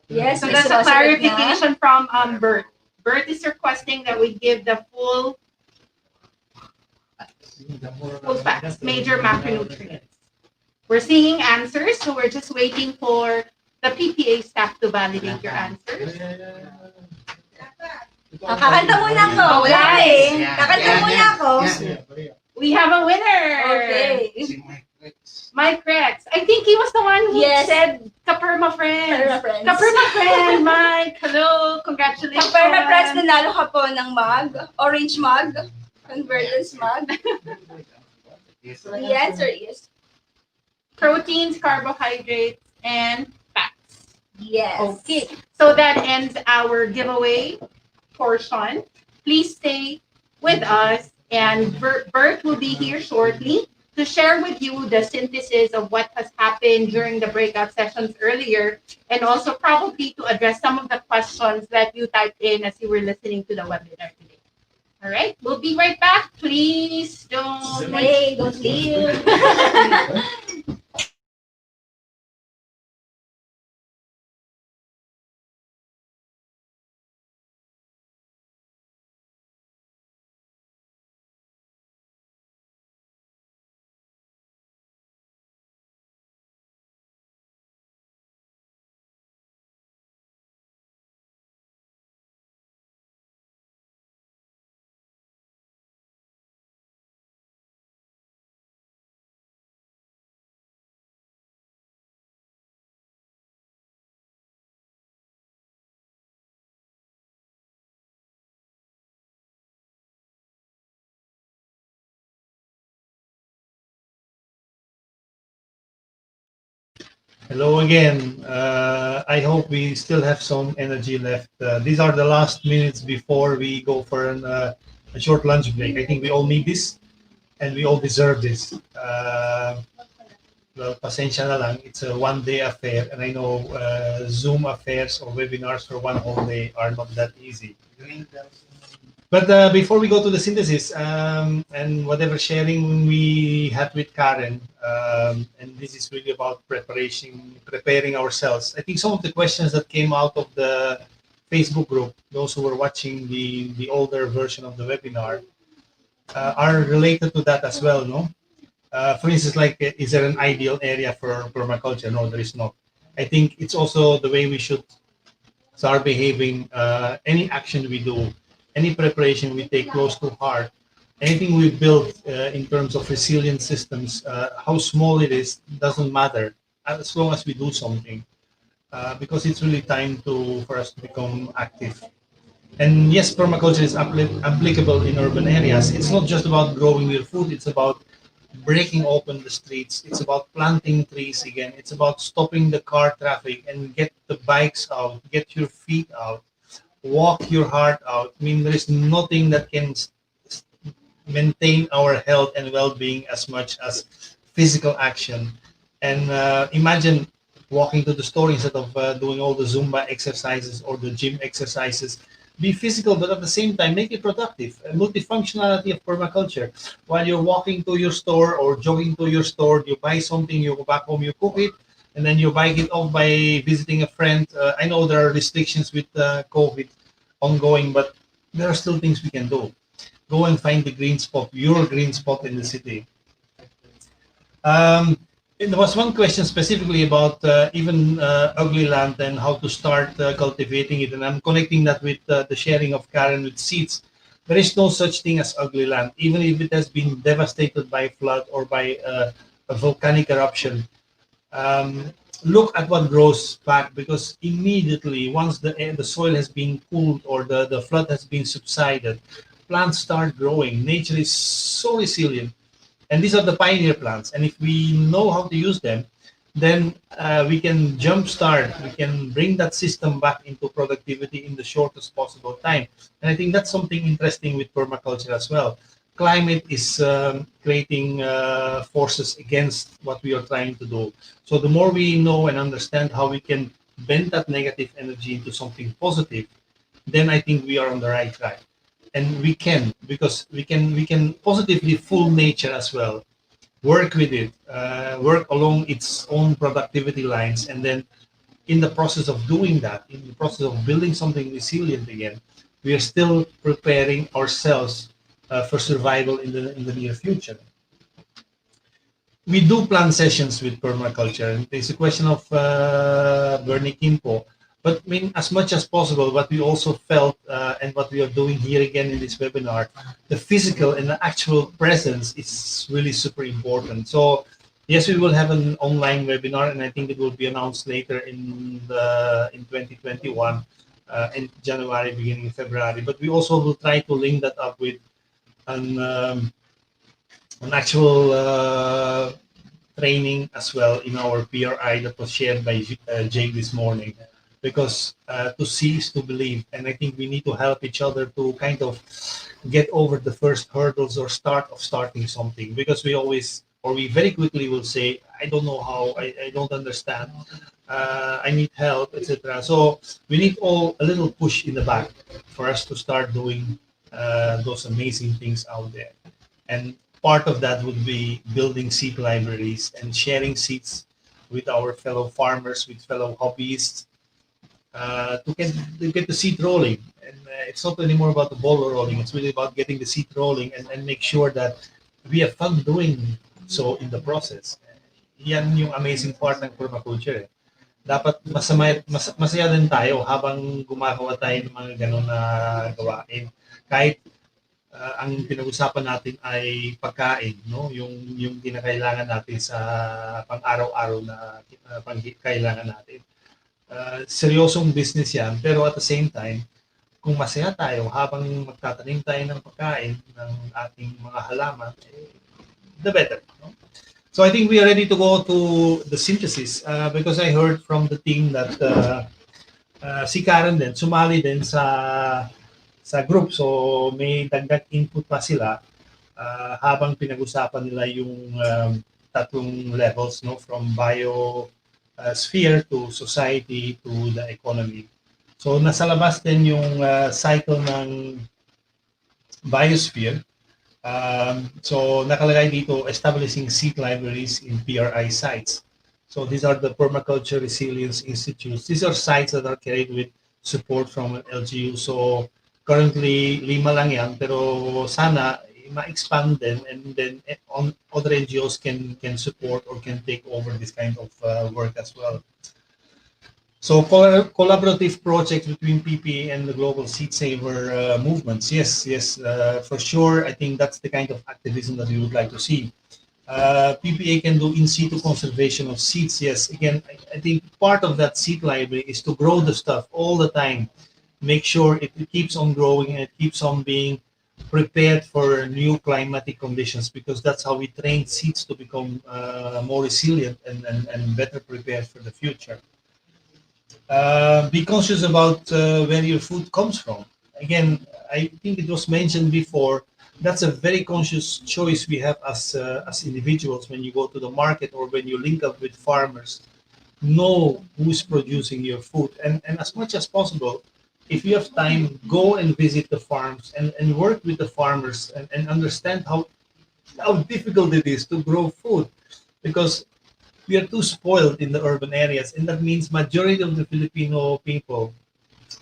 Yes, So may that's a sumasagot clarification from Bert. Bert is requesting that we give the full facts, major macronutrients. We're seeing answers, so we're just waiting for the PPA staff to validate your answers. Kakanta muna ako. Wala eh. Kakanta muna ako. We have a winner! Okay. Mike Rex. I think he was the one who Yes. said Ka-Perma friends. Perma friends. Ka-Perma friend, Mike. Hello, congratulations. Perma Friends, nanalo ka po ng mug. Orange mug. Convergence mug. The answer is Proteins, carbohydrates, and fats. Yes. Okay, so that ends our giveaway portion. Please stay with us, and Bert will be here shortly to share with you the synthesis of what has happened during the breakout sessions earlier, and also probably to address some of the questions that you typed in as you were listening to the webinar today. All right, we'll be right back. Please don't Hey, don't leave. Hello again. I hope we still have some energy left. These are the last minutes before we go for a short lunch break. I think we all need this and we all deserve this. Well, pasensya na lang. It's a one-day affair, and I know Zoom affairs or webinars for one whole day are not that easy. But before we go to the synthesis and whatever sharing we had with Karen, and this is really about preparing ourselves. I think some of the questions that came out of the Facebook group, those who were watching the older version of the webinar, are related to that as well, no? For instance, like, is there an ideal area for permaculture? No, there is not. I think it's also the way we should start behaving. Any action we do, any preparation we take close to heart, anything we build in terms of resilient systems, how small it is, doesn't matter as long as we do something, because it's really time for us to become active. And yes, permaculture is applicable in urban areas. It's not just about growing your food, it's about breaking open the streets. It's about planting trees again. It's about stopping the car traffic and get the bikes out, get your feet out, walk your heart out. I mean, there is nothing that can maintain our health and well-being as much as physical action. And imagine walking to the store instead of doing all the Zumba exercises or the gym exercises. Be physical, but at the same time, make it productive. A multifunctionality of permaculture. While you're walking to your store or jogging to your store, you buy something, you go back home, you cook it, and then you bike it off by visiting a friend. I know there are restrictions with COVID ongoing, but there are still things we can do. Go and find the green spot, your green spot in the city. And there was one question specifically about even ugly land and how to start cultivating it. And I'm connecting that with the sharing of Karen with seeds. There is no such thing as ugly land, even if it has been devastated by flood or by a volcanic eruption. Look at what grows back, because immediately once the soil has been cooled or the flood has been subsided, plants start growing. Nature is so resilient, and these are the pioneer plants. And if we know how to use them, then we can jumpstart, we can bring that system back into productivity in the shortest possible time. And I think that's something interesting with permaculture as well. Climate is creating forces against what we are trying to do. So the more we know and understand how we can bend that negative energy into something positive, then I think we are on the right track. And we can, because we can positively fool nature as well, work with it, work along its own productivity lines, and then in the process of doing that, in the process of building something resilient again, we are still preparing ourselves for survival in the near future. We do plan sessions with permaculture. It's a question of Bernie Kimpo. But I mean, as much as possible, what we also felt and what we are doing here again in this webinar, the physical and the actual presence is really super important. So yes, we will have an online webinar, and I think it will be announced later in 2021, in January, beginning of February. But we also will try to link that up with an actual training as well in our PRI that was shared by Jake this morning, because to see is to believe, and I think we need to help each other to kind of get over the first hurdles or starting something, because we always, or we very quickly will say, I don't know how, I don't understand, I need help, etc. So we need all a little push in the back for us to start doing those amazing things out there. And part of that would be building seed libraries and sharing seeds with our fellow farmers, with fellow hobbyists, to get the seed rolling. And it's not anymore about the ball rolling. It's really about getting the seed rolling, and make sure that we have fun doing so in the process. Yan yung amazing part ng permaculture. Dapat masaya din tayo habang gumagawa tayo ng mga ganun na gawain. Kahit ang pinag-usapan natin ay pagkain, no? Yung kinakailangan natin sa pang-araw-araw na pangkailangan natin. Seryosong business yan, pero at the same time, kung masaya tayo habang magtatanim tayo ng pagkain ng ating mga halaman, the better. No? So I think we are ready to go to the synthesis, because I heard from the team that si Karen din, sumali din sa group. So may dagdag input pa sila habang pinag-usapan nila yung tatlong levels, no, from biosphere to society to the economy. So nasa labas din yung cycle ng biosphere. So nakalagay dito, establishing seed libraries in PRI sites. So these are the Permaculture Resilience Institutes. These are sites that are carried with support from LGU. So currently 5 lang yan, pero sana ma-expand din, and then other NGOs can support or can take over this kind of work as well. So collaborative projects between PPA and the global seed saver movements. Yes, for sure. I think that's the kind of activism that we would like to see. PPA can do in situ conservation of seeds. Yes, again, I think part of that seed library is to grow the stuff all the time. Make sure it keeps on growing and it keeps on being prepared for new climatic conditions, because that's how we train seeds to become more resilient and better prepared for the future. Be conscious about where your food comes from. Again, I think it was mentioned before, that's a very conscious choice we have as individuals when you go to the market or when you link up with farmers. Know who's producing your food, and as much as possible, if you have time, go and visit the farms and work with the farmers and understand how difficult it is to grow food, because we are too spoiled in the urban areas, and that means majority of the Filipino people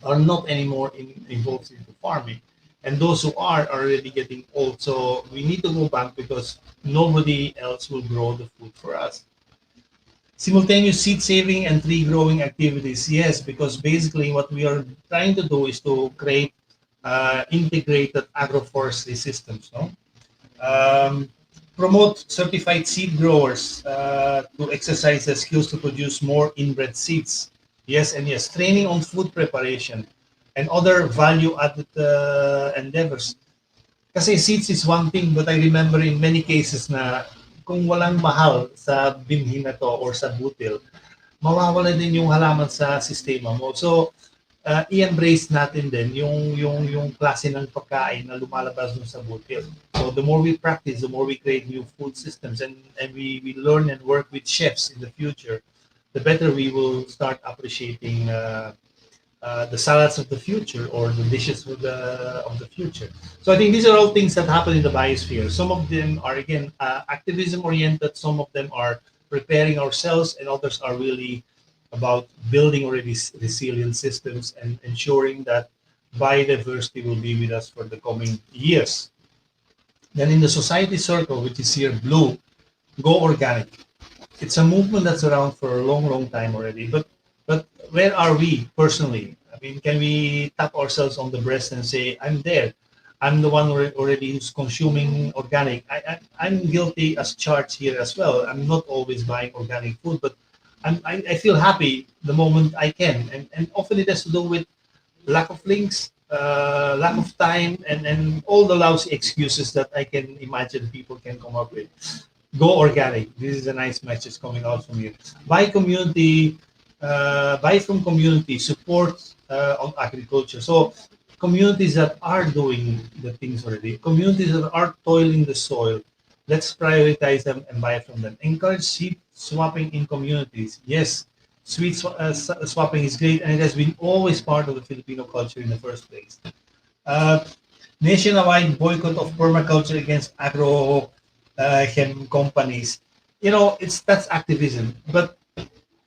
are not anymore involved in farming, and those who are already getting old. So we need to go back, because nobody else will grow the food for us. Simultaneous seed saving and tree growing activities. Yes, because basically what we are trying to do is to create integrated agroforestry systems. No? Promote certified seed growers to exercise the skills to produce more inbred seeds. Yes, and yes, training on food preparation and other value-added endeavors. Kasi seeds is one thing, but I remember in many cases na kung walang mahal sa binhi na to or sa butil, mawawala din yung halaman sa sistema mo. So, i-embrace natin din yung klase ng pagkain na lumalabas dun sa butil. So, the more we practice, the more we create new food systems, and we learn and work with chefs in the future, the better we will start appreciating the salads of the future or the dishes of the future. So I think these are all things that happen in the biosphere. Some of them are, again, activism oriented. Some of them are preparing ourselves, and others are really about building already resilient systems and ensuring that biodiversity will be with us for the coming years. Then in the society circle, which is here blue, go organic. It's a movement that's around for a long time already, but where are we personally? I mean, can we tap ourselves on the breast and say, I'm there. I'm the one already who's consuming organic. I'm guilty as charged here as well. I'm not always buying organic food, but I feel happy the moment I can. And often it has to do with lack of links, lack of time, and all the lousy excuses that I can imagine people can come up with. go organic. This is a nice message coming out from you. Buy community, buy from community, support on agriculture. So communities that are doing the things already, communities that are toiling the soil, let's prioritize them and buy from them. Encourage seed swapping in communities. Yes, swapping is great, and it has been always part of the Filipino culture in the first place. Uh, Nationwide boycott of permaculture against agro chem companies. That's activism, but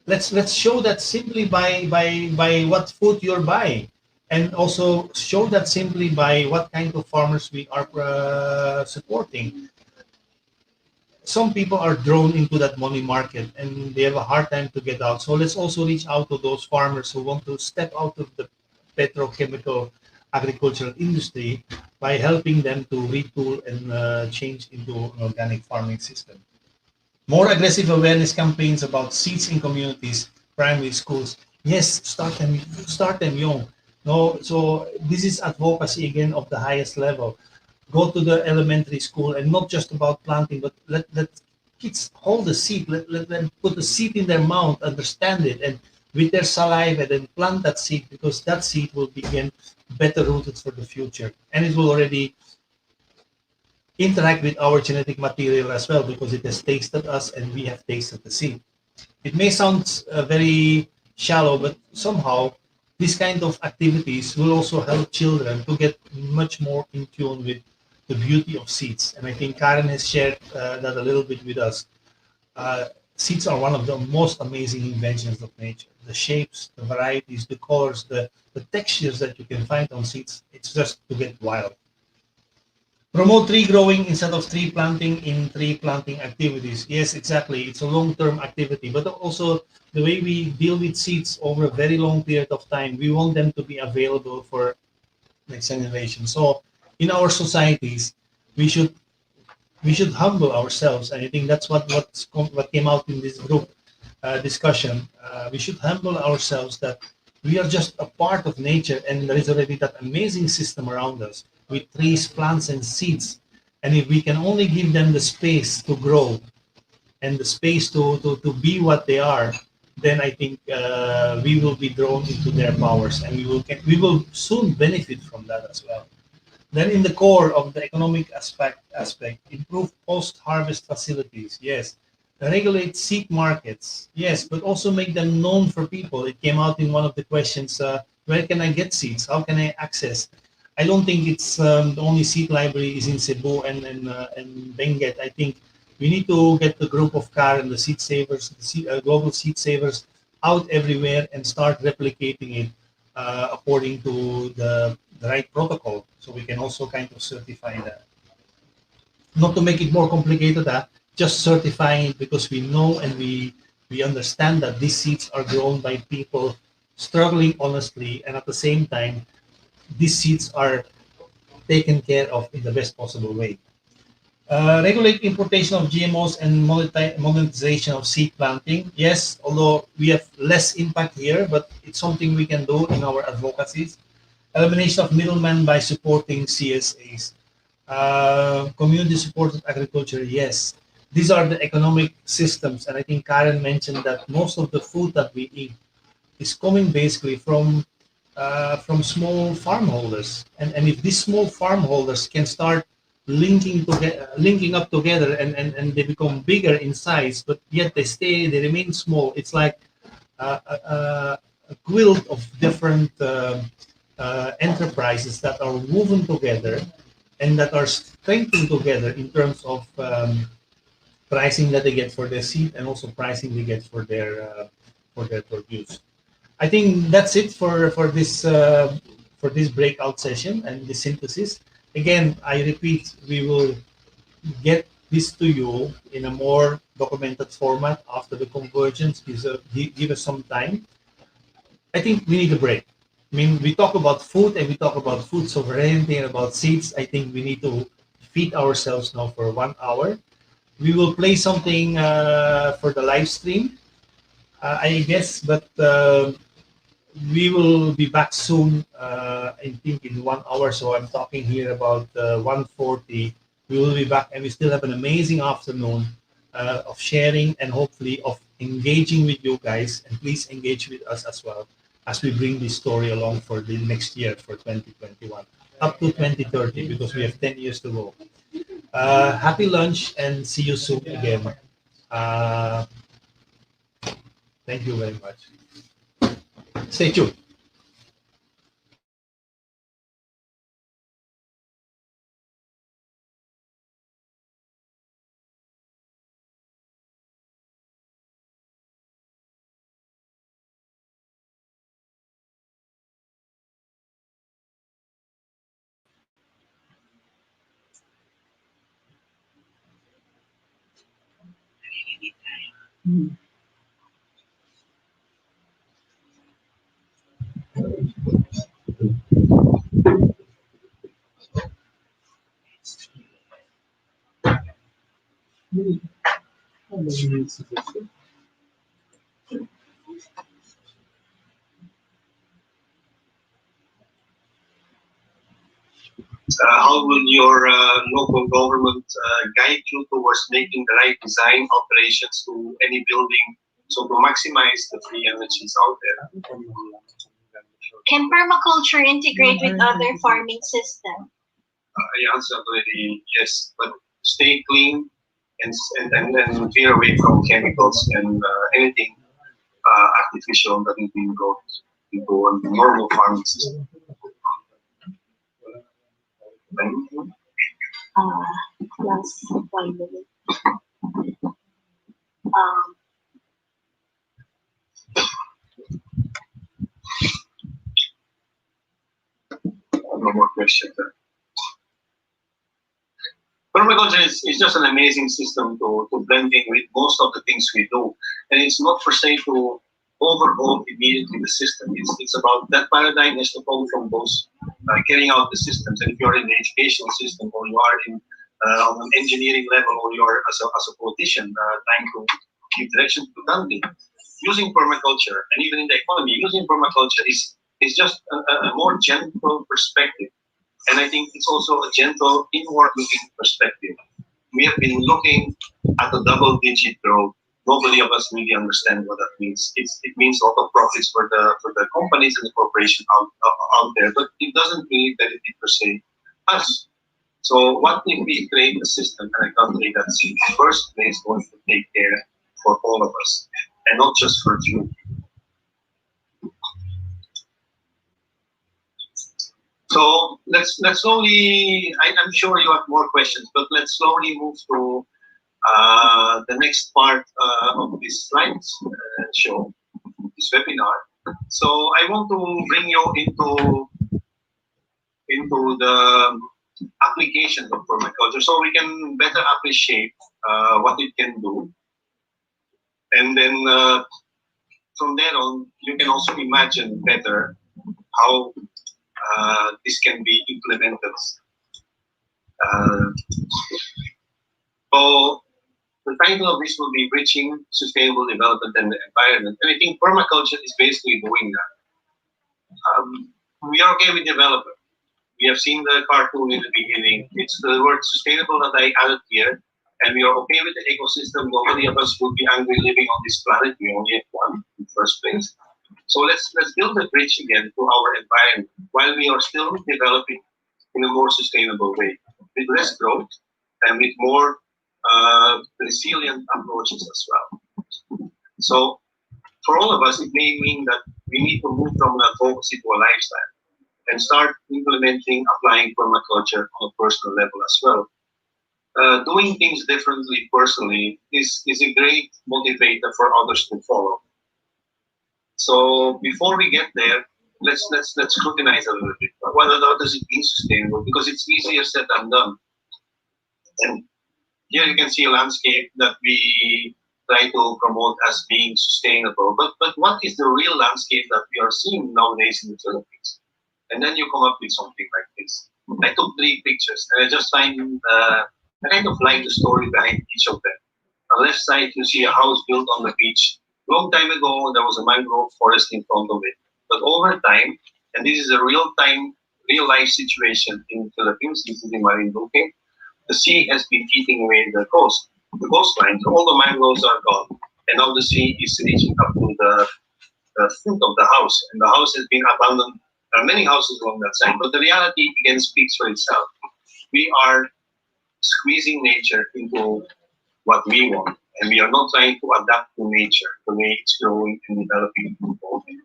let's show that simply by what food you're buying, and also show that simply by what kind of farmers we are supporting. Some people are drawn into that money market and they have a hard time to get out. So let's also reach out to those farmers who want to step out of the petrochemical agricultural industry by helping them to retool and change into an organic farming system. More aggressive awareness campaigns about seeds in communities, primary schools. Yes, start them young. No, so this is advocacy again of the highest level. Go to the elementary school and not just about planting, but let kids hold the seed. Let them put the seed in their mouth, understand it, and with their saliva, then plant that seed, because that seed will begin better rooted for the future, and it will already interact with our genetic material as well, because it has tasted us and we have tasted the seed. It may sound very shallow, but somehow this kind of activities will also help children to get much more in tune with the beauty of seeds. And I think Karen has shared that a little bit with us. Seeds are one of the most amazing inventions of nature. The shapes, the varieties, the colors, the textures that you can find on seeds, it's just to get wild. Promote tree growing instead of tree planting in tree planting activities. Yes, exactly. It's a long-term activity, but also the way we deal with seeds over a very long period of time, we want them to be available for next generation. So in our societies, we should humble ourselves, and I think that's what came out in this group discussion. We should humble ourselves that we are just a part of nature, and there is already that amazing system around us with trees, plants, and seeds. And if we can only give them the space to grow and the space to be what they are, then I think we will be drawn into their powers, and we will soon benefit from that as well. Then in the core of the economic aspect, improve post-harvest facilities. Yes. Regulate seed markets. Yes, but also make them known for people. It came out in one of the questions, where can I get seeds? How can I access? I don't think it's the only seed library is in Cebu and Benguet. I think we need to get the group of Karen, the seed savers, global seed savers out everywhere and start replicating it according to the right protocol, so we can also kind of certify that. Not to make it more complicated, just certifying it, because we know and we understand that these seeds are grown by people struggling honestly, and at the same time, these seeds are taken care of in the best possible way. Regulate importation of GMOs and monetization of seed planting. Yes, although we have less impact here, but it's something we can do in our advocacies. Elimination of middlemen by supporting CSAs. Community supported agriculture, yes. These are the economic systems, and I think Karen mentioned that most of the food that we eat is coming basically from small farm holders. And if these small farm holders can start linking up together, and they become bigger in size, but yet they remain small. It's like a quilt of different enterprises that are woven together and that are strengthened together in terms of pricing that they get for their seed, and also pricing they get for their produce. I think that's it for this breakout session and the synthesis. Again, I repeat, we will get this to you in a more documented format after the convergence. Give us some time. I think we need a break. I mean, we talk about food and we talk about food sovereignty and about seeds. I think we need to feed ourselves now for 1 hour. We will play something for the live stream, I guess, but we will be back soon, I think in 1 hour. So I'm talking here about 1:40. We will be back, and we still have an amazing afternoon of sharing, and hopefully of engaging with you guys. And please engage with us as well as we bring this story along for the next year, for 2021, up to 2030, because we have 10 years to go. Happy lunch and see you soon again. Thank you very much. Stay tuned. How will your local government guide you towards making the right design alterations to any building so to maximize the free energies out there? Can permaculture integrate with other farming systems? I answered already yes, but stay clean and veer away from chemicals and anything artificial that is being brought into a normal farming system. Last 1 minute. No more questions. Permaculture is just an amazing system to blend in with most of the things we do. And it's not per se to overhaul immediately the system. It's about that paradigm has to come from those carrying out the systems. And if you're in the educational system, or you are in on an engineering level, or you're as a politician trying to give direction to the country, using permaculture, and even in the economy, using permaculture is just a more gentle perspective. And I think it's also a gentle inward-looking perspective. We have been looking at a double-digit growth. Nobody of us really understand what that means. It means a lot of profits for the companies and the corporation out there, but it doesn't really benefit per se us. So what if we create a system and a country that's in the first place going to take care for all of us, and not just for you? So let's slowly. I'm sure you have more questions, but let's slowly move to the next part of this slides show, this webinar. So I want to bring you into the application of permaculture, so we can better appreciate what it can do, and then from there on, you can also imagine better how this can be implemented. So the title of this will be Bridging Sustainable Development and the Environment. And I think permaculture is basically doing that. We are okay with development. We have seen the cartoon in the beginning. It's the word sustainable that I added here. And we are okay with the ecosystem. Nobody of us would be angry living on this planet. We only have one in the first place. So let's build a bridge again to our environment while we are still developing in a more sustainable way, with less growth and with more resilient approaches as well. So for all of us, it may mean that we need to move from an advocacy to a lifestyle and start implementing, applying permaculture on a personal level as well. Doing things differently personally is a great motivator for others to follow. So before we get there, let's scrutinize a little bit. What does it mean sustainable? Because it's easier said than done. And here you can see a landscape that we try to promote as being sustainable. But what is the real landscape that we are seeing nowadays in the Philippines? And then you come up with something like this. I took 3 pictures, and I just find I kind of like the story behind each of them. On the left side, you see a house built on the beach. Long time ago, there was a mangrove forest in front of it. But over time, and this is a real life situation in the Philippines, this is in Marinduque, the sea has been eating away the coast. the coastline. So all the mangroves are gone, and now the sea is reaching up to the foot of the house, and the house has been abandoned. There are many houses along that side, but the reality again speaks for itself. We are squeezing nature into what we want, and we are not trying to adapt to nature the way it's growing and developing and evolving.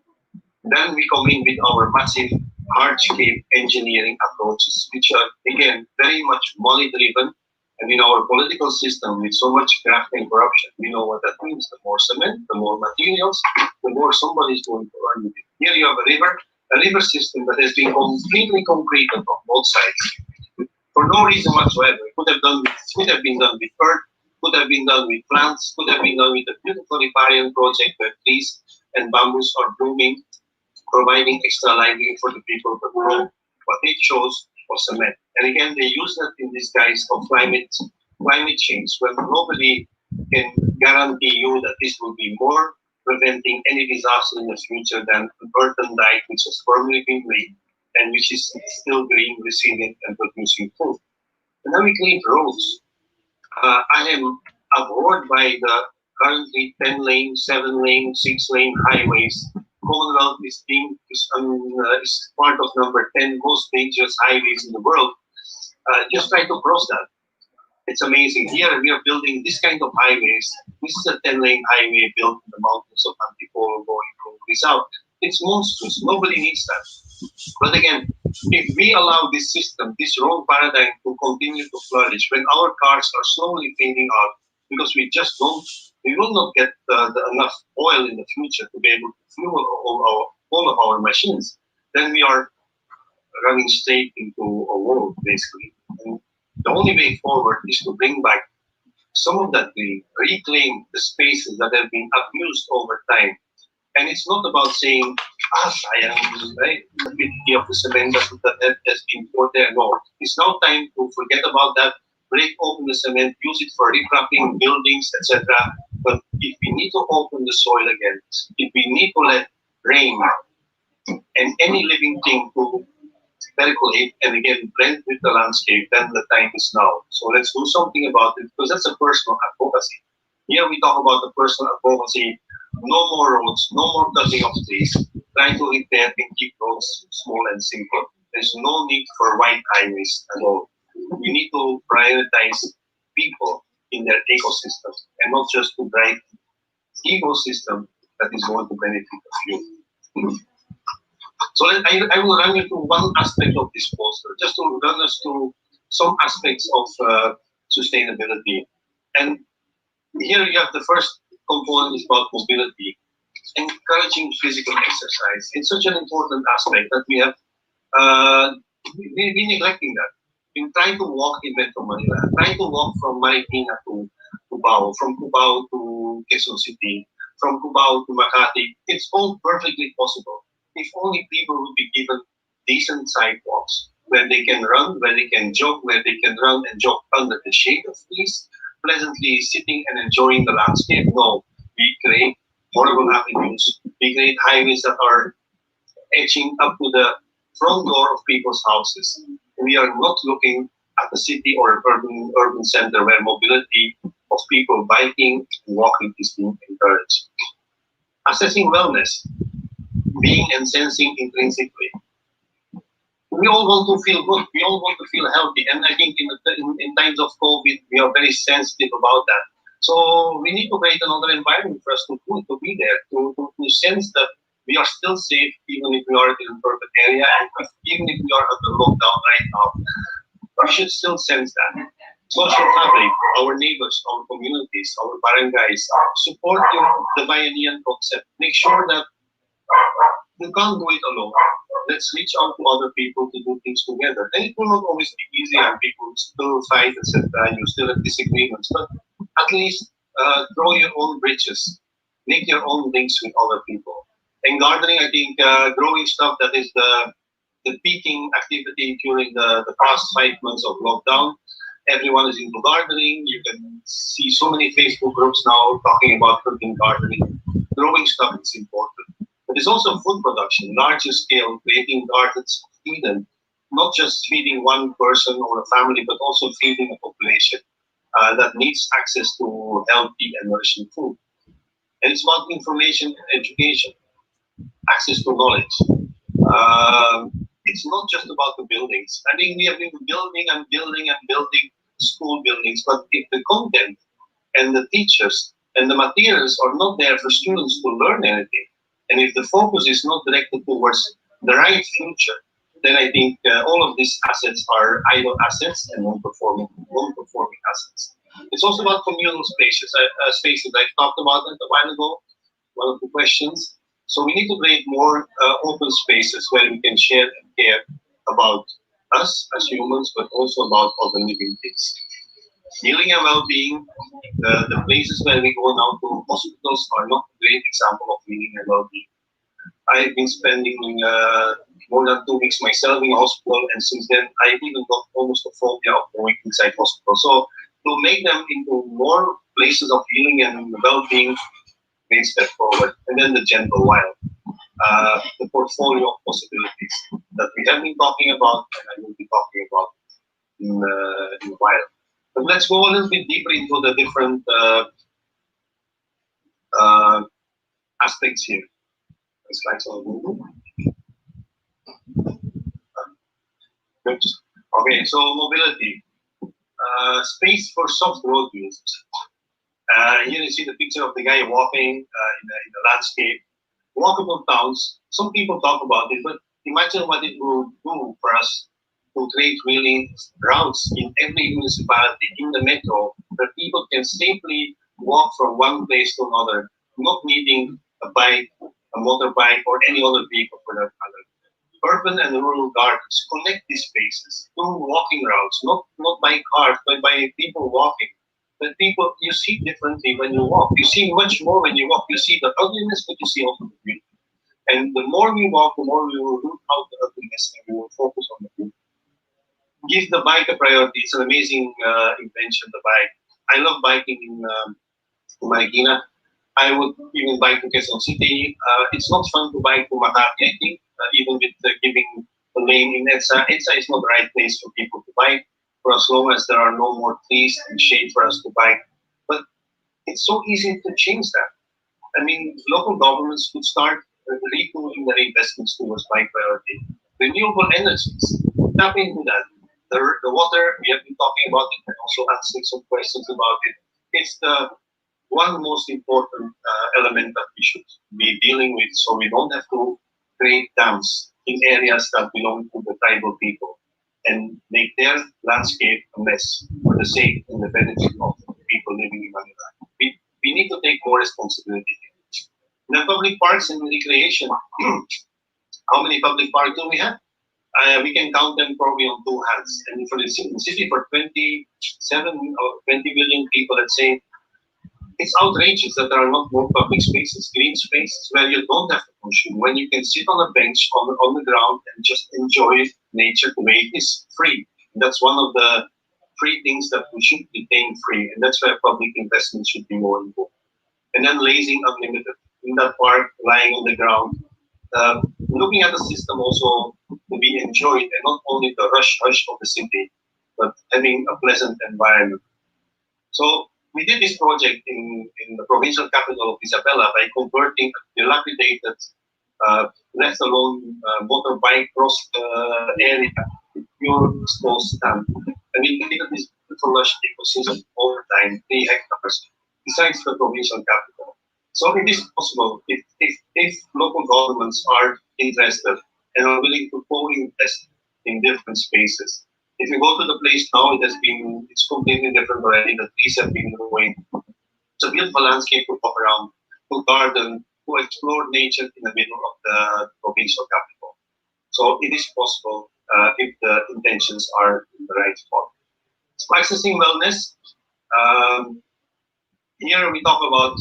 Then we come in with our massive hardscape engineering approaches, which are again very much money driven. And in our political system, with so much graft and corruption, we know what that means. The more cement, the more materials, the more somebody is going to earn with it. Here you have a river system that has been completely concreted on both sides for no reason whatsoever. It could have been done with earth, could have been done with plants, could have been done with a beautiful riparian project where trees and bamboos are blooming, providing extra livelihood for the people to grow. What it shows was cement. And again, they use that in disguise of climate change, when nobody can guarantee you that this will be more preventing any disaster in the future than an earthen dike which has formerly been laid and which is still green, resilient, and producing food. And then we clean roads. I am abhorred by the currently 10-lane, 7-lane, 6-lane highways. Commonwealth is part of number 10 most dangerous highways in the world. Just try to cross that. It's amazing. Here we are building this kind of highways. This is a 10-lane highway built in the mountains of Antipolo going from Rizal. It's monstrous. Nobody needs that. But again, if we allow this system, this road paradigm to continue to flourish, when our cars are slowly fading out, because we will not get enough oil in the future to be able to fuel all of our machines, then we are running straight into a wall, basically. And the only way forward is to bring back some of that green, reclaim the spaces that have been abused over time. And it's not about saying, I am right, the pity of the cement that has been poured there. No, it's now time to forget about that, break open the cement, use it for recapping buildings, etc. But if we need to open the soil again, if we need to let rain and any living thing to percolate and again blend with the landscape, then the time is now. So let's do something about it, because that's a personal advocacy. Here we talk about the personal advocacy. No more roads, no more cutting of trees. Try to repair and keep roads small and simple. There's no need for wide highways at all. We need to prioritize people in their ecosystem and not just to drive ecosystem that is going to benefit a few. So I will run you through one aspect of this poster, just to run us through some aspects of sustainability. And here you have the first component is about mobility, encouraging physical exercise. It's such an important aspect that we have we neglecting that. In trying to walk in Metro Manila, trying to walk from Marikina to Cubao, from Cubao to Quezon City, from Cubao to Makati, it's all perfectly possible. If only people would be given decent sidewalks where they can run, where they can jog, where they can run and jog under the shade of trees, pleasantly sitting and enjoying the landscape. No, we create horrible avenues. We create highways that are edging up to the front door of people's houses. We are not looking at the city or an urban center where mobility of people biking and walking is being encouraged. Assessing wellness, being and sensing intrinsically. We all want to feel good. We all want to feel healthy. And I think in times of COVID, we are very sensitive about that. So we need to create another environment for us to be there, to sense that we are still safe even if we are in an urban area, and even if we are under lockdown right now. We should still sense that. Social fabric, our neighbors, our communities, our barangays, support the Bayanihan concept. Make sure that you can't do it alone. Let's reach out to other people to do things together. And it will not always be easy, and people still fight, etc. You still have disagreements, but at least draw your own bridges, make your own links with other people. And gardening, I think, growing stuff that is the peaking activity during the past 5 months of lockdown. Everyone is into gardening. You can see so many Facebook groups now talking about urban gardening. Growing stuff is important. But it's also food production, larger scale, creating gardens of Eden, not just feeding one person or a family, but also feeding a population. that needs access to healthy and nourishing food. And it's about information and education, access to knowledge. It's not just about the buildings. I mean, we have been building and building and building school buildings, but if the content and the teachers and the materials are not there for students to learn anything, and if the focus is not directed towards the right future, then I think all of these assets are idle assets and non-performing assets. It's also about communal spaces. Spaces I talked about it a while ago. One of the questions. So we need to create more open spaces where we can share and care about us as humans, but also about other living things. Healing and well-being, the places where we go now to hospitals are not a great example of healing and well-being. I've been spending more than 2 weeks myself in a hospital, and since then I've even got almost a phobia of going inside hospital. So to make them into more places of healing and well-being, great step forward. And then the gentle wild, the portfolio of possibilities that we have been talking about, and I will be talking about in a while. But let's go a little bit deeper into the different aspects here. Slides on Google. Okay, so mobility. Space for soft road use. Here you see the picture of the guy walking in the landscape. Walkable towns, some people talk about it, but imagine what it will do for us to create really routes in every municipality, in the metro, where people can safely walk from one place to another, not needing a bike, a motorbike, or any other vehicle for that matter. Urban and rural gardens connect these spaces to walking routes, not by cars, but by people walking. But people, you see differently when you walk. You see much more when you walk. You see the ugliness, but you see also the beauty. And the more we walk, the more we will root out the ugliness and we will focus on the beauty. Give the bike a priority. It's an amazing invention, the bike. I love biking in Marikina. I would even bike to Quezon City. It's not fun to bike to Makati, I think, even with giving the lane in EDSA. EDSA is not the right place for people to bike, for as long as there are no more trees and shade for us to bike. But it's so easy to change that. I mean, local governments could start retooling their investments towards bike priority. Renewable energies, tap into that. The water, we have been talking about it and also answering some questions about it. It's the one most important element that we should be dealing with, so we don't have to create dams in areas that belong to the tribal people and make their landscape a mess for the sake and the benefit of the people living in Manila. We need to take more responsibility. In the public parks and recreation, how many public parks do we have? We can count them probably on two hands. And for the city, for 27 or 20 million people, let's say, it's outrageous that there are not more public spaces, green spaces, where you don't have to push you, when you can sit on a bench on the ground and just enjoy nature the way it is, free. That's one of the free things that we should be paying free, and that's where public investment should be more involved. And then lazing unlimited in that park, lying on the ground, looking at the system also to be enjoyed, and not only the rush of the city, but having a pleasant environment. So we did this project in the provincial capital of Isabela by converting a dilapidated, left alone motorbike cross area to pure small stand. And we created this beautiful lush ecosystem over time, 3 hectares, besides the provincial capital. So it is possible if local governments are interested and are willing to co-invest in different spaces. If you go to the place now, it's completely different already. The trees have been growing. It's a beautiful landscape to walk around, to garden, to explore nature in the middle of the provincial capital. So it is possible if the intentions are in the right spot. So accessing wellness. Here we talk about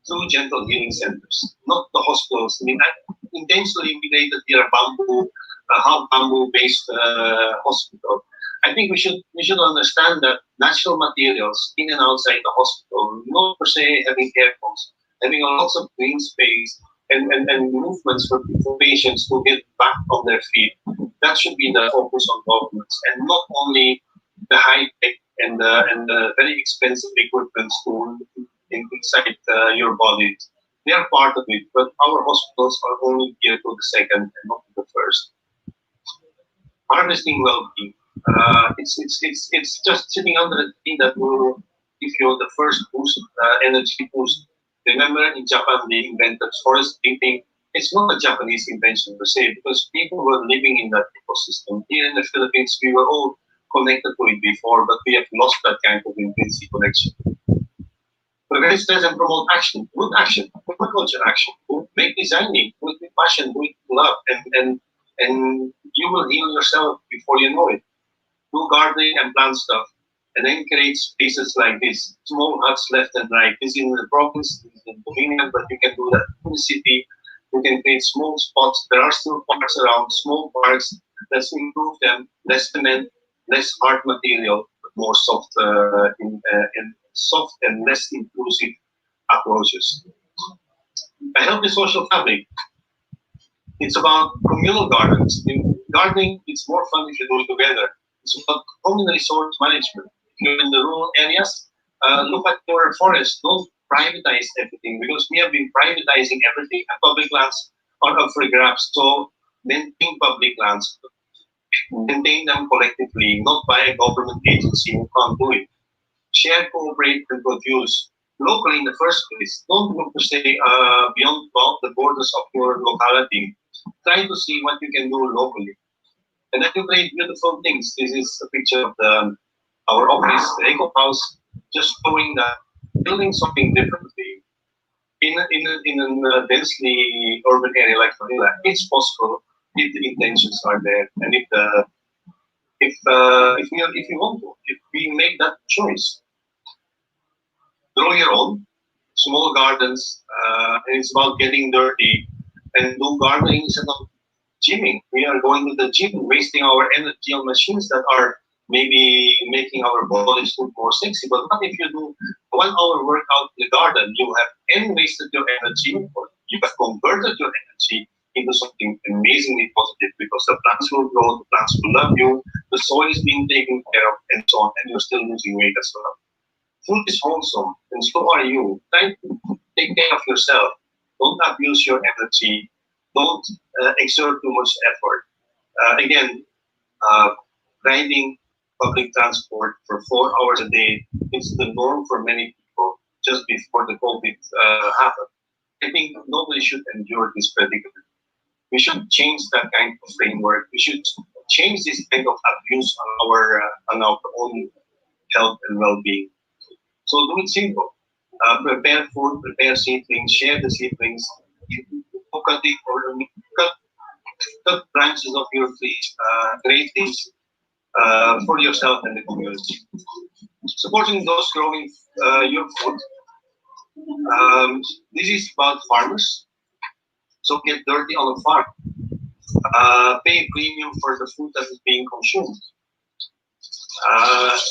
two gentle healing centers, not the hospitals. I mean, I intentionally created here a half bamboo-based hospital. I think we should understand that natural materials in and outside the hospital, not per se having aircons, having lots of green space and movements for patients to get back on their feet. That should be the focus on governments, and not only the high-tech and the very expensive equipment inside your body. They are part of it, but our hospitals are only geared to the second and not to the first. Harvesting well-being. It's just sitting under the tree that will give you the first boost, energy boost. Remember, in Japan, they invented forest painting. It's not a Japanese invention per se, because people were living in that ecosystem. Here in the Philippines, we were all connected to it before, but we have lost that kind of intrinsic connection. Prevent stress and promote action, permaculture action. Make designing, do it with passion, do it with love, and you will heal yourself before you know it. Do gardening and plant stuff, and then create spaces like this. Small huts left and right. This is in the province, this is in Dominion, but you can do that in the city. You can create small spots. There are still parks around, small parks. Let's improve them. Less cement, less hard material, but more soft and soft and less intrusive approaches. A healthy social fabric. It's about communal gardens. In gardening, it's more fun if you do it together. It's about common resource management. If you're in the rural areas, look at your forest. Don't privatize everything, because we have been privatizing everything, and public lands are up for grabs. So maintain public lands, maintain them collectively, not by a government agency who can't do it. Share, cooperate, and produce locally in the first place. Don't look to say beyond the borders of your locality. Try to see what you can do locally. And then you create beautiful things. This is a picture of our office, the Eco House, just showing that building something differently in a densely urban area like Manila, it's possible if the intentions are there, and if you want to, if we make that choice. Grow your own small gardens, and it's about getting dirty and do gardening instead of gymming. We are going to the gym, wasting our energy on machines that are maybe making our bodies look more sexy. But what if you do 1 hour workout in the garden? You have wasted your energy, or you have converted your energy into something amazingly positive, because the plants will grow, the plants will love you, the soil is being taken care of, and so on, and you're still losing weight as well. Food is wholesome, and so are you. Try to take care of yourself. Don't abuse your energy. Don't exert too much effort. Again, riding public transport for 4 hours a day is the norm for many people just before the COVID happened. I think nobody should endure this predicament. We should change that kind of framework. We should change this kind of abuse on our own health and well-being. So do it simple. Prepare food, prepare seedlings, share the seedlings, cut it or cut branches of your trees, create things for yourself and the community. Supporting those growing your food. This is about farmers. So get dirty on the farm. Pay a premium for the food that is being consumed.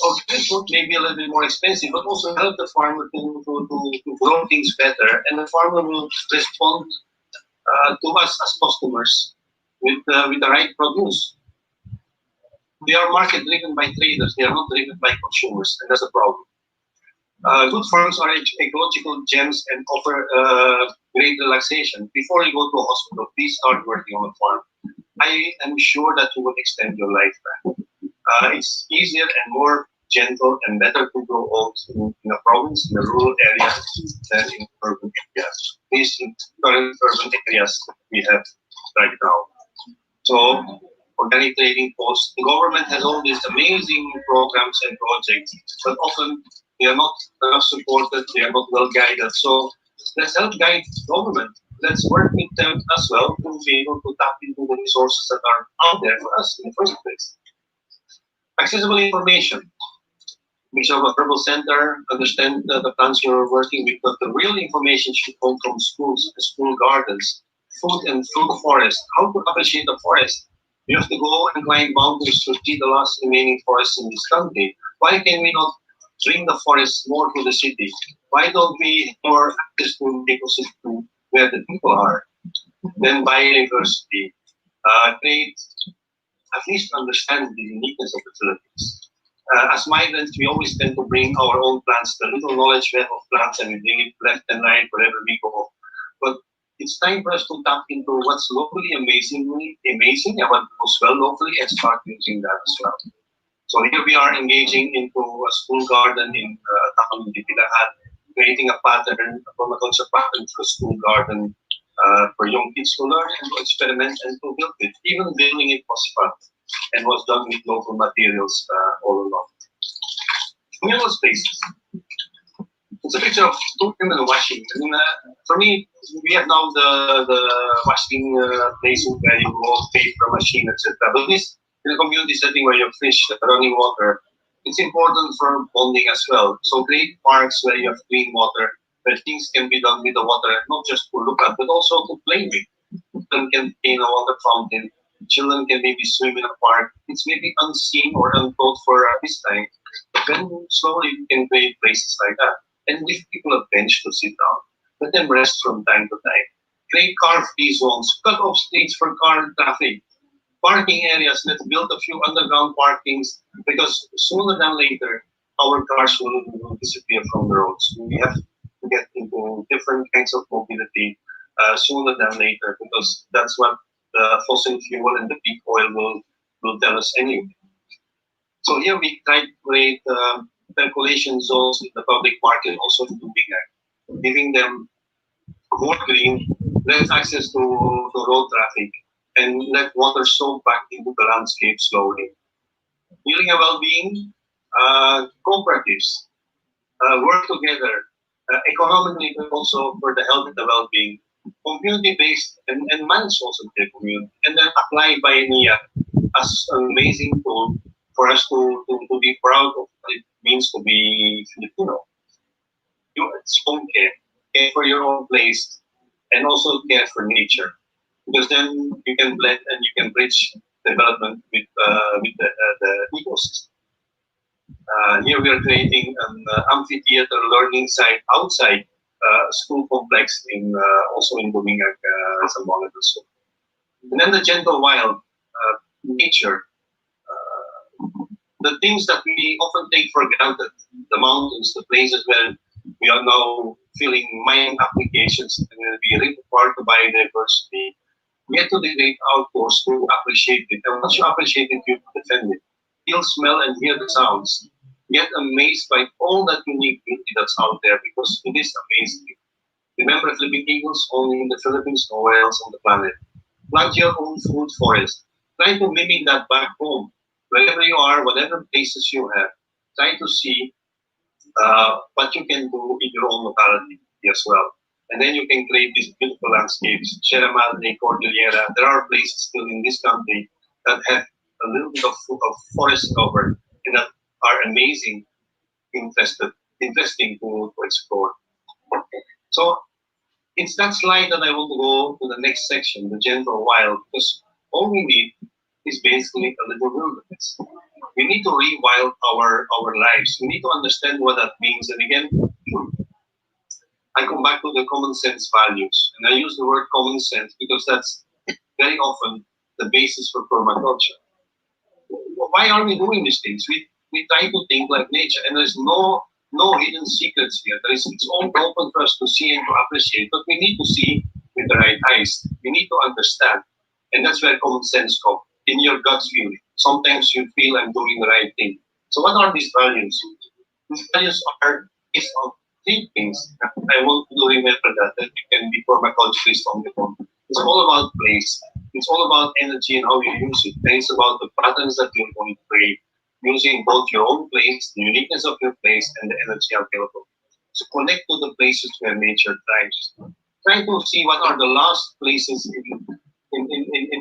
Organic food may be a little bit more expensive, but also help the farmer to grow things better, and the farmer will respond to us as customers with the right produce. They are market driven by traders; they are not driven by consumers, and that's a problem. Good farms are ecological gems and offer great relaxation. Before you go to a hospital, please start working on a farm. I am sure that you will extend your lifespan. It's easier and more gentle and better to grow oats in a province, in a rural area, than in urban areas. These current urban areas we have right now. So, organic trading posts, the government has all these amazing programs and projects, but often they are not enough supported, they are not well guided. So, let's help guide government. Let's work with them as well to be able to tap into the resources that are out there for us in the first place. Accessible information. We should have a verbal center, understand the plants you're working with, but the real information should come from schools, school gardens, food and fruit forest, how to appreciate the forest. You have to go and climb mountains to see the last remaining forests in this country. Why can we not bring the forest more to the city? Why don't we have more access to the ecosystem where the people are? Then biodiversity. Create, at least understand the uniqueness of the Philippines. As migrants, we always tend to bring our own plants, the little knowledge we have of plants, and we bring it left and right wherever we go. But it's time for us to tap into what's locally amazing and what goes well locally and start using that as well. So here we are engaging into a school garden in town in Ditilahat, creating a pattern, a permaculture pattern for a school garden for young kids to learn and to experiment and to build it. Even building it was fun and was done with local materials all along. Communal spaces. It's a picture of two women washing. And for me, we have now the washing place where you go pay for a machine, etc. But this in a community setting where you have fish, running water, it's important for bonding as well. So create parks where you have clean water, where things can be done with the water, not just to look at, but also to play with. Children can be in a water fountain. Children can maybe swim in a park. It's maybe unseen or unthought for this time. But then slowly you can create places like that. And give people a bench to sit down. Let them rest from time to time. Create car-free zones. Cut off streets for car traffic. Parking areas. Let's build a few underground parkings because sooner than later, our cars will disappear from the roads. We have to get into different kinds of mobility sooner than later because that's what the fossil fuel and the peak oil will tell us anyway. So here we try to create percolation zones in the public market, also in Dubigan, giving them more green, less access to road traffic, and let water soak back into the landscape slowly. Healing and well-being, cooperatives work together economically, but also for the health and the well-being. Community-based and manage also the community, and then apply Bayaniya as an amazing tool for us to be proud of what it means to be Filipino. It's home care for your own place, and also care for nature, because then you can blend and you can bridge development with the ecosystem. Here we are creating an amphitheater learning site outside school complex in also in Bumingag, Zamboanga del Sur. And then the gentle wild nature, the things that we often take for granted, the mountains, the places where we are now feeling mining applications and will be ripped apart by biodiversity. Get to the great outdoors to appreciate it. And once you appreciate it, you defend it. Feel, smell, and hear the sounds. Get amazed by all that unique beauty that's out there because it is amazing. Remember, Philippine eagles only in the Philippines, nowhere else on the planet. Plant your own food forest. Try to mimic that back home. Wherever you are, whatever places you have, try to see what you can do in your own locality as well. And then you can create these beautiful landscapes. Sierra Madre, Cordillera, there are places still in this country that have a little bit of forest cover and that are amazing, interesting to explore. So it's that slide that I want to go to the next section, the gentle wild, because all we need is basically a little wilderness. We need to rewild our lives. We need to understand what that means. And again, I come back to the common sense values. And I use the word common sense because that's very often the basis for permaculture. Why are we doing these things? We try to think like nature, and there's no hidden secrets here. It's all open for us to see and to appreciate, but we need to see with the right eyes. We need to understand, and that's where common sense comes in your gut feeling. Sometimes you feel I'm doing the right thing. So what are these values? These values are based on three things. I want to remember that you can be permaculturist on the phone. It's all about place. It's all about energy and how you use it. And it's about the patterns that you're going to create, using both your own place, the uniqueness of your place, and the energy available. So connect to the places where nature thrives. Try to see what are the last places in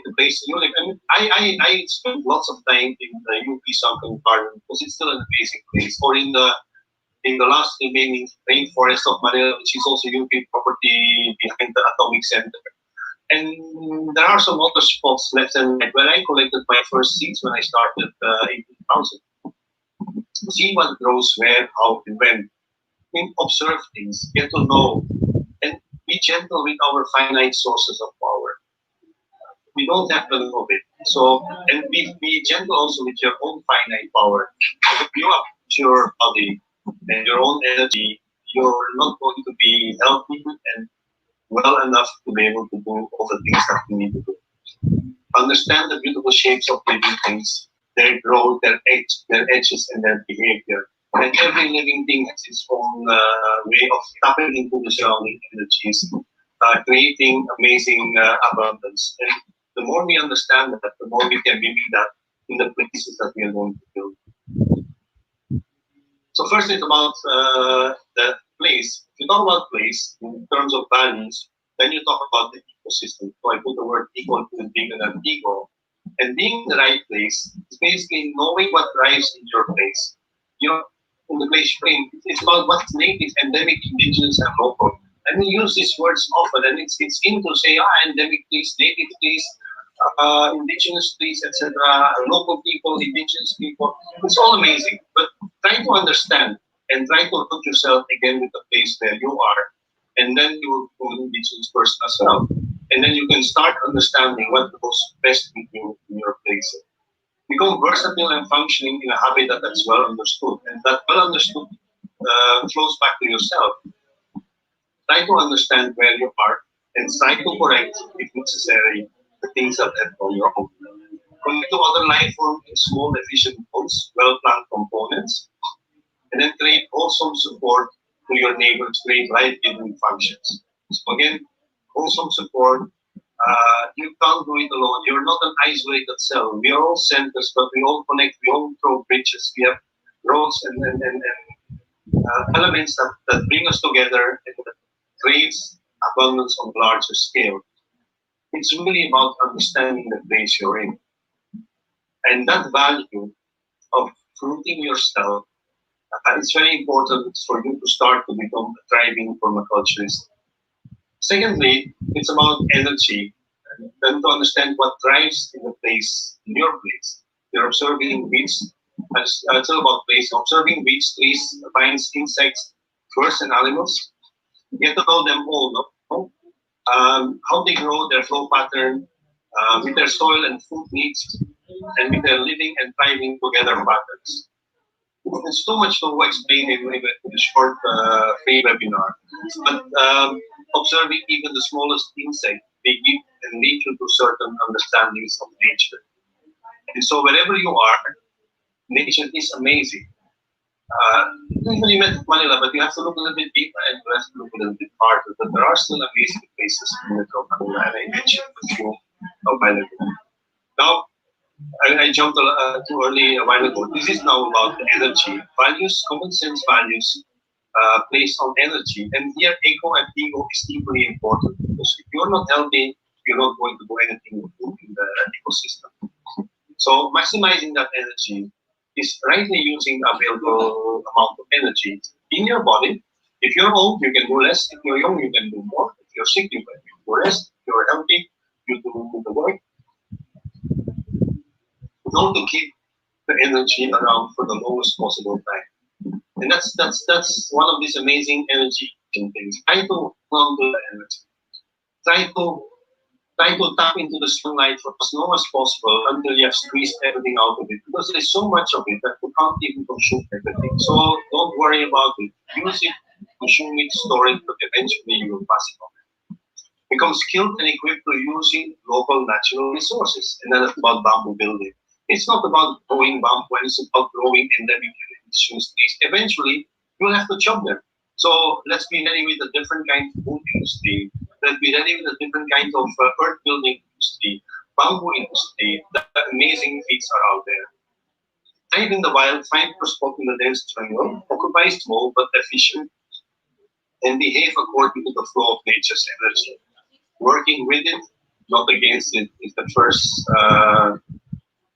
the place you live. I mean, I spent lots of time in the UP Sunken Garden because it's still an amazing place, or in the last remaining rainforest of Manila, which is also UP property behind the Atomic Center. And there are some other spots left and right. When I collected my first seeds when I started 18,000, see what grows where, how, and when. Observe things, get to know, and be gentle with our finite sources of power. We don't have to know it. So, and be gentle also with your own finite power. If you up your body and your own energy, you're not going to be healthy and well enough to be able to do all the things that you need to do. Understand the beautiful shapes of living things, their growth, their edges, and their behavior. And every living thing has its own way of tapping into the surrounding energies, creating amazing abundance. And the more we understand that, the more we can mimic that in the places that we are going to build. So first it's about the place. If you talk about place in terms of values, then you talk about the ecosystem. So I put the word eco to bigger than ego. And being in the right place is basically knowing what thrives in your place. You know, in the place you're in, it's about what's native, endemic, indigenous, and local. And we use these words often, and it's in to say, endemic place, native place, indigenous place, etc., local people, indigenous people. It's all amazing. But try to understand and try to put yourself again with the place where you are, and then you will become an indigenous person as well. And then you can start understanding what goes best with you in your place. Become versatile and functioning in a habitat that's well understood. And that well understood flows back to yourself. Try to understand where you are and try to correct, if necessary, the things that have gone wrong. Connect to other life forms in small, efficient nodes, well-planned components, and then create wholesome support to your neighbors, create life-giving functions. So again, wholesome support. You can't do it alone. You're not an isolated cell. We are all centers, but we all connect. We all throw bridges. We have roads and elements that bring us together and that creates abundance on a larger scale. It's really about understanding the place you're in. And that value of fruiting yourself, it's very important for you to start to become a thriving permaculturist. Secondly, it's about energy. And then to understand what drives in the place, in your place. You're observing weeds. It's all about place. Observing weeds, trees, vines, insects, birds, and animals. Get to know them all. No? How they grow, their flow pattern, with their soil and food needs, and with their living and thriving together patterns. There's so much to explain in a short free webinar. But observing even the smallest insect, they give and lead you to certain understandings of nature. And so wherever you are, nature is amazing. Usually you met Manila, but you have to look a little bit deeper and you have to look a little bit farther. But there are still amazing places in Metro Manila, and I mentioned a few a while ago. Now, I jumped too early a while ago. This is now about the energy. Values, common sense values based on energy. And here, eco and ego is equally important because if you're not healthy, you're not going to do anything good in the ecosystem. So maximizing that energy is rightly using the available amount of energy in your body. If you're old, you can do less. If you're young, you can do more. If you're sick, you can do less. If you're healthy, you do the work. Know to keep the energy around for the lowest possible time. And that's one of these amazing energy things. Try to come to the energy. Try to tap into the sunlight for as long as possible until you have squeezed everything out of it. Because there's so much of it that you can't even consume everything. So don't worry about it. Use it, consume it, store it, but eventually you will pass it on. Become skilled and equipped to using local natural resources. And then it's about bamboo building. It's not about growing bamboo, it's about growing endemic indigenous trees. Eventually, you'll have to chop them. So let's be ready with a different kind of food industry. Let's be ready with a different kind of earth building industry, bamboo industry. The amazing feats are out there. Thrive in the wild, find your spot in the dense jungle, occupy small but efficient, and behave according to the flow of nature's energy. Working with it, not against it, is the first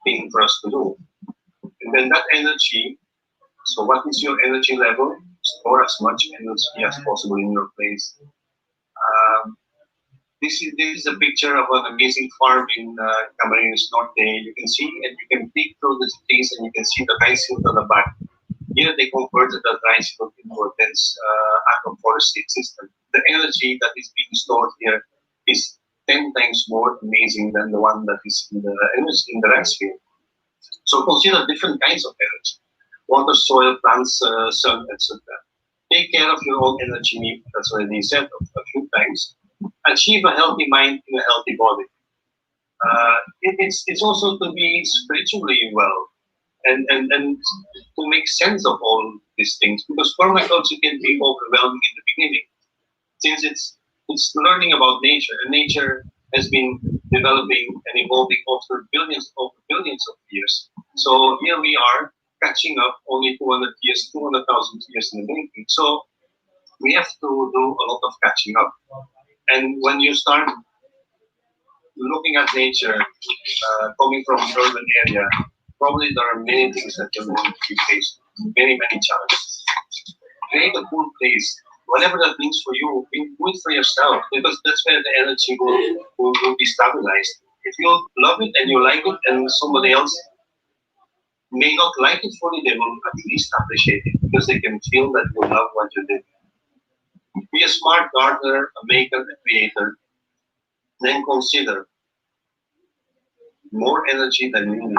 thing for us to do. And then that energy, so what is your energy level? Store as much energy as possible in your place. This is a picture of an amazing farm in Camarines Norte. You can see and you can peek through the trees and you can see the rice field on the back. Here they converted the rice field into a dense agroforestry system. The energy that is being stored here is 10 times more amazing than the one that is in the atmosphere. So consider different kinds of energy: water, soil, plants, sun, etc. Take care of your own energy need. That's already said a few times. Achieve a healthy mind in a healthy body. It's also to be spiritually well and to make sense of all these things, because permaculture can be overwhelming in the beginning, since it's learning about nature, and nature has been developing and evolving over billions of years. So here we are catching up only 200,000 years in the making. So we have to do a lot of catching up. And when you start looking at nature, coming from an urban area, probably there are many things that you're going to be faced, many challenges. Create a cool place, whatever that means for you. Do it for yourself, because that's where the energy will be stabilized. If you love it and you like it, and somebody else may not like it fully, they will at least appreciate it, because they can feel that you love what you did. Be a smart gardener, a maker, a creator. Then consider more energy than you need,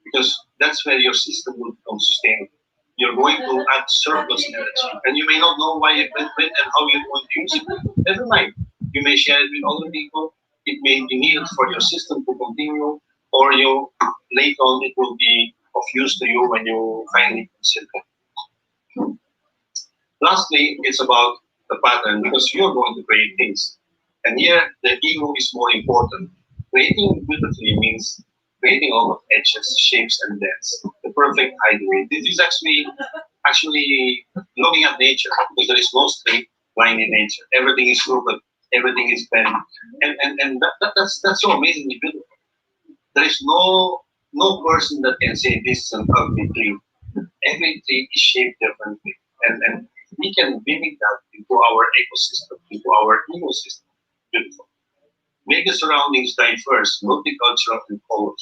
because that's where your system will become sustainable. You're going to add surplus energy, and you may not know why you went with and how you're going to use it. Never mind. You may share it with other people. It may be needed for your system to continue, or you later on it will be of use to you when you finally consider it. Lastly, it's about the pattern, because you're going to create things. And here, the ego is more important. Creating beautifully means creating all of edges, shapes, and depths. The perfect hideaway. This is actually looking at nature, because there is no straight line in nature. Everything is crooked, everything is bent, and that's so amazingly beautiful. There is no person that can say this is an ugly tree. Every tree is shaped differently, and we can mimic that into our ecosystem, into our ecosystem. Beautiful. Make the surroundings diverse, multicultural, and colorful.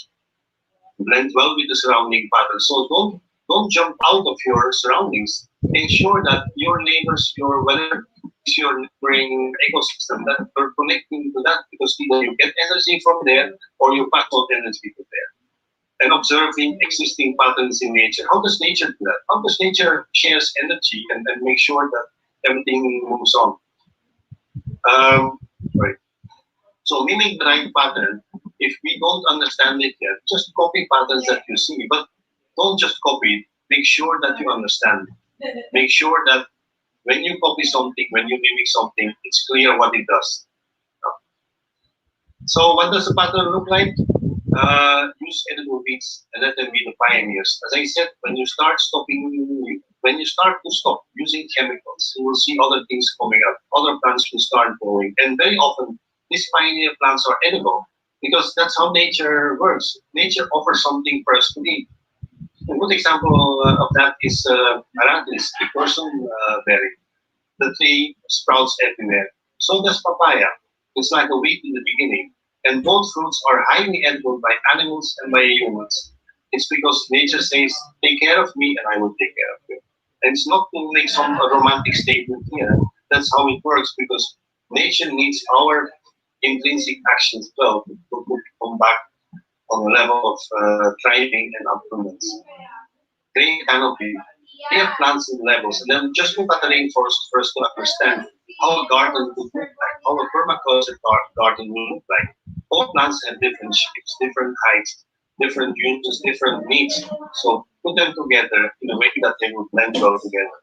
Blend well with the surrounding pattern. So don't jump out of your surroundings. Ensure that your neighbors, your whatever is your neighboring ecosystem, that you're connecting to that, because either you get energy from there or you pass on energy to there. And observing existing patterns in nature. How does nature do that? How does nature shares energy and make sure that everything moves on? Right. So mimic the right pattern. If we don't understand it yet, just copy patterns that you see, but don't just copy it. Make sure that you understand it. Make sure that when you copy something, when you mimic something, it's clear what it does. So what does the pattern look like? Use edible weeds and let them be the pioneers. As I said, when you start to stop using chemicals, you will see other things coming up. Other plants will start growing, and very often these pioneer plants are edible, because that's how nature works. Nature offers something for us to eat. A good example of that is arachis, the person berry. The tree sprouts everywhere. So does papaya. It's like a weed in the beginning. And both fruits are highly edible by animals and by humans. It's because nature says, take care of me and I will take care of you. And it's not to make some romantic statement here. That's how it works, because nature needs our intrinsic actions as well to come back on the level of thriving and abundance. Create canopy, clear plants in levels, and then just look at the rainforest first to understand how a garden would look like, how a permaculture garden will look like. All plants have different shapes, different heights, different uses, different needs. So put them together in a way that they will blend well together.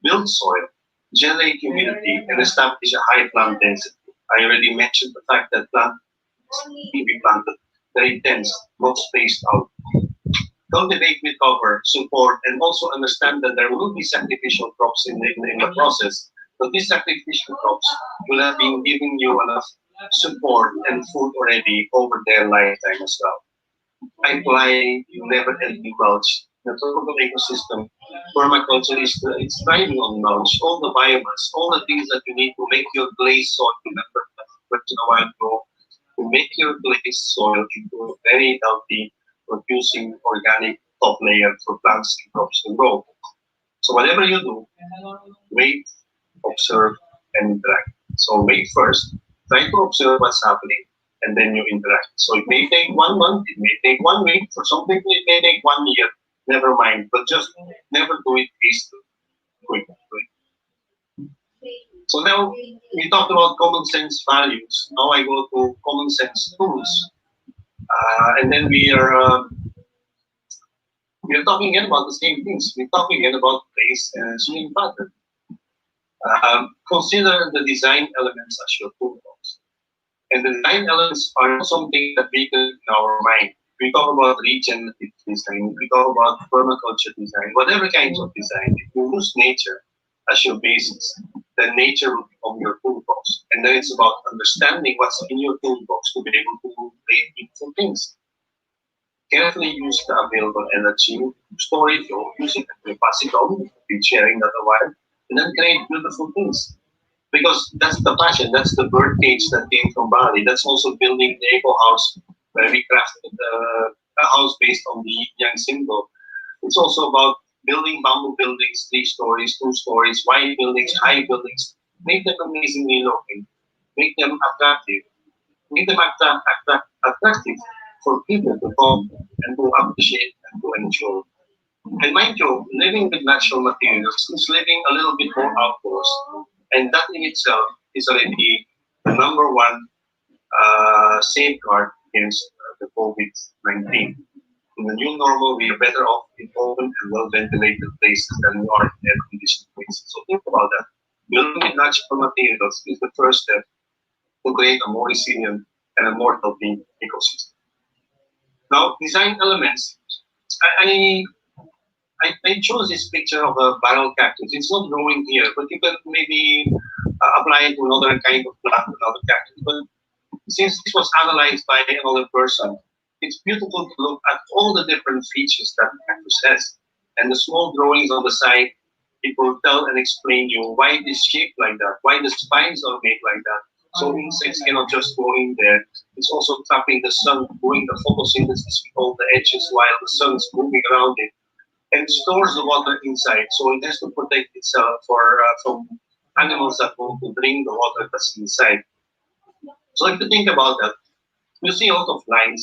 Build soil, generate humidity, and establish a high plant density. I already mentioned the fact that plants need to be planted very dense, not spaced out. Cultivate with cover, support, and also understand that there will be sacrificial crops in the process. But these sacrificial crops will have been giving you enough support and food already over their lifetime as well. Apply never-ending mulch. The tropical ecosystem, permaculture is it's thriving on mulch, all the biomass, all the things that you need to make your glazed soil. Remember that question a while ago, to make your glazed soil into a very healthy, producing organic top layer for plants and crops to grow. So whatever you do, wait, observe, and interact. So wait first, Try to observe what's happening, and then you interact. So it may take 1 month, it may take 1 week. For some people, it may take 1 year. Never mind, but just never do it hastily. Quick. So now we talked about common sense values. Now I go to common sense tools, and then we are talking again about the same things. We're talking again about place and swing pattern. Consider the design elements as your toolbox. And the design elements are not something that we can in our mind. We talk about regenerative design, we talk about permaculture design, whatever kinds of design. If you use nature as your basis, then nature will become your toolbox. And then it's about understanding what's in your toolbox to be able to create beautiful things. Carefully use the available energy, store it, or use it and pass it on, be sharing that a while, and then create beautiful things. Because that's the passion, that's the birdcage that came from Bali. That's also building the eco house where we crafted a house based on the Yang symbol. It's also about building bamboo buildings, 3 stories, 2 stories, wide buildings, high buildings. Make them amazingly looking, make them attractive, make them attractive for people to come and to appreciate and to enjoy. And mind you, living with natural materials is living a little bit more outdoors. And that in itself is already the number one safeguard against the COVID-19. In the new normal, we are better off in open and well-ventilated places than we are in air-conditioned places. So think about that. Building with natural materials is the first step to create a more resilient and a more healthy ecosystem. Now, design elements. I chose this picture of a barrel cactus. It's not growing here, but you can maybe apply it to another kind of plant, another cactus. But since this was analyzed by another person, it's beautiful to look at all the different features that the cactus has. And the small drawings on the side, it will tell and explain you why it is shaped like that, why the spines are made like that. So insects cannot just go in there. It's also trapping the sun, doing the photosynthesis with all the edges while the sun is moving around it. And it stores the water inside, so it has to protect itself from animals that want to drink the water that's inside. So if you think about that, you see a lot of lines,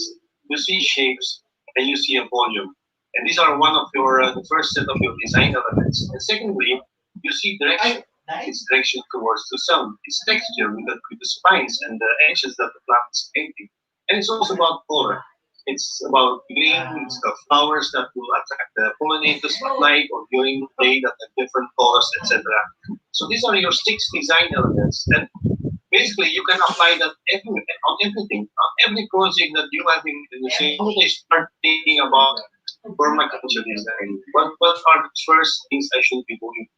you see shapes, and you see a volume. And these are one of your the first set of your design elements. And secondly, you see direction. Its direction towards the sun, its texture with the spines and the edges that the plant is painting. And it's also about color. It's about green, it's the flowers that will attract the pollinators at night or during the day that have different colors, etc. So these are your 6 design elements. And basically, you can apply that on everything, on every project that you have in the same. How they start thinking about permaculture design? What are the first things I should be doing?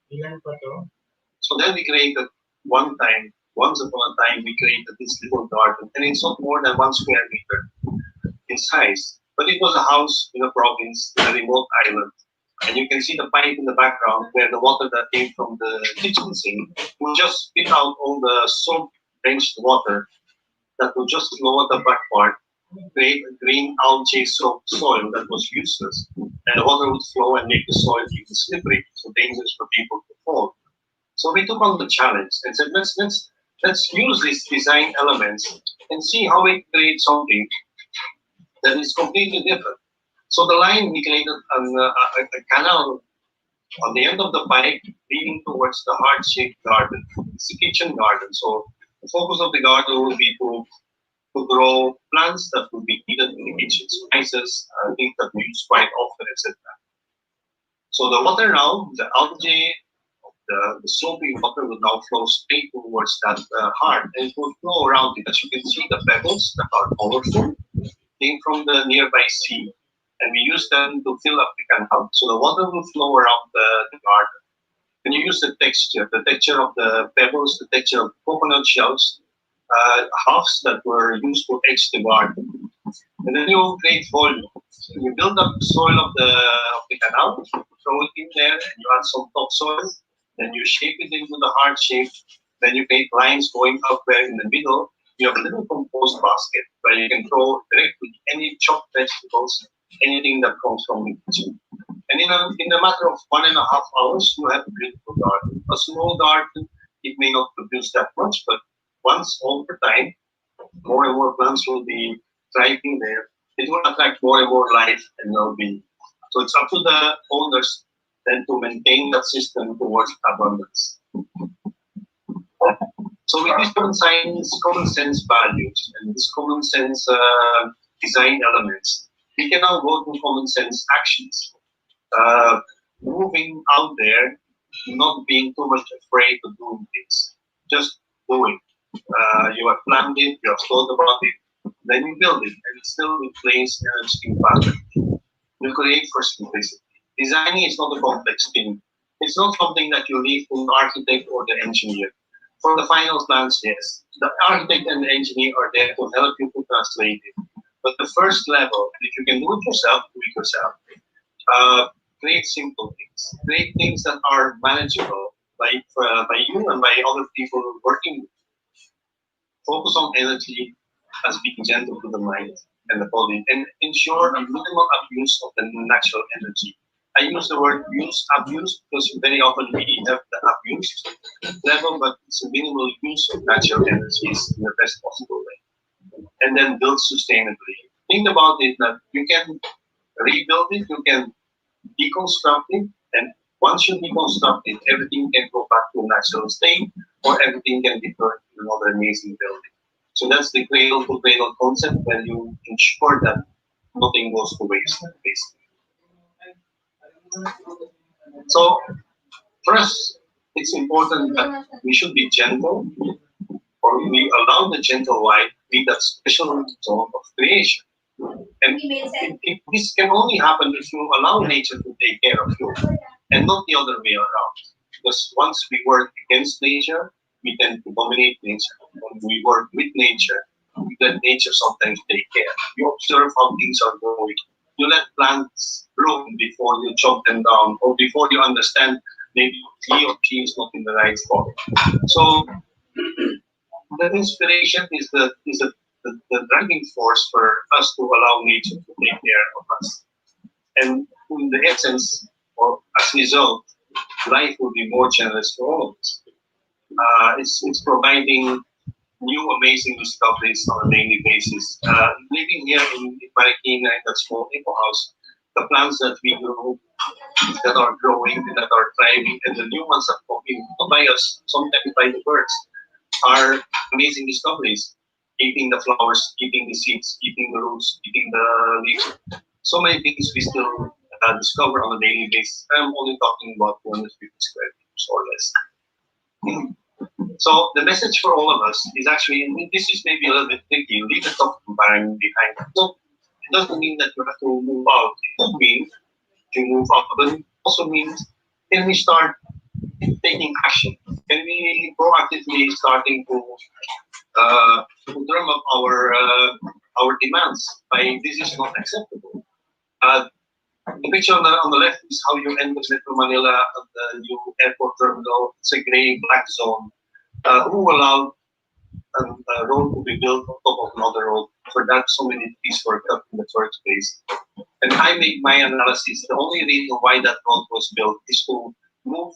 So then we created once upon a time, we created this little garden, and it's not more than 1 square meter in size. But it was a house in a province, in a remote island. And you can see the pipe in the background where the water that came from the kitchen sink would just spit out all the soap-drenched water that would just flow at the back part, create a green algae soaked soil that was useless. And the water would flow and make the soil even slippery, so dangerous for people to fall. So we took on the challenge and said, let's use these design elements and see how we create something that is completely different. So the line we created a canal on the end of the pipe leading towards the heart-shaped garden. It's a kitchen garden. So the focus of the garden will be to grow plants that will be needed in the kitchen, spices, things that we use quite often, etc. So the water now, the algae, the soapy water will now flow straight towards that heart, and it will flow around it. As you can see, the pebbles that are colorful came from the nearby sea, and we use them to fill up the canal. So the water will flow around the garden. And you use the texture of the pebbles, the texture of coconut shells, halves that were used to edge the garden. And then you create volume. So you build up the soil of the canal, throw it in there, and you add some topsoil. Then you shape it into the heart shape. Then you create lines going up there in the middle. You have a little compost basket where you can throw directly any chopped vegetables, anything that comes from the kitchen. And in a matter of 1.5 hours, you have a beautiful garden. A small garden, it may not produce that much, but once over time, more and more plants will be thriving there. It will attract more and more life and well-being. So it's up to the owners then to maintain that system towards abundance. So with these common sense values and these common sense design elements, we can now go to common sense actions. Moving out there, not being too much afraid to do things, just do it. You have planned it, you have thought about it, then you build it, and it's still in place and it's in pattern. You create for simplicity. Designing is not a complex thing. It's not something that you leave to the architect or the engineer. For the final plans, yes, the architect and the engineer are there to help you to translate it. But the first level, if you can do it yourself, do it yourself. Create simple things. Create things that are manageable by you and by other people working with. Focus on energy as being gentle to the mind and the body, and ensure a minimal abuse of the natural energy. I use the word abuse because very often we have the abuse level, but it's a minimal use of natural energies in the best possible way. And then build sustainably. Think about it that you can rebuild it, you can deconstruct it, and once you deconstruct it, everything can go back to a natural state, or everything can be turned into another amazing building. So that's the cradle to cradle concept where you ensure that nothing goes to waste, basically. So for us, it's important that we should be gentle, or we allow the gentle light be that special zone of creation. And this can only happen if you allow nature to take care of you, and not the other way around. Because once we work against nature, we tend to dominate nature. When we work with nature, we let nature sometimes take care. You observe how things are growing. You let plants bloom before you chop them down, or before you understand maybe he or she is not in the right spot. So the inspiration is the driving force for us to allow nature to take care of us. And in the essence, or as a result, life will be more generous for all of us. It's providing new amazing discoveries on a daily basis. Living here in Marikina in that small eco house, the plants that we grow, that are growing and that are thriving, and the new ones that come in, not by us, sometimes by the birds, are amazing discoveries. Eating the flowers, eating the seeds, eating the roots, eating the leaves. So many things we still discover on a daily basis. I'm only talking about 250 square meters or less. So the message for all of us is actually, this is maybe a little bit tricky, leave the toxic environment behind. So it doesn't mean that you have to move out. It could mean to move out, but it also means, can we start taking action? Can we proactively starting to drum up our demands by this is not acceptable. The picture on the left is how you enter Metro Manila at the new airport terminal. It's a gray black zone. Who allowed a road to be built on top of another road? For that, so many trees were cut in the first place. And I make my analysis. The only reason why that road was built is to move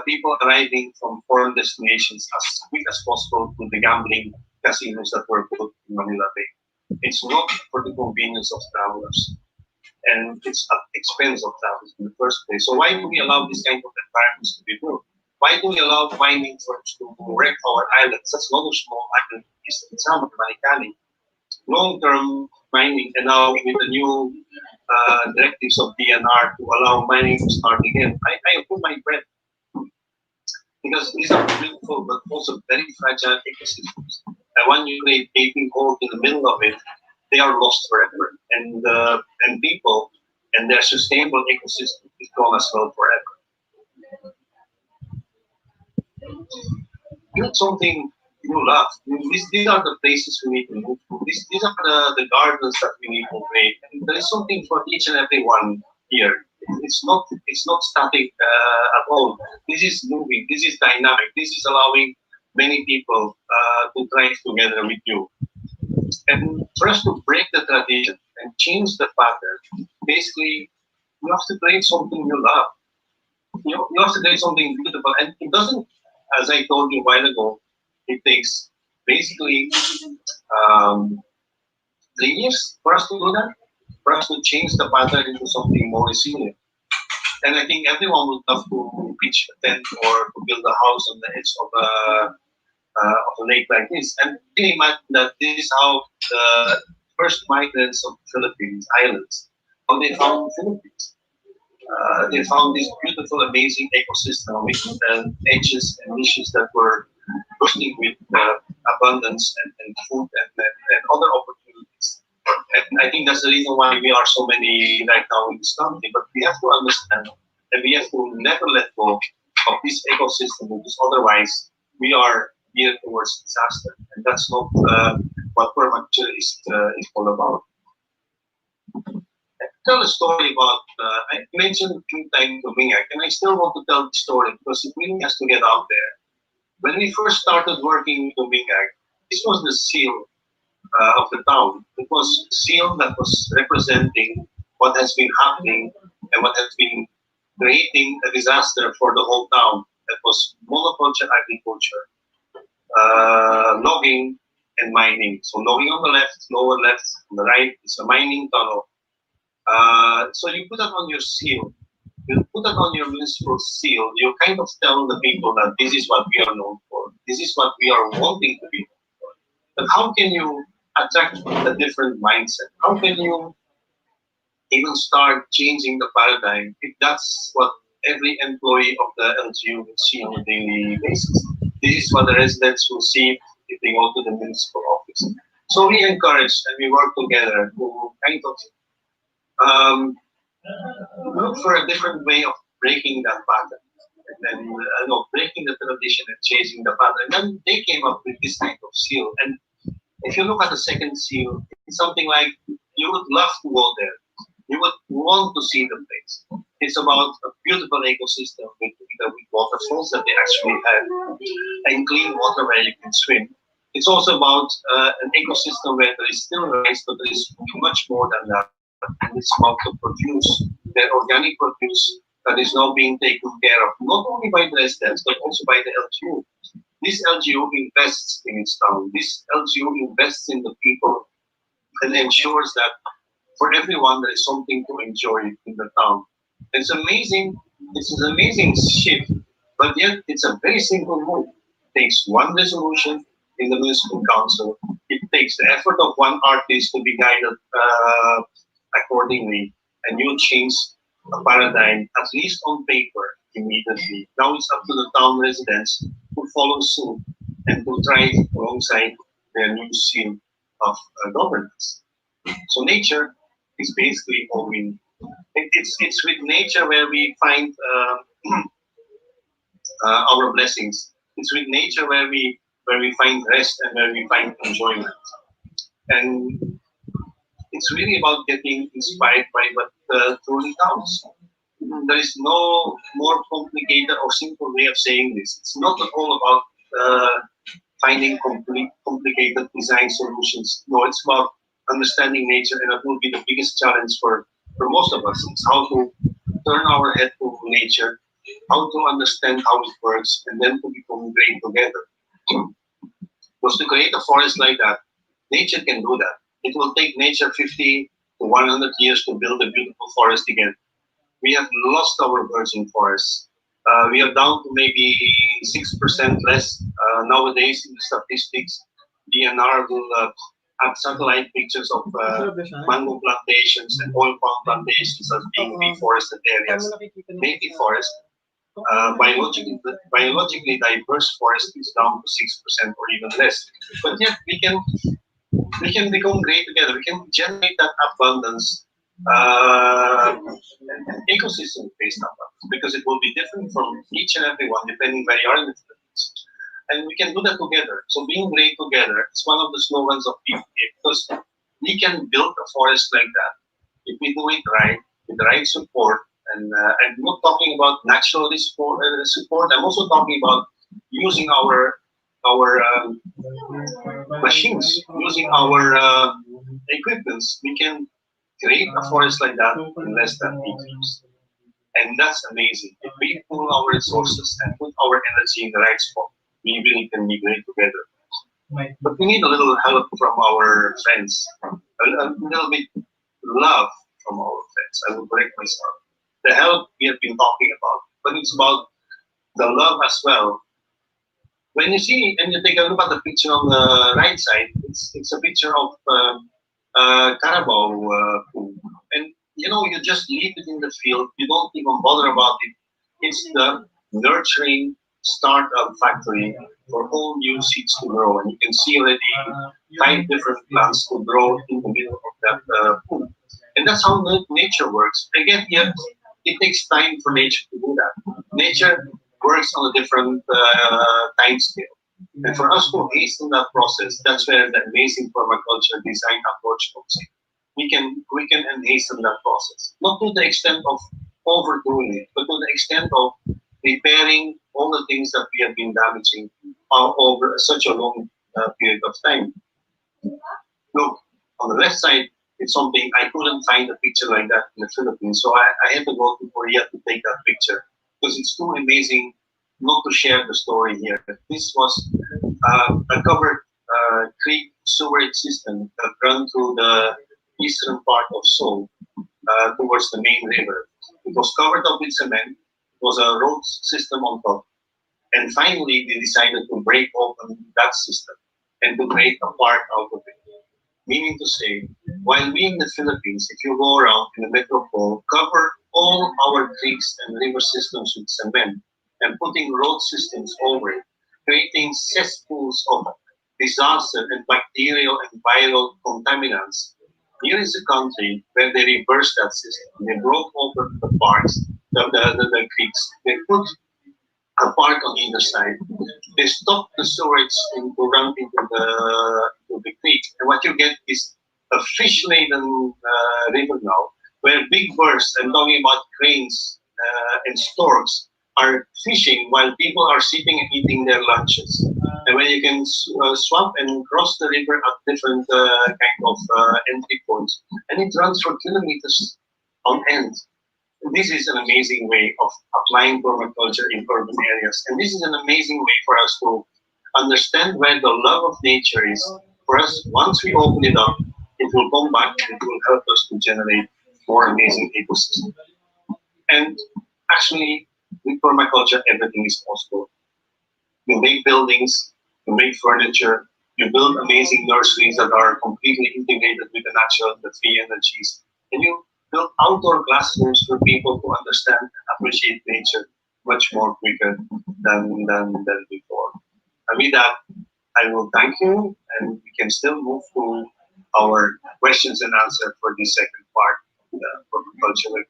people arriving from foreign destinations as quick as possible to the gambling casinos that were built in Manila Bay. It's not for the convenience of travelers, and it's at the expense of travelers in the first place. So why do we allow this kind of environments to be built? Why do we allow mining firms to wreck our islands? That's another small island in Samar, Maricali. Long-term mining, and now with the new directives of DNR to allow mining to start again, I put my breath, because these are beautiful but also very fragile ecosystems. And when you create gaping holes in the middle of it, they are lost forever. And people and their sustainable ecosystem is gone as well forever. Build something you love. These are the places we need to move to. These are the gardens that we need to create. And there is something for each and every one here. It's not static at all. This is moving. This is dynamic. This is allowing many people to thrive together with you. And for us to break the tradition and change the pattern, basically, you have to create something you love. You have to create something beautiful, and it doesn't, as I told you a while ago, It takes basically 3 years for us to do that, for us to change the pattern into something more resilient. And I think everyone would love to pitch a tent or to build a house on the edge of a lake like this. And can you imagine that this is how the first migrants of the Philippines islands, how they found the Philippines. They found this beautiful, amazing ecosystem with edges and niches that were bursting with abundance and food and other opportunities. And I think that's the reason why we are so many right now in this country. But we have to understand and we have to never let go of this ecosystem, because otherwise we are geared towards disaster. And that's not what permaculture is all about. Tell a story about, I mentioned a few times Domingak, and I still want to tell the story because it really has to get out there. When we first started working with Domingak, this was the seal of the town. It was a seal that was representing what has been happening and what has been creating a disaster for the whole town. That was monoculture agriculture, logging and mining. So logging on the left, lower left, on the right is a mining tunnel. So you put that on your seal. You put that on your municipal seal. You kind of tell the people that this is what we are known for. This is what we are wanting to be known for. But how can you attract a different mindset? How can you even start changing the paradigm if that's what every employee of the LGU will see on a daily basis? This is what the residents will see if they go to the municipal office. So we encourage and we work together to kind of look for a different way of breaking that pattern, and then breaking the tradition and changing the pattern. And then they came up with this kind of seal. And if you look at the second seal, it's something like you would love to go there. You would want to see the place. It's about a beautiful ecosystem with waterfalls that they actually have, and clean water where you can swim. It's also about an ecosystem where there is still rice, but there is much more than that. And it's about the produce, their organic produce that is now being taken care of, not only by the residents, but also by the LGU. This LGU invests in its town. This LGU invests in the people and ensures that for everyone there is something to enjoy in the town. It's amazing. It's an amazing shift, but yet it's a very simple move. It takes one resolution in the municipal council. It takes the effort of one artist to be guided accordingly, and you change a paradigm, at least on paper, immediately. Now it's up to the town residents to follow suit and to thrive alongside their new seal of governance. So nature is basically all we need. It's with nature where we find our blessings. It's with nature where we find rest and where we find enjoyment. And it's really about getting inspired by what truly counts. There is no more complicated or simple way of saying this. It's not at all about finding complicated design solutions. No, it's about understanding nature, and that will be the biggest challenge for most of us. It's how to turn our head to nature, how to understand how it works, and then to become great together. Because to create a forest like that, nature can do that. It will take nature 50 to 100 years to build a beautiful forest again. We have lost our virgin forests. We are down to maybe 6% less nowadays in the statistics. DNR will have satellite pictures of mango plantations and oil palm plantations as being reforested areas. Native forest, biologically diverse forest is down to 6% or even less. But yet we can become great together. We can generate that abundance, ecosystem based abundance, because it will be different from each and every one depending where you are in the Philippines. And we can do that together. So being great together is one of the slogans of PPA, because we can build a forest like that if we do it right, with the right support. And I'm not talking about natural support. I'm also talking about using our machines, using our equipments. We can create a forest like that in less than 8 years. And that's amazing. If we pool our resources and put our energy in the right spot, we really can be great together. But we need a little help from our friends, a little bit love from our friends. I will correct myself. The help we have been talking about, but it's about the love as well. When you see and you take a look at the picture on the right side, it's a picture of Carabao food, and you just leave it in the field. You don't even bother about it. It's the nurturing startup factory for all new seeds to grow, and you can see already 5 different plants to grow in the middle of that pool. And that's how nature works. Again, yet it takes time for nature to do that. Nature works on a different time scale. And for us to hasten that process, that's where the amazing permaculture design approach comes in. We can hasten that process, not to the extent of overdoing it, but to the extent of repairing all the things that we have been damaging over such a long period of time. Look, on the left side, it's something I couldn't find a picture like that in the Philippines, so I had to go to Korea to take that picture because it's too amazing not to share the story here. This was a covered creek sewerage system that ran through the eastern part of Seoul towards the main river. It was covered up with cement. It was a road system on top. And finally, they decided to break open that system and to create a park out of it. Meaning to say, while we in the Philippines, if you go around in the metropole, cover all our creeks and river systems with cement and putting road systems over it, creating cesspools of disaster and bacterial and viral contaminants. Here is a country where they reversed that system. They broke open the parks, the creeks. They put a park on either side. They stop the sewage to run into the creek. And what you get is a fish-laden river now, where big birds, I'm talking about cranes and storks, are fishing while people are sitting and eating their lunches. And when you can swap and cross the river at different kind of entry points, and it runs for kilometers on end. This is an amazing way of applying permaculture in urban areas. And this is an amazing way for us to understand where the love of nature is. For us, once we open it up, it will come back and it will help us to generate more amazing ecosystems. And actually, with permaculture, everything is possible. You make buildings, you make furniture, you build amazing nurseries that are completely integrated with the natural, the free energies, and you build outdoor classrooms for people to understand and appreciate nature much more quicker than before. And with that, I will thank you, and we can still move to our questions and answers for the second part of the permaculture.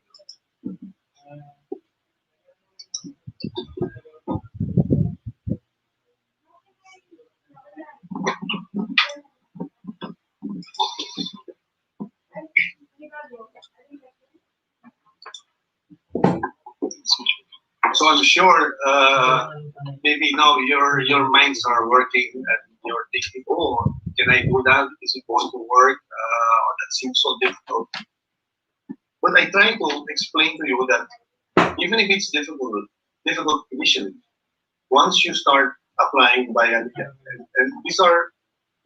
So I'm sure maybe now your minds are working and you're thinking, oh, can I do that? Is it going to work? That seems so difficult. But I try to explain to you that even if it's difficult initially, once you start applying by and these are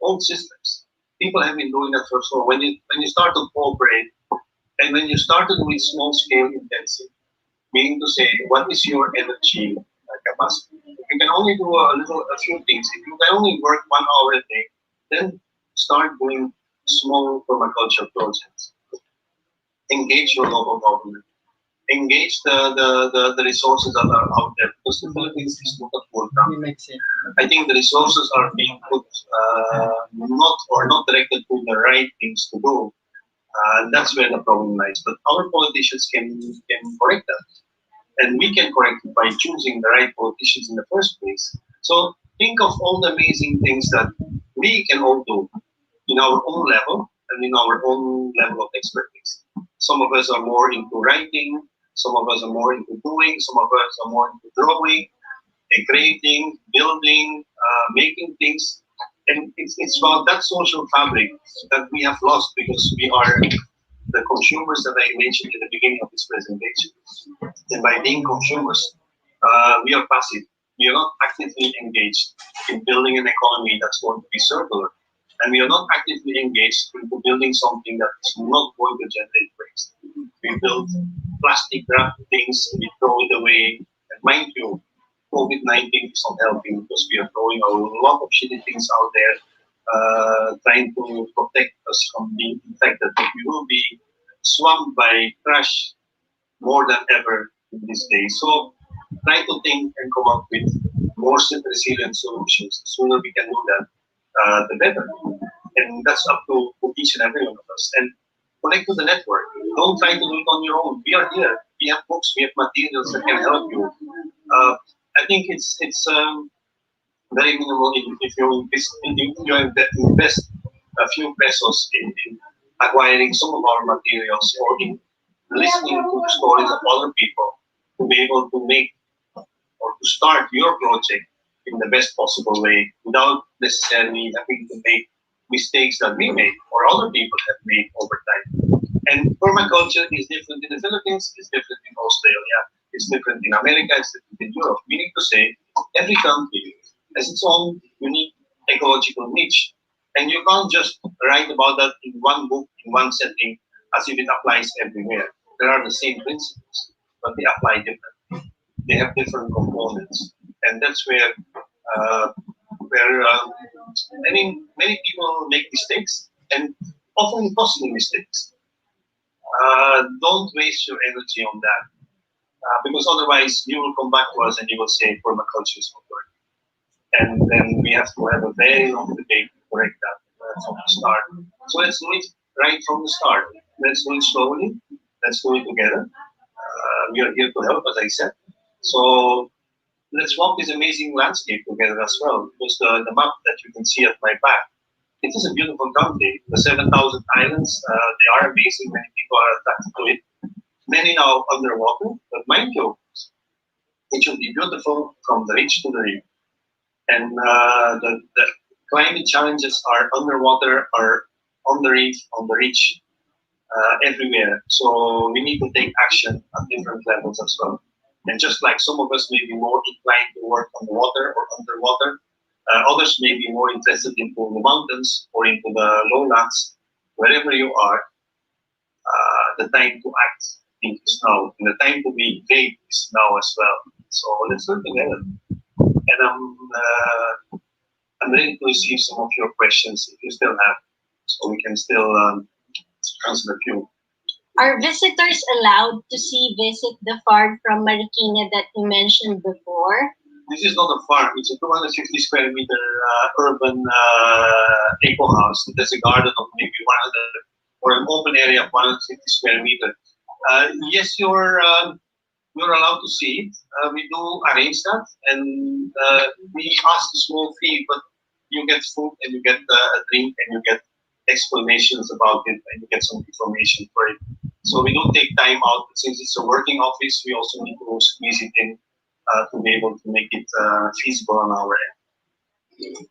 old systems. People have been doing that for so. When you start to cooperate and when you start to do it small scale intensive, meaning to say, what is your energy capacity? If you can only do a few things, if you can only work 1 hour a day, then start doing small permaculture projects. Engage your local government. Engage the resources that are out there, because the Philippines is not a poor country. I think the resources are being put not directed to the right things to do. That's where the problem lies. But our politicians can correct that. And we can correct it by choosing the right politicians in the first place. So think of all the amazing things that we can all do in our own level and in our own level of expertise. Some of us are more into writing, some of us are more into doing, some of us are more into drawing, creating, building, making things. And it's about that social fabric that we have lost because we are the consumers that I mentioned in the beginning of this presentation. And by being consumers, we are passive. we are not actively engaged in building an economy that's going to be circular. And we are not actively engaged into building something that is not going to generate waste. We build plastic wrap things, we throw it away. And mind you, COVID-19 is not helping because we are throwing a lot of shitty things out there, trying to protect us from being infected. But we will be swamped by trash more than ever in these days. So try to think and come up with more resilient solutions. The sooner we can do that, the better. And that's up to each and every one of us. And connect to the network. Don't try to do it on your own. We are here. We have books. We have materials that can help you. I think it's very minimal if you invest a few pesos in acquiring some of our materials or in listening to the stories of other people to be able to make or to start your project in the best possible way without necessarily having to make mistakes that we made or other people have made over time. And permaculture is different in the Philippines, it's different in Australia, it's different in America, it's different in Europe. Meaning to say, every country has its own unique ecological niche. And you can't just write about that in one book, in one setting, as if it applies everywhere. There are the same principles, but they apply differently. They have different components. And that's where many people make mistakes and often costly mistakes. Don't waste your energy on that because otherwise you will come back to us and you will say permaculture is not working. And then we have to have a very long debate to correct that from the start. So let's do it right from the start. Let's do it slowly. Let's do it together. We are here to help, as I said. So let's walk this amazing landscape together as well. Because the map that you can see at my back, it is a beautiful country. The 7,000 islands, they are amazing. Many people are attracted to it. Many now underwater, but mind you, it should be beautiful from the ridge to the reef. And the climate challenges are underwater, are on the reef, on the ridge, everywhere. So we need to take action at different levels as well. And just like some of us may be more inclined to work on the water or underwater, others may be more interested into the mountains or into the lowlands. Wherever you are, the time to act is now, and the time to be brave is now as well. So let's work together. And I'm ready to receive some of your questions if you still have, so we can still answer a few. Are visitors allowed to visit the farm from Marikina that you mentioned before? This is not a farm. It's a 250 square meter urban eco house. It has a garden of maybe 100 or an open area of 150 square meter. Yes, you're allowed to see it. We do arrange that, and we ask a small fee, but you get food and you get a drink and you get explanations about it and you get some information for it. So we don't take time out. Since it's a working office, we also need to squeeze it in to be able to make it feasible on our end.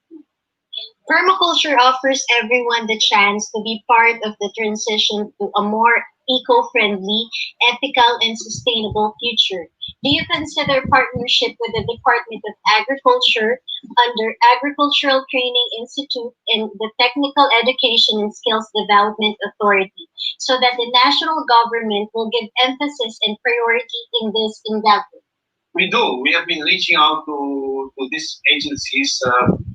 Permaculture offers everyone the chance to be part of the transition to a more eco-friendly, ethical, and sustainable future. Do you consider partnership with the Department of Agriculture under Agricultural Training Institute and the Technical Education and Skills Development Authority so that the national government will give emphasis and priority in this endeavor? We do. We have been reaching out to these agencies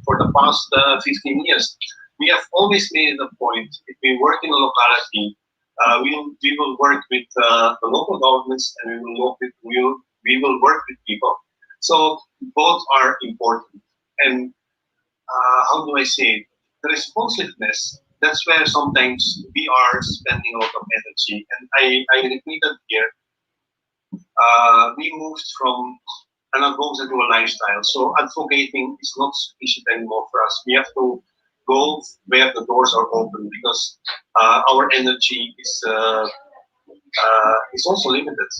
for the past 15 years. We have always made it a point, if we work in a locality, we will work with the local governments and we will work with people. So both are important. And how do I say it? The responsiveness, that's where sometimes we are spending a lot of energy. And I repeated here, we moved from an advocacy to a lifestyle. So advocating is not sufficient anymore for us. We have to go where the doors are open because our energy is also limited.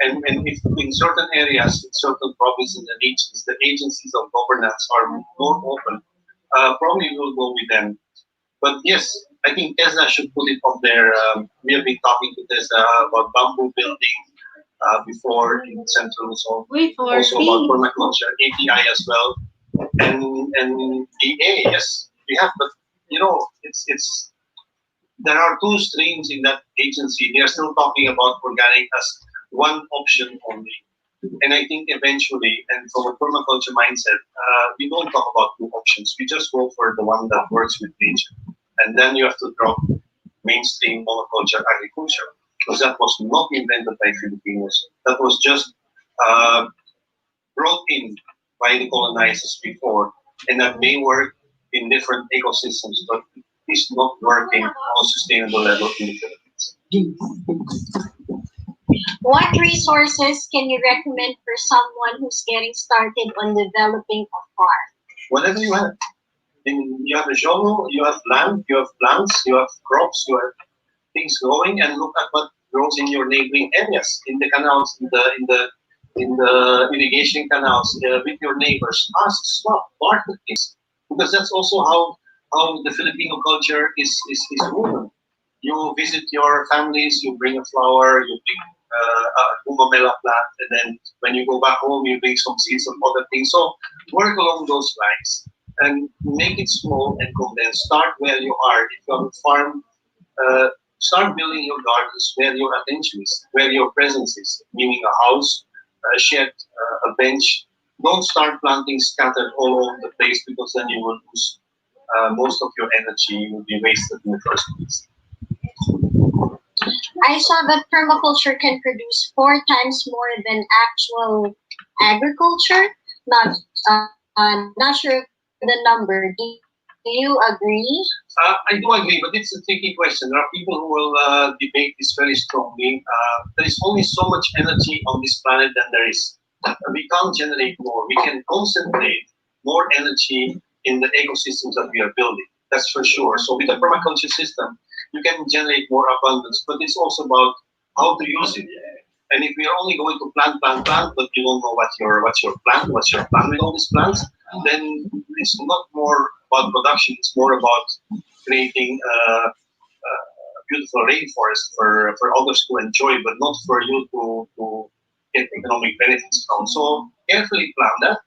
And if in certain areas, in certain provinces and regions, the agencies of governance are more open, probably we'll go with them. But yes, I think Tesla should put it on there. We have been talking to Tesla about bamboo building, before in Central Luzon. Wait for Also about permaculture, API as well, and DA. Yes, we have, but it's there are two streams in that agency. They are still talking about organic as one option only. And I think eventually, and from a permaculture mindset, we don't talk about two options. We just go for the one that works with nature. And then you have to drop mainstream monoculture agriculture, because that was not invented by Filipinos. That was just brought in by the colonizers before, and that may work in different ecosystems, but it is not working on a sustainable level in the Philippines. What resources can you recommend for someone who's getting started on developing a farm? Whatever you have. You have a shovel, you have land, you have plants, you have crops, you have things growing, and look at what grows in your neighboring areas, in the canals, in the irrigation canals, with your neighbors. Ask, swap, barter things, because that's also how the Filipino culture is woven. You visit your families, you bring a flower, you bring a gumamela plant, and then when you go back home, you bring some seeds of other things. So work along those lines and make it small and condense. Start where you are. If you have a farm, start building your gardens where your attention is, where your presence is, meaning a house, a shed, a bench. Don't start planting scattered all over the place, because then you will lose most of your energy. You will be wasted in the first place. I saw that permaculture can produce 4 times more than actual agriculture. Not sure of the number. Do you agree? I do agree, but it's a tricky question. There are people who will debate this very strongly. There is only so much energy on this planet than there is. We can't generate more. We can concentrate more energy in the ecosystems that we are building. That's for sure. So with the permaculture system, you can generate more abundance, but it's also about how to use it. And if we are only going to plant, but you don't know what's your plan with all these plants, then it's not more about production. It's more about creating a beautiful rainforest for others to enjoy, but not for you to get economic benefits from. So carefully plan that.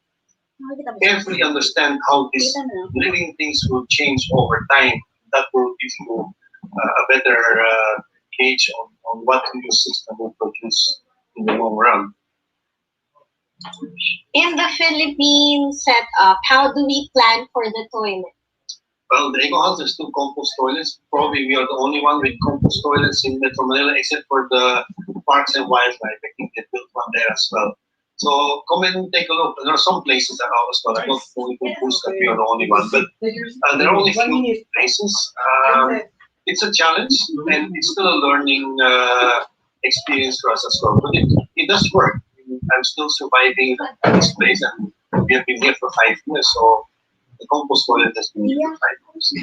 Carefully understand how these living things will change over time. That will give you a better gauge on what your system will produce in the long run. In the Philippine setup, how do we plan for the toilet? Well, the Eco House has 2 compost toilets. Probably we are the only one with compost toilets in Metro Manila, except for the Parks and Wildlife. I think they built one there as well. So come and take a look. There are some places that are as well. I don't only boost that we are the only one, but there are only few places. It's a challenge, and it's still a learning experience for us as well. But it does work. I'm still surviving at this place, and we have been here for 5 years. So the compost toilet has been here for 5 years.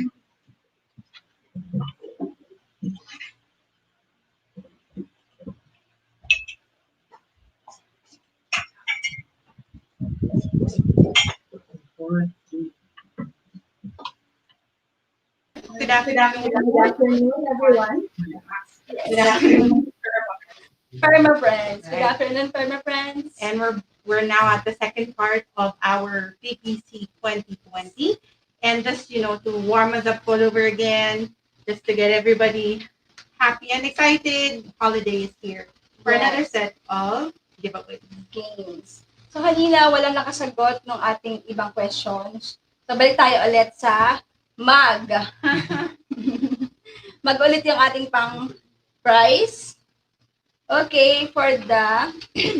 Good afternoon. Good afternoon, everyone. Good afternoon. Perma friends. Good afternoon, Perma friends. And we're now at the second part of our PPC 2020. And just, to warm us up all over again, just to get everybody happy and excited, holiday is here for another set of giveaways. Games. So kanina walang nakasagot ng ating ibang questions. So balik tayo ulit sa mag. Mag ulit yung ating pang prize. Okay, for the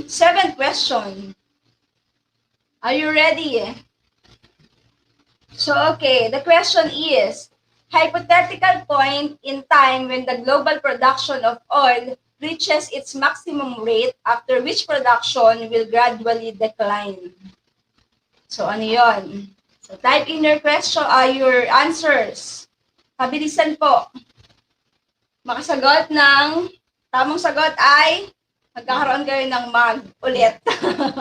7th question. Are you ready? So, okay, the question is, hypothetical point in time when the global production of oil reaches its maximum rate, after which production will gradually decline. So, ano yun? So, type in your question, your answers. Pabilisan po. Makasagot ng tamang sagot ay magkakaroon kayo ng mag ulit.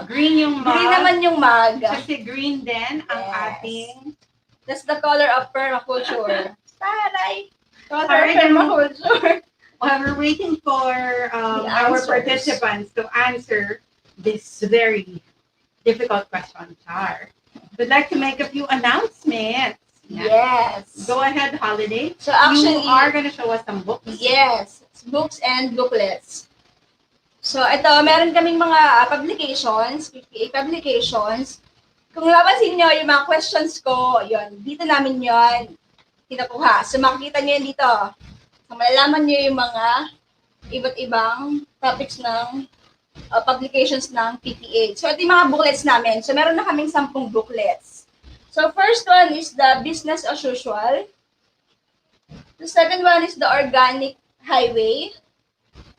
Green yung mag. Green naman yung mag. Kasi green din ang ating... That's the color of permaculture. Taray! Color of Sorry, permaculture. While we're waiting for our answers. participants to answer this very difficult question, Char, we'd like to make a few announcements. Yes. Go ahead, Holiday. So actually, You are going to show us some books. yes, books and booklets. So ito, meron kaming mga publications, PPA publications. Kung napansin nyo, yung mga questions ko, yun, dito namin yun kinukuha. So makikita nyo yun dito. So malalaman nyo yung mga iba't ibang topics ng publications ng PPA. So ito yung mga booklets namin. So meron na kaming 10 booklets. So first one is the business as usual. The second one is the organic highway.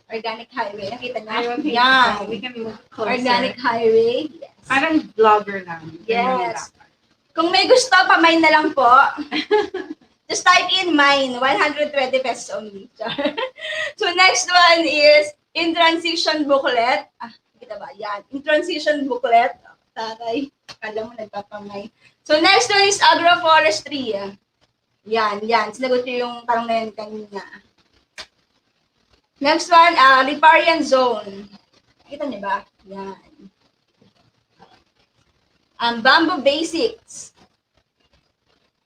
Organic highway. Nakita niyo? Yan. We can move closer. Organic highway. Yes. Parang vlogger lang. Yes. Kung may gusto, pamine na lang po. Just type in mine. 120 pesos only. So next one is in transition booklet. Kita ba? Yan. In transition booklet. Taray. Kala mo nagpapamay. So next one is agroforestry. Yan. Sinagot niyo yung tanong na yan kanina. Next one, riparian zone. Kita niyo ba? Yan. Bamboo basics.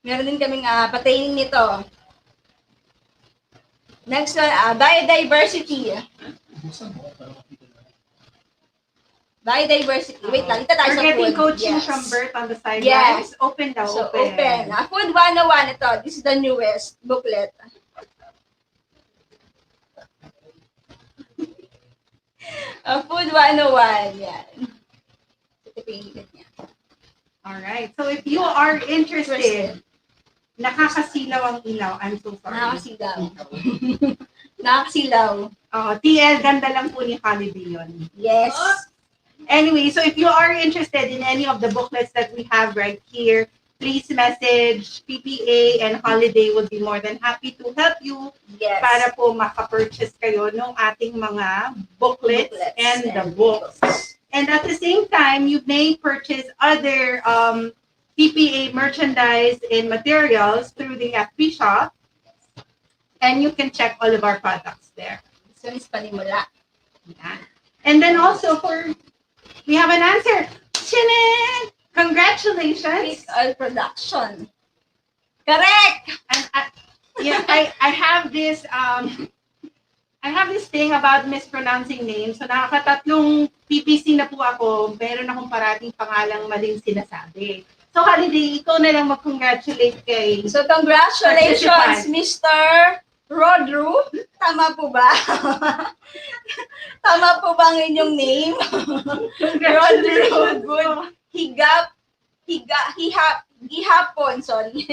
Meron din kaming pataining nito. Next one, biodiversity. Biodiversity. Wait lang, ito tayo We're sa getting food. coaching Yes. from Bert on the sidelines. Yes. Open daw, So, open. open. Food 101 ito. This is the newest booklet. Food 101. Yan. Ito yung higit niya. Alright. So if you are interested, nakakasilaw ang ilaw. I'm so sorry. Nakakasilaw. Nakakasilaw. TL, ganda lang po ni Holiday yun. Yes. Anyway, so if you are interested in any of the booklets that we have right here, please message PPA and Holiday will be more than happy to help you Yes. para po makapurchase kayo ng ating mga booklets and the books. And at the same time, you may purchase other PPA merchandise and materials through the FB shop. And you can check all of our products there. So, is panimula. Yeah. And then also we have an answer. Chinin! Congratulations. Big oil production. Correct! And I have this thing about mispronouncing names. So nakakatatlong PPC na po ako. Meron akong parating pangalang maling sinasabi. So Holiday, ikaw na lang mag-congratulate kay... So, congratulations, Mr. Rodru. Tama po ba? Tama po ba ang inyong name? Rodru. Good. Gihapon, sorry.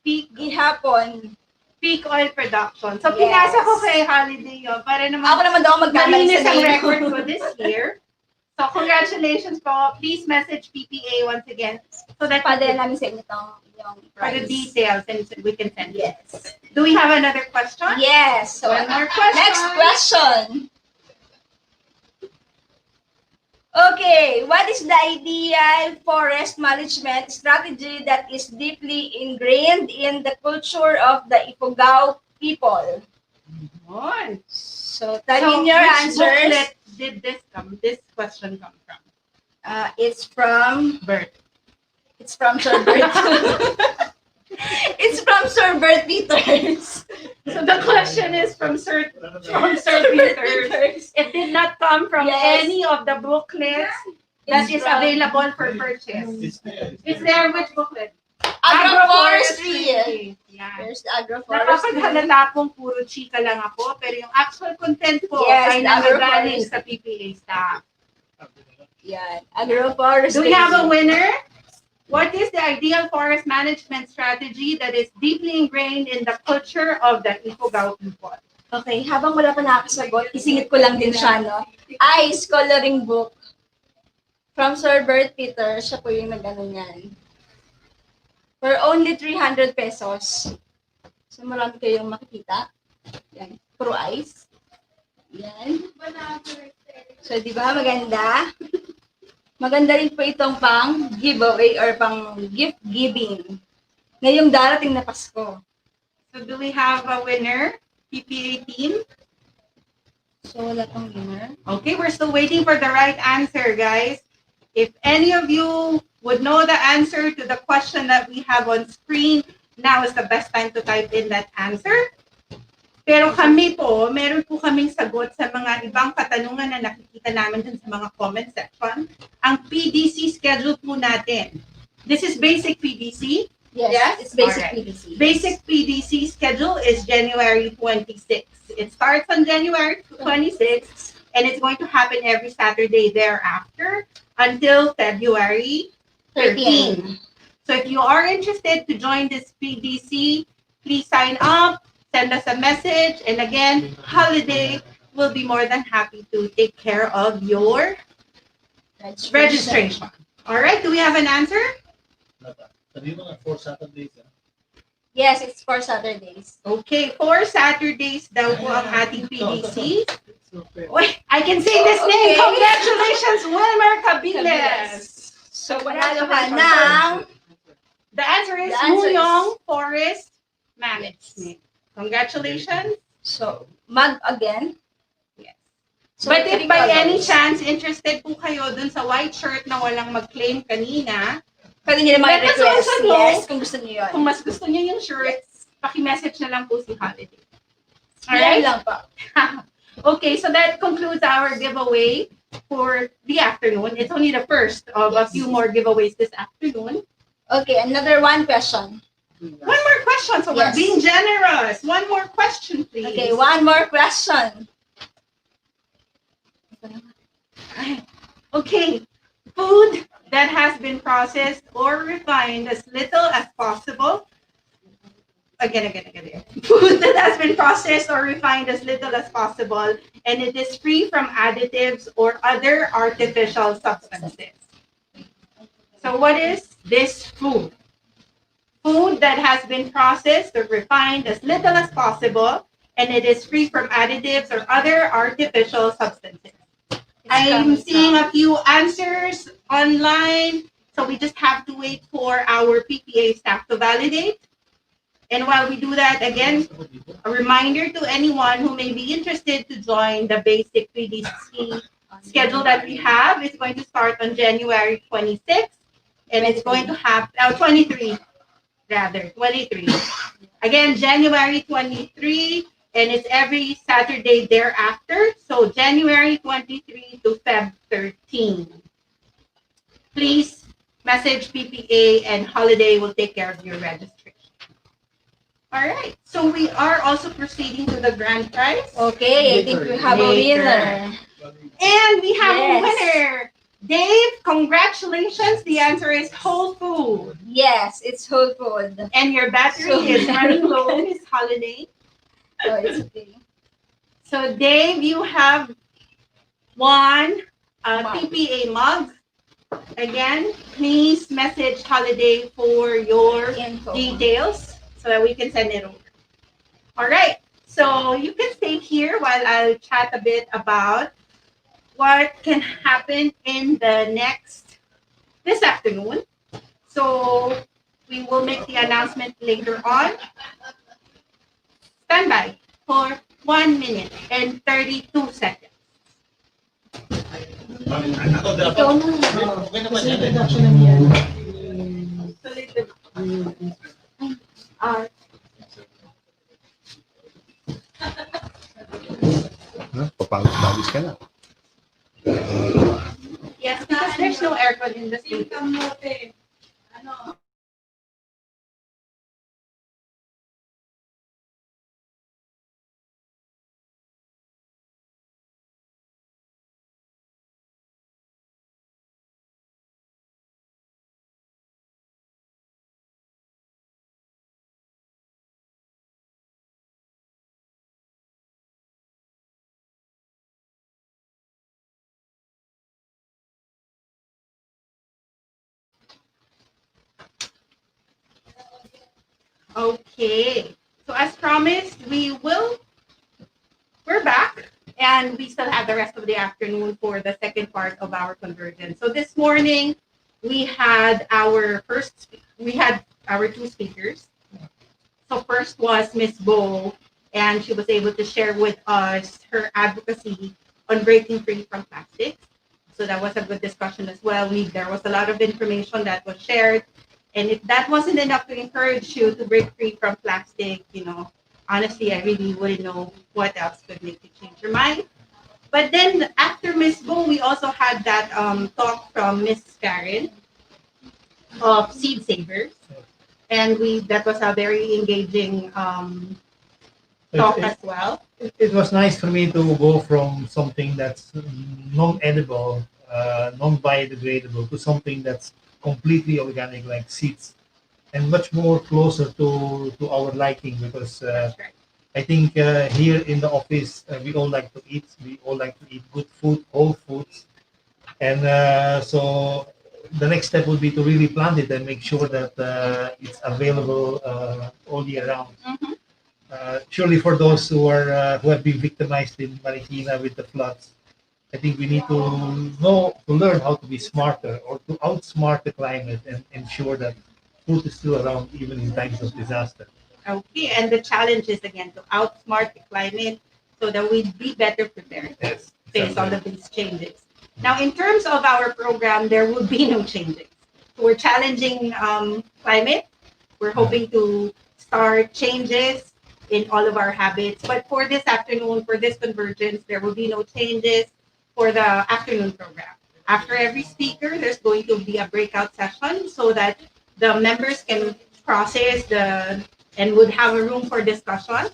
Gihapon. Peak Oil Production. So, pinasa ko kay Holiday yun para naman... Ako naman daw magkamali malinis sa ang name. record ko this year. So, congratulations po. Please message PPA once again so that Padala namin sa inyo yung for the price. details and we can send you. Yes. Do we have another question? Yes. So, One more question. next question. Okay, what is the ideal forest management strategy that is deeply ingrained in the culture of the Ifugao people? Yun. So, type in your which answers. booklet did this question come from? It's from Bert. It's from Sir Bert. It's from Sir Bert Peters. So the question is from Sir Peters. It did not come from Yes. any of the booklets that It's is from- available for purchase. Is there which booklet? Agroforestry. Yeah. There's the agroforestry. Nakapaghalata pong puro chika lang ako, pero yung actual content po Yes, ay the nanggagaling agroforestry. sa PPA staff. Yan. Agroforestry. Do we have a winner? What is the ideal forest management strategy that is deeply ingrained in the culture of the Ifugao people? Okay, habang wala pa nakasagot, isingit ko lang din siya, no? Ice coloring book from Sir Bert Peters. Siya po yung nag-ano niyan. For only 300 pesos. So, marami kayong makikita. Yan. Puro ice. Yan. So, di ba? Maganda. Maganda rin po itong pang giveaway or pang gift giving ngayong darating na Pasko. So do we have a winner, PPA team? So, wala pang winner. Okay, we're still waiting for the right answer, guys. If any of you would know the answer to the question that we have on screen, now is the best time to type in that answer. Pero kami po, meron po kaming sagot sa mga ibang katanungan na nakikita namin dun sa mga comment section. Ang PDC schedule po natin. This is basic PDC. Yes, it's basic Alright. PDC. Basic PDC schedule is January 26. It starts on January 26 and it's going to happen every Saturday thereafter until February 13. So if you are interested to join this PDC, please sign up, send us a message, and again, Holiday will be more than happy to take care of your registration. All right, do we have an answer? Kanino nga 4 Saturdays? Yes, it's for Saturdays. Okay, 4 Saturdays daw po ang ating PDC. Wait, I can say this name. Okay. Congratulations, Wilmer Cabiles. So, panalo ka ng The answer is The answer is- Muyong Forest Management. Congratulations. so mag again. Yes. So, But if $3. by any chance interested po kayo dun sa white shirt na walang mag-claim kanina, Pwede nyo naman Let us i-request. also know Yes, kung gusto nyo yun. kung mas gusto niyo yung shirt, paki-message na lang po si Holiday. Yan Alright? lang po. Okay, so that concludes our giveaway for the afternoon. It's only the first of a few more giveaways this afternoon. Okay, another one question. One more question. So we're Yes. being generous. One more question, please. Okay, one more question. Okay. Food that has been processed or refined as little as possible. Again. Food that has been processed or refined as little as possible, and it is free from additives or other artificial substances. So what is this food? Food that has been processed or refined as little as possible, and it is free from additives or other artificial substances. I'm seeing a few answers online, so we just have to wait for our PPA staff to validate. And while we do that, again, a reminder to anyone who may be interested to join the basic PDC schedule that we have. It's going to start on January 26th, and it's going to have 23. Again, January 23, and it's every Saturday thereafter. So January 23 to Feb 13. Please message PPA and Holiday will take care of your registration. All right. So we are also proceeding to the grand prize. Okay, I think we have a Later. winner. And we have a Yes. winner. Dave, congratulations. The answer is Whole Food. Yes, it's whole food. And your battery So- is running low, Miss Holiday. So it's okay. So Dave, you have won a Mug. PPA mug. Again, please message Holiday for your Info. details so that we can send it over. All right. So you can stay here while I'll chat a bit about what can happen in the this afternoon. So we will make the announcement later on. Stand by for 1 minute and 32 seconds. Ikaw na. Kasi introduction na niya. Papagos ka na. Yes, because there's no aircon in the studio. Okay. So as promised, we're back and we still have the rest of the afternoon for the second part of our convergence. So this morning we had our two speakers. So first was Miss Bo and she was able to share with us her advocacy on breaking free from plastics. So that was a good discussion as well. There was a lot of information that was shared. And if that wasn't enough to encourage you to break free from plastic, honestly, I really wouldn't know what else could make you change your mind. But then after Miss Bo, we also had that talk from Miss Karen of Seed Savers. And that was a very engaging talk It, as well. it was nice for me to go from something that's non-edible, non-biodegradable, to something that's completely organic, like seeds, and much more closer to our liking, because That's right. I think here in the office we all like to eat. We all like to eat good food, whole foods, and so the next step would be to really plant it and make sure that it's available all year round. Mhm. Surely for those who have been victimized in Marikina with the floods, I think we need to learn how to be smarter, or to outsmart the climate and ensure that food is still around even in times of disaster. Okay, and the challenge is again to outsmart the climate so that we'd be better prepared Yes, face all exactly. of these changes. Now, in terms of our program, there will be no changes. So we're challenging climate. We're hoping to start changes in all of our habits. But for this afternoon, for this convergence, there will be no changes for the afternoon program. After every speaker, there's going to be a breakout session so that the members can process and would have a room for discussion.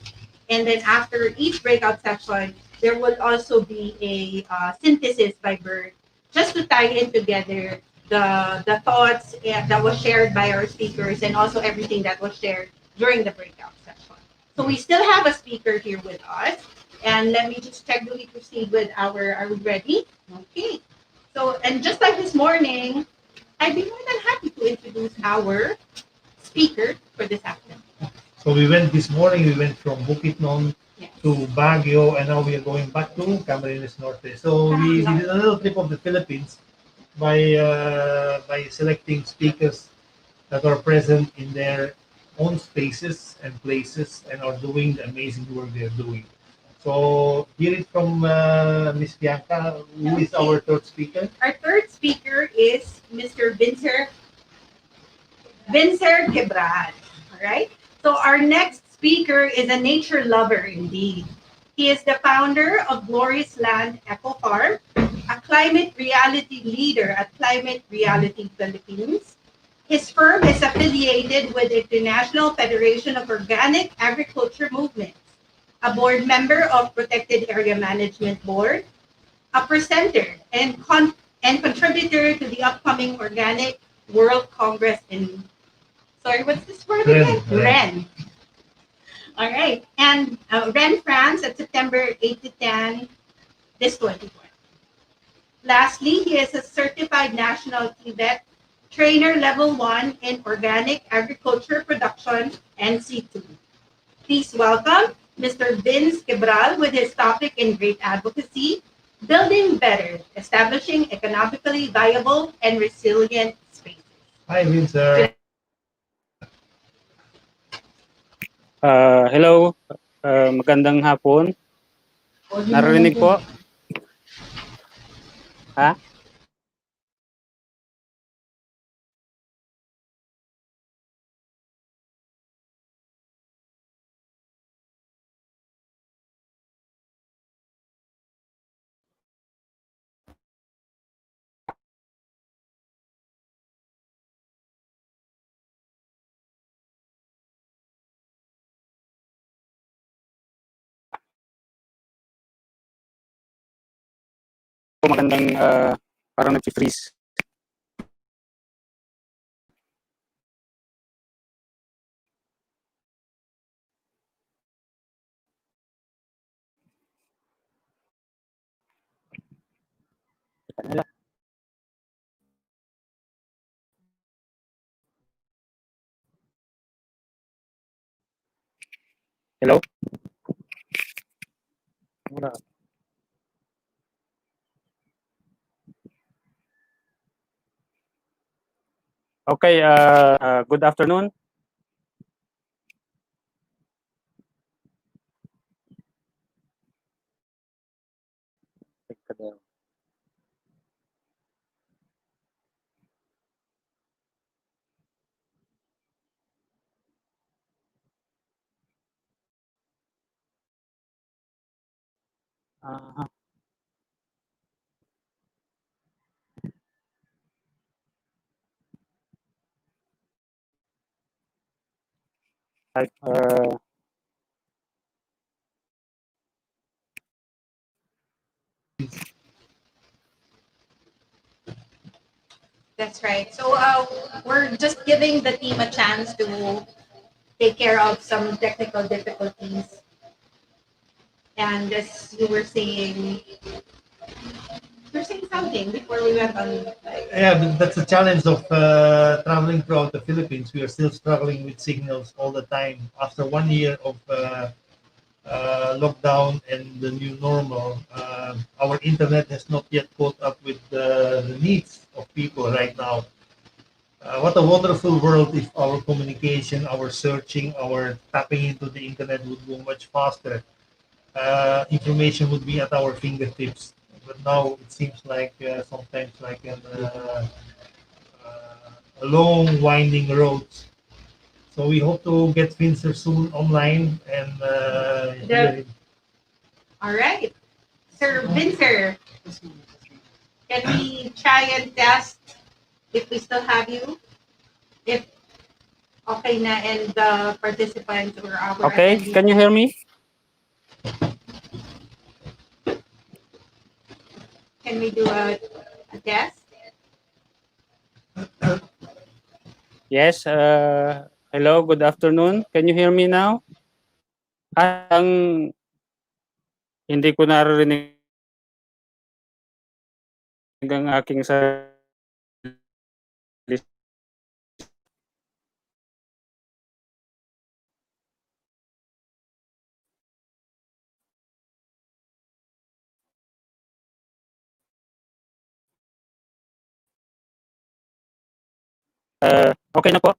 And then after each breakout session, there will also be a synthesis by Bert, just to tie in together the thoughts that was shared by our speakers and also everything that was shared during the breakout session. So we still have a speaker here with us. And let me just check, do we proceed with are we ready? Okay. So, and just like this morning, I'd be more than happy to introduce our speaker for this afternoon. So we went this morning. We went from Bukidnon Yes. to Baguio, and now we are going back to Camarines Norte. So we did a little trip of the Philippines by selecting speakers that are present in their own spaces and places and are doing the amazing work they're doing. So hear it from Miss Bianca, who is our third speaker. Our third speaker is Mr. Vincer Quebran. All right. So our next speaker is a nature lover indeed. He is the founder of Glorious Land Eco Farm, a climate reality leader at Climate Reality Philippines. His firm is affiliated with the International Federation of Organic Agriculture Movements, a board member of Protected Area Management Board, a presenter and contributor to the upcoming Organic World Congress in, sorry, what's this word again? Rennes. All right. And Rennes, France at September 8 to 10, this 2020. Lastly, he is a certified national Tibet trainer level 1 in organic agriculture production and C2. Please welcome Mr. Vince Quebral with his topic in great advocacy, building better, establishing economically viable and resilient spaces. Hi, Windsor. Hello, magandang hapon. Narinig po? Ha? Magandang parang nag-freeze. Hello? Wala. Okay, good afternoon. Uh, like That's right. So we're just giving the team a chance to take care of some technical difficulties. And as you were saying something before we went on. Yeah, but that's the challenge of traveling throughout the Philippines. We are still struggling with signals all the time. After 1 year of lockdown and the new normal, our internet has not yet caught up with the needs of people right now. What a wonderful world if our communication, our searching, our tapping into the internet would go much faster. Information would be at our fingertips. But now it seems like sometimes like a long winding road. So we hope to get Finster soon online and hear him. All right. Sir Vincer, can we try and test if we still have you? If okay na and the participants or our okay, attendees, can you hear me? can we do a test? Yes. Hello, good afternoon. Can you hear me now? Ang hindi ko naririnig ang aking sarili. Okay na po.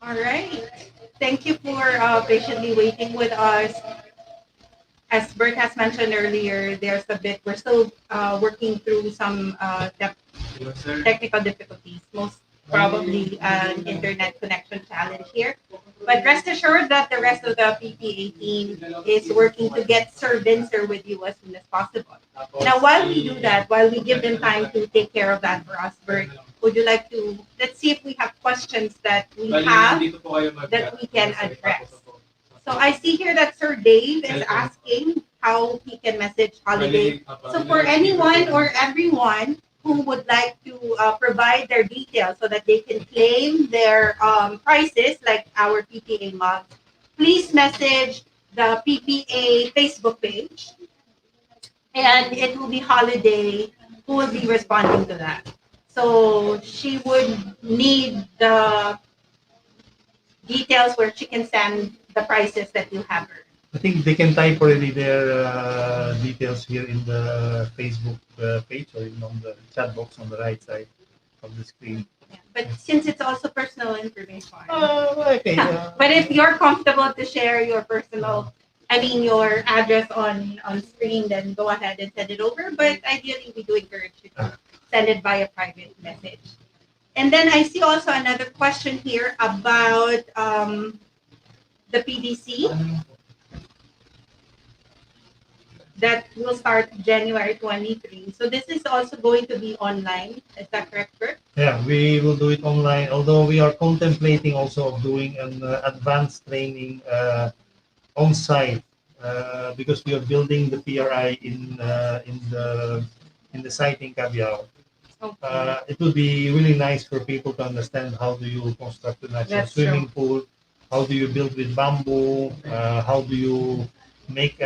All right. Thank you for patiently waiting with us. As Bert has mentioned earlier, we're still working through some technical difficulties, most probably an internet connection challenge here. But rest assured that the rest of the PPA team is working to get Sir Vincer with you as soon as possible. Now, while we do that, while we give them time to take care of that for us, Bert, would you like to, let's see if we have questions that we have that we can address. So I see here that Sir Dave is asking how he can message holiday. So for anyone or everyone who would like to provide their details so that they can claim their prices, like our PPA mugs, please message the PPA Facebook page, and it will be Holiday who will be responding to that. So she would need the details where she can send the prices that you have her. I think they can type already their details here in the Facebook page or even on the chat box on the right side of the screen. Yeah, but since it's also personal information. Okay. But if you're comfortable to share your your address on screen, then go ahead and send it over. But ideally, we do encourage you to send it via private message. And then I see also another question here about the PDC that will start January 23. So this is also going to be online. Is that correct, Bert? Yeah, we will do it online. Although we are contemplating also of doing an advanced training on site because we are building the PRI in the site in Cabiao. It would be really nice for people to understand how do you construct a natural That's swimming pool, how do you build with bamboo, how do you make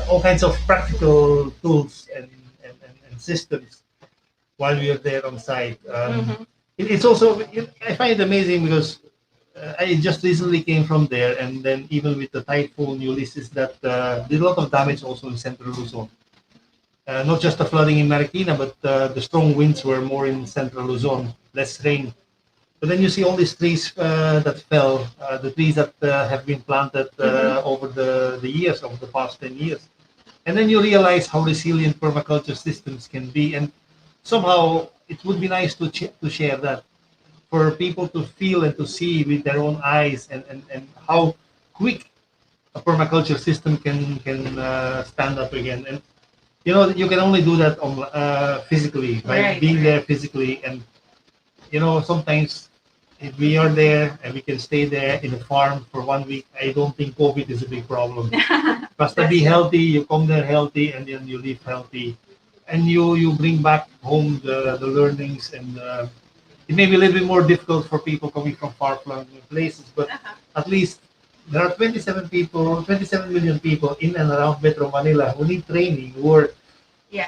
all kinds of practical tools and systems while we are there on site. It's also I find it amazing because I just recently came from there, and then even with the typhoon Ulysses, that did a lot of damage also in Central Luzon. Not just the flooding in Marikina, but the strong winds were more in Central Luzon, less rain. But then you see all these trees that fell, the trees that have been planted over the years, over the past 10 years. And then you realize how resilient permaculture systems can be. And somehow it would be nice to share that for people to feel and to see with their own eyes and how quick a permaculture system can stand up again. And you know you can only do that on physically by being there physically. And you know sometimes if we are there and we can stay there in the farm for 1 week, I don't think COVID is a big problem. Basta be healthy, you come there healthy, and then you live healthy, and you bring back home the learnings. And it may be a little bit more difficult for people coming from far-flung places, but at least there are 27 million people in and around Metro Manila who need training, who are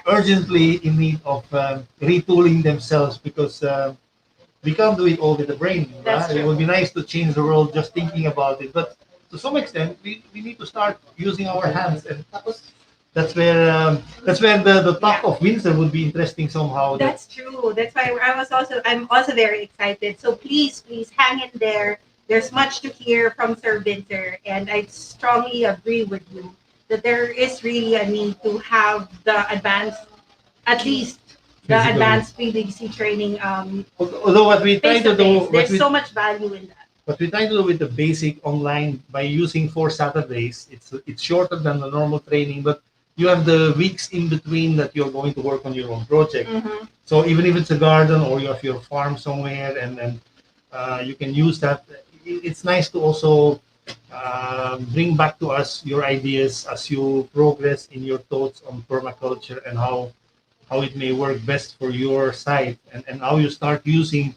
urgently in need of retooling themselves because we can't do it all with the brain. Right? It would be nice to change the world just thinking about it, but to some extent, we need to start using our hands, and that's where the talk of Windsor would be interesting somehow. That's true. That's why I'm also very excited. So please hang in there. There's much to hear from Sir Winter, and I strongly agree with you that there is really a need to have the advanced, at least the Physically. advanced PDC training Although what we try face to to do, face. There's so much value in that. what we try to do with the basic online by using 4 Saturdays, it's shorter than the normal training, but you have the weeks in between that you're going to work on your own project. So even if it's a garden or you have your farm somewhere, and then you can use that. It's nice to also bring back to us your ideas as you progress in your thoughts on permaculture and how it may work best for your site, and how you start using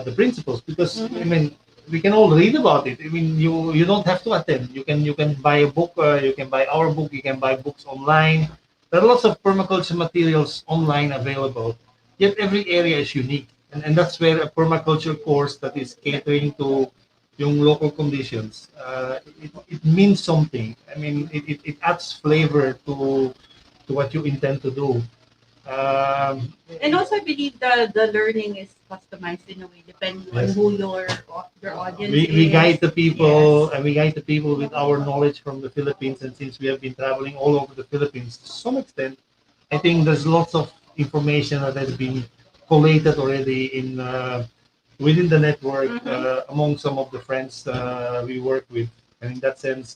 the principles. Because I mean, we can all read about it. I mean, you don't have to attend. You can buy a book. You can buy our book. You can buy books online. There are lots of permaculture materials online available. Yet every area is unique, and that's where a permaculture course that is catering to yung local conditions, it means something. I mean, it adds flavor to what you intend to do. And also, I believe the learning is customized in a way depending on Yes. who your audience We is. guide the people, Yes. and we guide the people with our knowledge from the Philippines. And since we have been traveling all over the Philippines to some extent, I think there's lots of information that has been collated already in within the network among some of the friends we work with. And in that sense,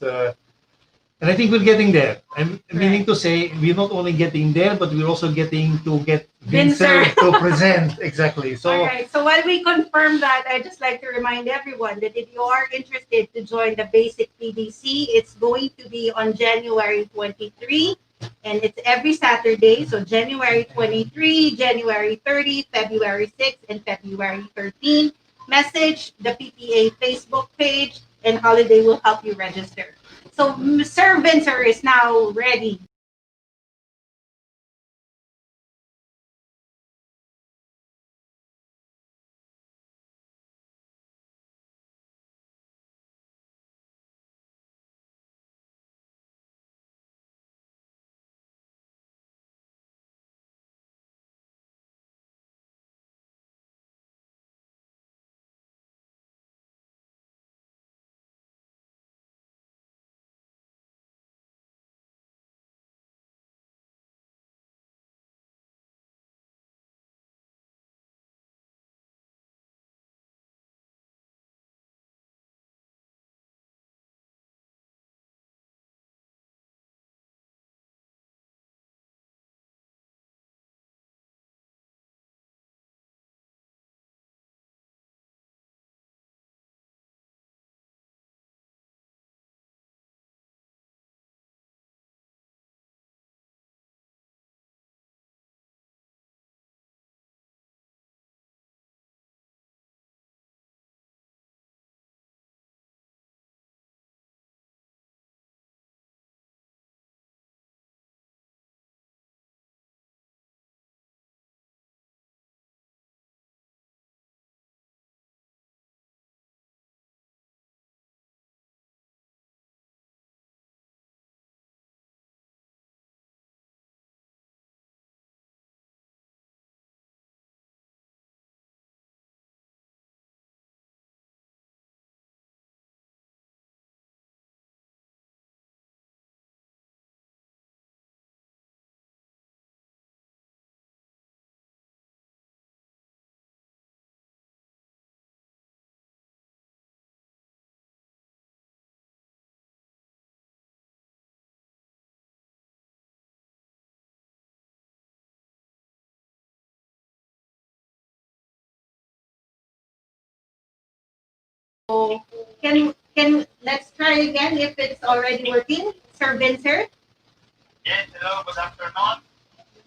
and I think we're getting there. I'm meaning to say we're not only getting there, but we're also getting to get Vincer to present. Exactly. So All right. So while we confirm that, I'd just like to remind everyone that if you are interested to join the basic PDC, it's going to be on January 23, and it's every Saturday. So January 23, January 30, February 6, and February 13. Message the PPA Facebook page, and Holiday will help you register. So Sir Vincer is now ready. can let's try again if it's already working. Sir Vincent. Yes, hello, good afternoon.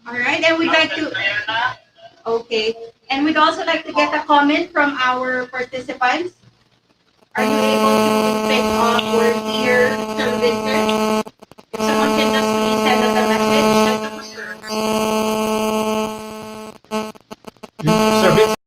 All right, and we'd like to. Okay, and we'd also like to get a comment from our participants. Are you able to pick up or hear Sir Vincent? If someone can just please send us a message. Sir Vincent,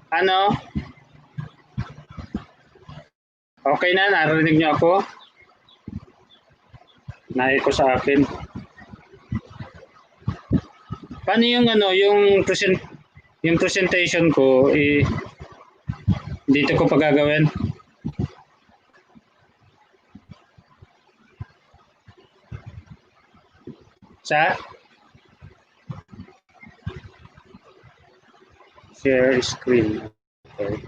Ano? Okay na, narinig niyo ako? Naiko sa akin. Paano yung ano, yung presentation ko dito ko pagagawin? Sa share screen. Okay.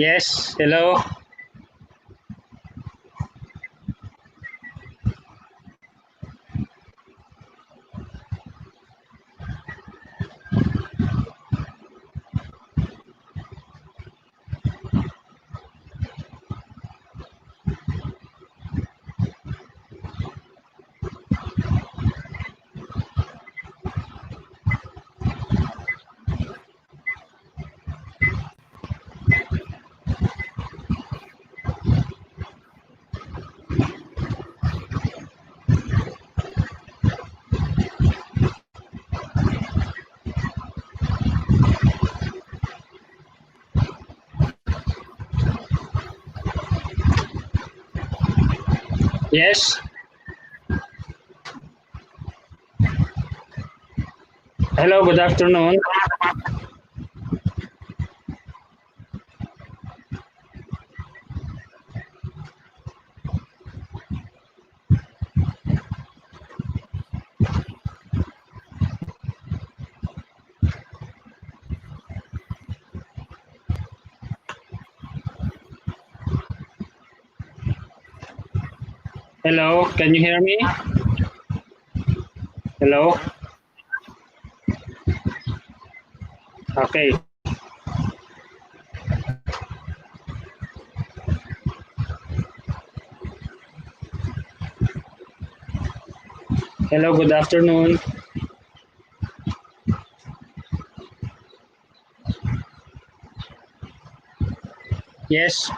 Yes, hello. Yes. Hello, good afternoon. Hello, can you hear me? Hello? Okay. Hello, good afternoon. Yes.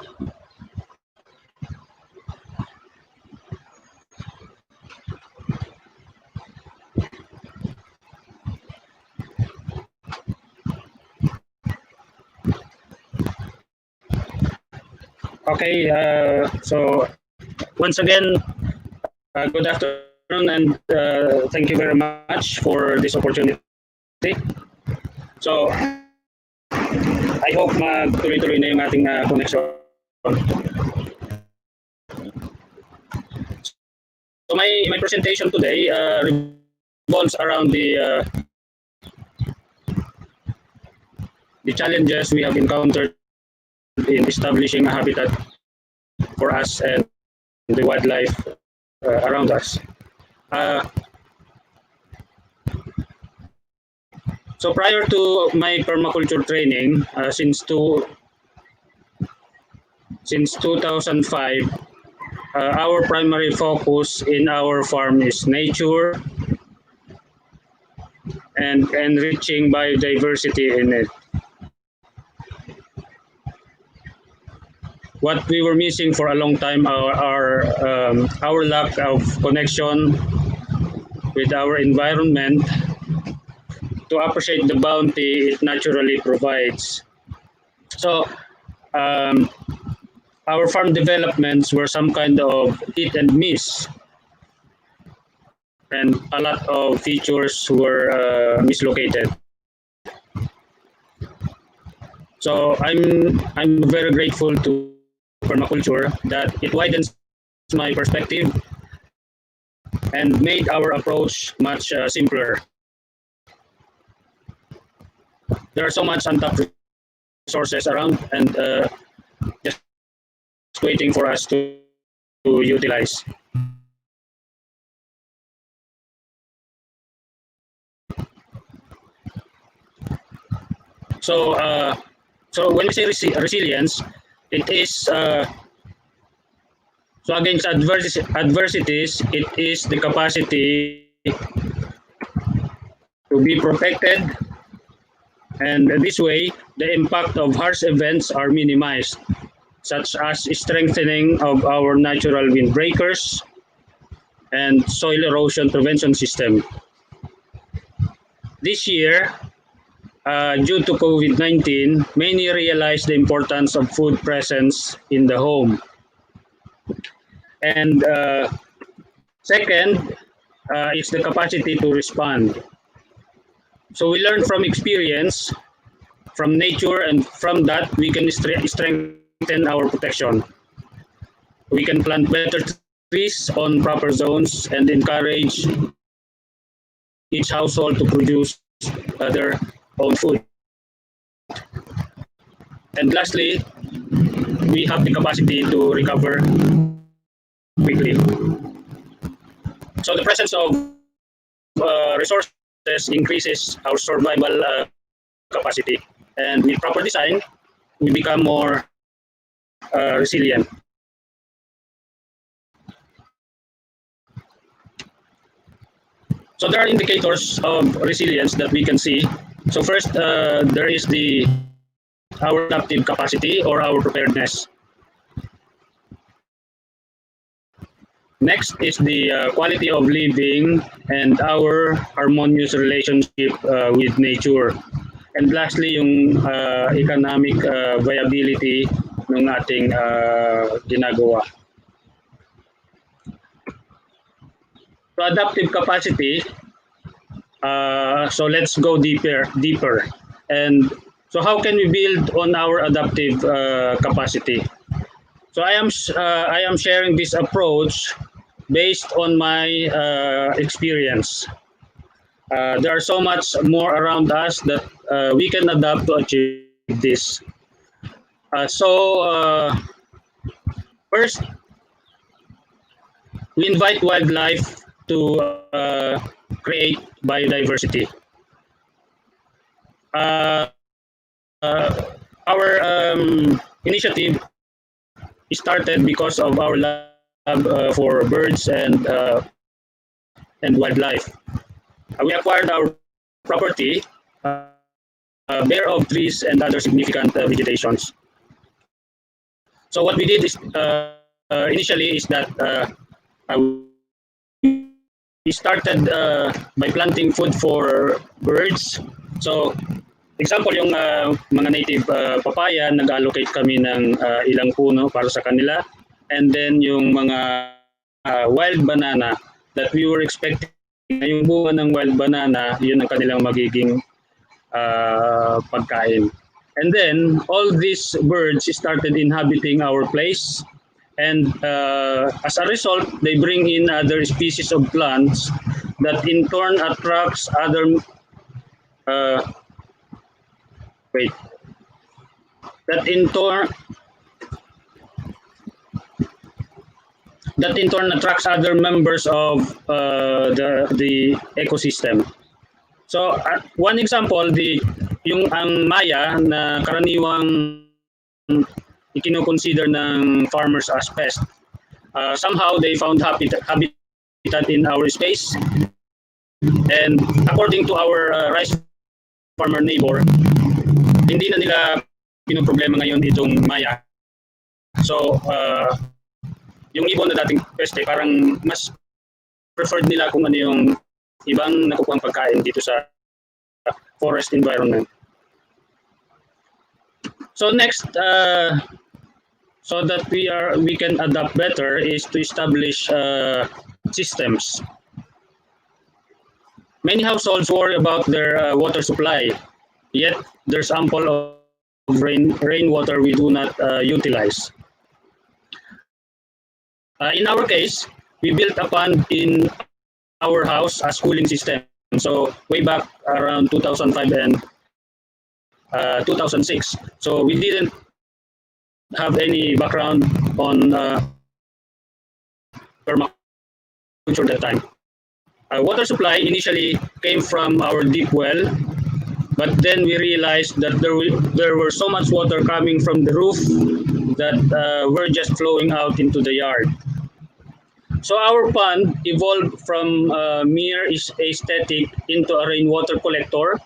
Okay, so once again, good afternoon and thank you very much for this opportunity. So, I hope magtuloy-tuloy na yung ating connection. So my presentation today revolves around the challenges we have encountered in establishing a habitat for us and the wildlife around us. So prior to my permaculture training, since 2005, our primary focus in our farm is nature and enriching biodiversity in it. What we were missing for a long time are our lack of connection with our environment to appreciate the bounty it naturally provides. So our farm developments were some kind of hit and miss, and a lot of features were mislocated. So I'm very grateful to permaculture that it widens my perspective and made our approach much simpler. There are so much untapped resources around and just waiting for us to utilize. So, so when we say resilience, it is so against adversities, it is the capacity to be protected, and this way, the impact of harsh events are minimized, such as strengthening of our natural windbreakers and soil erosion prevention system. This year, due to COVID-19, many realized the importance of food presence in the home. And second, is the capacity to respond. So we learn from experience, from nature, and from that we can strengthen our protection. We can plant better trees on proper zones and encourage each household to produce their own food. And lastly, we have the capacity to recover quickly. So the presence of resources increases our survival capacity, and with proper design, we become more resilient. So there are indicators of resilience that we can see. So first, there is our adaptive capacity or our preparedness. Next is the quality of living and our harmonious relationship with nature. And lastly, yung economic viability ng ating ginagawa. So adaptive capacity, so let's go deeper. And so how can we build on our adaptive capacity? So I am sharing this approach based on my experience. There are so much more around us that we can adapt to achieve this. First, we invite wildlife to create biodiversity. Our initiative started because of our love for birds and wildlife. We acquired our property bare of trees and other significant vegetations. So what we did is initially is that we started by planting food for birds. So example, yung mga native papaya, nag-allocate kami ng ilang puno para sa kanila. And then yung mga wild banana that we were expecting, yung bunga ng wild banana, yun ang kanilang magiging pagkain. And then all these birds started inhabiting our place. And as a result, they bring in other species of plants that in turn attracts other that in turn attracts other members of the ecosystem. So one example, yung ang maya na karaniwang ikinukonsider ng farmers as pest. Somehow they found habitat in our space, and according to our rice farmer neighbor, hindi na nila pinoproblema ngayon itong maya. So yung ibon na dating peste, parang mas preferred nila kung ano yung ibang nakukuhang pagkain dito sa forest environment. So next, so that we can adapt better is to establish systems. Many households worry about their water supply, yet there's ample of rainwater we do not utilize. In our case, we built a pond in our house as cooling system. So way back around 2005 and 2006. So we didn't have any background on permaculture that time. Water supply initially came from our deep well, but then we realized that there were so much water coming from the roof that were just flowing out into the yard. So our pond evolved from mere aesthetic into a rainwater collector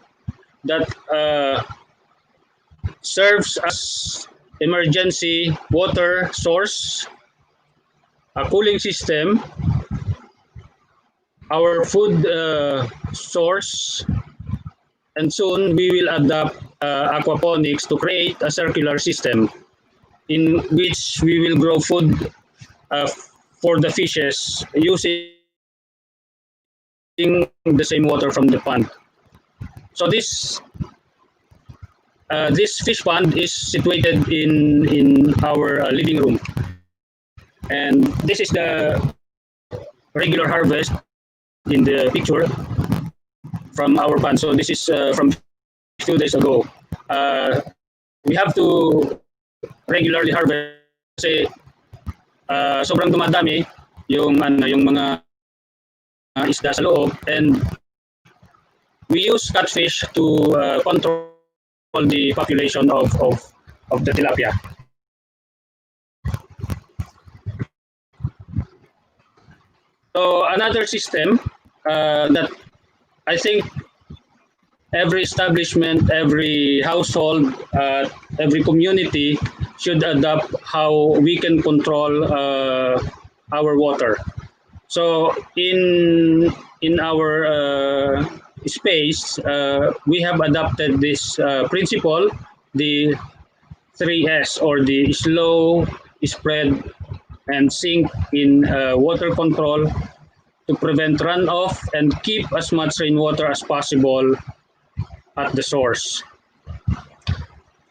that serves as emergency water source, a cooling system, our food source, and soon we will adopt aquaponics to create a circular system in which we will grow food for the fishes using the same water from the pond. So this fish pond is situated in our living room, and this is the regular harvest in the picture from our pond. So this is from a few days ago. We have to regularly harvest kasi sobrang dumadami yung mga isda sa loob, and we use catfish to control the population of the tilapia. So another system that I think every establishment, every household, every community should adopt how we can control our water. So in our space, we have adopted this principle, the 3S, or the slow, spread, and sink in water control to prevent runoff and keep as much rainwater as possible at the source.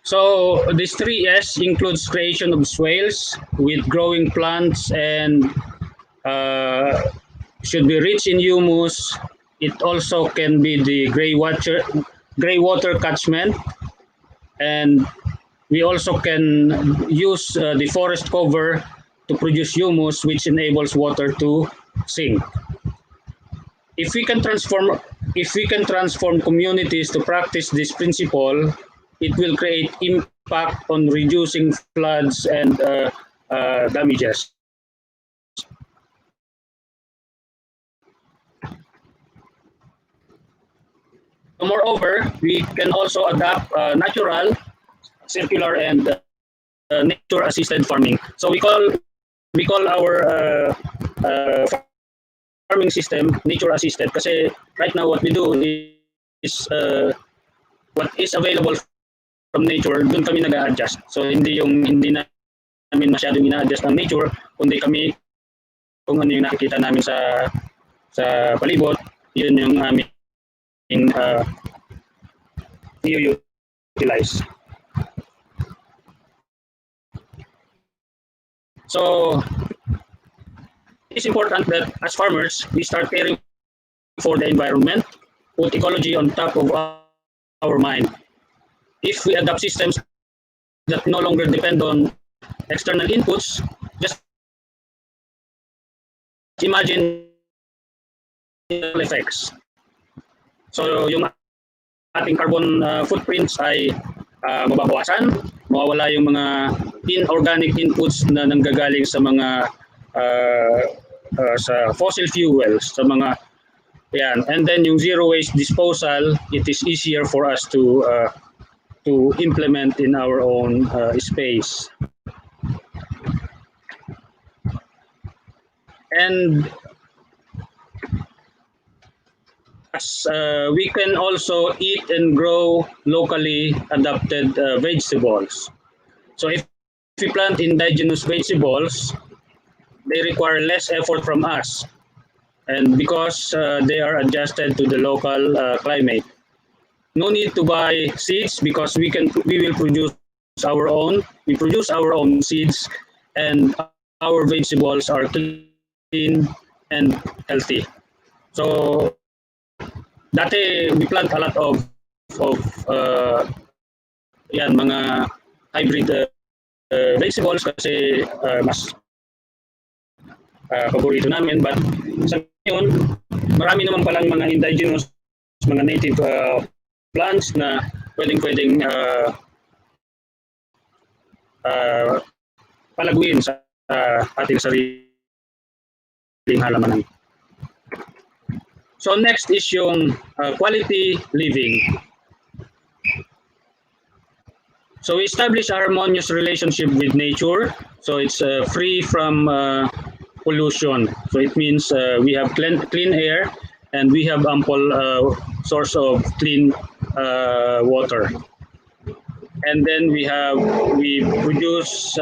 So this 3S includes creation of swales with growing plants and should be rich in humus. It also can be the gray water catchment, and we also can use the forest cover to produce humus, which enables water to sink. If we can transform communities to practice this principle, it will create impact on reducing floods and damages. Moreover, we can also adapt natural, circular, and nature-assisted farming. So we call our farming system nature-assisted kasi right now what we do is what is available from nature, dun kami nag-a-adjust. So hindi namin masyadong ina-adjust ang nature, kundi kami kung ano yung nakikita namin sa palibot, yun yung aming i-utilize. So it's important that as farmers, we start caring for the environment, put ecology on top of our mind. If we adopt systems that no longer depend on external inputs, just imagine effects. So yung ating carbon footprints ay mababawasan, mawawala yung mga inorganic inputs na nanggagaling sa mga sa fossil fuels, sa mga yan, and then yung zero waste disposal, it is easier for us to implement in our own space. And as we can also eat and grow locally adapted vegetables. So if we plant indigenous vegetables, they require less effort from us, and because they are adjusted to the local climate. No need to buy seeds because we will produce our own. We produce our own seeds, and our vegetables are clean and healthy. So dati we plant a lot of yan mga hybrid vegetables kasi mas paborito namin, but sa ngayon marami naman palang mga indigenous, mga native plants na pwedeng palaguin sa ating sariling halamanan. So next is yung quality living. So we establish a harmonious relationship with nature. So it's free from pollution. So it means we have clean air and we have ample source of clean water. And then we produce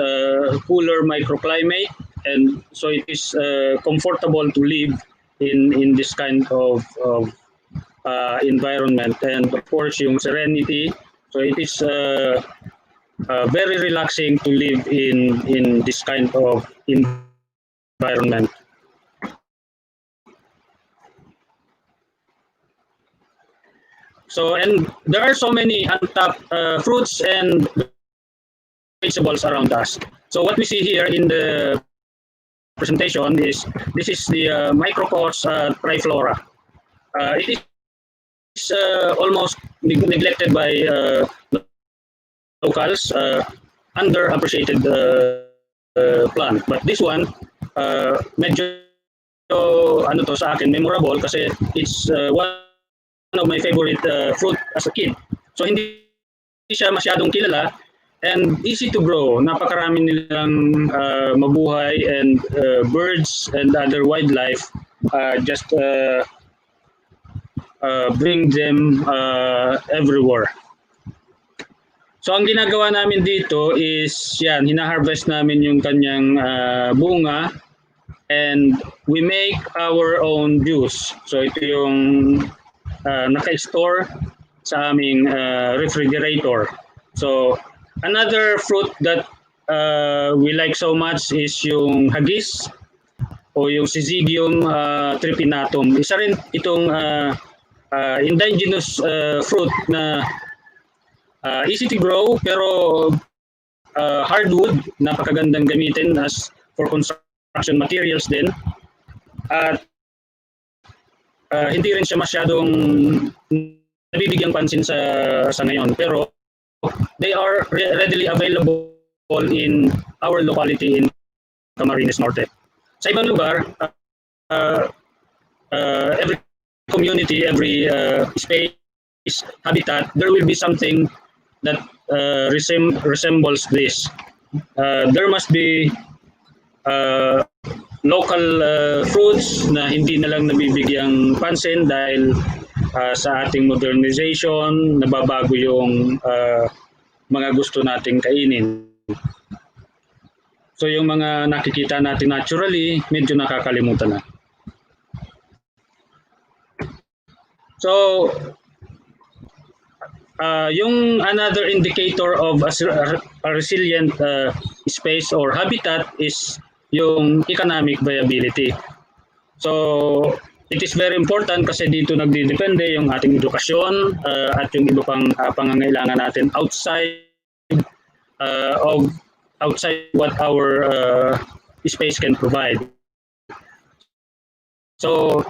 cooler microclimate, and so it is comfortable to live in this kind of environment. And of course yung serenity, so it is very relaxing to live in this kind of environment. So, and there are so many untapped fruits and vegetables around us. So what we see here in the presentation is, this is the microcos triflora. It is almost neglected by locals, underappreciated plant. But this one, medyo ano to sa akin, memorable kasi it's one of my favorite fruit as a kid. So hindi siya masyadong kilala and easy to grow. Napakarami nilang mabuhay, and birds and other wildlife just bring them everywhere. So ang ginagawa namin dito is yan, hina-harvest namin yung kanyang bunga, and we make our own juice. So ito yung naka-store sa aming refrigerator. So another fruit that we like so much is yung hagis o yung Syzygium tripinatum. Isa rin itong indigenous fruit na easy to grow pero hardwood, napakagandang gamitin as for construction materials din. At hindi rin siya masyadong nabibigyang pansin sa ngayon, pero they are readily available in our locality in Camarines Norte. Sa ibang lugar, every community, every space, habitat, there will be something that resembles this. There must be local fruits na hindi na lang nabibigyang pansin dahil sa ating modernization, nababago yung mga gusto nating kainin. So yung mga nakikita natin naturally, medyo nakakalimutan na. So yung another indicator of a resilient space or habitat is yung economic viability. So it is very important kasi dito nagdidepende yung ating edukasyon at yung iba pang pangangailangan natin outside what our space can provide. So,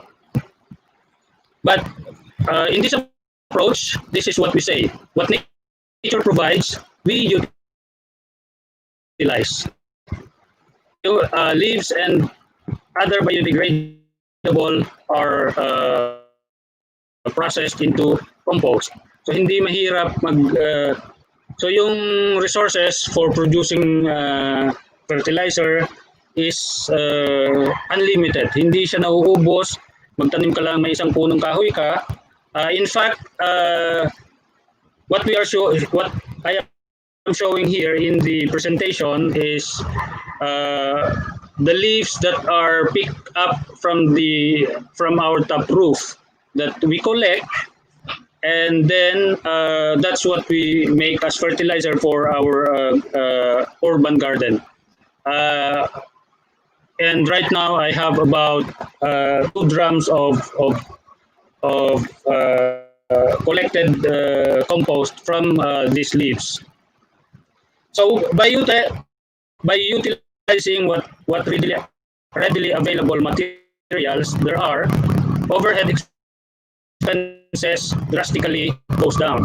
but in this approach, this is what we say: what nature provides, we utilize. Leaves and other biodegradable are processed into compost. So hindi mahirap so yung resources for producing fertilizer is unlimited. Hindi siya nauubos. Magtanim ka lang, may isang punong kahoy ka. In fact, what I am showing here in the presentation is the leaves that are picked up from our top roof that we collect, and then that's what we make as fertilizer for our urban garden. And right now I have about 2 drums of collected compost from these leaves. So by utilizing what readily available materials there are, overhead expenses drastically goes down.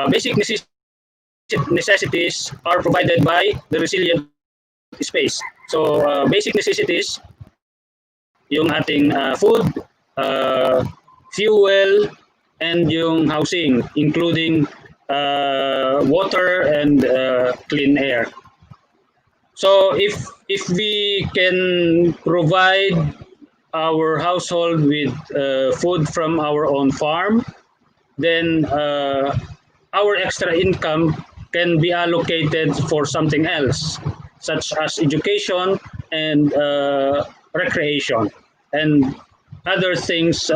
Basic necessities are provided by the resilient space. So basic necessities, yung ating food, fuel, and yung housing, including water and clean air. So if we can provide our household with food from our own farm, then our extra income can be allocated for something else, such as education and recreation and other things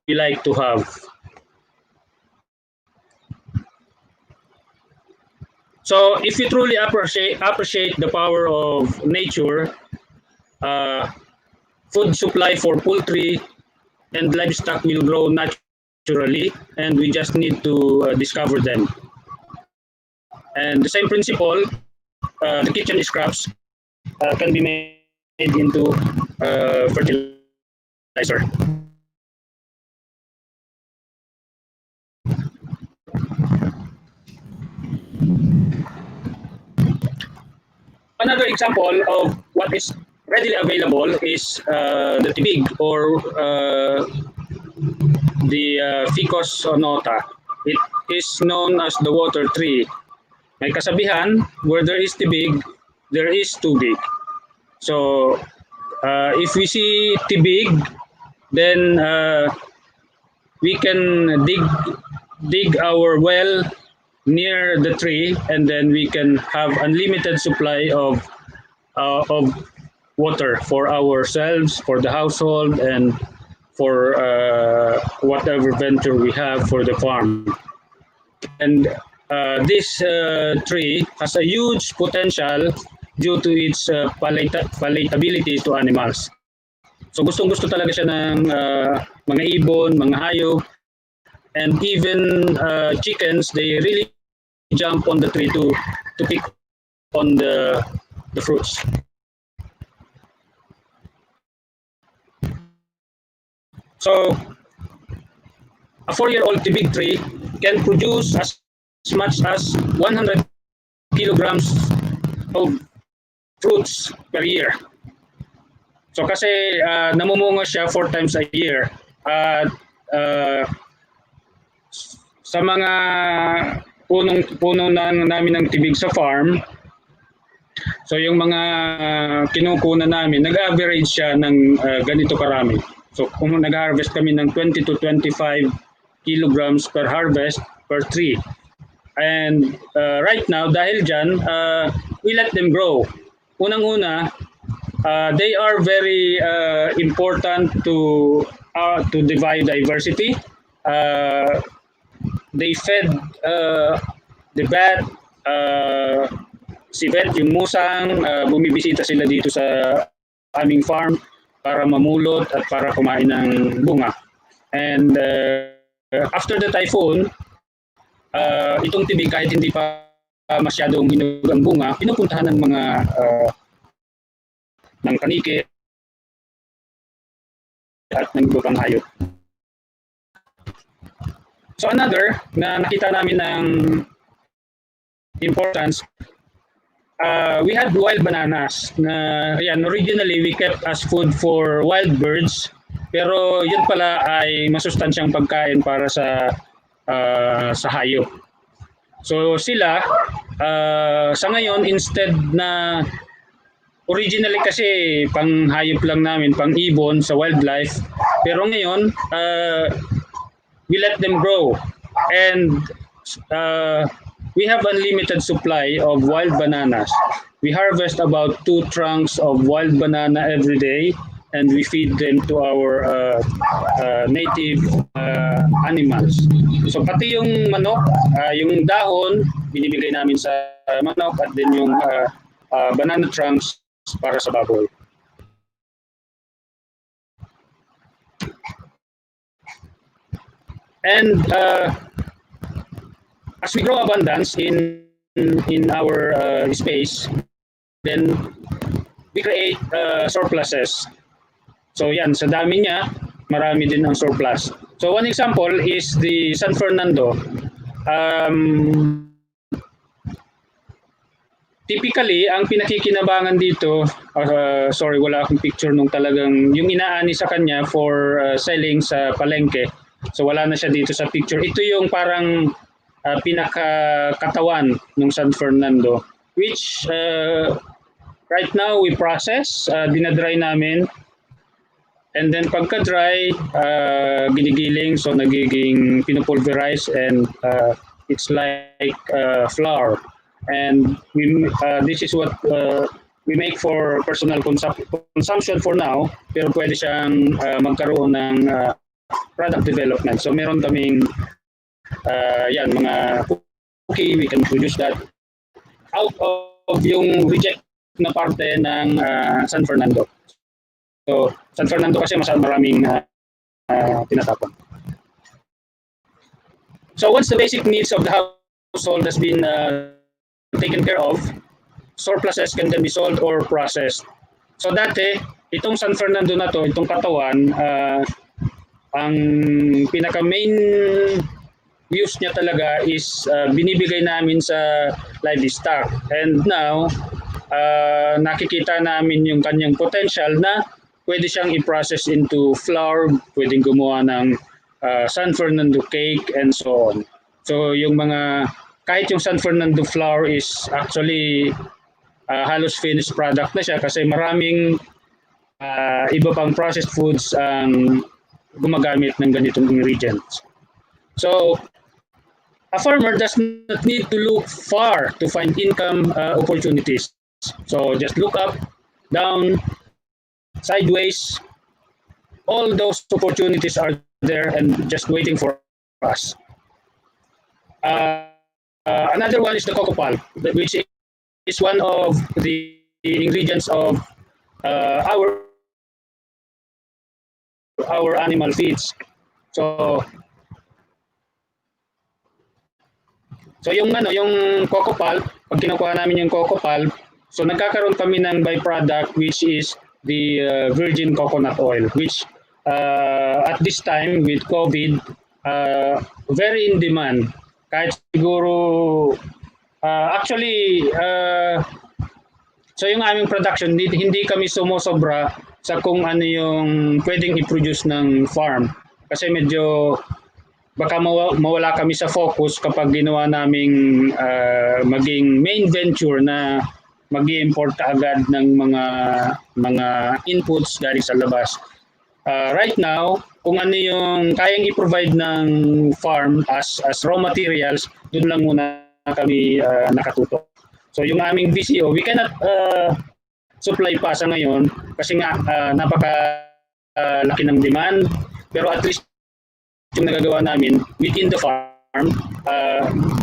we like to have. So if you truly appreciate the power of nature, food supply for poultry and livestock will grow naturally, and we just need to discover them. And the same principle, the kitchen scraps can be made into fertilizer. Another example of what is readily available is the tibig, or the Ficus sonata. It is known as the water tree. May kasabihan, where there is tibig, there is tubig. So if we see tibig, then we can dig our well near the tree, and then we can have unlimited supply of water for ourselves, for the household, and for whatever venture we have for the farm. And this tree has a huge potential due to its palatability to animals. So gustong-gusto talaga siya ng mga ibon, mga hayop, and even chickens. They really jump on the tree to pick on the fruits. So a 4-year-old tibig tree can produce as much as 100 kilograms of fruits per year. So kasi namumunga siya 4 times a year. Sa mga puno namin ng tibig sa farm, so yung mga kinukunan namin, nag-average siya ng ganito karami. So kung nag-harvest kami ng 20 to 25 kilograms per harvest per tree. And right now, dahil dyan, we let them grow. Unang-una, they are very important to the biodiversity. They fed the bat, si Bet, yung musang, bumibisita sila dito sa aming farm para mamulot at para kumain ng bunga. And after the typhoon, itong tibig, kahit hindi pa masyadong hinog ang bunga, pinupuntahan ng mga ng kanike at ng ibang hayop. So another na nakita namin ng importance, we had wild bananas na originally we kept as food for wild birds, pero yun pala ay masustansyang pagkain para sa hayop. So sila sa ngayon, instead na originally kasi pang hayop lang namin, pang ibon sa wildlife, pero ngayon we let them grow, and we have unlimited supply of wild bananas. We harvest about 2 trunks of wild banana every day, and we feed them to our native animals. So pati yung manok, yung dahon, binibigay namin sa manok, at then yung banana trunks para sa baboy. And as we grow abundance in our space, then we create surpluses. So yan, sa dami niya, marami din ang surplus. So one example is the San Fernando. Typically, ang pinakikinabangan dito, sorry, wala akong picture nung talagang, yung inaani sa kanya for selling sa palengke. So wala na siya dito sa picture. Ito yung parang pinakakatawan ng San Fernando, which right now we process, dinadry namin. And then pagka-dry, ginigiling, so nagiging pinupulverize and it's like flour. And this is what we make for personal consumption for now, pero pwede siyang magkaroon ng product development. So meron kaming yan, mga cookie, we can produce that out of yung reject na parte ng San Fernando. So San Fernando kasi maraming tinatapon. So once the basic needs of the household has been taken care of, surpluses can then be sold or processed. So dati, itong San Fernando na to, itong katawan, ang pinaka main use niya talaga is binibigay namin sa livestock. And now, nakikita namin yung kanyang potential na pwede siyang i-process into flour, pwedeng gumawa ng San Fernando cake and so on. So yung mga kahit yung San Fernando flour is actually halos finished product na siya kasi maraming iba pang processed foods ang gumagamit ng ganitong ingredients. So, a farmer does not need to look far to find income opportunities. So, just look up, down, sideways. All those opportunities are there and just waiting for us. Another one is the cocoa pulp, which is one of the ingredients of our animal feeds. So yung cocoa pulp, pag kinukuha namin yung cocoa pulp, so nagkakaroon kami ng byproduct which is the virgin coconut oil, which at this time with COVID, very in demand. Kahit siguro, actually, so yung aming production, hindi kami sumusobra sa kung ano yung pwedeng i-produce ng farm. Kasi medyo, baka mawala kami sa focus kapag ginawa naming maging main venture na mag-i-import agad ng mga inputs galing sa labas. Right now, kung ano yung kayang i-provide ng farm as raw materials, doon lang muna kami nakatutok. So yung aming VCO, we cannot supply pa sa ngayon kasi nga napaka laki ng demand, pero at least yung nagagawa namin within the farm,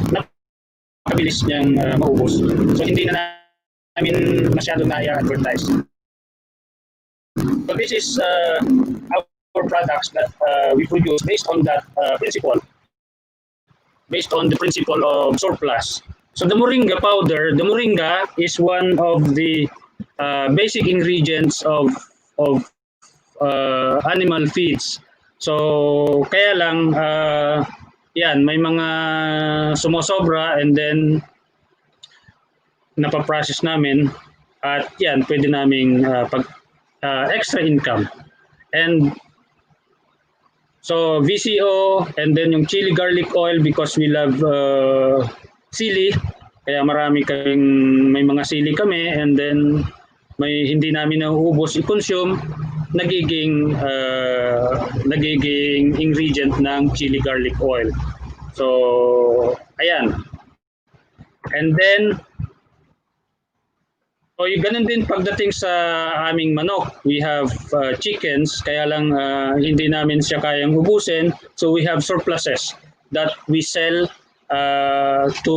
napakabilis niyang maubos. So hindi na namin masyado na i-advertise. So this is our products that we produce based on that principle, based on the principle of surplus. So the moringa powder, the moringa is one of the basic ingredients of animal feeds. So kaya lang yan, may mga sumosobra and then napaprocess namin at yan, pwede naming extra income. And so VCO and then yung chili garlic oil because we love sili, kaya may mga sili kami and then may hindi namin nauubos i-consume, nagiging ingredient ng chili garlic oil. So ayan. And then so ganun din pagdating sa aming manok. We have chickens, kaya lang hindi namin siya kayang ubusin. So we have surpluses that we sell to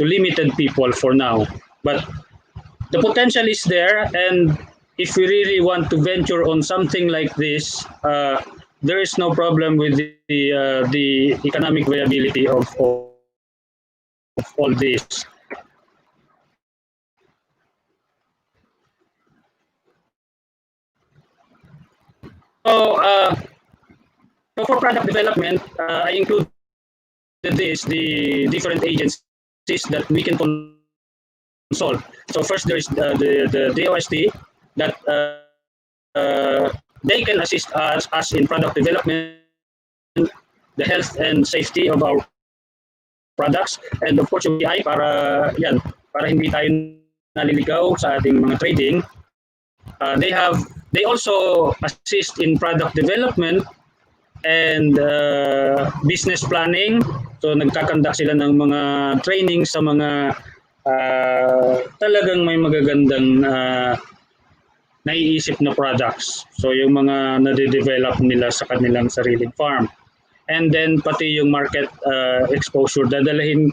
limited people for now. But the potential is there, and if we really want to venture on something like this, there is no problem with the economic viability of all this. So, so for product development, I included the different agencies that we can consult. So first there is the DOST that they can assist us in product development, the health and safety of our products, and of course yung BI para hindi tayo naliligaw sa ating mga trading. They also assist in product development and business planning. So nagkakandak sila ng mga training sa mga talagang may magagandang naiisip na products. So yung mga nade-develop nila sa kanilang sariling farm. And then pati yung market exposure, dadalahin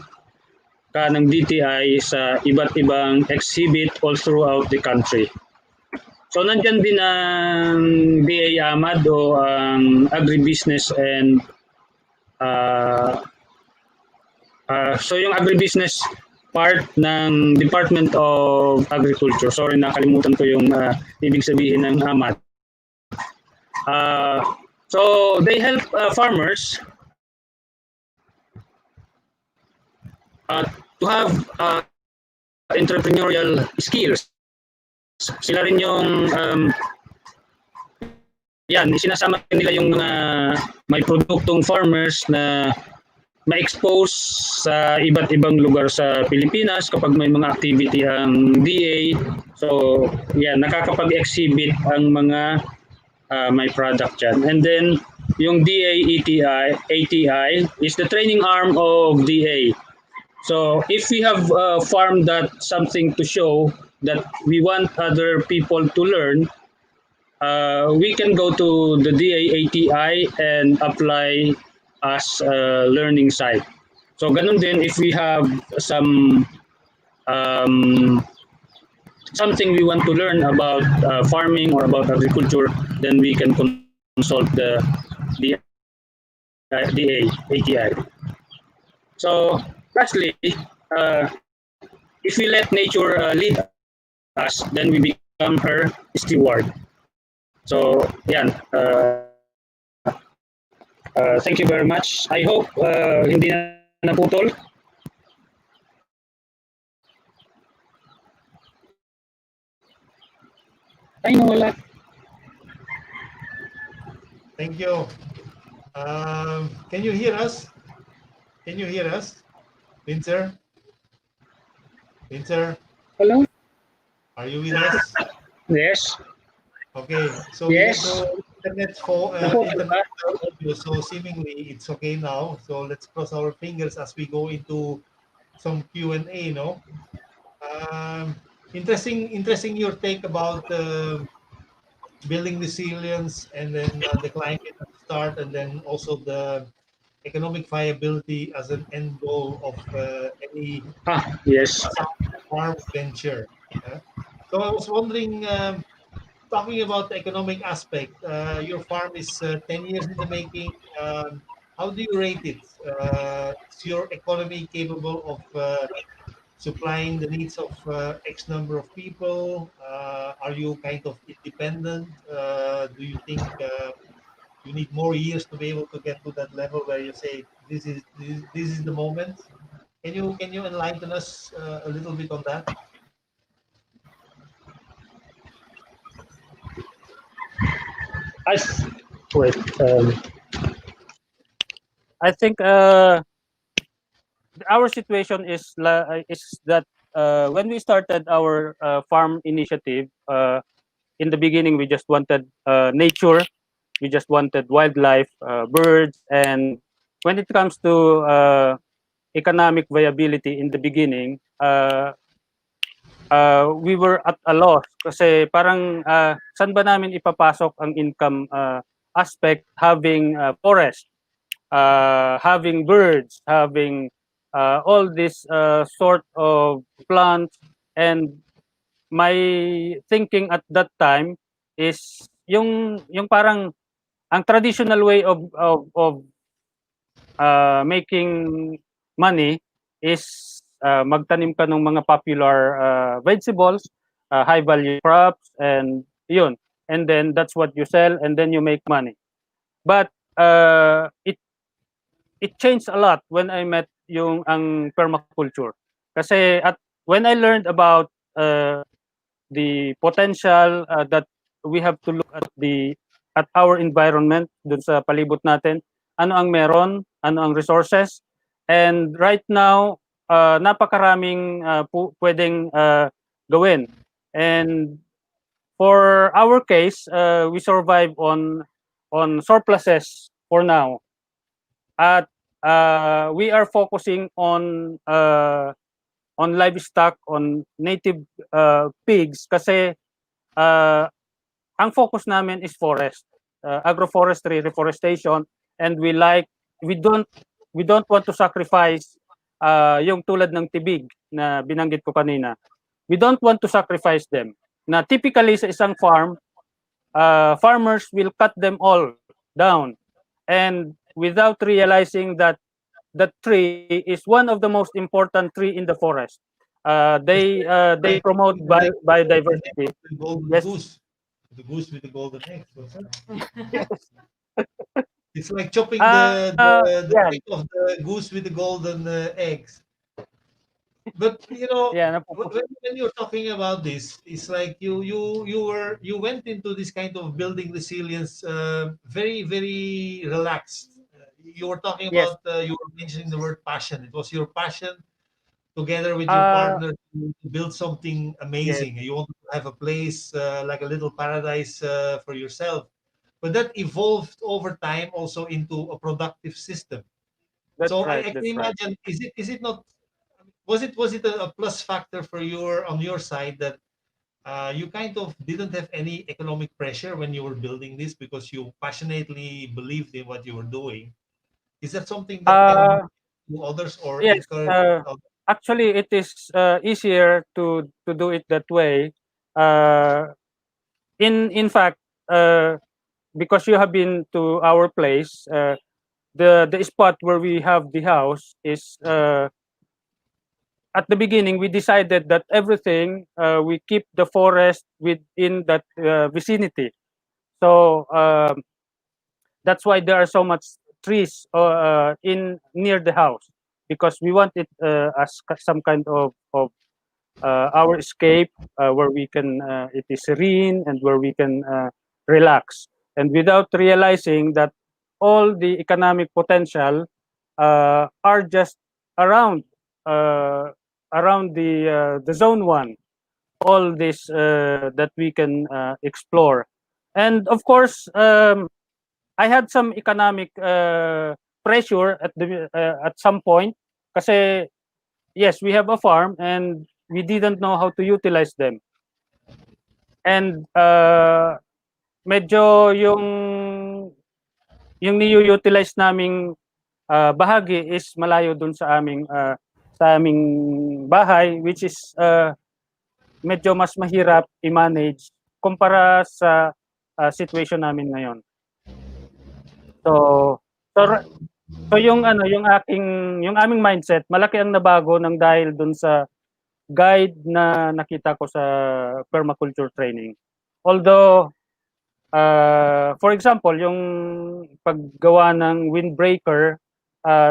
ka ng DTI sa iba't ibang exhibit all throughout the country. So nandyan din ang DA AMAD o ang agribusiness and so yung agribusiness part ng Department of Agriculture. Sorry, nakalimutan ko yung ibig sabihin ng AMAD. So they help farmers to have entrepreneurial skills. Sila rin yung sinasama nila yung mga may produktong farmers na ma-expose sa iba't ibang lugar sa Pilipinas kapag may mga activity ang DA. So, nakakapag-exhibit ang mga may product dyan. And then, yung DA ATI is the training arm of DA. So, if we have a farm that something to show that we want other people to learn, we can go to the DA ATI and apply as a learning site. So ganun din if we have some something we want to learn about farming or about agriculture, then we can consult the DA ATI. So lastly, if we let nature lead us, then we become her steward. So thank you very much. I hope hindi na naputol. Ay, nawala. Thank you. Can you hear us? Can you hear us? Winter? Winter? Hello? Are you with us? Yes. Okay. So yes. Internet audio, so seemingly it's okay now. So let's cross our fingers as we go into some Q&A, no? Interesting your take about building resilience and then the climate at the start, and then also the economic viability as an end goal of any farm venture. So I was wondering, talking about the economic aspect, your farm is 10 years in the making. How do you rate it? Is your economy capable of supplying the needs of X number of people? Are you kind of independent? Do you think you need more years to be able to get to that level where you say this is the moment? Can you enlighten us a little bit on that? I think our situation is that when we started our farm initiative, in the beginning we just wanted nature, we just wanted wildlife, birds, and when it comes to economic viability in the beginning, we were at a loss kasi parang saan ba namin ipapasok ang income aspect, having forest, having birds, having all this sort of plants. And my thinking at that time is yung parang ang traditional way of making money is magtanim ka ng mga popular vegetables, high value crops, and yun. And then that's what you sell, and then you make money. But it changed a lot when I met yung ang permaculture. Kasi when I learned about the potential that we have to look at our environment dun sa palibot natin, ano ang meron, ano ang resources, and right now napakaraming pwedeng gawin. And for our case, we survive on surpluses for now. At we are focusing on livestock, on native pigs kasi ang focus namin is forest, agroforestry, reforestation, and we don't want to sacrifice yung tulad ng tibig na binanggit ko kanina. We don't want to sacrifice them. Na typically sa isang farm, farmers will cut them all down, and without realizing that the tree is one of the most important tree in the forest. They promote biodiversity. The golden Yes. goose. The goose with the golden eggs. It's like chopping the yeah. neck of the goose with the golden eggs. But you know, Yeah, when you're talking about this, it's like you went into this kind of building resilience very very relaxed. You were talking Yes. about you were mentioning the word passion. It was your passion together with your partner to build something amazing. You want to have a place like a little paradise for yourself. But that evolved over time also into a productive system. That's So right. I can That's right. imagine, is it not, was it a plus factor for on your side that you kind of didn't have any economic pressure when you were building this because you passionately believed in what you were doing? Is that something that kind of to others or Yes. encourage others? Actually, it is easier to do it that way. In fact, because you have been to our place, the spot where we have the house is at the beginning we decided that everything we keep the forest within that vicinity. So that's why there are so much trees in near the house, because we want it as some kind of our escape, where we can it is serene and where we can relax, and without realizing that all the economic potential are just around uh, around the zone 1, all this that we can explore. And of course, I had some economic pressure at some point, kasi yes, we have a farm and we didn't know how to utilize them. And medyo yung ni-utilize naming bahagi is malayo dun sa aming bahay, which is medyo mas mahirap i-manage kumpara sa situation namin ngayon. So yung aming mindset, malaki ang nabago ng dahil dun sa guide na nakita ko sa permaculture training. Although for example, yung paggawa ng windbreaker,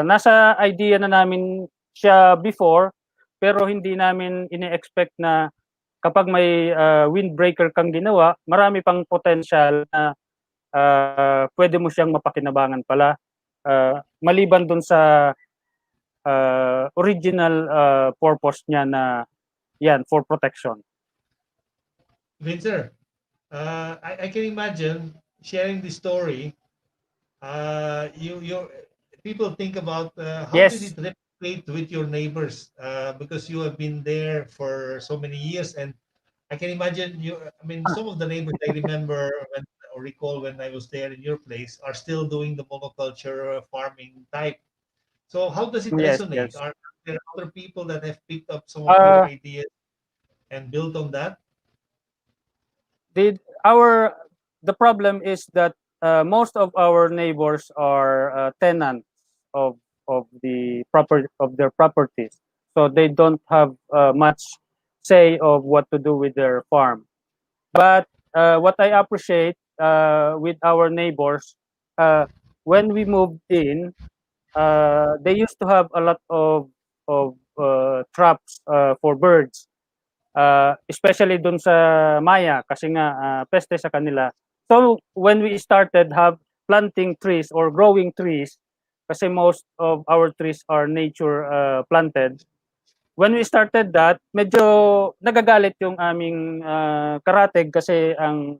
nasa idea na namin siya before, pero hindi namin ini-expect na kapag may windbreaker kang ginawa, marami pang potential na pwede mo siyang mapakinabangan pala, maliban dun sa original purpose niya na yan, for protection. Vincer, I can imagine sharing this story. People think about how Yes. did it replicate with your neighbors because you have been there for so many years, and I can imagine some of the neighbors I remember or recall when I was there in your place are still doing the monoculture farming type. So how does it Yes, resonate? yes. Are there other people that have picked up some of your ideas and built on that? The problem is that most of our neighbors are tenants of their properties, so they don't have much say of what to do with their farm. But what I appreciate with our neighbors, when we moved in, they used to have a lot of traps for birds, especially dun sa Maya kasi nga peste sa kanila. So when we started have planting trees or growing trees, kasi most of our trees are nature planted. When we started that, medyo nagagalit yung aming karatig kasi ang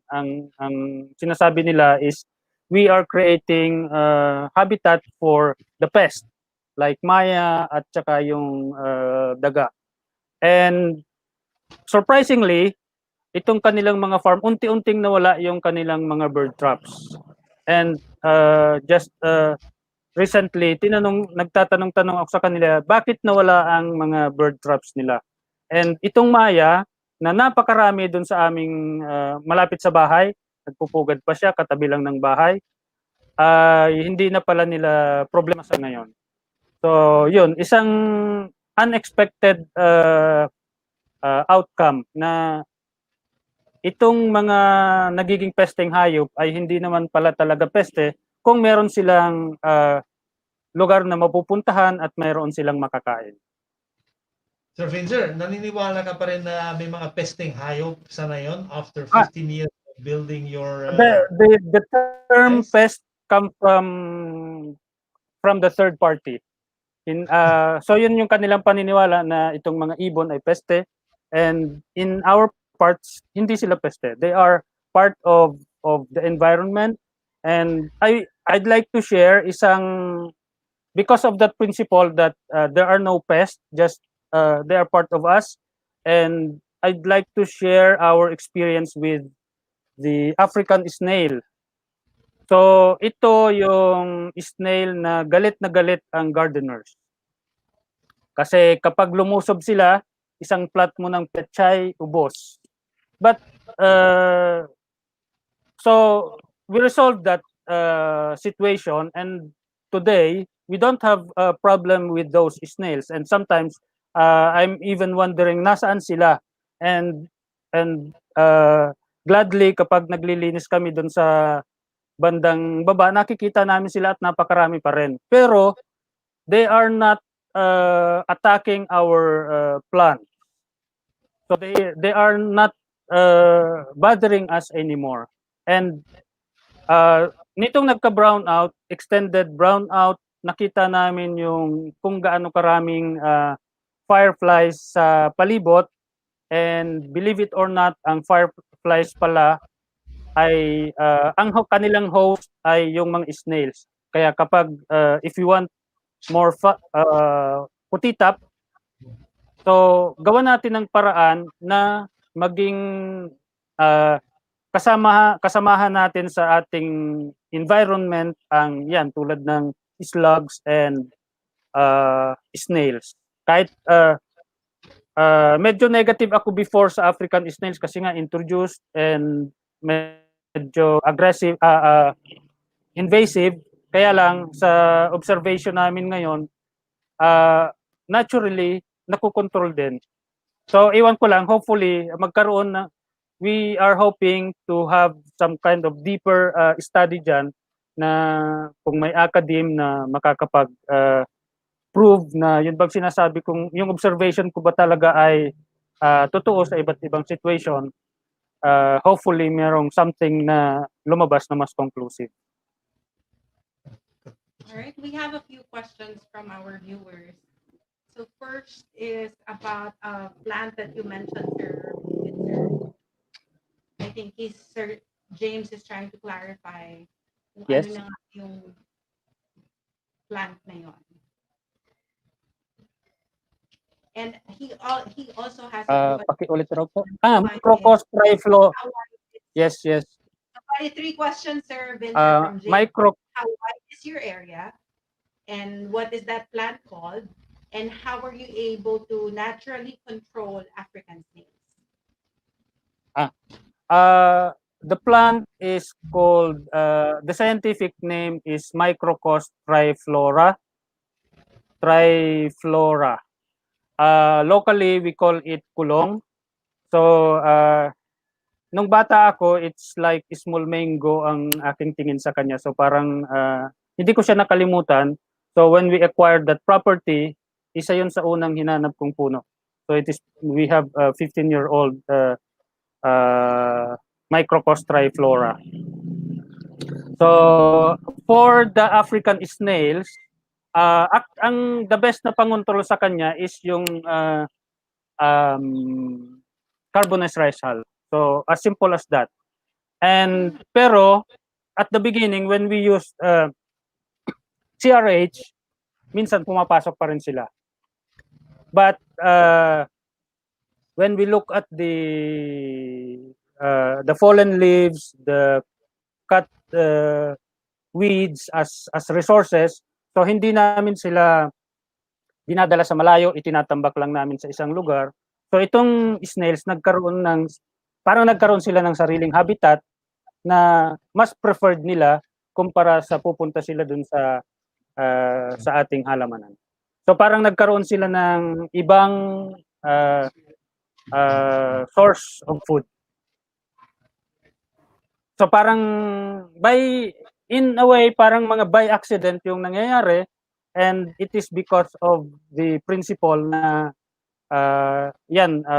sinasabi nila is we are creating habitat for the pest like Maya at saka yung daga. And surprisingly, itong kanilang mga farm, unti-unting nawala yung kanilang mga bird traps. And just recently, nagtatanong-tanong ako sa kanila, bakit nawala ang mga bird traps nila? And itong Maya, na napakarami dun sa aming malapit sa bahay, nagpupugad pa siya, katabi lang ng bahay, hindi na pala nila problema sa ngayon. So, yun, isang unexpected outcome na itong mga nagiging pesteng hayop ay hindi naman pala talaga peste kung meron silang lugar na mapupuntahan at mayroon silang makakain. Sir Finzer, naniniwala ka pa rin na may mga pesteng hayop sa ngayon after 15 years of building your... The term pest come from the third party. So yun yung kanilang paniniwala na itong mga ibon ay peste, and in our parts hindi sila peste. They are part of the environment, and I'd like to share because of that principle that there are no pests, just they are part of us, and I'd like to share our experience with the African snail. So ito yung snail na galit ang gardeners. Kasi kapag lumusob sila, isang plat mo ng pechay, ubos. But so we resolved that situation, and today we don't have a problem with those snails, and sometimes I'm even wondering nasaan sila, and gladly kapag naglilinis kami doon sa bandang baba, nakikita namin sila at napakarami pa rin. Pero they are not attacking our plant. So they are not bothering us anymore. And nitong nagka-brown out, extended brown out, nakita namin yung kung gaano karaming fireflies sa palibot, and believe it or not, ang fireflies pala ay ang kanilang host ay yung mga snails. Kaya kapag if you want more putitap, so gawa natin ng paraan na maging kasamahan natin sa ating environment ang yan tulad ng slugs and snails. Kahit medyo negative ako before sa African snails kasi nga introduced and medyo aggressive, invasive. Kaya lang sa observation namin ngayon, naturally nakokontrol din. So iwan ko lang, hopefully magkaroon na, we are hoping to have some kind of deeper study dyan na kung may academe na makakapag prove na yun bang sinasabi kong yung observation ko ba talaga ay totoo sa iba't ibang situation. Hopefully merong something na lumabas na mas conclusive. All right, we have a few questions from our viewers. So first is about a plant that you mentioned, Sir. I think Sir James is trying to clarify kung yes. ano na yung plant na yun. And he also has pakiulit raw po. Crocus triflo. Yes. Three questions, Sir Vincent from James. How wide is your area? And what is that plant called? And how are you able to naturally control African snakes? the plant is called, the scientific name is Microcos triflora. Triflora. Locally, we call it kulong. So, nung bata ako, it's like small mango ang aking tingin sa kanya. So, parang hindi ko siya nakalimutan. So, when we acquired that property, isa yun sa unang hinanap kong puno. So, we have a 15-year-old Microcos triflora. So, for the African snails, the best na pangontrol sa kanya is yung carbonized rice hull. So, as simple as that. And pero at the beginning when we used CRH, minsan pumapasok pa rin sila. But when we look at the fallen leaves, the cut weeds as resources, so hindi namin sila dinadala sa malayo, itinatambak lang namin sa isang lugar. So itong snails parang nagkaroon sila ng sariling habitat na mas preferred nila kumpara sa pupunta sila dun sa ating halamanan. So parang nagkaroon sila ng ibang source of food. So parang in a way, parang mga by accident yung nangyayari, and it is because of the principle na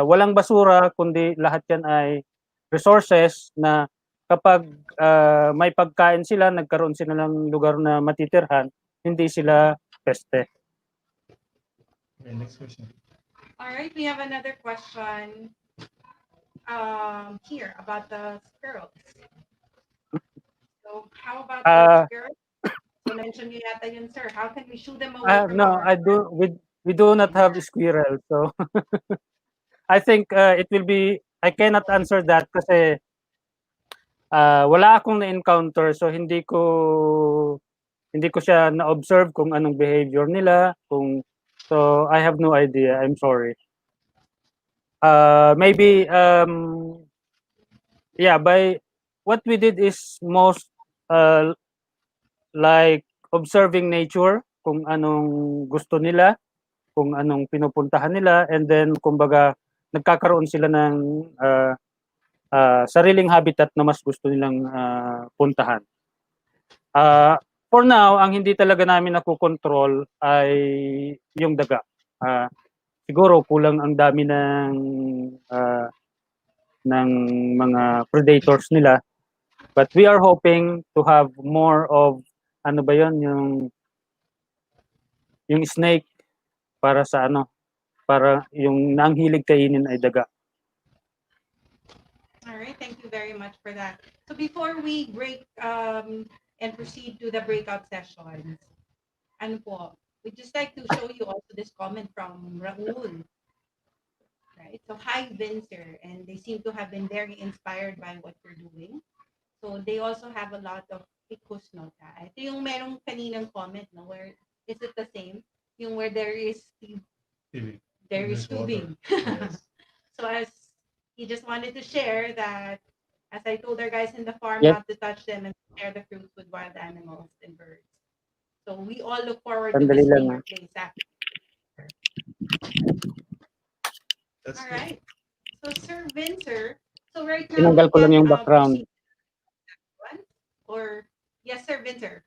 walang basura, kundi lahat yan ay resources na kapag may pagkain sila, nagkaroon sila ng lugar na matitirhan, hindi sila peste. Okay, next question. All right, we have another question here about the squirrels. So how about the squirrels? So mention niyo yata yun, sir. How can we shoo them away from No, we do not have squirrel. So I think it will be, I cannot answer that kasi wala akong na-encounter, so hindi ko siya na-observe kung anong behavior nila, so I have no idea. I'm sorry. Maybe by what we did is most like observing nature, kung anong gusto nila, kung anong pinupuntahan nila, and then kumbaga nagkakaroon sila ng sariling habitat na mas gusto nilang puntahan. For now, ang hindi talaga namin nakokontrol ay yung daga. Siguro kulang ang dami ng mga predators nila, but we are hoping to have more of yung snake para yung nanghilig kainin ay daga. All right, thank you very much for that. So before we break and proceed to the breakout sessions, we'd just like to show you also this comment from Raul. Right, so hi Vincer, and they seem to have been very inspired by what you're doing. So they also have a lot of ikus nota. Ito yung merong kaninang comment, no, where is it the same? Yung where there is tubing. Yes. So as he just wanted to share that, as I told our guys in the farm not to touch them and share the fruits with wild animals and birds. So we all look forward to visiting your place after. All right. So Sir Vincer, so right now Tinanggal ko lang yung background. Or yes, Sir Vincer.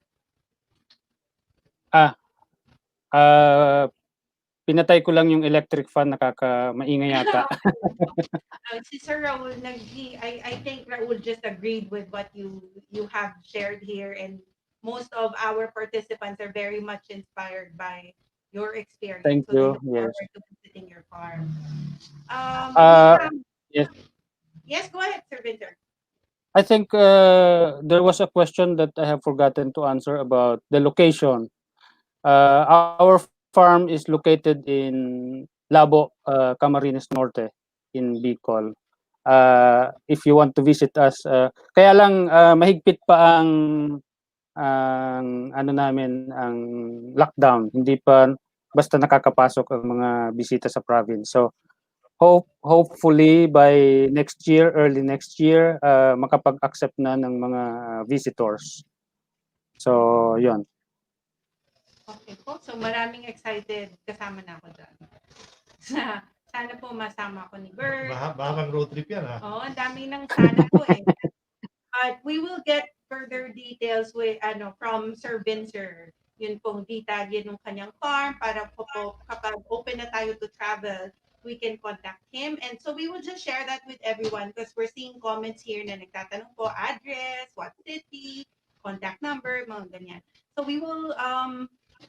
Pinatay ko lang yung electric fan, nakakamaingay yata. Si Sir Raul, I think Raul just agreed with what you have shared here, and most of our participants are very much inspired by your experience. Thank you. They look yes. forward to visiting your farm. Yes. Yes, go ahead, Sir Vincer. I think there was a question that I have forgotten to answer about the location. Our farm is located in Labo, Camarines Norte, in Bicol. If you want to visit us, kaya lang mahigpit pa ang ang lockdown. Hindi pa basta nakakapasok ang mga bisita sa province. So hopefully by next year, early next year, makapag-accept na ng mga visitors. So, yun. Okay po. So maraming excited kasama na ako dyan. Sana po masama ako ni Bert. Mahabang road trip yan, ha? Oo, ang dami ng sana po eh. But we will get further details with from Sir Vincer. Yun pong detalye ng kanyang farm para po kapag open na tayo to travel, we can contact him. And so we will just share that with everyone because we're seeing comments here na nagtatanong po address, what city, contact number, mga ganyan. So we will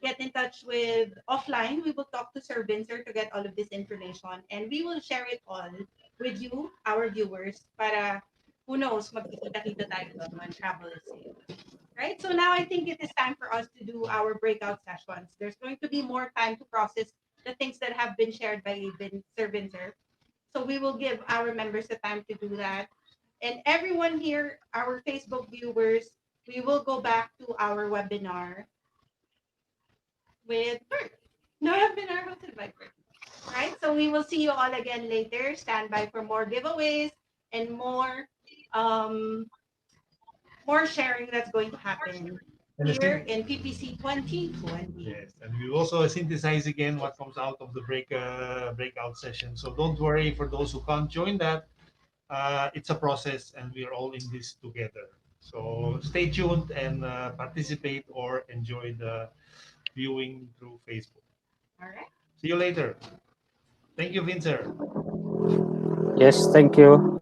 get in touch with offline. We will talk to Sir Vincer to get all of this information and we will share it all with you, our viewers, para who knows, magkikita-kita tayo doon when travel is safe. Right? So now I think it is time for us to do our breakout sessions. There's going to be more time to process the things that have been shared by Sir Vincer. So we will give our members the time to do that. And everyone here, our Facebook viewers, we will go back to our webinar with Bert. No webinar hosted by Bert. Right? So we will see you all again later. Stand by for more giveaways and more sharing that's going to happen here in PPC 2020. Yes, and we also synthesize again what comes out of the breakout session. So don't worry for those who can't join that. It's a process, and we're all in this together. So stay tuned and participate or enjoy the viewing through Facebook. All right. See you later. Thank you, Vincer. Yes, thank you.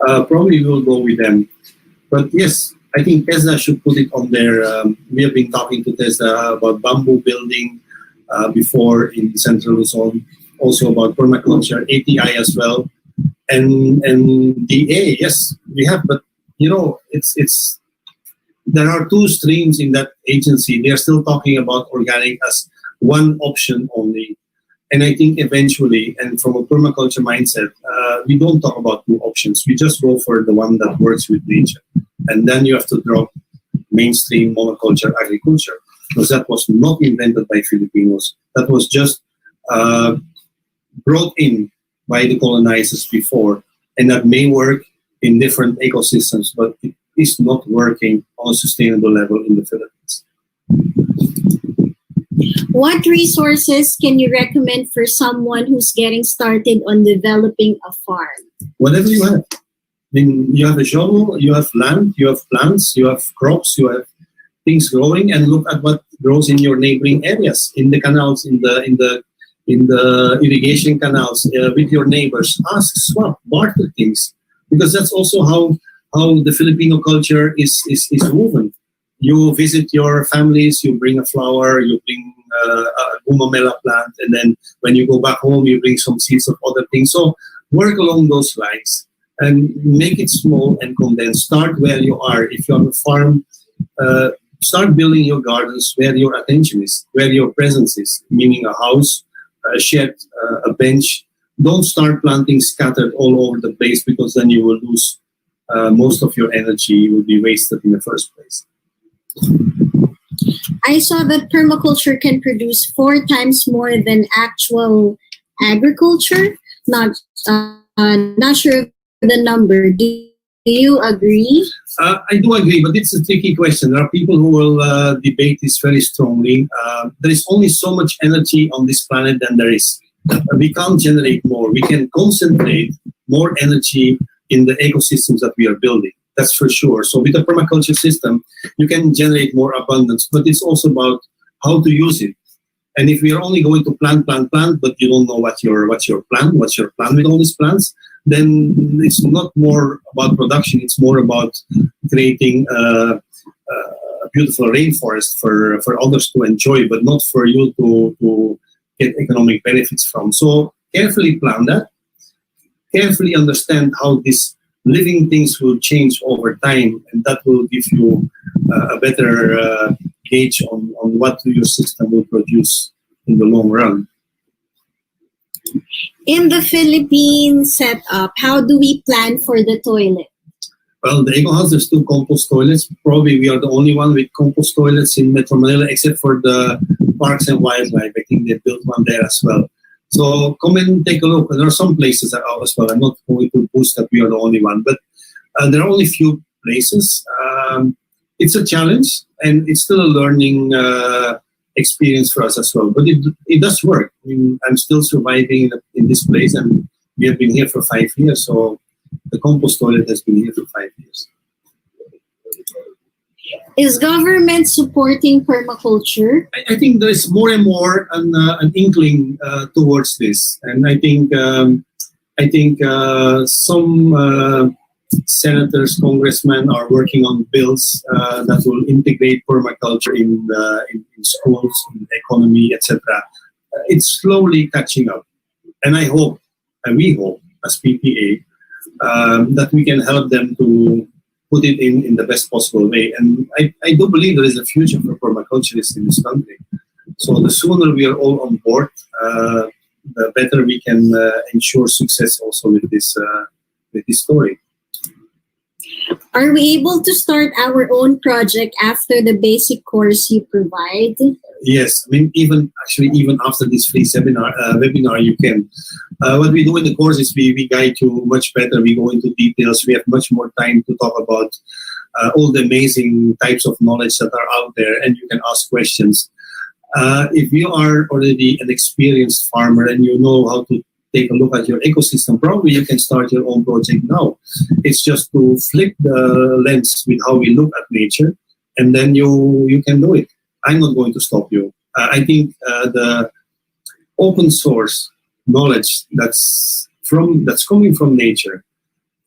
Probably we'll go with them. But yes, I think Tesla should put it on their. We have been talking to Tesla about bamboo building before in Central Luzon, also about permaculture, ATI as well, and DA. Yes, we have, but you know, it's there are two streams in that agency. They are still talking about organic as one option only. And I think eventually, and from a permaculture mindset, we don't talk about two options. We just go for the one that works with nature. And then you have to drop mainstream monoculture agriculture, because that was not invented by Filipinos. That was just brought in by the colonizers before. And that may work in different ecosystems, but it is not working on a sustainable level in the Philippines. What resources can you recommend for someone who's getting started on developing a farm? Whatever you have. I mean, you have a shovel, you have land, you have plants, you have crops, you have things growing, and look at what grows in your neighboring areas, in the canals, in the irrigation canals, with your neighbors. Ask, swap, barter things, because that's also how the Filipino culture is woven. You visit your families, you bring a flower, you bring a gumamela plant, and then when you go back home, you bring some seeds of other things. So work along those lines and make it small and condensed. Start where you are. If you have a farm, start building your gardens where your attention is, where your presence is, meaning a house, a shed, a bench. Don't start planting scattered all over the place, because then you will lose most of your energy will be wasted in the first place. I saw that permaculture can produce 4 times more than actual agriculture. Not sure of the number. Do you agree? I do agree, but it's a tricky question. There are people who will debate this very strongly. There is only so much energy on this planet than there is. We can't generate more. We can concentrate more energy in the ecosystems that we are building. That's for sure. So with the permaculture system, you can generate more abundance, but it's also about how to use it. And if we are only going to plant, but you don't know what's your plan with all these plants, then it's not more about production. It's more about creating a beautiful rainforest for others to enjoy, but not for you to get economic benefits from. So carefully plan that. Carefully understand how these living things will change over time, and that will give you a better gauge on what your system will produce in the long run. In the Philippine setup, how do we plan for the toilet? Well, the Eco House, there's 2 compost toilets. Probably we are the only one with compost toilets in Metro Manila, except for the Parks and Wildlife. I think they built one there as well. So come and take a look. There are some places that are as well. I'm not going to boast that we are the only one, but there are only few places. It's a challenge, and it's still a learning experience for us as well. But it does work. I mean, I'm still surviving in this place, and we have been here for 5 years. So the compost toilet has been here for 5 years. Is government supporting permaculture? I think there is more and more an inkling towards this, and I think some senators, congressmen are working on bills that will integrate permaculture in schools, in the economy, etc. It's slowly catching up, and I hope, and we hope, as PPA, that we can help them to put it in the best possible way. And I do believe there is a future for permaculturists in this country. So the sooner we are all on board, the better we can ensure success also with this story. Are we able to start our own project after the basic course you provide? Yes, I mean, even after this free webinar, you can. What we do in the course is we guide you much better. We go into details. We have much more time to talk about all the amazing types of knowledge that are out there, and you can ask questions. If you are already an experienced farmer and you know how to take a look at your ecosystem, probably you can start your own project now. It's just to flip the lens with how we look at nature, and then you can do it. I'm not going to stop you. I think the open source knowledge that's coming from nature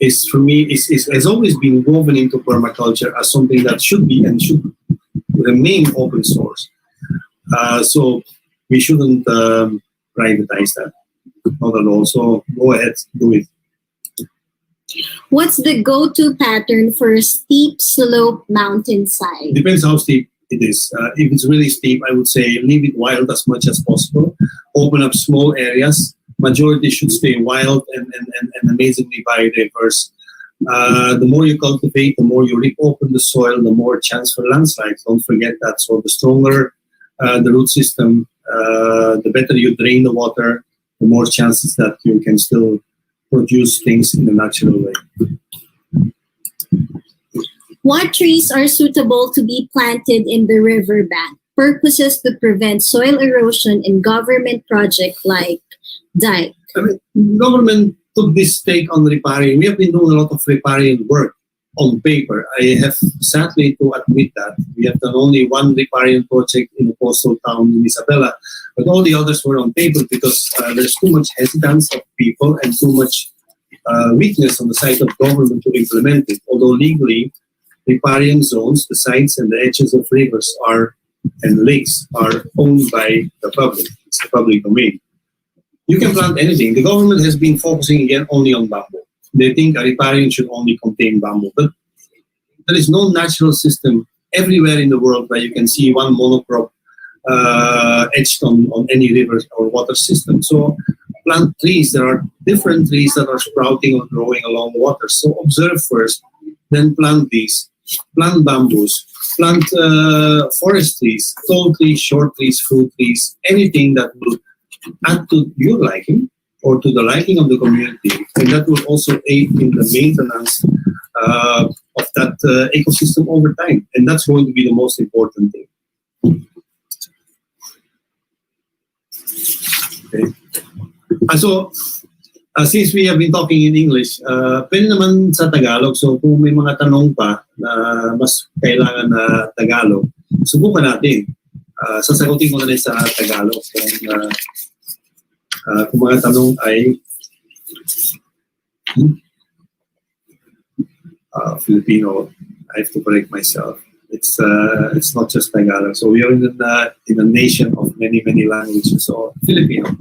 is, for me, has always been woven into permaculture as something that should be and should remain open source. So we shouldn't privatize that. Not at all. So go ahead, do it. What's the go-to pattern for a steep slope mountainside? Depends how steep it is. If it's really steep, I would say leave it wild as much as possible. Open up small areas. Majority should stay wild and amazingly biodiverse. The more you cultivate, the more you rip open the soil, the more chance for landslides. Don't forget that. So the stronger the root system, the better you drain the water, the more chances that you can still produce things in a natural way. What trees are suitable to be planted in the riverbank? Purposes to prevent soil erosion in government projects like dike. I mean, government took this take on riparian. We have been doing a lot of riparian work on paper. I have sadly to admit that. We have done only one riparian project in a coastal town in Isabela, but all the others were on paper because there's too much hesitance of people and too much weakness on the side of government to implement it. Although legally, riparian zones, the sides and the edges of rivers and lakes are owned by the public. It's the public domain. You can plant anything. The government has been focusing again only on bamboo. They think a riparian should only contain bamboo, but there is no natural system everywhere in the world where you can see one monocrop etched on any river or water system. So plant trees. There are different trees that are sprouting or growing along water. So observe first then plant these, plant bamboos, plant forest trees, tall trees, short trees, fruit trees, anything that will add to your liking or to the liking of the community, and that will also aid in the maintenance of that ecosystem over time, and that's going to be the most important thing. Okay. So, since we have been talking in English, pwede naman sa Tagalog. So kung may mga tanong pa na mas kailangan na Tagalog, subukan natin. Sasagutin ko na rin sa Tagalog. Kung mga tanong ay Filipino, I have to correct myself. It's not just Tagalog. So we are in a nation of many languages. So Filipino.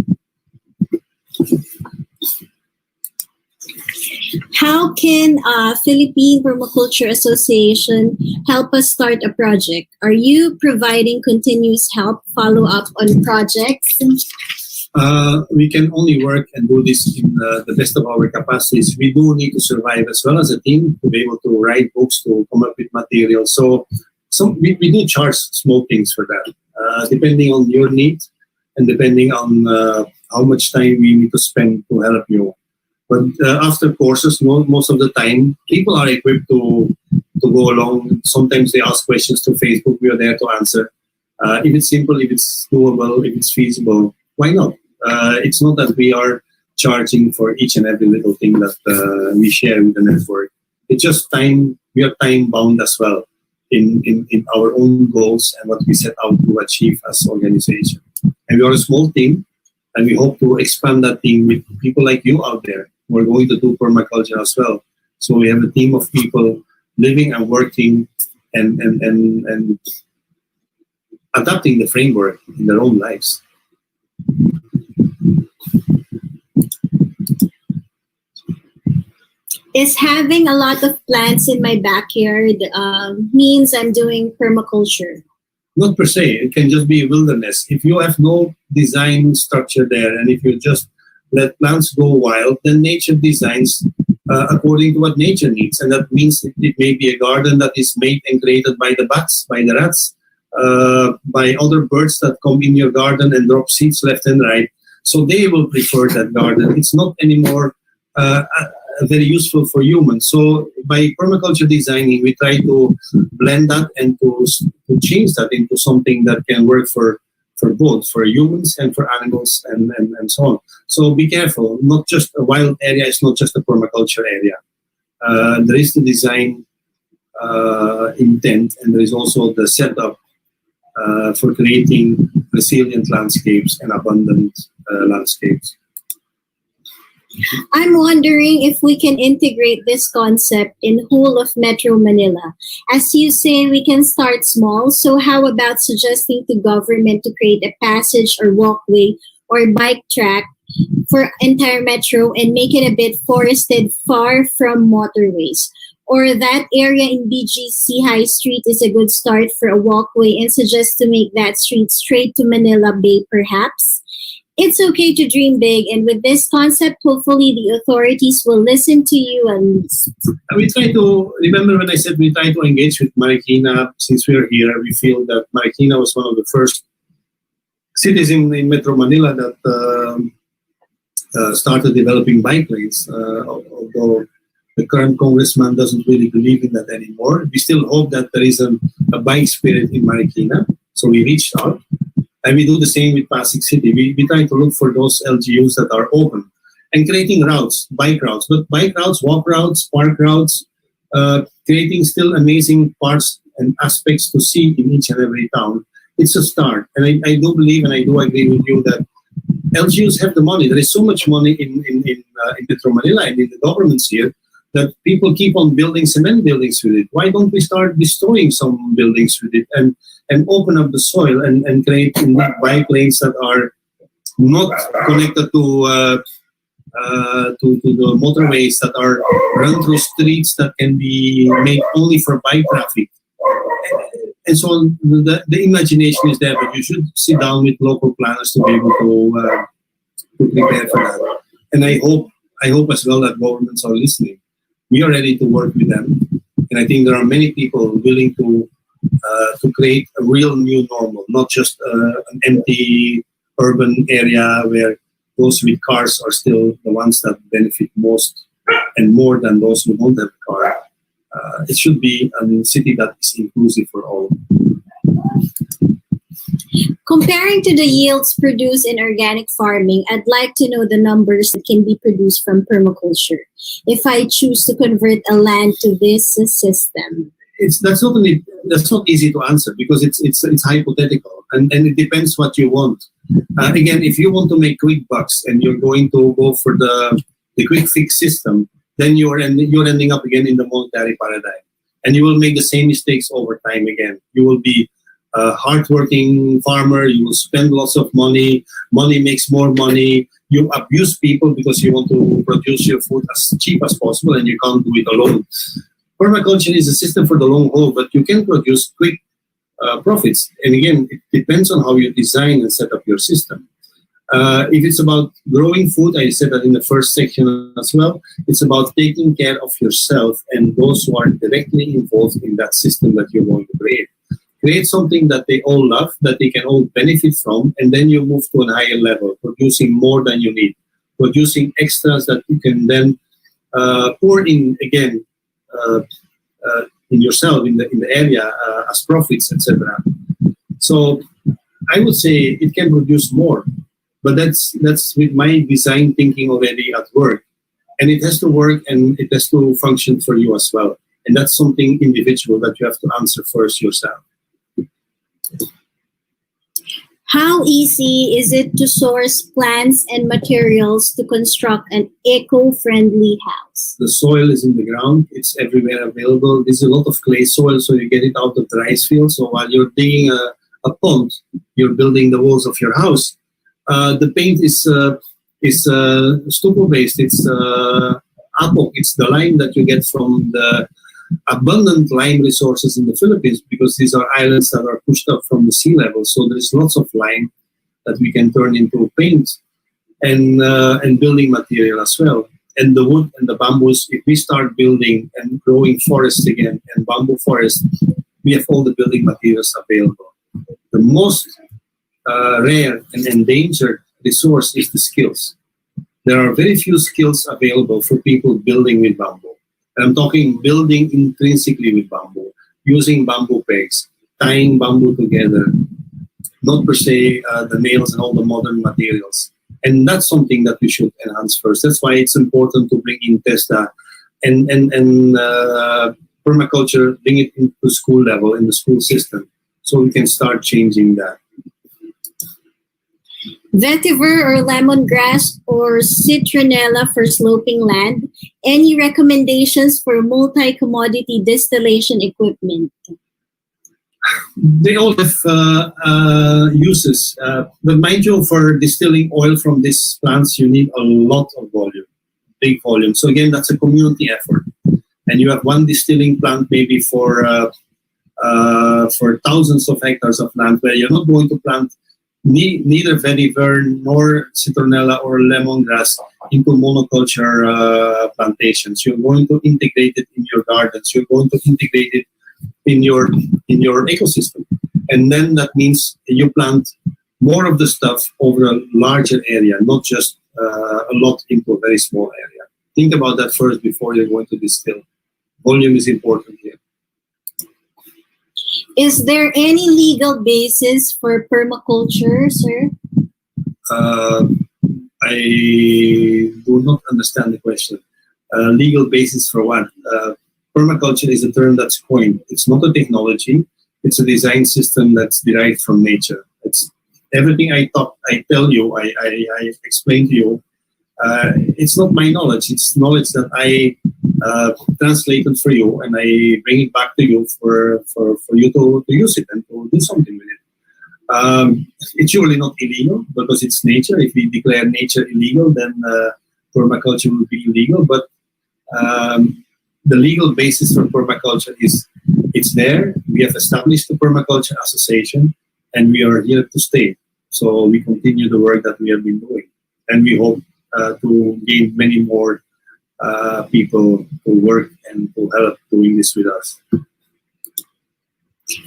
How can Philippine Permaculture Association help us start a project? Are you providing continuous help, follow-up on projects? We can only work and do this in the best of our capacities. We do need to survive as well as a team to be able to write books, to come up with material. So we do charge small things for that, depending on your needs and depending on how much time we need to spend to help you. But after courses, most of the time, people are equipped to go along. Sometimes they ask questions to Facebook. We are there to answer. If it's simple, if it's doable, if it's feasible, why not? It's not that we are charging for each and every little thing that we share with the network. It's just time. We are time bound as well in our own goals and what we set out to achieve as organization. And we are a small team, and we hope to expand that team with people like you out there. We're going to do permaculture as well. So we have a team of people living and working and adapting the framework in their own lives. Is having a lot of plants in my backyard means I'm doing permaculture? Not per se. It can just be a wilderness. If you have no design structure there, and if you just let plants go wild, then nature designs according to what nature needs. And that means it may be a garden that is made and created by the bats, by the rats, by other birds that come in your garden and drop seeds left and right. So they will prefer that garden. It's not anymore very useful for humans. So by permaculture designing, we try to blend that and to change that into something that can work for both, for humans and for animals and so on. So be careful. Not just a wild area is not just a permaculture area. There is the design intent, and there is also the setup for creating resilient landscapes and abundant landscapes. I'm wondering if we can integrate this concept in whole of Metro Manila. As you say, we can start small. So how about suggesting to government to create a passage or walkway or bike track for entire metro and make it a bit forested far from motorways? Or that area in BGC High Street is a good start for a walkway, and suggest to make that street straight to Manila Bay perhaps? It's okay to dream big, and with this concept, hopefully the authorities will listen to you and we try to, remember when I said we try to engage with Marikina. Since we're here, we feel that Marikina was one of the first cities in Metro Manila that started developing bike lanes, although the current congressman doesn't really believe in that anymore. We still hope that there is a bike spirit in Marikina, so we reached out. And we do the same with Pasig City. We try to look for those LGUs that are open and creating routes, bike routes, but bike routes, walk routes, park routes, creating still amazing parts and aspects to see in each and every town. It's a start. And I do believe, and I do agree with you that LGUs have the money. There is so much money in Metro Manila and in the governments here that people keep on building cement buildings with it. Why don't we start destroying some buildings with it and open up the soil and create bike lanes that are not connected to the motorways, that are run through streets that can be made only for bike traffic. And so on. The imagination is there, but you should sit down with local planners to be able to prepare for that. And I hope as well that governments are listening. we are ready to work with them. And I think there are many people willing to create a real new normal, not just an empty urban area where those with cars are still the ones that benefit most and more than those who don't have a car. It should be a city that is inclusive for all. Comparing to the yields produced in organic farming, I'd like to know the numbers that can be produced from permaculture if I choose to convert a land to this system. That's not easy to answer because it's hypothetical and it depends what you want. Again, if you want to make quick bucks and you're going to go for the quick fix system, then you're ending up again in the monetary paradigm, and you will make the same mistakes over time again. You will be a hardworking farmer. You will spend lots of money. Money makes more money. You abuse people because you want to produce your food as cheap as possible, and you can't do it alone. Permaculture is a system for the long haul, but you can produce quick profits. And again, it depends on how you design and set up your system. If it's about growing food, I said that in the first section as well, it's about taking care of yourself and those who are directly involved in that system that you're going to create. Create something that they all love, that they can all benefit from, and then you move to a higher level, producing more than you need, producing extras that you can then pour in again in yourself, in the area as profits, etc. So I would say it can produce more, but that's with my design thinking already at work, and it has to work and it has to function for you as well, and that's something individual that you have to answer first yourself. How easy is it to source plants and materials to construct an eco-friendly house? The soil is in the ground. It's everywhere available. There's a lot of clay soil, so you get it out of the rice field. So while you're digging a pond, you're building the walls of your house. The paint is stucco-based. It's apok. It's the lime that you get from the abundant lime resources in the Philippines, because these are islands that are pushed up from the sea level. So there's lots of lime that we can turn into paint and building material as well. And the wood and the bamboos, if we start building and growing forests again and bamboo forests, we have all the building materials available. The most rare and endangered resource is the skills. There are very few skills available for people building with bamboo. And I'm talking building intrinsically with bamboo, using bamboo pegs, tying bamboo together, not per se the nails and all the modern materials. And that's something that we should enhance first. That's why it's important to bring in TESDA and permaculture, bring it into school level, in the school system, so we can start changing that. Vetiver or lemongrass or citronella for sloping land? Any recommendations for multi-commodity distillation equipment? They all have uses. But mind you, for distilling oil from these plants, you need a lot of volume, big volume. So again, that's a community effort. And you have one distilling plant maybe for thousands of hectares of land, where you're not going to plant neither vetiver nor citronella or lemongrass into monoculture plantations. You're going to integrate it in your gardens. You're going to integrate it in your ecosystem, and then that means you plant more of the stuff over a larger area, not just a lot into a very small area. Think about that first before you're going to distill. Volume is important here. Is there any legal basis for permaculture, sir? I do not understand the question. Legal basis for what? Permaculture is a term that's coined. It's not a technology. It's a design system that's derived from nature. It's everything I tell you, I explain to you. It's not my knowledge. It's knowledge that I translated for you, and I bring it back to you for you to use it and to do something with it. It's surely not illegal because it's nature. If we declare nature illegal, then permaculture will be illegal. But the legal basis for permaculture is it's there. We have established the Permaculture Association, and we are here to stay. So we continue the work that we have been doing, and we hope to gain many more people to work and to help doing this with us.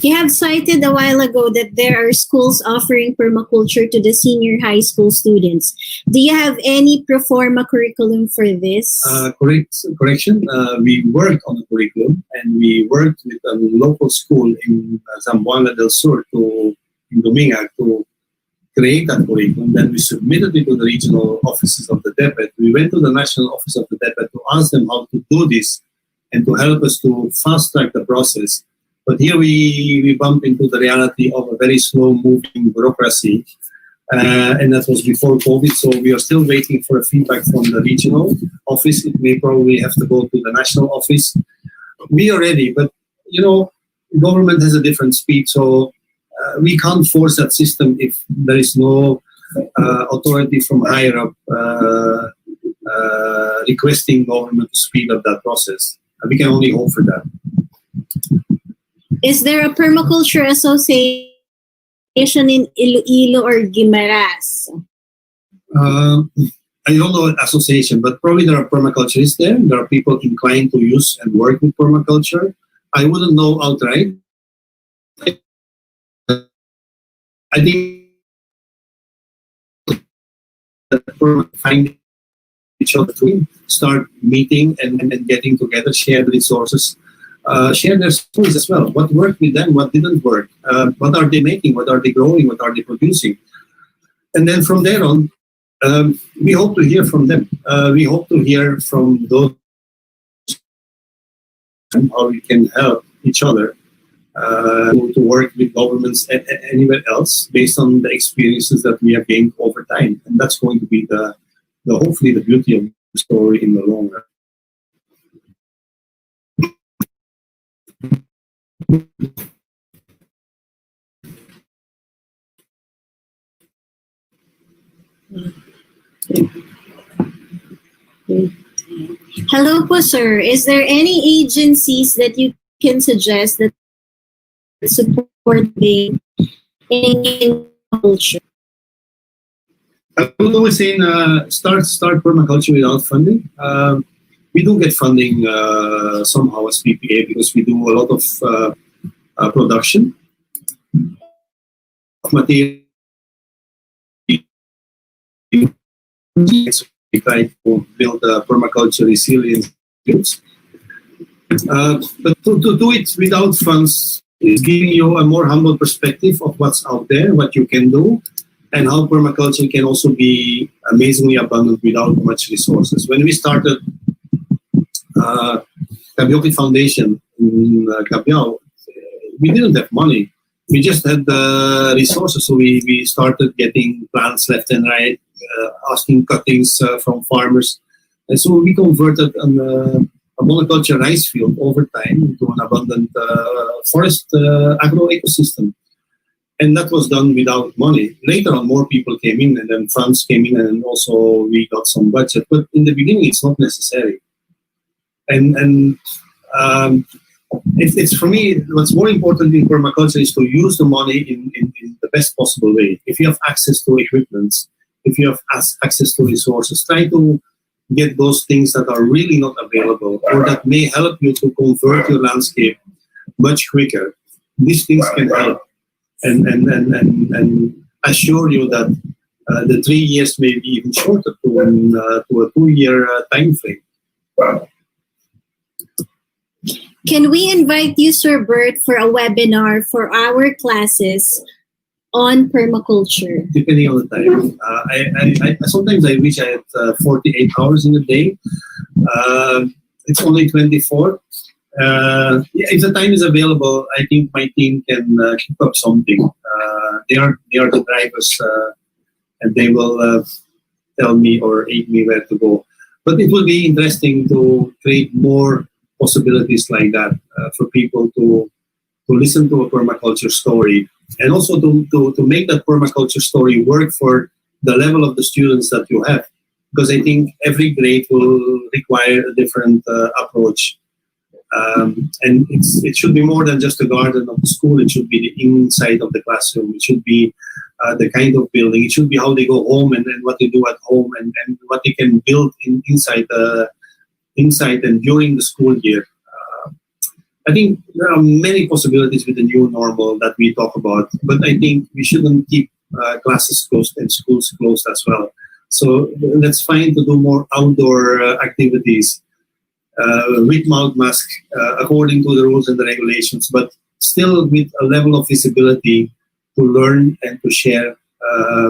You have cited a while ago that there are schools offering permaculture to the senior high school students. Do you have any pro forma curriculum for this? Correction. We worked on the curriculum, and we worked with a local school in Zamboanga del Sur in Dominga to create that curriculum. Then we submitted it to the regional offices of the DepEd. We went to the national office of the DepEd to ask them how to do this and to help us to fast track the process. But here we bump into the reality of a very slow-moving bureaucracy, and that was before COVID. So we are still waiting for a feedback from the regional office. It may probably have to go to the national office. We are ready, but government has a different speed, so we can't force that system if there is no authority from higher up requesting government to speed up that process. We can only hope for that. Is there a permaculture association in Iloilo or Guimaras? I don't know association, but probably there are permaculturists there. There are people inclined to use and work with permaculture. I wouldn't know outright. I think finding each other to start meeting and getting together, share the resources. Share their stories as well. What worked with them, what didn't work, what are they making, what are they growing, what are they producing. And then from there on, we hope to hear from them. We hope to hear from those how we can help each other to work with governments and anywhere else based on the experiences that we have gained over time. And that's going to be the hopefully the beauty of the story in the long run. Hello po, sir. Is there any agencies that you can suggest that support the culture? I would always say start permaculture without funding. We do get funding somehow as PPA because we do a lot of production of material. We try to build permaculture resilience skills. But to do it without funds is giving you a more humble perspective of what's out there, what you can do, and how permaculture can also be amazingly abundant without much resources. When we started Kabioki Foundation in Cabiao, we didn't have money. We just had the resources, so we started getting plants left and right, asking cuttings from farmers. And so we converted a monoculture rice field over time into an abundant forest agro ecosystem. And that was done without money. Later on, more people came in, and then funds came in, and also we got some budget. But in the beginning, it's not necessary. And it's for me, what's more important in permaculture is to use the money in the best possible way. If you have access to equipment, if you have access to resources, try to get those things that are really not available or that may help you to convert your landscape much quicker. These things can help and assure you that the 3 years may be even shorter to a 2-year time frame. Can we invite you, Sir Bert, for a webinar for our classes on permaculture? Depending on the time. I sometimes I wish I had 48 hours in a day. It's only 24. If the time is available, I think my team can keep up something. They are the drivers, and they will tell me or aid me where to go. But it will be interesting to create more possibilities like that for people to listen to a permaculture story, and also to make that permaculture story work for the level of the students that you have. Because I think every grade will require a different approach. And it should be more than just the garden of the school. It should be the inside of the classroom. It should be the kind of building. It should be how they go home and what they do at home and what they can build inside inside and during the school year. I think there are many possibilities with the new normal that we talk about, but I think we shouldn't keep classes closed and schools closed as well. So let's find to do more outdoor activities with mouth mask according to the rules and the regulations, but still with a level of visibility to learn and to share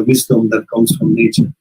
wisdom that comes from nature.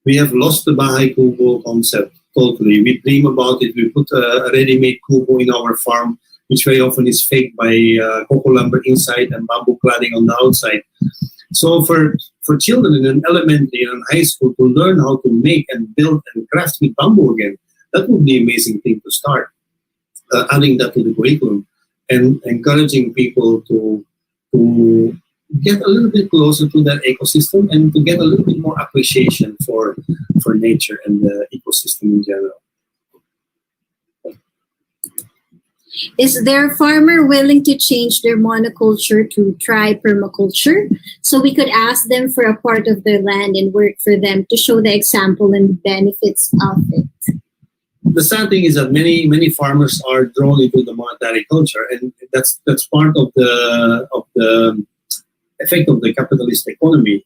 We have lost the Bahay Kubo concept totally. We dream about it. We put a ready-made kubo in our farm, which very often is faked by cocoa lumber inside and bamboo cladding on the outside. So for children in an elementary and high school to learn how to make and build and craft with bamboo again, that would be an amazing thing to start. Adding that to the curriculum and encouraging people to get a little bit closer to that ecosystem and to get a little bit more appreciation for nature and the ecosystem in general. Is there a farmer willing to change their monoculture to try permaculture? So we could ask them for a part of their land and work for them to show the example and the benefits of it. The sad thing is that many farmers are drawn into the monetary culture, and that's part of the effect of the capitalist economy.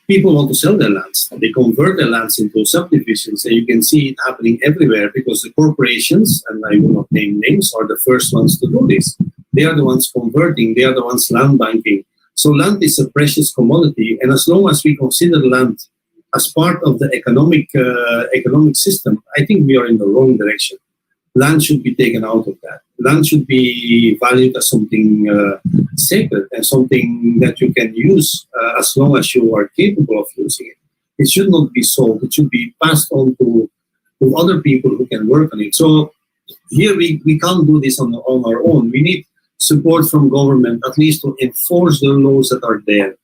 People want to sell their lands. They convert their lands into subdivisions, and you can see it happening everywhere because the corporations, and I will not name names, are the first ones to do this. They are the ones converting. They are the ones land banking. So land is a precious commodity, and as long as we consider land as part of the economic system, I think we are in the wrong direction. Land should be taken out of that. Land should be valued as something sacred and something that you can use as long as you are capable of using it. It should not be sold. It should be passed on to other people who can work on it. So here we can't do this on our own. We need support from government, at least to enforce the laws that are there,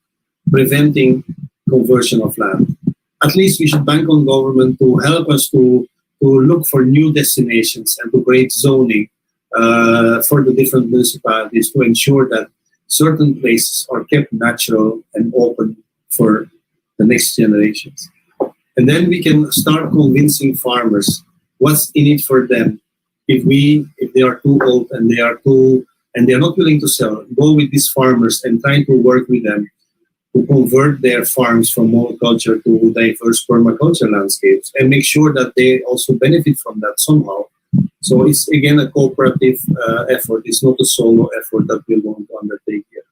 preventing conversion of land. At least we should bank on government to help us to look for new destinations and to create zoning for the different municipalities to ensure that certain places are kept natural and open for the next generations. And then we can start convincing farmers what's in it for them. If they are too old and they are not willing to sell, go with these farmers and try to work with them to convert their farms from monoculture to diverse permaculture landscapes and make sure that they also benefit from that somehow. So it's again a cooperative effort. It's not a solo effort that we're going to undertake here.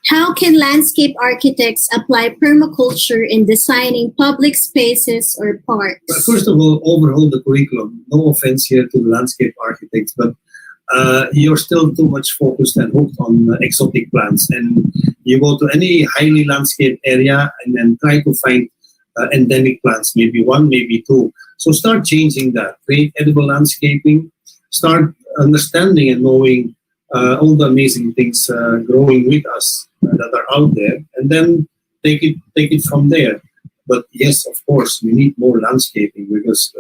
How can landscape architects apply permaculture in designing public spaces or parks? But first of all, overhaul the curriculum. No offense here to the landscape architects, but you're still too much focused and hooked on exotic plants. And you go to any highly landscaped area and then try to find endemic plants, maybe one, maybe two. So start changing that. Create edible landscaping. Start understanding and knowing all the amazing things growing with us that are out there, and then take it from there. But yes, of course, we need more landscaping because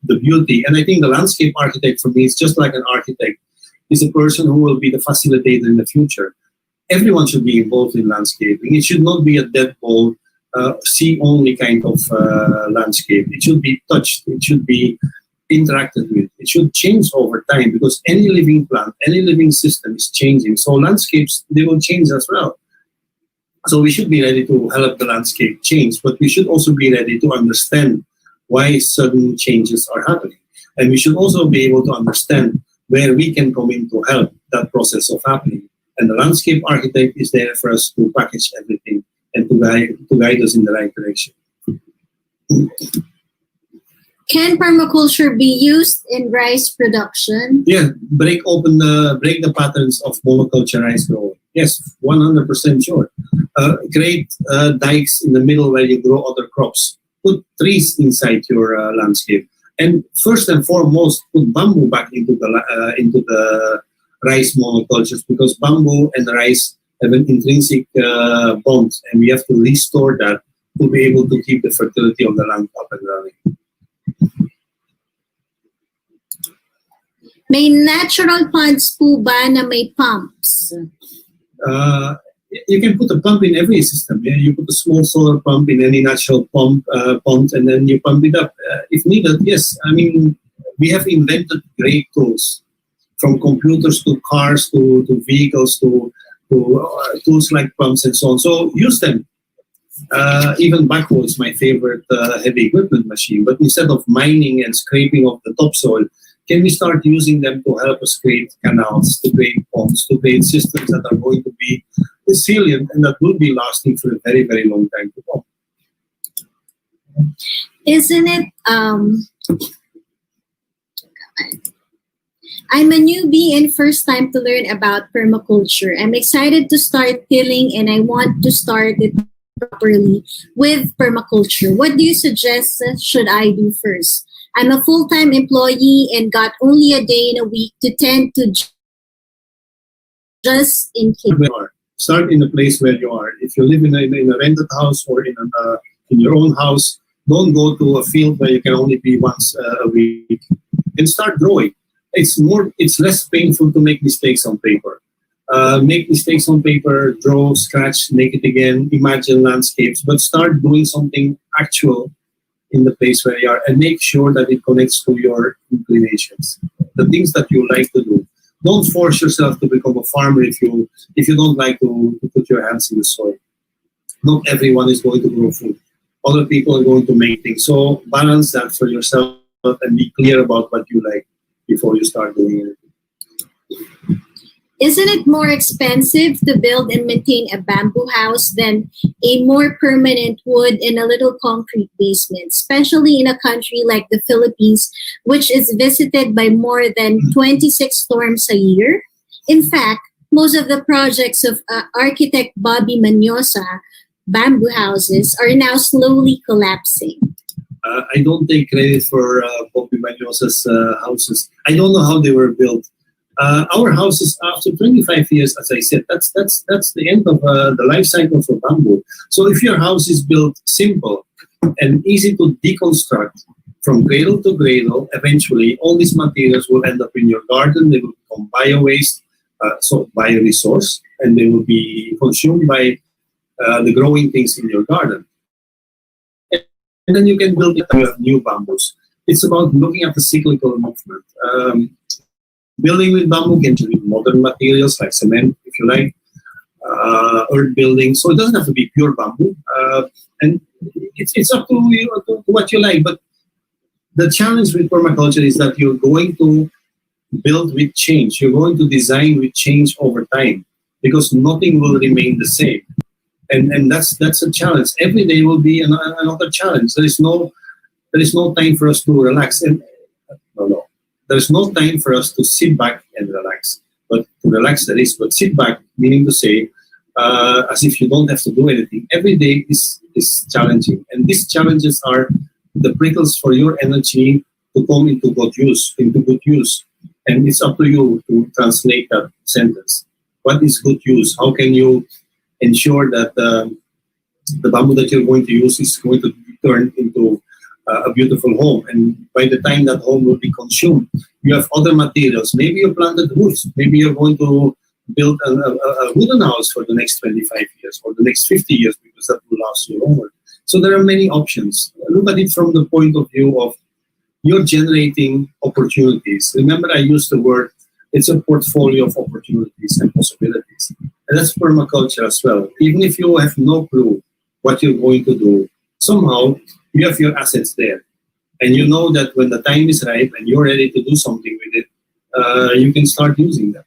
the beauty, and I think the landscape architect for me is just like an architect, is a person who will be the facilitator in the future. Everyone should be involved in landscaping. It should not be a deadbolt, see-only kind of landscape. It should be touched. It should be interacted with. It should change over time because any living plant, any living system is changing. So landscapes, they will change as well. So we should be ready to help the landscape change, but we should also be ready to understand why sudden changes are happening. And we should also be able to understand where we can come in to help that process of happening. And the landscape architect is there for us to package everything and to guide us in the right direction. Can permaculture be used in rice production? Yeah, break the patterns of monoculture rice growing. Yes, 100% sure. Create dikes in the middle where you grow other crops. Put trees inside your landscape, and first and foremost, put bamboo back into the rice monocultures, because bamboo and rice have an intrinsic bond, and we have to restore that to be able to keep the fertility of the land up and running. May natural ponds po ba na may pumps? You can put a pump in every system. Yeah? You put a small solar pump in any natural pond, and then you pump it up. If needed, yes. I mean, we have invented great tools, from computers to cars to vehicles to tools like pumps and so on. So use them. Even backhoe is my favorite heavy equipment machine. But instead of mining and scraping off the topsoil, can we start using them to help us create canals, to create ponds, to create systems that are going to be resilient and that will be lasting for a very, very long time to come? Isn't it, I'm a newbie and first time to learn about permaculture. I'm excited to start tilling and I want to start it properly with permaculture. What do you suggest should I do first? I'm a full-time employee and got only a day in a week to tend to just in case. Start in the place where you are. If you live in a rented house or in your own house, don't go to a field where you can only be once a week, and start growing. It's less painful to make mistakes on paper. Make mistakes on paper, draw, scratch, make it again, imagine landscapes, but start doing something actual in the place where you are, and make sure that it connects to your inclinations, the things that you like to do. Don't force yourself to become a farmer if you don't like to put your hands in the soil. Not everyone is going to grow food. Other people are going to make things. So balance that for yourself and be clear about what you like before you start doing it. Isn't it more expensive to build and maintain a bamboo house than a more permanent wood and a little concrete basement, especially in a country like the Philippines, which is visited by more than 26 storms a year? In fact, most of the projects of architect Bobby Manyosa bamboo houses are now slowly collapsing. I don't take credit for Bobby Manyosa's houses. I don't know how they were built. Our houses, after 25 years, as I said, that's the end of the life cycle for bamboo. So if your house is built simple and easy to deconstruct from cradle to cradle, eventually all these materials will end up in your garden. They will become bio-waste, so bio-resource, and they will be consumed by the growing things in your garden. And then you can build new bamboos. It's about looking at the cyclical movement. Building with bamboo can be modern materials like cement, if you like, earth building. So it doesn't have to be pure bamboo. And it's up to you, to what you like. But the challenge with permaculture is that you're going to build with change. You're going to design with change over time, because nothing will remain the same. And that's a challenge. Every day will be another challenge. There is no time for us to relax. And no. There's no time for us to sit back and relax. But to relax there is, but sit back, meaning to say, as if you don't have to do anything. Every day is challenging. And these challenges are the prickles for your energy to come into good use. And it's up to you to translate that sentence. What is good use? How can you ensure that the bamboo that you're going to use is going to be turned into a beautiful home, and by the time that home will be consumed, you have other materials. Maybe you planted woods. Maybe you're going to build a wooden house for the next 25 years or the next 50 years, because that will last you longer. So there are many options. Look at it from the point of view of you're generating opportunities. Remember, I used the word, it's a portfolio of opportunities and possibilities. And that's permaculture as well. Even if you have no clue what you're going to do, somehow you have your assets there. And you know that when the time is right and you're ready to do something with it, you can start using them.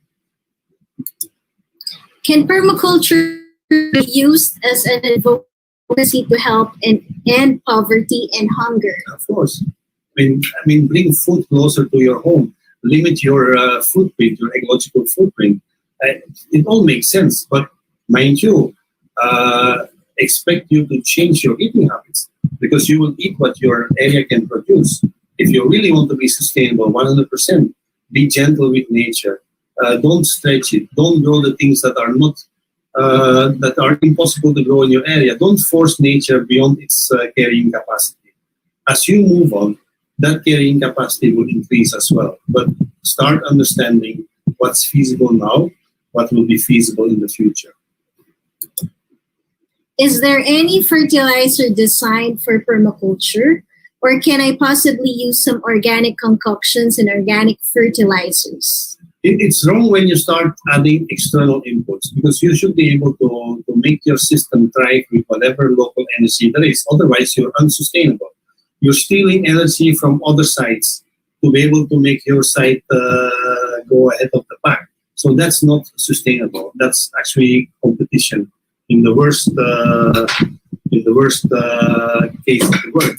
Can permaculture be used as an advocacy to help and end poverty and hunger? Of course. Bring food closer to your home. Limit your footprint, your ecological footprint. It all makes sense, but mind you, expect you to change your eating habits because you will eat what your area can produce. If you really want to be sustainable, 100%, be gentle with nature. Don't stretch it. Don't grow the things that are not that are impossible to grow in your area. Don't force nature beyond its carrying capacity. As you move on, that carrying capacity will increase as well. But start understanding what's feasible now, what will be feasible in the future. Is there any fertilizer designed for permaculture? Or can I possibly use some organic concoctions and organic fertilizers? It's wrong when you start adding external inputs because you should be able to make your system thrive with whatever local energy there is. Otherwise, you're unsustainable. You're stealing energy from other sites to be able to make your site go ahead of the pack. So that's not sustainable. That's actually competition in the worst case of the word,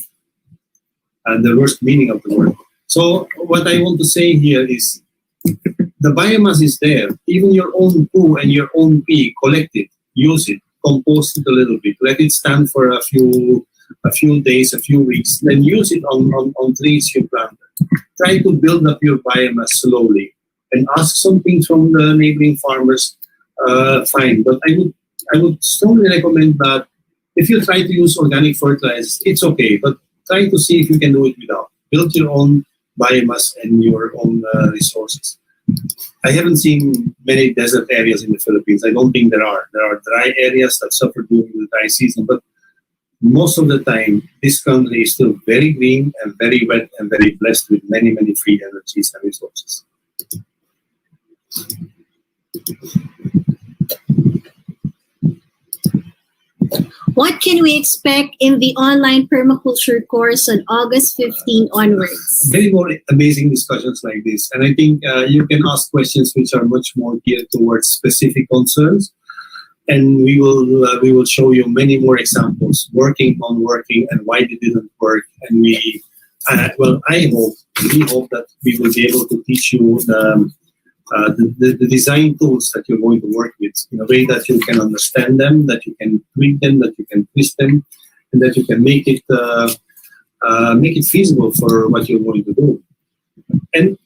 and the worst meaning of the word. So what I want to say here is the biomass is there. Even your own poo and your own pee, collect it, use it, compost it a little bit, let it stand for a few days, a few weeks, then use it on trees you planted. Try to build up your biomass slowly and ask some things from the neighboring farmers. Fine, but I would strongly recommend that if you try to use organic fertilizers, it's okay, but try to see if you can do it without. Build your own biomass and your own resources. I haven't seen many desert areas in the Philippines. I don't think there are. There are dry areas that suffer during the dry season, but most of the time, this country is still very green and very wet and very blessed with many, many free energies and resources. What can we expect in the online permaculture course on August 15 onwards? Very more amazing discussions like this. And I think you can ask questions which are much more geared towards specific concerns. And we will show you many more examples, working and why they didn't work. And we hope that we will be able to teach you the design tools that you're going to work with in a way that you can understand them, that you can tweak them, that you can twist them, and that you can make it feasible for what you're going to do. And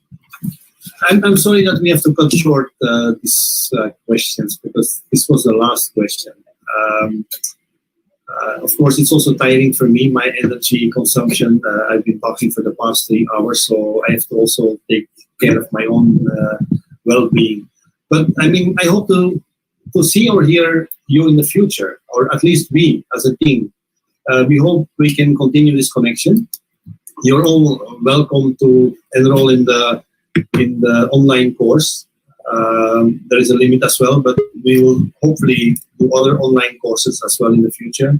I'm sorry that we have to cut short these questions because this was the last question. Of course, it's also tiring for me, my energy consumption. I've been talking for the past 3 hours, so I have to also take care of my own well-being. But I hope to see or hear you in the future, or at least we as a team. We hope we can continue this connection. You're all welcome to enroll in the online course. There is a limit as well, but we will hopefully do other online courses as well in the future.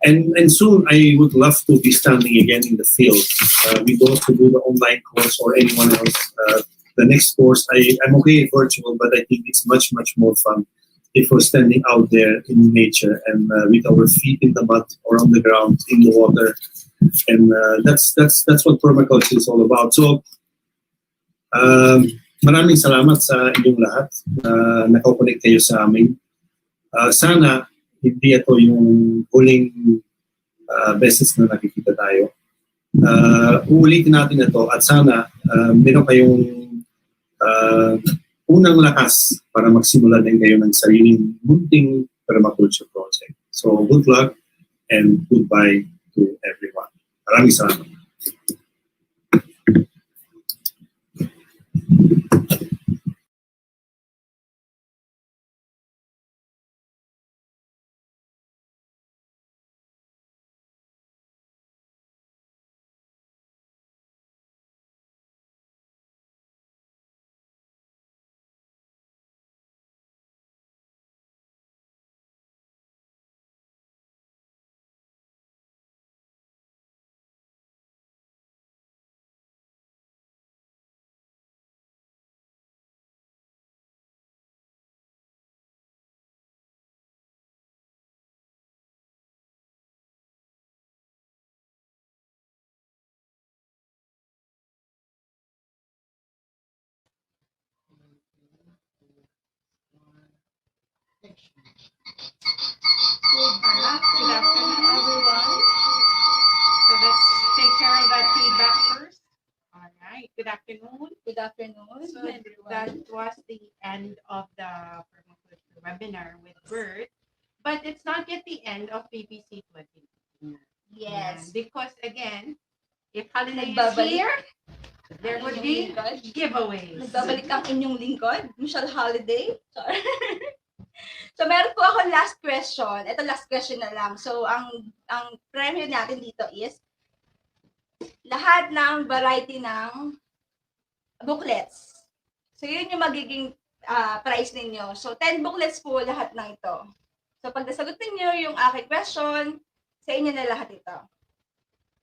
And soon I would love to be standing again in the field with those who do the online course or anyone else. The next course, I'm okay virtual, but I think it's much, much more fun if we're standing out there in nature and with our feet in the mud or on the ground in the water. And that's what permaculture is all about. So maraming salamat sa inyong lahat na nakakonect kayo sa amin. Sana hindi ito yung huling beses na nakikita tayo. Uulitin natin ito at sana meron kayong unang lakas para magsimula din kayo ng sariling munting permaculture project. So good luck and goodbye to everyone. Maraming salamat. Good afternoon, everyone. So let's take care of that feedback first. All right. Good afternoon. Good afternoon, So everyone. that was the end of the permaculture webinar with Bert, but it's not yet the end of PPC 20. Yes. Because again, if holiday is Nagbabalik. here, there Ang would inyong be lingkod. giveaways. Nagbabalik ang inyong lingkod. Michelle Holiday. Sorry. So, meron po ako last question. Ito last question na lang. So, ang premyo natin dito is lahat ng variety ng booklets. So, yun yung magiging price ninyo. So, 10 booklets po lahat ng ito. So, pag nasagot ninyo yung aking question, sa inyo na lahat ito.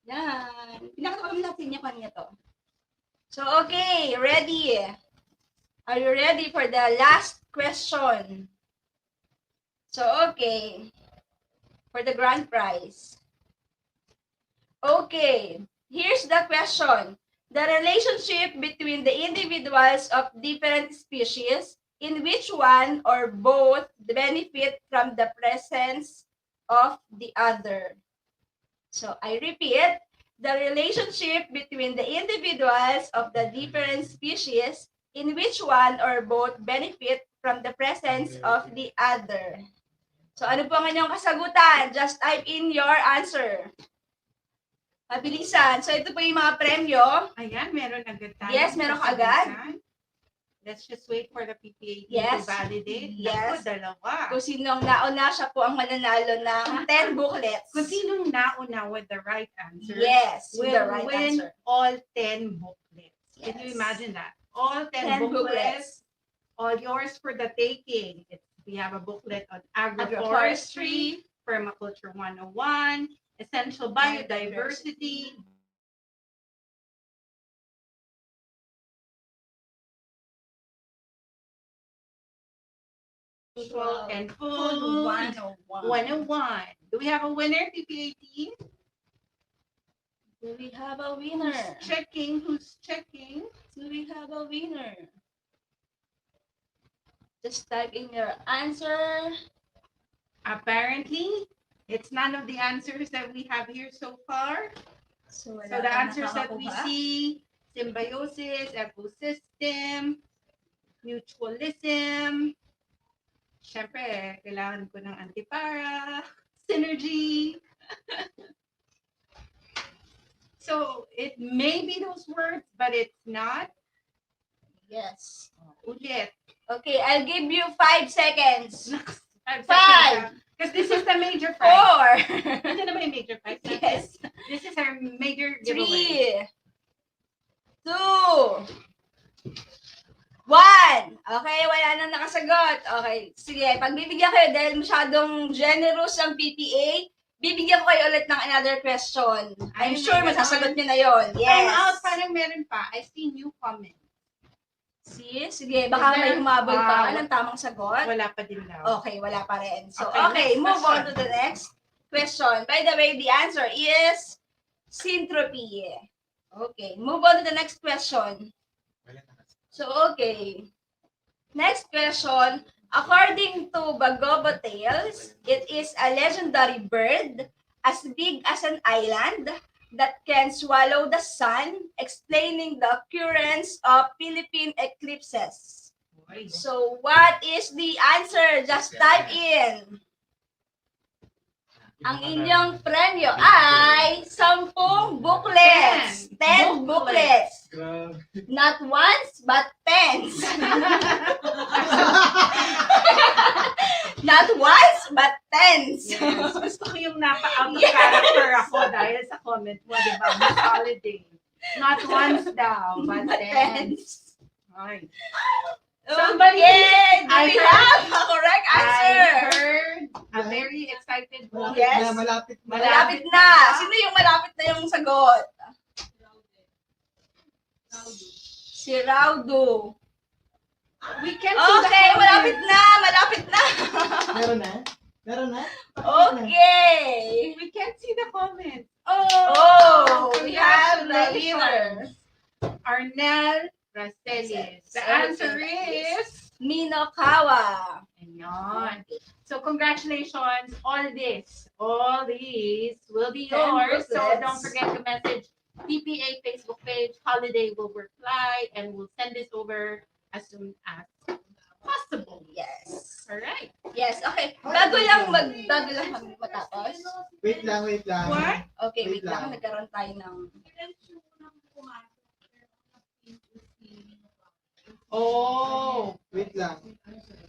Yan. Pinakita ko lahat sa inyo kanina to. So, okay. Ready? Are you ready for the last question? So, okay. For the grand prize. Okay. Here's the question. The relationship between the individuals of different species in which one or both benefit from the presence of the other. So, I repeat, the relationship between the individuals of the different species in which one or both benefit from the presence of the other. So, ano po ang inyong kasagutan? Just type in your answer. Mabilisan. So, ito po yung mga premyo. Ayan, meron agad tayo. Yes, meron ka agad. Let's just wait for the PPA Yes. to validate. Yes. Naku, dalawa. Kung sinong nauna, siya po ang mananalo ng 10 booklets. Kung sinong nauna with the right answer, Yes, with the will right win answer. all 10 booklets. Can you Yes. imagine that? All 10 10 booklets, all yours for the taking. We have a booklet on agroforestry, permaculture 101, essential biodiversity, and food 101. Do we have a winner, PPA team? Do we have a winner? Who's checking? Who's checking? Do we have a winner? Just type in your answer. Apparently, it's none of the answers that we have here so far. So So the answers that we see, symbiosis, ecosystem, mutualism, syempre, kailangan ko ng antipara, synergy. So it may be those words, but it's not. Yes. Ulit. Okay, I'll give you 5 seconds. 5. Because this is the major prize. 4. Ito na ba yung major prize? Yes. This is our major giveaway. 3, 2, 1. Okay, wala nang nakasagot. Okay, sige, pagbibigyan kayo dahil masyadong generous ang PPA, bibigyan ko kayo ulit ng another question. I'm sure masasagot nyo na yon. Time Yes. out, parang meron pa. I see new comment. See? Sige, baka may humabol pa ng tamang sagot. Wala pa din daw. Okay, wala pa rin. So, Okay, okay, next move on question. to the next question. By the way, the answer is syntropy. Okay, move on to the next question. So, okay. Next question. According to Bagobo Tales, it is a legendary bird as big as an island that can swallow the sun, explaining the occurrence of Philippine eclipses. So, what is the answer? Just type in. Ang inyong premyo ay 10 booklets. 10 booklets. Not once, but 10. Not once, but 10. Yes. Gusto ko yung napa-out of character ako dahil sa comment mo, di ba? Mas holiday. Not once daw, but 10. Right. Somebody, okay, do I we heard- have a correct answer? I heard a very excited voice. Yes. Malapit na. Malapit na. Sino yung malapit na yung sagot? Si Raudo. We can see the Okay, comment. malapit na. Malapit na. Meron na? Meron na? Okay. We can't see the comment. Oh, we have the winner. Arnel Rastelis. The answer is Minokawa. and Yan. So congratulations, all these will be yours. So don't forget to message TPA Facebook page. Holiday will reply and we'll send this over as soon as possible. Yes. All right. Yes, okay. Bago lang kami matapos. Wait lang. What? Okay, Wait wait lang. lang. Nagkaroon tayo ng... Oh. Wait lang.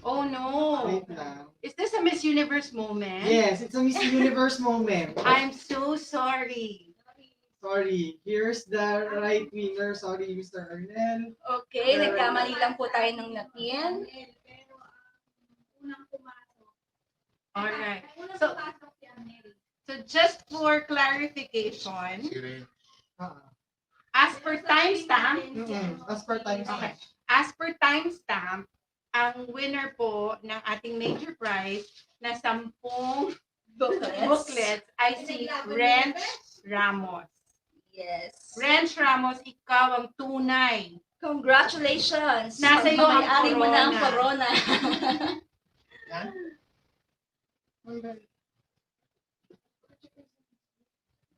Oh no. Wait lang. Is this a Miss Universe moment? Yes, it's a Miss Universe moment. I'm so sorry. Sorry. Here's the right winner. Sorry, Mr. Ernel. Okay, nagkamali lang po tayo ng napin. Alright. So just for clarification, as per timestamp, As per time. okay. As per timestamp, ang winner po ng ating major prize na 10 booklets ay si Rench Ramos. Yes. Rench Ramos, ikaw ang tunay. Congratulations! Nasa iyo ang May-ari mo na ang corona.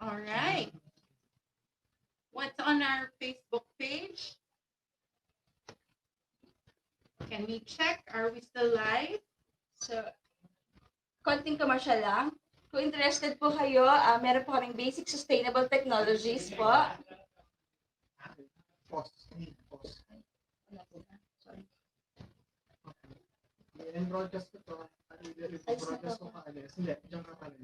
All right. What's on our Facebook page? Can we check? Are we still live? So, konting commercial lang. Kung interested po kayo, meron po kaming basic sustainable technologies po. Pause. Sorry. And broadcast ko to. Broadcast ko kaalis. Hindi, diyan ka pala.